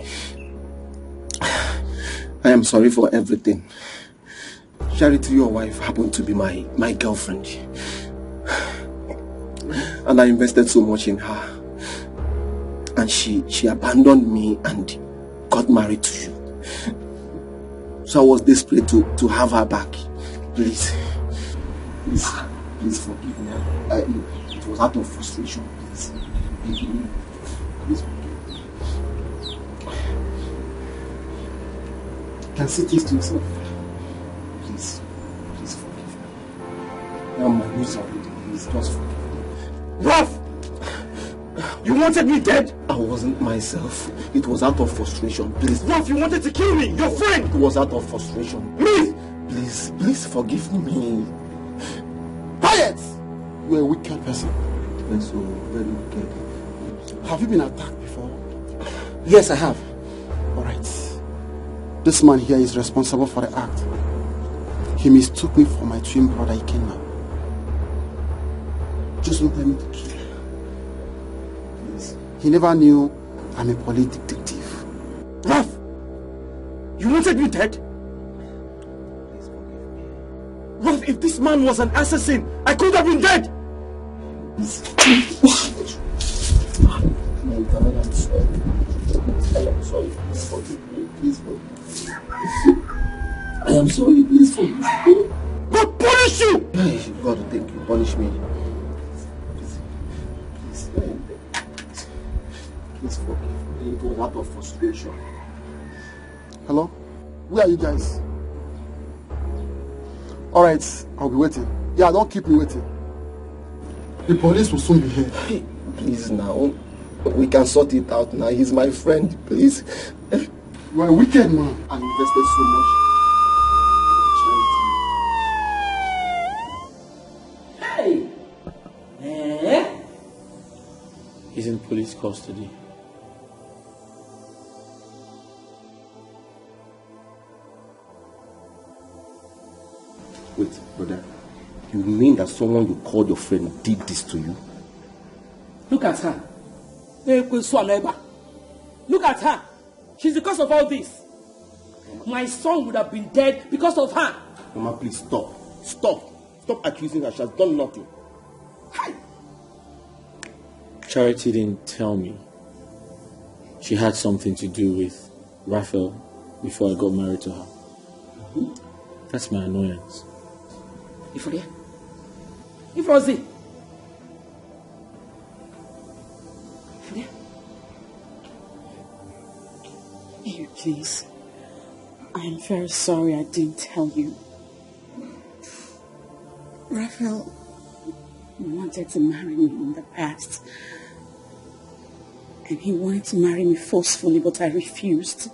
I am sorry for everything. Charity, your wife, happened to be my girlfriend. And I invested so much in her. And she abandoned me and got married to you. So I was desperate to have her back. Please forgive me. It was out of frustration. Please forgive me. Please forgive me. You can see this to yourself. Please forgive me. Now my news already. Please just forgive me. Ralph! You wanted me dead? I wasn't myself. It was out of frustration. Please. Ralph, you wanted to kill me, your friend! It was out of frustration. Me! Please forgive me. Quiet! You're a wicked person. You're so very wicked. Have you been attacked before? Yes, I have. Alright. This man here is responsible for the act. He mistook me for my twin brother Ikenna. Just wanted me to kill him. Please. He never knew I'm a police detective. Ralph! You wanted me dead? Please forgive me. Ralph, if this man was an assassin, I could have been dead! No, God, I'm sorry. I am sorry. Please forgive me. Please forgive me. I am sorry. Please forgive me. God punish you! God, thank you. Punish me. Please forgive me. It was out of frustration. Hello? Where are you guys? Alright, I'll be waiting. Yeah, don't keep me waiting. The police will soon be here. Please now. We can sort it out now. He's my friend. Please. You're a wicked man. I invested so much. is in police custody. Wait, brother. You mean that someone you called your friend did this to you? Look at her. Look at her. She's the cause of all this. My son would have been dead because of her. Mama, please stop. Stop accusing her. She has done nothing. Charity didn't tell me she had something to do with Raphael before I got married to her. That's my annoyance. Ifode? Ifrozi? Ifode? Here, please. I am very sorry I didn't tell you. Raphael wanted to marry me in the past. And he wanted to marry me forcefully, but I refused.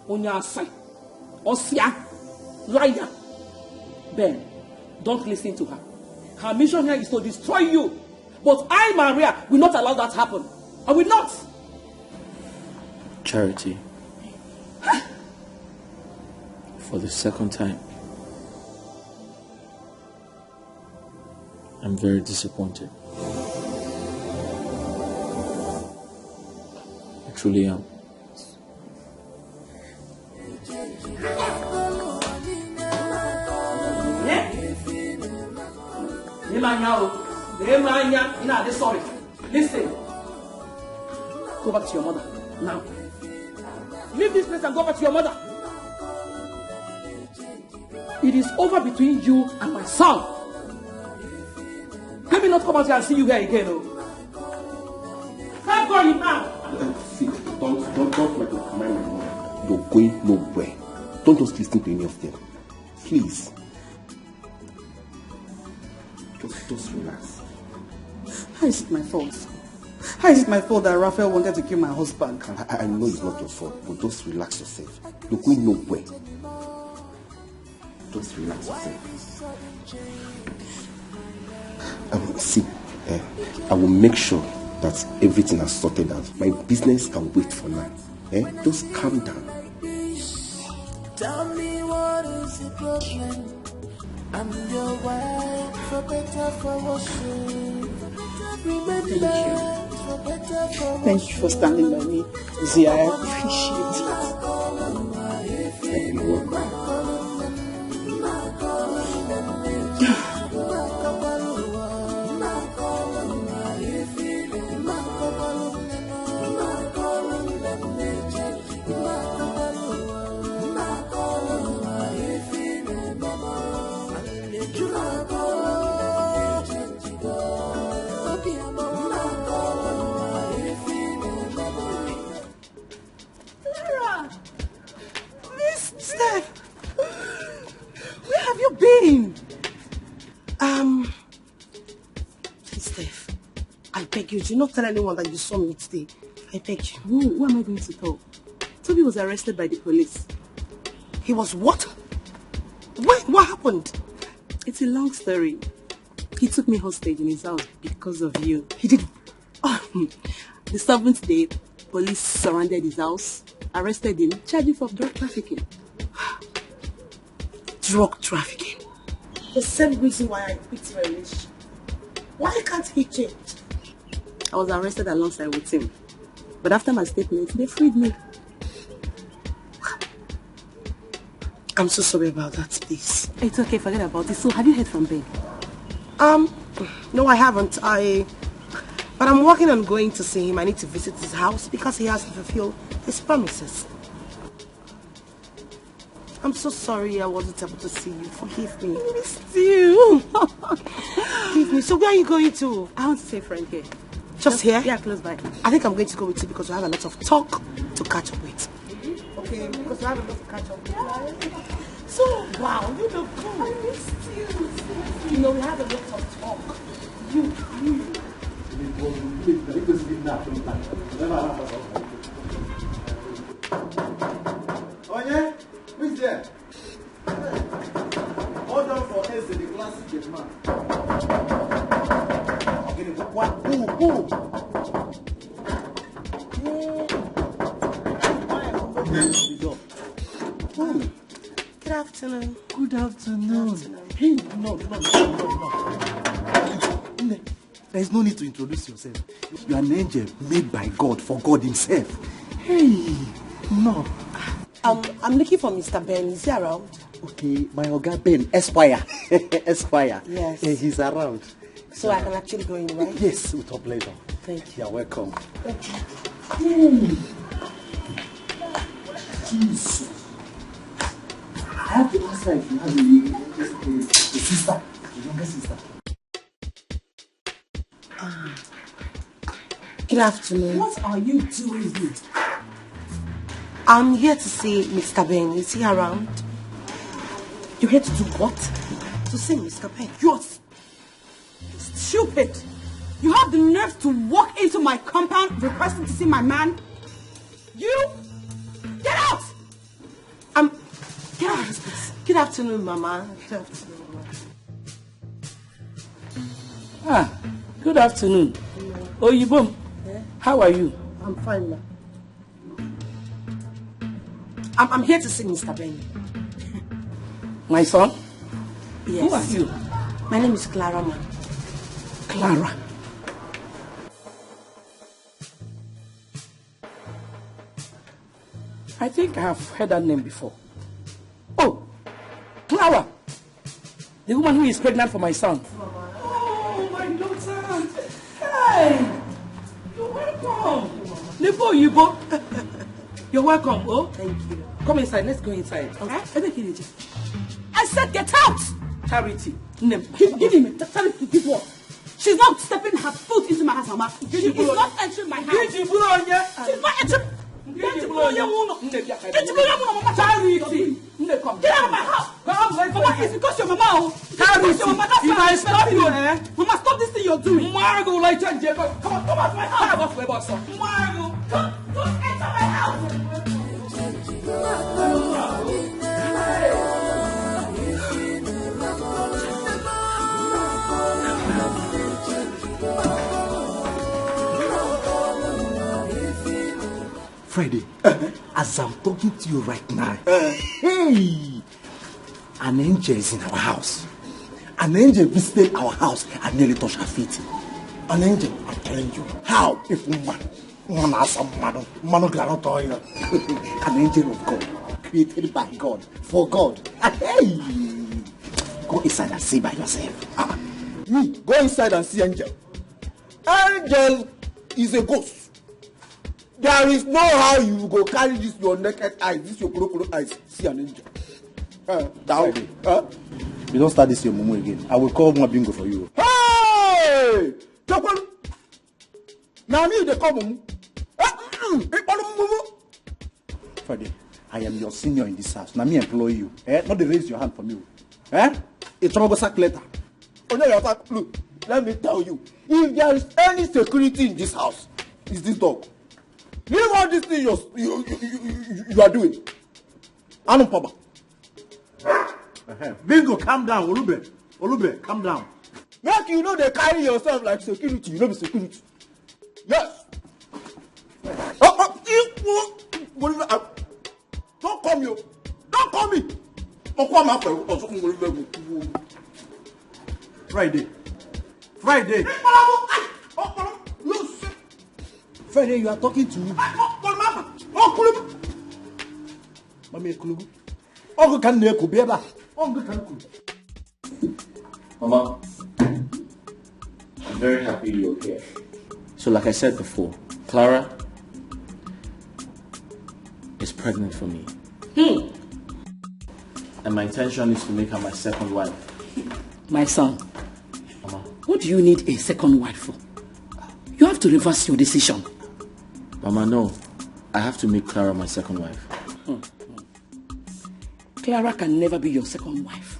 Onyasai. Osia. Liar. Ben, don't listen to her. Her mission here is to destroy you. But I, Maria, will not allow that to happen. I will not. Charity. For the second time, I'm very disappointed. I truly am. Sorry. Listen. Go back to your mother now. Leave this place and go back to your mother. It is over between you and my son. Let me not come out here and see you here again. Stop going now. See, don't let me command my mom. You're going nowhere. Don't just listen to any of them. Please. Just relax. How is it my fault? How is it my fault that Raphael wanted to kill my husband? I know it's not your fault, but just relax yourself. You're going nowhere. Just relax yourself. See, I will make sure that everything is sorted out. My business can wait for now. Just calm down. Tell me what is the problem? I'm your wife, for better, for worse. Thank you for standing by me, Zia. I appreciate it. You're welcome. Steph, I beg you, do not tell anyone that you saw me today. I beg you. Who am I going to tell? Toby was arrested by the police. He was what? What happened? It's a long story. He took me hostage in his house because of you. He did? The 7th day, police surrounded his house, arrested him, charged him for drug trafficking. Drug trafficking? The same reason why I quit my relationship. Why can't he change? I was arrested alongside with him. But after my statement, they freed me. I'm so sorry about that, please. It's okay, forget about it. So, have you heard from Ben? No, I haven't. But I'm working on going to see him. I need to visit his house because he has to fulfill his promises. I'm so sorry I wasn't able to see you. Forgive me. I missed you. Forgive me. So where are you going to? I want to see a friend here. Just here? Yeah, close by. I think I'm going to go with you because we have a lot of talk to catch up with. Okay, because we have a lot to catch up with. So, wow, you look cool. I missed you. You know, we have a lot of talk. You. Oh yeah? Who's there? Hold on for us, the classic gate man. Who? Oh. Good afternoon. Good afternoon. Hey, no. There is no need to introduce yourself. You are an angel made by God for God himself. Hey, no. I'm looking for Mr. Ben. Is he around? Okay, my Oga Ben, Esquire. Esquire. Yes. He's around. So I can actually go in, right? Yes, with our pleasure. Thank you. You're welcome. Jesus. I have to ask her if you have a sister, a younger sister. Good afternoon. What are you doing here? I'm here to see Mr. Ben. Is he around? You're here to do what? To see Mr. Ben. You're stupid. You have the nerve to walk into my compound requesting to see my man? You? Get out! Get out of this place. Good afternoon, Mama. Good afternoon, Mama. Good afternoon. Oyibom, how are you? I'm fine, ma. I'm here to see Mr. Ben. My son? Yes. Who are you? My name is Clara, ma. Clara. I think I have heard that name before. Oh, Clara. The woman who is pregnant for my son. Oh, my daughter. Hey! You're welcome. Before you go. You're welcome, oh? Thank you. Come inside, let's go inside. Okay. I said get out! Charity. Give him. Tell him to give what? She's not stepping her foot into my house, Mama. She is not entering my house. She's not entering. Charity. Get out of my house. Mama, it's because your mama. Charity. If I stop you, Mama, stop this thing you're doing. Margo, like come on, come out of my house. Margo, don't enter my house. Friday, as I'm talking to you right now, hey, an angel is in our house. An angel visited our house and nearly touched her feet. An angel, I'm telling you, how if one has some man cannot tell you. An angel of God, created by God, for God. Hey, go inside and see by yourself. Me, go inside and see angel. Angel is a ghost. There is no how you go carry this your naked eyes, this your crocodile eyes, see an angel. You don't start this your mumu again. I will call more bingo for you. Hey! Now me they call mumu. Friday, I am your senior in this house. Now me employ you. Not they raise your hand for me. It's trouble sack letter. Look, let me tell you. If there is any security in this house, it's this dog. Leave all this thing you are doing. Anu Papa. Bingo, calm down. Olube, calm down. Make you know they carry yourself like security. You know the security. Yes. Don't come here. Don't come me. Friday. Friday, you are talking to me. Mama, I'm very happy you're here. So like I said before, Clara is pregnant for me. And my intention is to make her my second wife. My son, Mama. What do you need a second wife for? You have to reverse your decision. Mama, no. I have to make Clara my second wife. Clara can never be your second wife.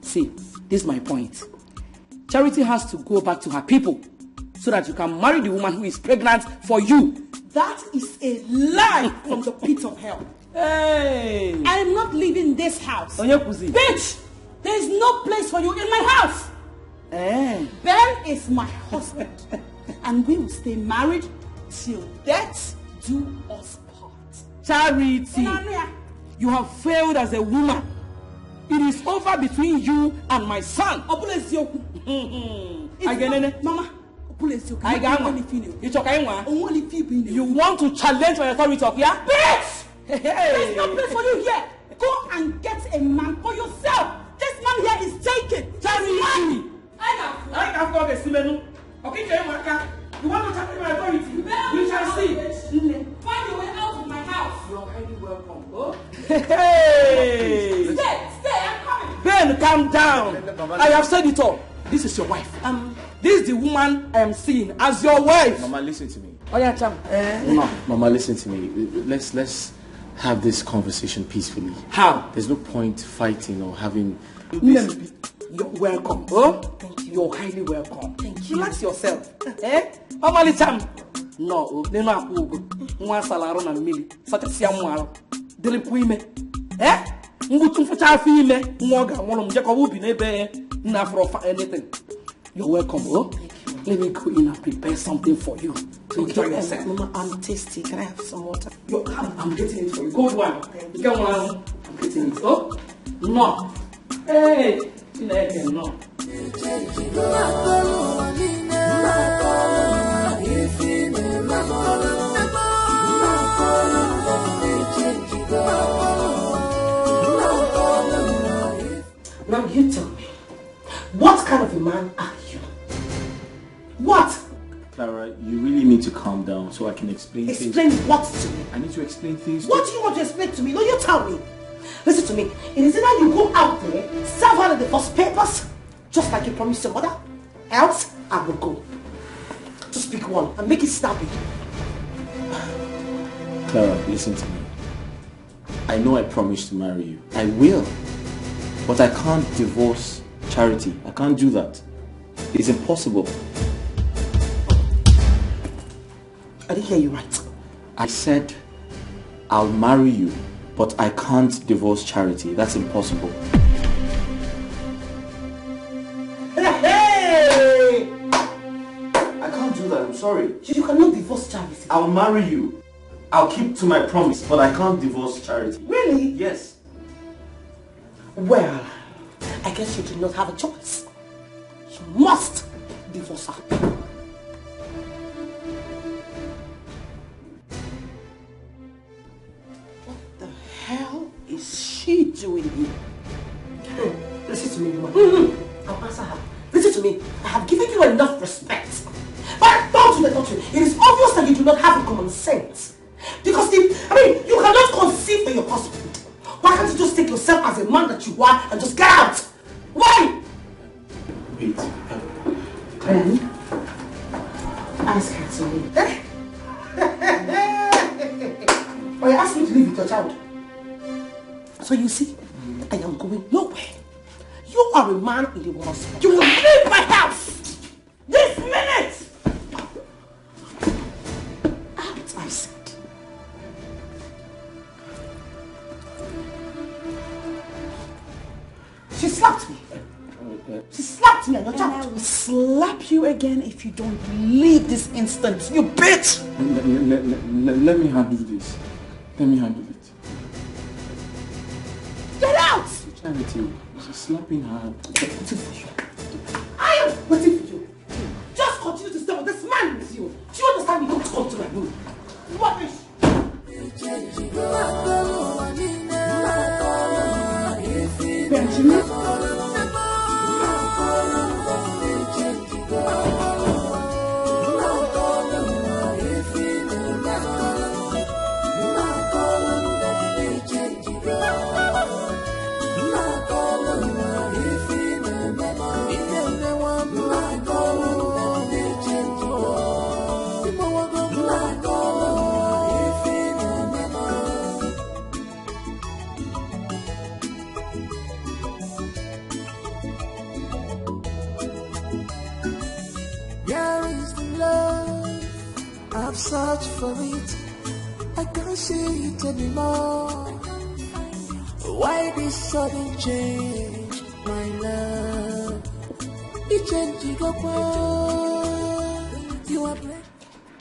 See, this is my point. Charity has to go back to her people so that you can marry the woman who is pregnant for you. That is a lie from the pit of hell. Hey! I am not leaving this house. Bitch! There is no place for you in my house. Ben is my husband. And we will stay married till death do us part. Charity, you have failed as a woman. It is over between you and my son. Mama, you want to challenge my authority, yeah? Bitch! There's no place for you here. Go and get a man for yourself. This man here is taken. Charity! I can go to Simenu. Okay, you want to challenge my authority? You shall see. Find your way out of my house. You are highly welcome. Hey! Stay, I'm coming. Ben, calm down. I have said it all. This is your wife. This is the woman I am seeing as your wife. Mama, listen to me. Oh yeah, Cham. No, Mama, listen to me. Let's have this conversation peacefully. How? There's no point fighting or having. You're welcome. Oh, thank you. You're highly welcome. Thank you. Relax yourself. Mama, Cham. No, they no apugo. Nwa salaro na mili. Such a siamuaro. Dele puime. Ngutu fucha fi ime. Nwoga nwono mje ko wubi na ebe na for anything. You're welcome. Oh, let me go in and prepare something for you. Enjoy yourself. Mama, I'm tasty. Can I have some water? I'm getting it for you. Good one. Get one. I'm getting it. Oh, no. Hey, no. Now you tell me, what kind of a man are you? What? Clara, you really need to calm down so I can explain things. Explain what to me? I need to explain things. What do you want to explain to me? No, you tell me. Listen to me. It is either you go out there, serve her the first papers, just like you promised your mother, else I will go. Just pick one and make it snappy. Clara, listen to me. I know I promised to marry you. I will. But I can't divorce Charity. I can't do that. It's impossible. I didn't hear you right. I said I'll marry you, but I can't divorce Charity. That's impossible. Hey! I can't do that. I'm sorry. You cannot divorce Charity. I'll marry you. I'll keep to my promise, but I can't divorce Charity. Really? Yes. Well, I guess you do not have a choice. You must divorce her. What the hell is she doing here? Listen to me, woman. I'll answer her. Listen to me. I have given you enough respect. But don't you. It is obvious that you do not have common sense. Because you cannot conceive for your husband. Why can't you just take yourself as a man that you are and just get out? Why? Wait. Ben, ask her to leave. Or you ask me to leave with your child. So you see, I am going nowhere. You are a man in the woman's house. You will leave my house! This minute! Out, I said. She slapped me. She slapped me and your child. I will slap you again if you don't leave this instant, you bitch! Let me handle this. Let me handle it. Get out! Charity, she's slapping her. Waiting for you. I am waiting for you. Just continue to stay with this man with you. Do you understand me? Don't come to my room. Rubbish! Benjamin? I've searched for it, I can't see it anymore. Why this sudden change, my love? It changed you You are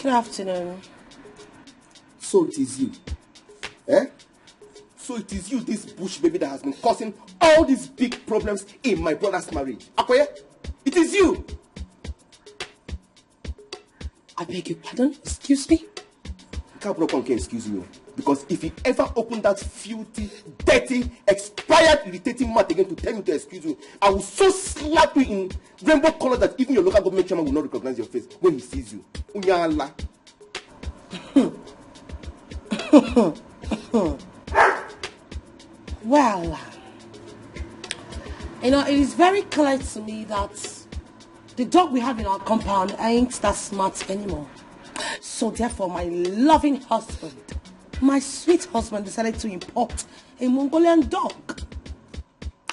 Good afternoon. So it is you. Eh? So it is you, this bush baby, that has been causing all these big problems in my brother's marriage. Akoye, it is you. I beg your pardon? Excuse me? Can't excuse me. Because if you ever open that filthy, dirty, expired, irritating mouth again to tell me to excuse you, I will so slap you in rainbow color that even your local government chairman will not recognize your face when he sees you. Unyala. Well, it is very clear to me that the dog we have in our compound ain't that smart anymore. So therefore, my loving husband, my sweet husband, decided to import a Mongolian dog.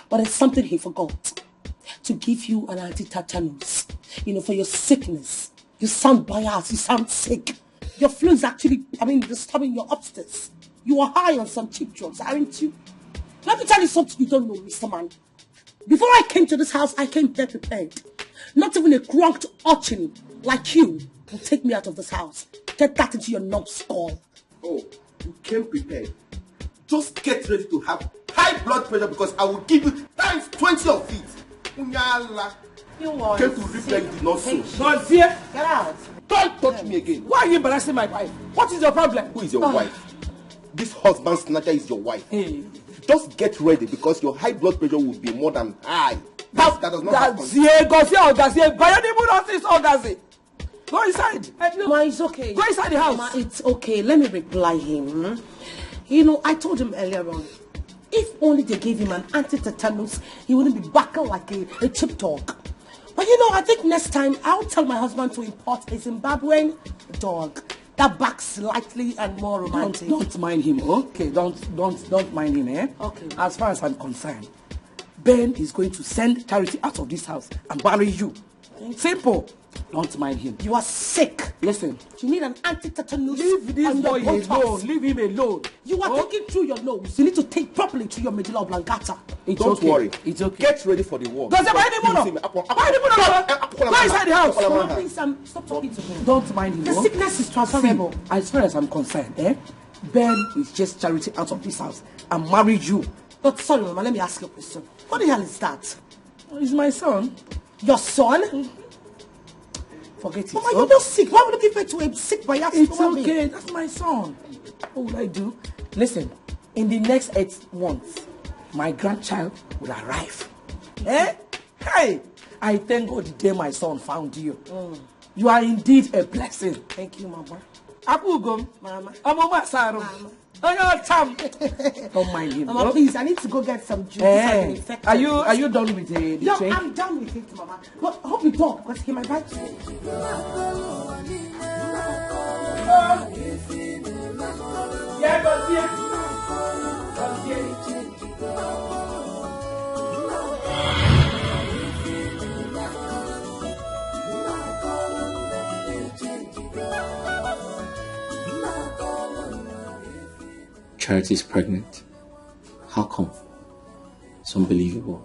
But it's something he forgot. To give you an anti-tetanus, for your sickness. You sound biased, you sound sick. Your flu is actually, disturbing your upstairs. You are high on some cheap drugs, aren't you? Let me tell you something you don't know, Mr. Man. Before I came to this house, I came here prepared. Not even a cracked urchin like you will take me out of this house. Get that into your numbskull. Oh, you came prepared. Just get ready to have high blood pressure because I will give you times 20 of it. Unyala. You want came to reap where you did not sow. Don't fear. Get out. Don't touch me again. Why are you embarrassing my wife? What is your problem? Who is your wife? This husband snatcher is your wife. Hey. Just get ready because your high blood pressure will be more than high. That does not happen. Go inside. Ma, it's okay. Go inside the house. Ma, it's okay. Let me reply him. I told him earlier on, if only they gave him an anti-tetanus, he wouldn't be barking like a cheap dog. But I think next time I'll tell my husband to import a Zimbabwean dog that barks slightly and more romantic. Don't mind him, okay? Don't mind him, eh? Okay. As far as I'm concerned, Ben is going to send Charity out of this house and bury you. Simple. Don't mind him. You are sick. Listen. You need an anti-tetanus. Leave this boy alone. Leave him alone. You are taking through your nose. You need to take properly to your medulla oblongata. Don't worry. It's okay. Get ready for the war. Go inside the house. Please, stop talking to him. Don't mind him. The sickness is transferable. As far as I'm concerned, Ben is just Charity out of this house and marry you. But sorry, Mama, let me ask you a question. What the hell is that? He's my son. Your son? Forget it. Mama, you're not sick. Why would you give birth to a sick bias? It's okay. That's my son. What will I do? Listen, in the next 8 months, my grandchild will arrive. Hey! I thank God the day my son found you. You are indeed a blessing. Thank you, Mama. Akugum. Mama. Mama Saro. Don't mind him. Mama, please, I need to go get some juice. Are you done with the train? I'm done with it, Mama. But I hope you don't, because he might bite you. Charity is pregnant. How come? It's unbelievable.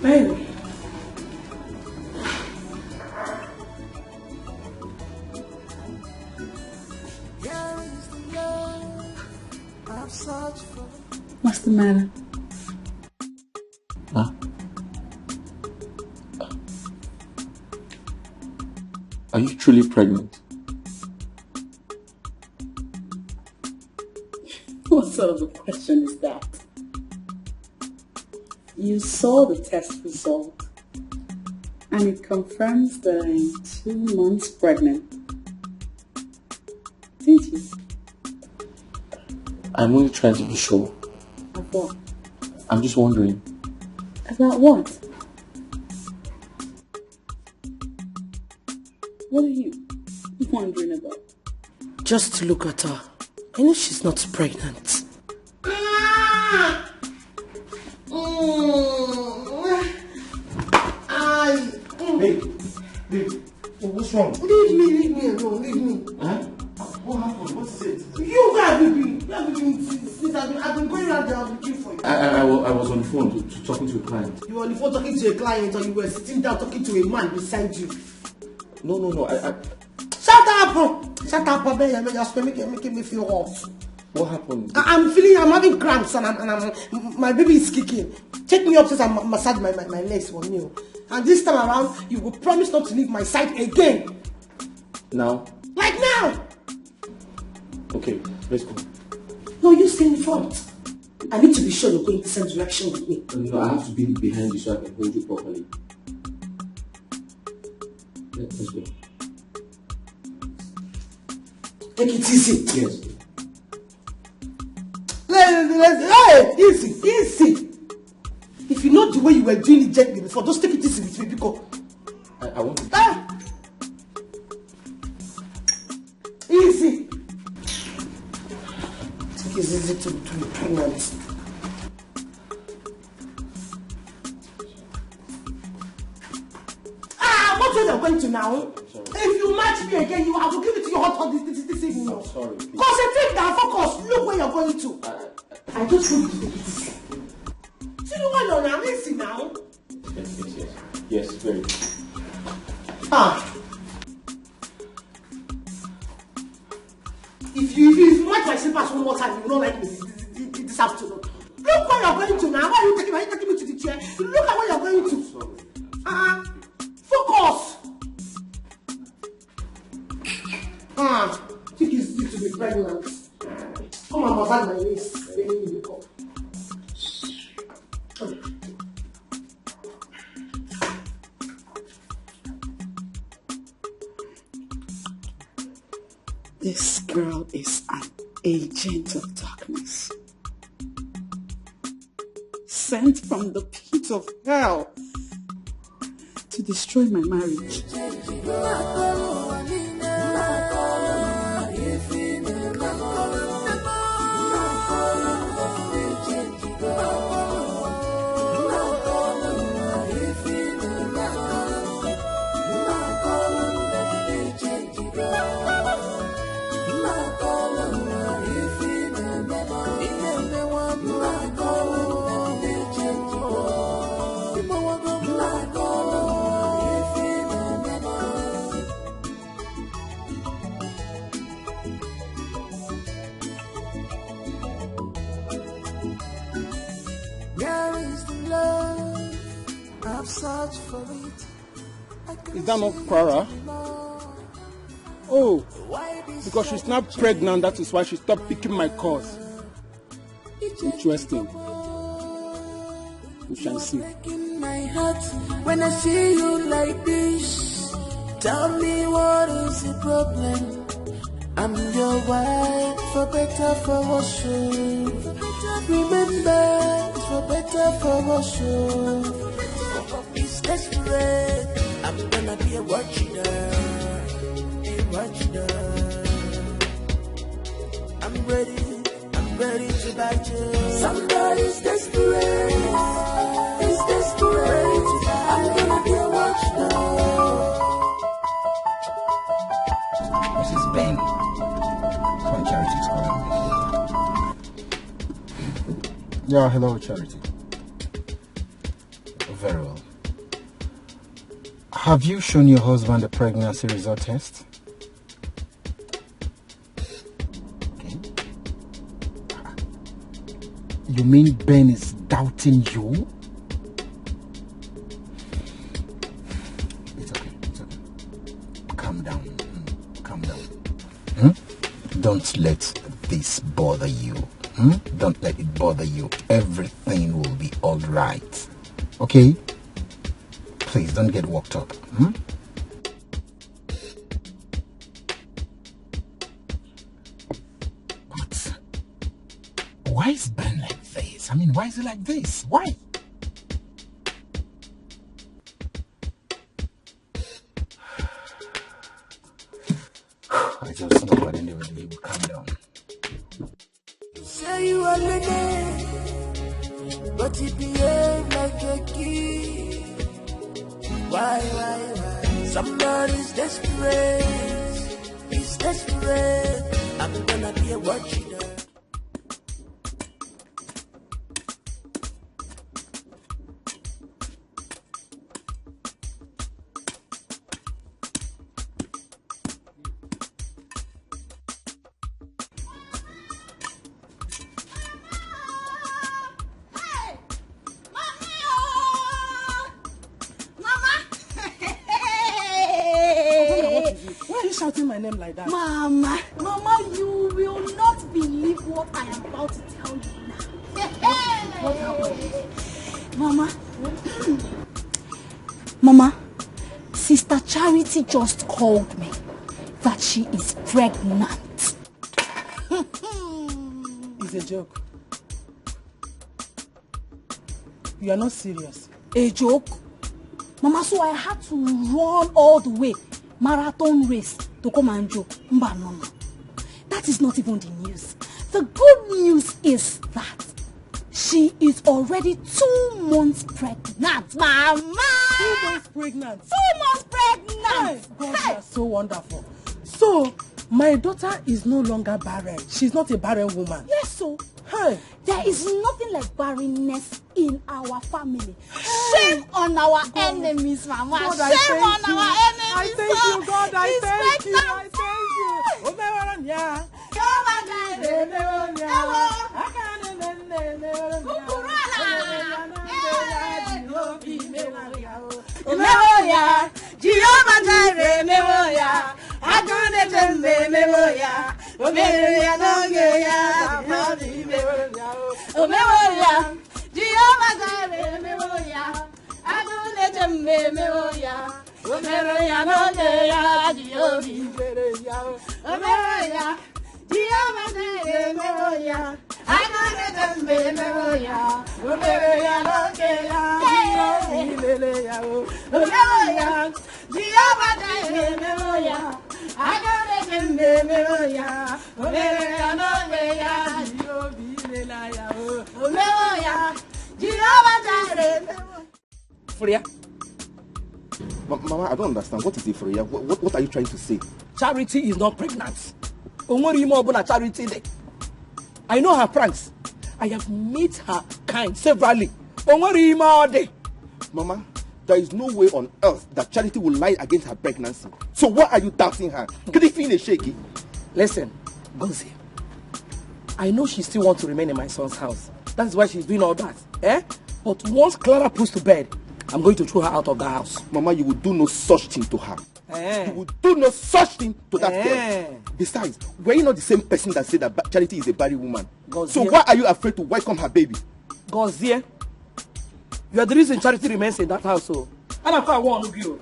Baby. What's the matter? Huh? Are you truly pregnant? What sort of a question is that? You saw the test result and it confirms that I'm 2 months pregnant. Didn't you? I'm only trying to be sure. Of what? I'm just wondering. About what? What are you wondering about? Just look at her. I know she's not pregnant. Babe, what's wrong? Leave me alone, leave me. Huh? What happened? What is it? You, where have you been? Where have you been since I've been going around there, I've been looking for you. I was on the phone talking to a client. You were on the phone talking to a client, or you were sitting down talking to a man beside you. No. I... Shut up! Shut up, baby. You're just making me feel hot. What happened? I'm having cramps and my baby is kicking. Take me upstairs and massage my legs for me. And this time around, you will promise not to leave my side again. Now? Like now! Okay, let's go. No, you stay in front. I need to be sure you're going the same direction with me. No, I have to be behind you so I can hold you properly. Let's go. Take it easy. Yes. Hey, easy. If you know the way you were doing it gently before, just take it easy with me because I want to. Easy. Take it easy to be pregnant. What way you're going to now? If you match me again, I will give it to you hot this evening. I'm sorry. Please. Concentrate now, focus. Look where you're going to. I just want you to take it easy. See the one you're now, easy now. Yes, very. If you match my slippers one more time, you will not like me this afternoon. Look where you're going to now. Why are you taking me to the chair? Look at where you're going to. Focus. Think it's due to be pregnant. Come on, massage my waist. Then you wake up. This girl is an agent of darkness, sent from the pit of hell to destroy my marriage. Is that not Clara? Oh, because she's not pregnant, that is why she stopped picking my calls. Interesting. We shall see. My heart when I see you like this. Tell me what is the problem? I'm your wife, for better, for worse. Remember, for better, for worse. It's desperate. I'm gonna be a watcher. I'm ready to bite you. Somebody's desperate. It's desperate. I'm gonna be a watcher. Mrs. Ben, from Charity's calling. Yeah, hello, Charity. Very well. Have you shown your husband the pregnancy result test? Okay. You mean Ben is doubting you? It's okay. Calm down. Don't let this bother you. Don't let it bother you. Everything will be all right. Okay? Please don't get worked up. But why is Ben like this? I mean, why is he like this? Why? I just know what anyway, he will calm down. Say you are lady, but you behave like a kid. Why? Somebody's desperate. He's desperate. I'm gonna be a watcher. shouting my name like that? Mama, you will not believe what I am about to tell you now. What happened? Mama, Sister Charity just called me that she is pregnant. It's a joke. You are not serious. A joke? Mama, so I had to run all the way, marathon race, to come and joke. Mba, no. That is not even the news. The good news is that she is already 2 months pregnant, Mama! 2 months pregnant? 2 months pregnant! Hey, God, you are so wonderful. So, my daughter is no longer barren. She's not a barren woman. Yes, so. Hey. There is nothing like barrenness in our family. Shame on our enemies, Mama. God, Shame on you. our enemies. I thank you, God. I She's thank you. pregnant. I thank Freya? Mama, I don't understand. What is it, Freya? What are you trying to say? Charity is not pregnant. Charity. I know her pranks. I have met her kind severally. Mama, there is no way on earth that Charity will lie against her pregnancy. So why are you doubting her? Could it feel shaky? Listen, Gozie, I know she still wants to remain in my son's house. That's why she's doing all that. But once Clara puts to bed, I'm going to throw her out of the house. Mama, you will do no such thing to her. You will do no such thing to that girl. Besides, were you not the same person that said that Charity is a barren woman? So why are you afraid to welcome her baby? Gozie, you are the reason Charity remains in that house. And I want to you.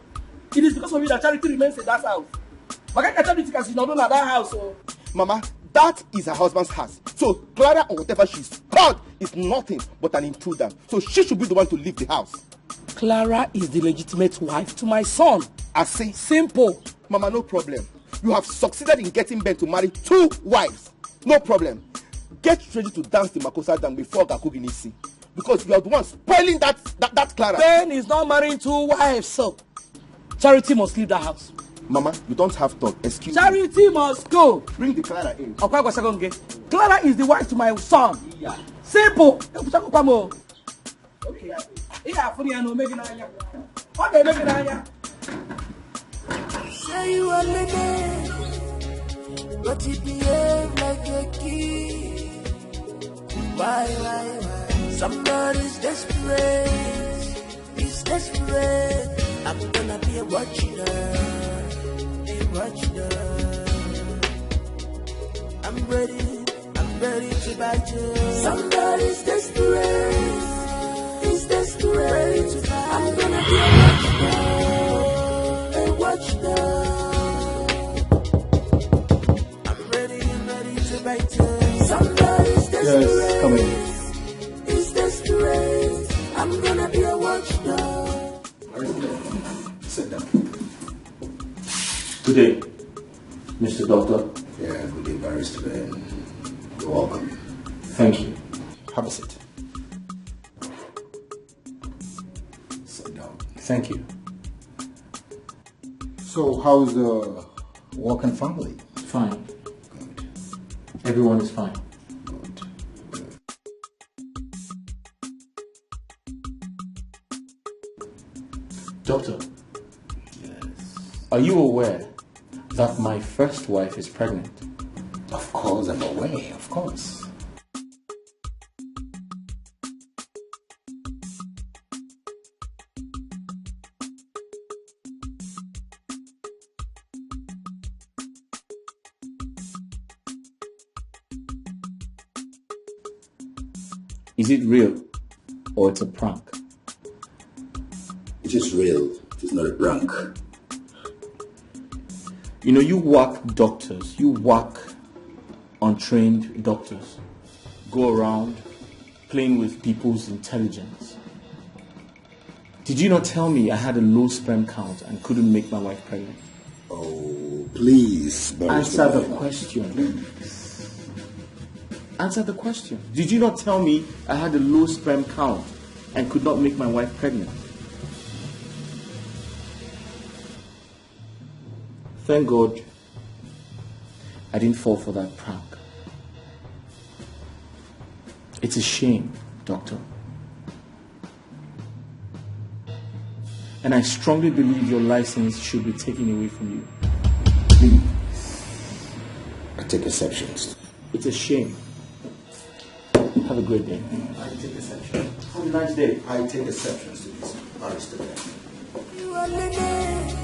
It is because of you that Charity remains in that house. Charity can not in that house. Mama, that is her husband's house. So Clara or whatever she's called is nothing but an intruder. So she should be the one to leave the house. Clara is the legitimate wife to my son. I see. Simple. Mama, no problem. You have succeeded in getting Ben to marry 2 wives. No problem. Get ready to dance the Makosa dance before Gakuginisi. Because you are the one spoiling that Clara. Ben is not marrying 2 wives, so Charity must leave the house. Mama, you don't have thought. Excuse Charity me. must go. Bring the Clara in. Clara is the wife to my son. Yeah. Simple. Okay. Say you are living, but you behave like a kid. Why? Somebody's desperate. He's desperate. I'm gonna be a watcher. I'm ready to bite you. Somebody's desperate. He's desperate. I'm gonna be a watcher. I'm ready to bite you. Somebody's desperate. Yes, come in. He's desperate. I'm gonna be a watcher. Sit down. Good day, Mr. Doctor. Yeah, good day, Barrister Ben. You're welcome. Thank you. Have a seat. Sit down. Thank you. So, how's the work and family? Fine. Good. Everyone is fine. Good. Doctor. Yes. Are you aware that my first wife is pregnant? Of course, I'm aware. Of course. Is it real or it's a prank? It is real. It is not a prank. You know, you whack doctors. You whack untrained doctors. Go around playing with people's intelligence. Did you not tell me I had a low sperm count and couldn't make my wife pregnant? Oh, please. Answer the question. Answer the question. Did you not tell me I had a low sperm count and could not make my wife pregnant? Thank God I didn't fall for that prank. It's a shame, doctor. And I strongly believe your license should be taken away from you. Please. I take exceptions. It's a shame. Have a great day. I take exceptions. Have a nice day. I take exceptions to this. Honestly. You are living,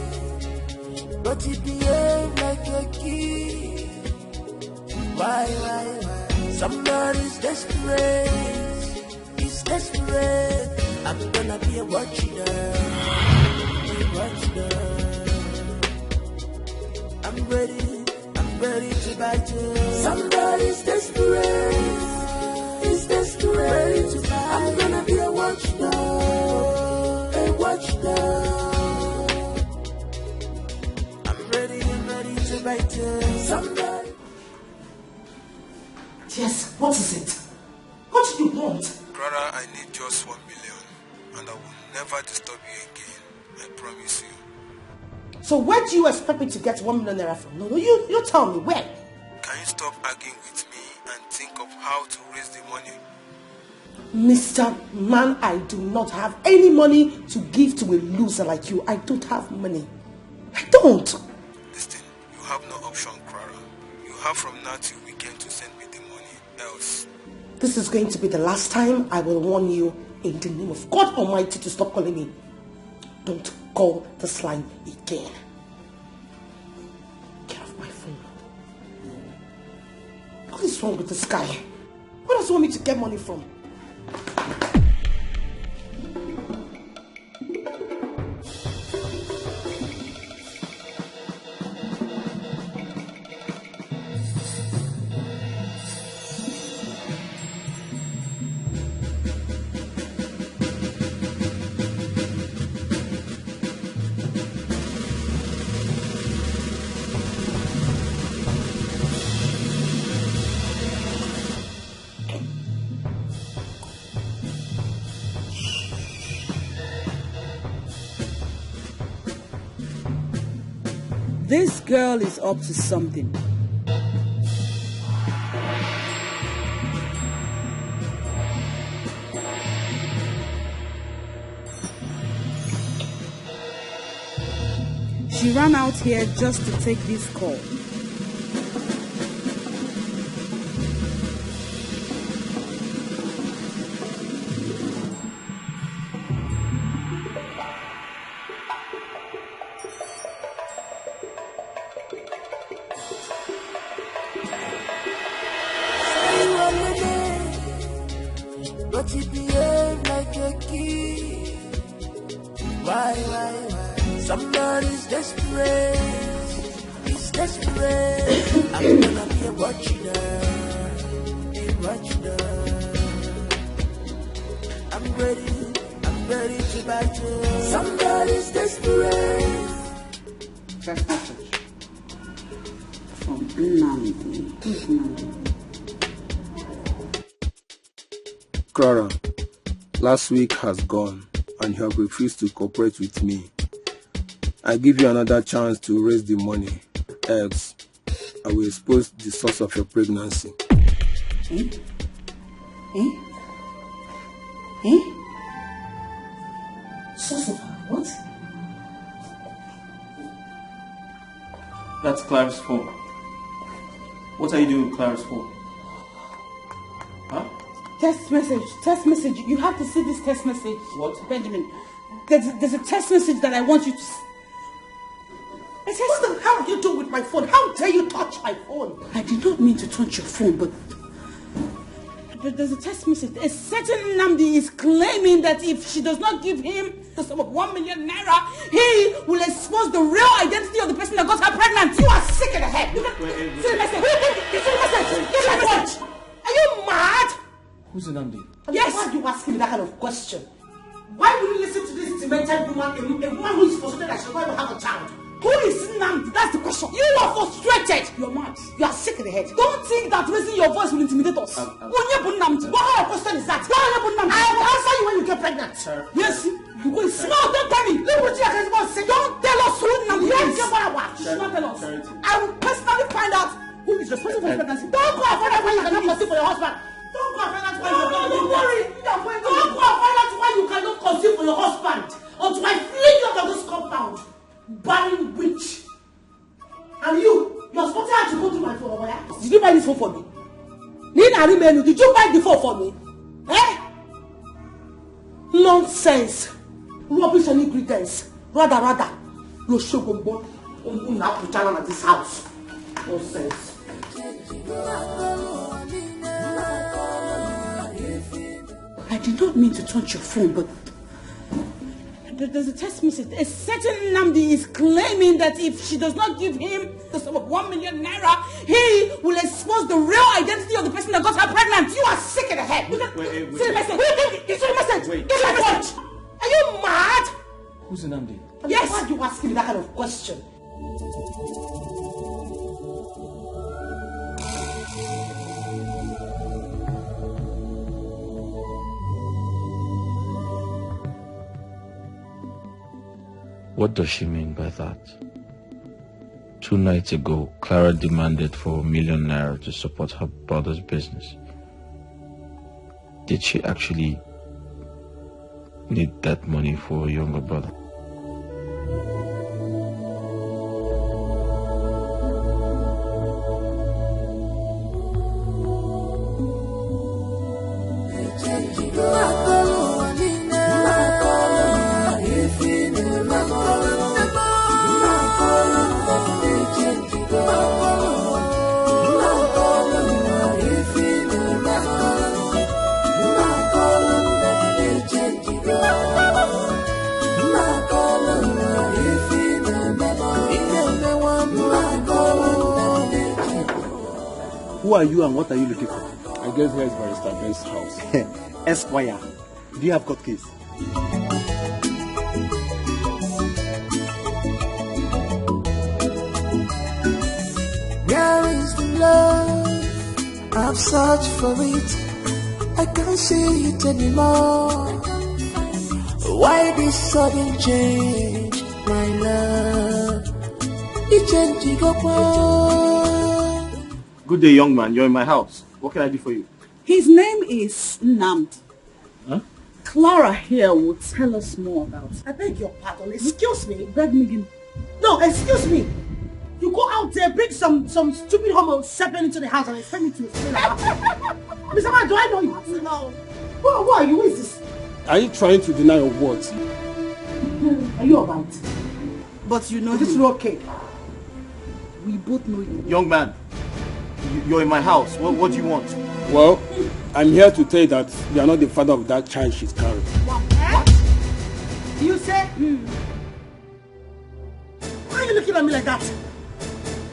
but you behave like a kid. Why? Somebody's desperate. He's desperate. I'm gonna be a watcher. I'm ready to bite you. Somebody's desperate. He's desperate. I'm gonna be a watchdog. A watchdog. I'm ready to bite you. Somebody. Yes, what is it? What do you want? Brother, I need just 1 million, and I will never disturb you again. I promise you. So where do you expect me to get 1 million naira from? No, you tell me, where? Can you stop arguing with me and think of how to raise the money? Mr. Man, I do not have any money to give to a loser like you. I don't have money. I don't. Listen, you have no option, Clara. You have from now till weekend to send me the money, else. This is going to be the last time. I will warn you in the name of God Almighty to stop calling me. Don't call this line again. Get off my phone. What is wrong with this guy? Where does he want me to get money from? This girl is up to something. She ran out here just to take this call. But you behave like a kid. Why? Somebody's desperate. He's desperate. I'm gonna be a watchdog. A watchdog. I'm ready to bite you. Somebody's desperate. Text message from Nnamdi. Who's Nnamdi? Clara, last week has gone and you have refused to cooperate with me. I give you another chance to raise the money, else I will expose the source of your pregnancy. Source of what? That's Clara's phone. What are you doing with Clara's phone? Huh? Text message. You have to see this text message. What? Benjamin, there's a text message that I want you to... What the hell are you doing with my phone? How dare you touch my phone? I did not mean to touch your phone, but There's a text message. A certain Namdi is claiming that if she does not give him the sum of 1 million naira, he will expose the real identity of the person that got her pregnant. You are sick in the head. You can see the message. You see the message. Get my watch. Are you mad? Who's the Namdi? Yes. Why are you asking me that kind of question? Why would you listen to this demented woman, a woman who is frustrated that she doesn't have a child? Who is Namdi? That's the question. You are frustrated. You're mad. You are sick in the head. Don't think that raising your voice will intimidate us. What kind of question is that? I will answer you when you get pregnant. Yes. You go see. No, don't tell me. Look what you are about to say. Don't tell us who Namdi is. You should not tell us. I will personally find out who is responsible for pregnancy. Don't go and find out when you cannot conceive for your husband. Don't go and find out why you cannot. Don't worry. Don't go and find out why you cannot conceive for your husband until I fling you out of this compound. Barren witch. And you're supposed to have to go to my phone. Where? Did you buy this phone for me? Did you buy the phone for me? Eh? Nonsense. Rubbish and ingredients. Rather. No shogombo. Now put at this house. Nonsense. I did not mean to touch your phone, but there's a text message. A certain Namdi is claiming that if she does not give him the sum of 1 million naira, he will expose the real identity of the person that got her pregnant. You are sick in the head. See the message. You see the message. Get my watch. Are you mad? Who's the Namdi? Yes. Why are you asking me that kind of question? What does she mean by that? 2 nights ago, Clara demanded for 1 million naira to support her brother's business. Did she actually need that money for her younger brother? Who are you and what are you looking for? I guess here is Barrister Ben's house. Esquire, do you have court case? Where is the love? I've searched for it. I can't see it anymore. Why this sudden change, my love? It changed up. Good day, young man. You're in my house. What can I do for you? His name is Namdi. Huh? Clara here will tell us more about it. I beg your pardon. Excuse me. Beg me again. No, excuse me. You go out there, bring some stupid homo serpent into the house and expect me to explain about it. Mr. Man, do I know you? No. Who are you? Who is this? Are you trying to deny your words? Are you alright? But you know this is okay. We both know you. Young man, you're in my house. What do you want? Well, I'm here to tell you that you are not the father of that child she's carrying. What? You say? Why are you looking at me like that?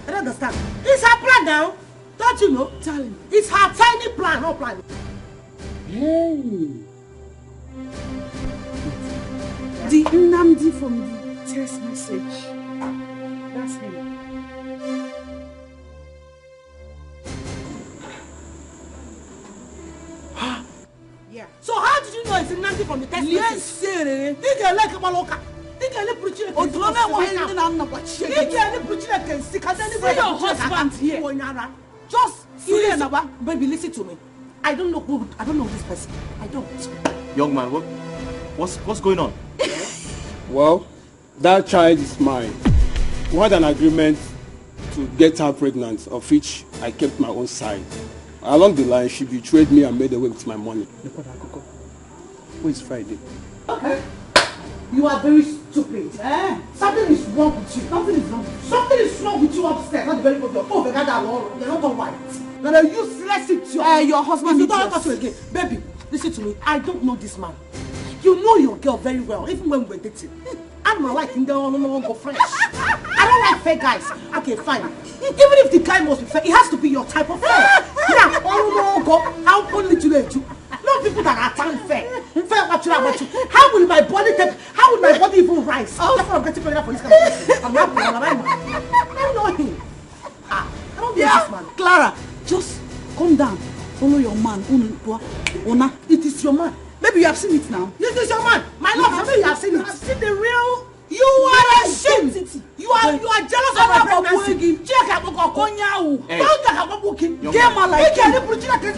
I don't understand. It's her plan now. Don't you know? Tell him. It's her tiny plan, no plan. Hey. The Namdi from the text message. That's him. Yeah. So how did you know it's Namdi from the text message? Yes, sir. Dikeh like Maloka. Dikeh like preaching. Oh, do not want him to know what she. Dikeh like preaching can see. Can anybody your husband here? Just listen, baby. Listen to me. I don't know this person. I don't. Young man, what's going on? Well, that child is mine. We had an agreement to get her pregnant, of which I kept my own side. Along the line, she betrayed me and made away with my money. Who is Friday? Okay. You are very stupid. Something is wrong with you. Something is wrong with you upstairs. Not the very obvious. Oh, the guy that you're not all right. You're a useless idiot. Your husband. You don't talk to again. Baby, listen to me. I don't know this man. You know your girl very well, even when we're dating. I'm not liking girl, no go fresh. I don't like fake guys. Okay, fine. Even if the guy must be fake, it has to be your type of fake. Yeah, oh no, go. How only to let you? Not people that are telling fair. Fair what you are. How will my body even rise? Oh, that's what I'm getting for this kind of person. I'm not man. I don't know him. I don't know this man. Clara, just calm down. Follow your man. Ona, it is your man. Maybe you have seen it now. This is your man. My love, maybe you have seen it. I've seen the real. You are ashamed. You are jealous of my pregnancy.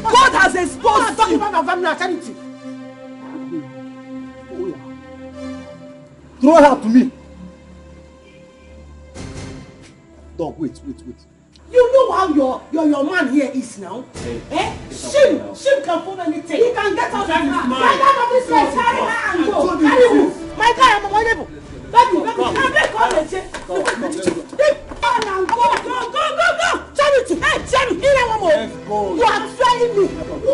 God has exposed talking about my family charity. Throw her to me. Dog, wait. You know how your man here is now? Shame can fool anything. He can get out of this man. Get out of this place. Carry her and go. Carry who? My guy, I'm unavoidable. Baby, can I call it? Go. Charity, Charity, you know what? You are trying me.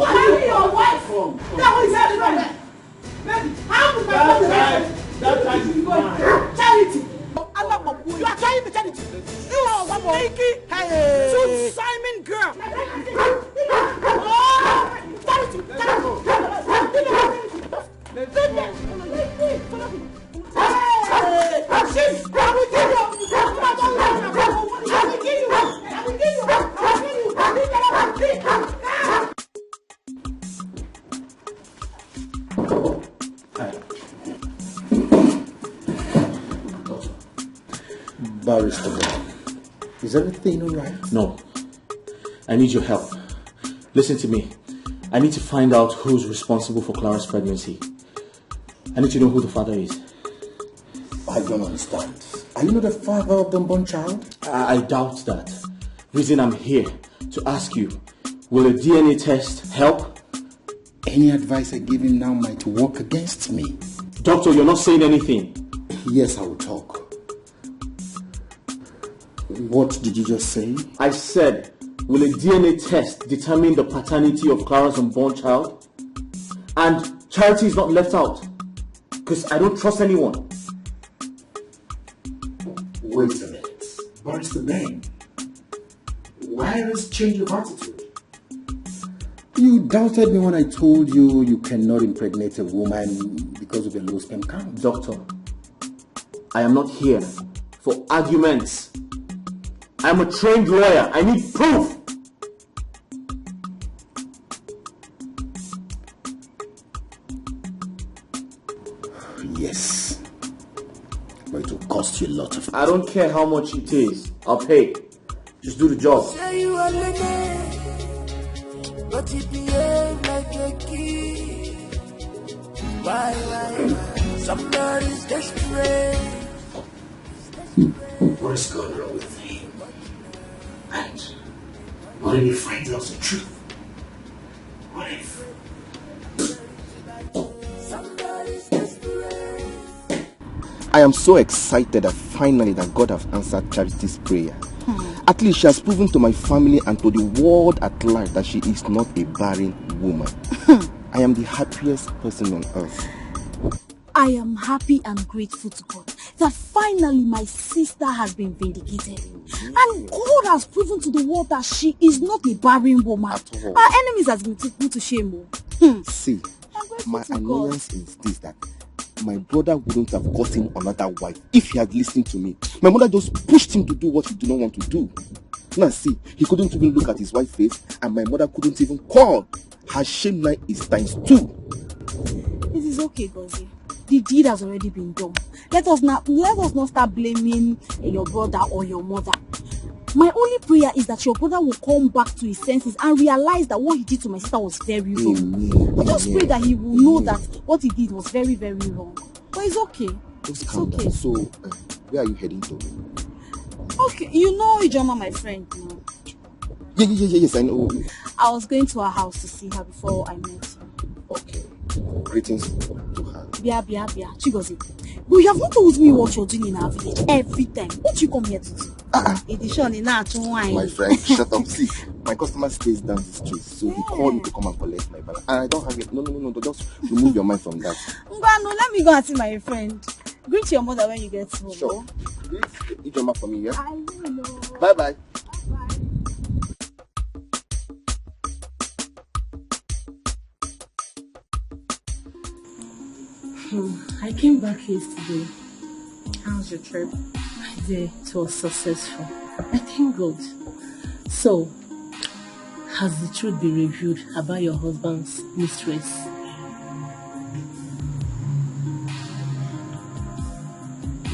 Carry your wife. That was everywhere. Baby, how would my husband that Charity? You are trying me, Charity. You are one sneaky, two Simon girl. Charity. Barrister, is everything alright? No. I need your help. Listen to me. I need to find out who's responsible for Clara's pregnancy. I need to know who the father is. I don't understand. Are you not the father of the unborn child? I doubt that. Reason I'm here to ask you, will a DNA test help? Any advice I give him now might work against me. Doctor, you're not saying anything. Yes, I will talk. What did you just say? I said, will a DNA test determine the paternity of Clara's unborn child? And Charity is not left out. Because I don't trust anyone. Wait a minute. Barrister Ben, why this change of attitude? You doubted me when I told you you cannot impregnate a woman because of a low sperm count. Doctor, I am not here for arguments. I'm a trained lawyer. I need proof. Yes. But it will cost you a lot of... I don't care how much it is. I'll pay. Just do the job. Say you are lady, but you behave like a kid. Why? Somebody's desperate. What is going wrong with him? And what if he finds out the truth? What if? I am so excited that finally God has answered Charity's prayer. At least she has proven to my family and to the world at large that she is not a barren woman. I am the happiest person on earth. I am happy and grateful to God that finally my sister has been vindicated. And God has proven to the world that she is not a barren woman. Our enemies has been put to shame. See, my annoyance is this, that my brother wouldn't have gotten another wife if he had listened to me. My mother just pushed him to do what he did not want to do. Now see, he couldn't even look at his wife's face, and my mother couldn't even call. Her shame now is times 2. It is okay, Gozi. The deed has already been done. Let us not start blaming your brother or your mother. My only prayer is that your brother will come back to his senses and realize that what he did to my sister was very wrong. I just pray that he will know that what he did was very, very wrong. But it's okay. Just calm down. So, where are you heading to? Okay, you know Ijoma, my friend. Yes, I know. I was going to her house to see her before I met you. Okay. Greetings to her. Bia. Chigozie. But you have not told me what you're doing in our village every time. What you come here to do? My friend, shut up. See, my customer stays down the street, so he called me to come and collect my balance. And I don't have it. No. Just remove your mind from that. No, let me go and see my friend. Greet your mother when you get home. Sure. Eat your mouth for me, yeah? I will know. Bye. I came back yesterday. How was your trip? It was successful. I thank God. So, has the truth been revealed about your husband's mistress?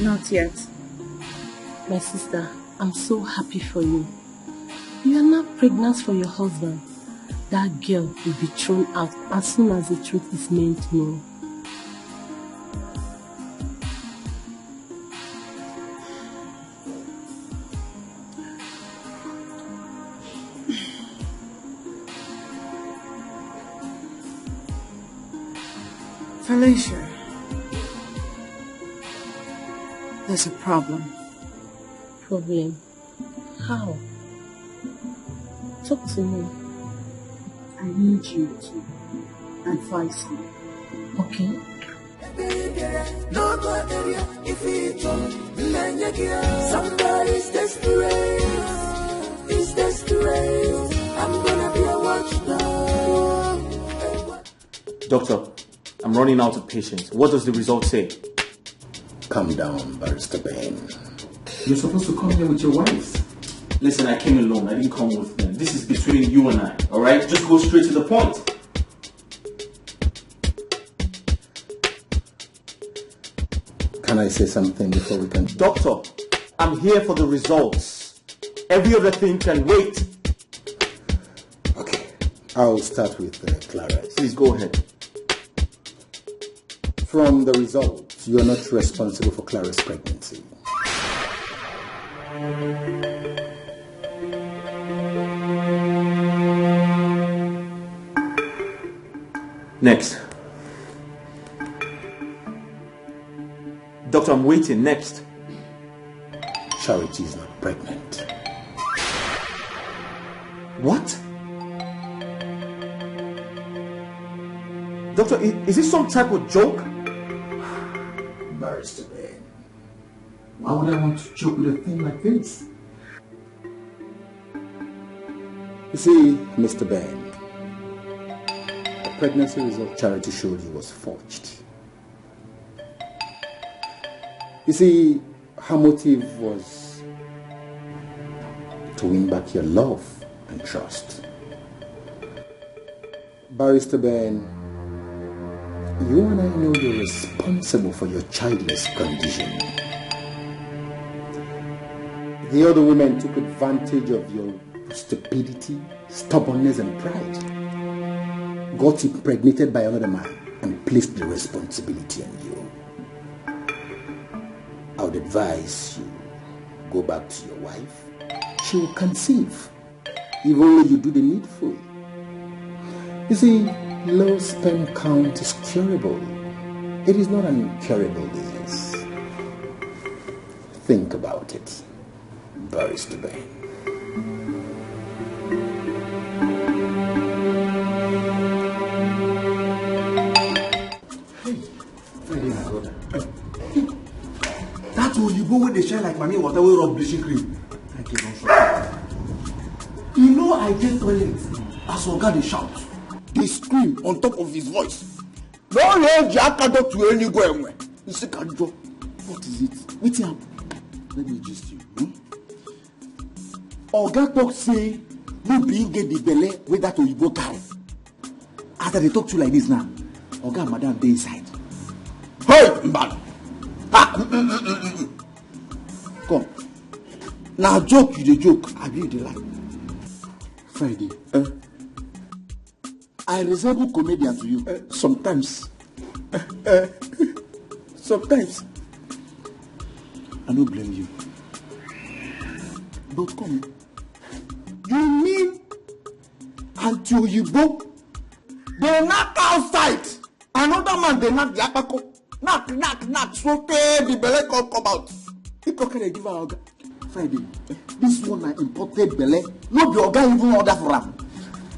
Not yet. My sister, I'm so happy for you. You are now pregnant for your husband. That girl will be thrown out as soon as the truth is made known. Felicia, there's a problem. Problem? How? Talk to me. I need you to advise me. Okay. Somebody's desperate. He's desperate. I'm gonna be a watchdog. Doctor, I'm running out of patience. What does the result say? Calm down, Barrister Ben. You're supposed to come here with your wife. Listen, I came alone. I didn't come with them. This is between you and I, alright? Just go straight to the point. Can I say something before we continue? Doctor, I'm here for the results. Every other thing can wait. Okay, I'll start with Clara. Please go ahead. From the results, you're not responsible for Clara's pregnancy. Next. Doctor, I'm waiting. Next. Charity is not pregnant. What? Doctor, is this some type of joke? Barrister Ben, why would I want to joke with a thing like this? You see, Mr. Ben, the pregnancy result Charity showed you was forged. You see, her motive was to win back your love and trust. Barrister Ben, you and I know you're responsible for your childless condition. The other women took advantage of your stupidity, stubbornness, and pride. Got impregnated by another man and placed the responsibility on you. I would advise you go back to your wife. She will conceive, if only you do the needful. You see, low sperm count is curable. It is not an incurable disease. Think about it, Barrister Ben. That Oyibo wey dey shine like money water wey rub bleaching cream. Thank you, don't shout. You know I dey toilet as Oga dey shout. Dey scream on top of his voice. No range akado to any go enwe. Nsikanjo. What is it? Wetin happen? Let me gist you. Oga talk say no be him get the belle wey that Oyibo carry. As I dey talk to you like this now, Oga and Madam dey inside. Hey, Mbano. Come. Now joke you dey joke, abi you dey lie? Friday. I resemble comedian to you. Sometimes. Sometimes. I don't blame you. But come. You mean until you go, they knock outside. Another man they knock the apako. Knock, so the belly come out. If you can give her Friday, this one I imported belly. No be oga even order for am.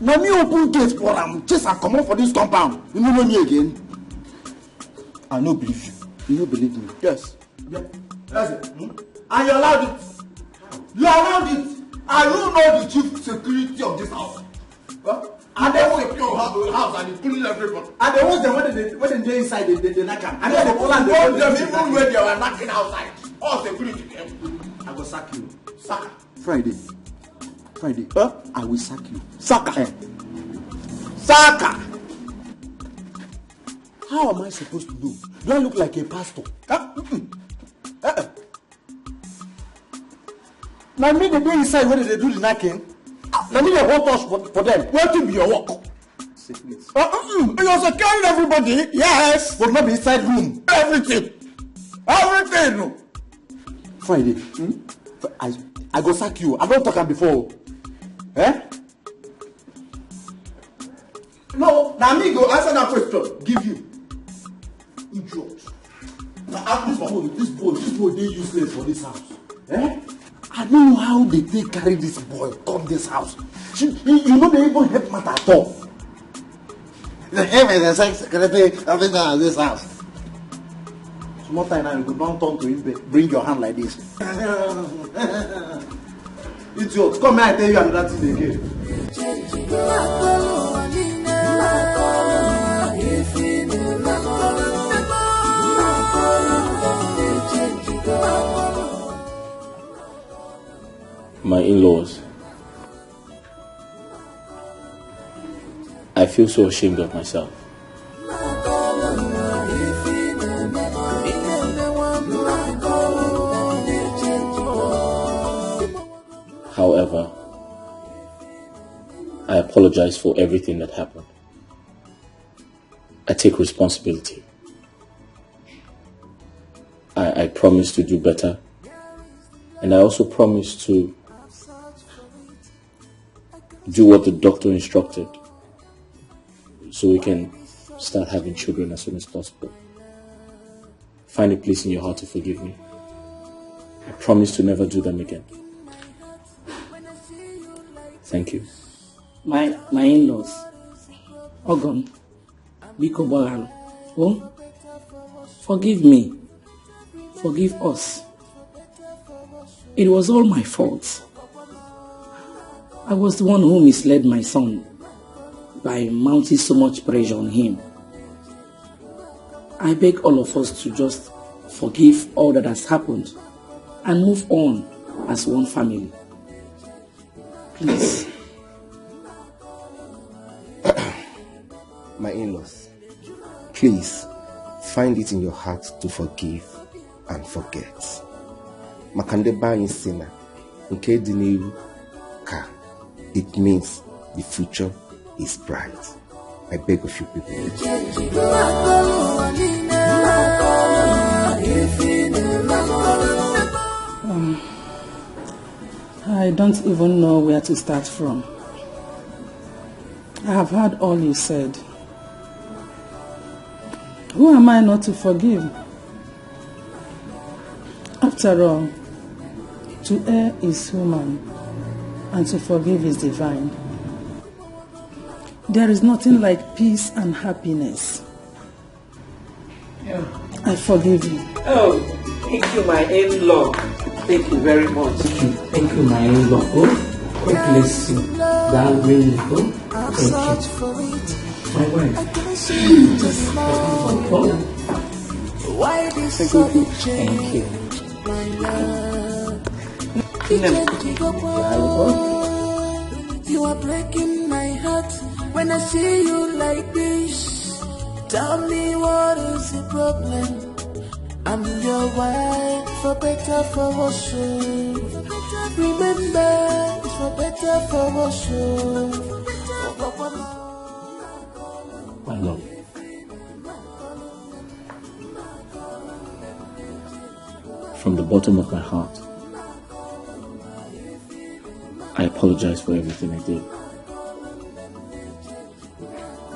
Na me open gate for am. Chase and come out for this compound. You know me again. I no believe you. You no believe me? Yes. Yeah. That's it. And you allowed it. You allowed it. I don't know the chief security of this house. Huh? And they will secure house and they pulling everybody. And they want them when they inside they knock them. And then they pull and they hold them even when they were knocking outside. All security came. I will sack you. Sack. Friday. Huh? I will sack you. Saka. Saka. How am I supposed to do? Do I look like a pastor? Now me they dey inside when they do the knocking. Now me they hold us for them. Where to be your work? You're securing everybody. Yes. But not be inside room. Everything. Friday. I go sack you. I don't talk am before. Eh? No, now me go answer that question. Give you. Idiot. Now this boy, they useless for this house. Eh? I don't know how they take carry this boy come this house. You know they even help matter at all. The him is the secretary of this house. Small time now you go down turn to him, bring your hand like this. Idiot, come here, I tell you another thing again. My in-laws. I feel so ashamed of myself. However, I apologize for everything that happened. I take responsibility. I promise to do better. And I also promise to do what the doctor instructed so we can start having children as soon as possible. Find a place in your heart to forgive me. I promise to never do them again. Thank you. My in-laws. Ogon. Biko Bolan. Oh? Forgive me. Forgive us. It was all my fault. I was the one who misled my son by mounting so much pressure on him. I beg all of us to just forgive all that has happened and move on as one family. Please. My in-laws, please find it in your heart to forgive and forget. Makandeba insina, nke diniru ka. It means the future is bright. I beg of you people. I don't even know where to start from. I have heard all you said. Who am I not to forgive? After all, to err is human, and to forgive is divine. There is nothing like peace and happiness. Yeah. I forgive you. Oh, thank you, my in-law. Thank you very much. Thank you, my in-law. Oh, God bless you. That will go. Thank you. My wife. Why this sudden change? You are breaking my heart when I see you like this. Tell me what is the problem? I'm your wife, for better, for worse. Remember, it's for better, for worse. I love you. From the bottom of my heart, I apologize for everything I did.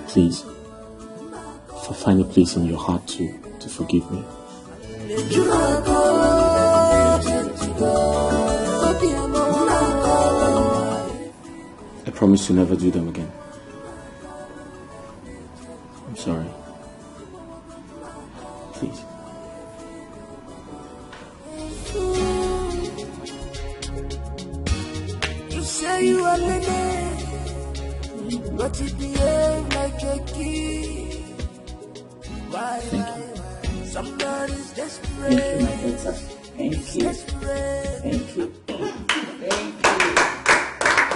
Please, find a place in your heart to to forgive me. I promise to never do them again. I'm sorry. Please. You say you are Nene, but you behave like a kid. Why? Somebody's desperate. Thank you, my daughter. Thank you. Thank you. Thank you.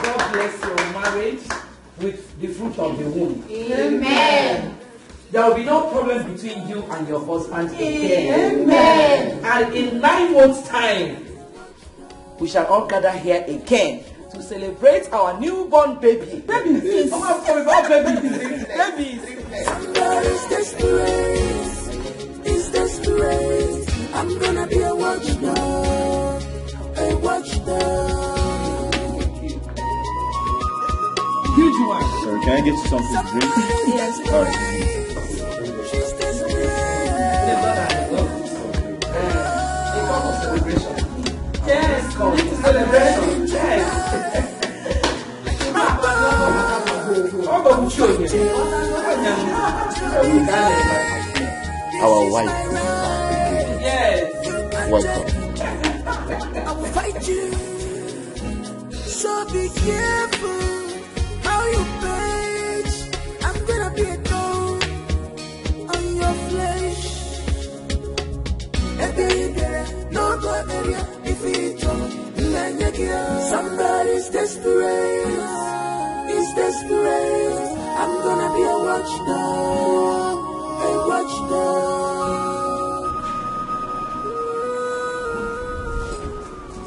God bless your marriage with the fruit of the womb. Amen. There will be no problem between you and your husband again. Amen. And in 9 months' time, we shall all gather here again to celebrate our newborn baby. Babies! Babies! Somebody's desperate. Is desperate. I'm gonna be a watchdog. A watchdog. Huge one. Sorry, can I get you something to drink? Yes. All right. She's desperate. Yes, celebration. Yes. Our wife. Yes. Welcome. I will fight you. So be careful how you bitch. I'm gonna be a thorn on your flesh. No go area if it's somebody's desperate. Is desperate. I'm gonna be a watchdog. A watchdog.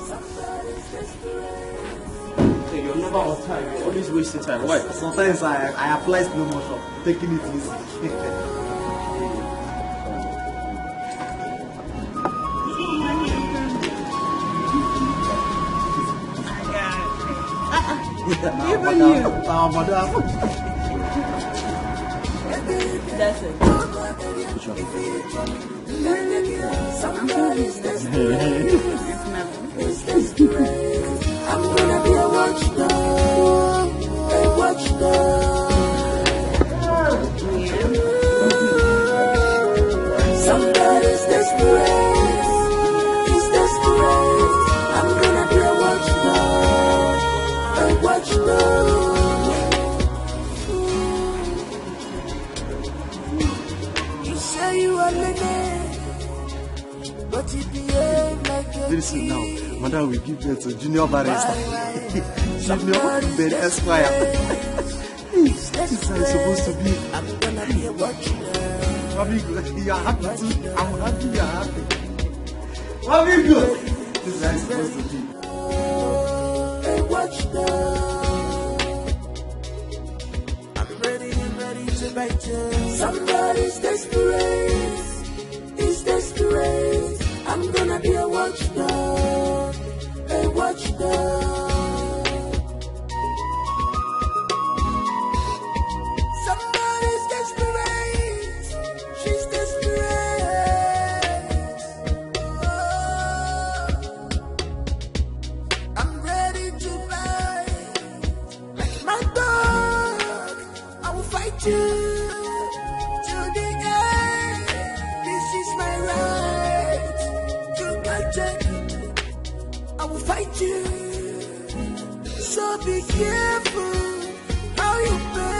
Somebody's desperate. Hey, you're never on time. You're always wasting time. Why? Sometimes I apply slow motion, taking it easy. Even you. That's it. I'm gonna be a watchdog. A watchdog. Somebody's desperate. He's desperate. I'm gonna be a watchdog. A watchdog. You say you are Nene, but you behave like a Very soon now, Madam will give birth to Junior Barrister. Junior Ben Esquire. This is how it's supposed to be. I'm gonna be a watchdog. Mommy, you are happy too. I'm happy you are happy. Mommy, good. This is how it's supposed to be. A watchdog. I'm ready to bite you. Somebody's desperate. Is desperate. I'm gonna be a watchdog. A watchdog. Somebody's desperate. She's desperate. Oh, I'm ready to bite. Like my dog, I will fight you to the end. This is my right to catch it. I will fight you. So be careful how you play.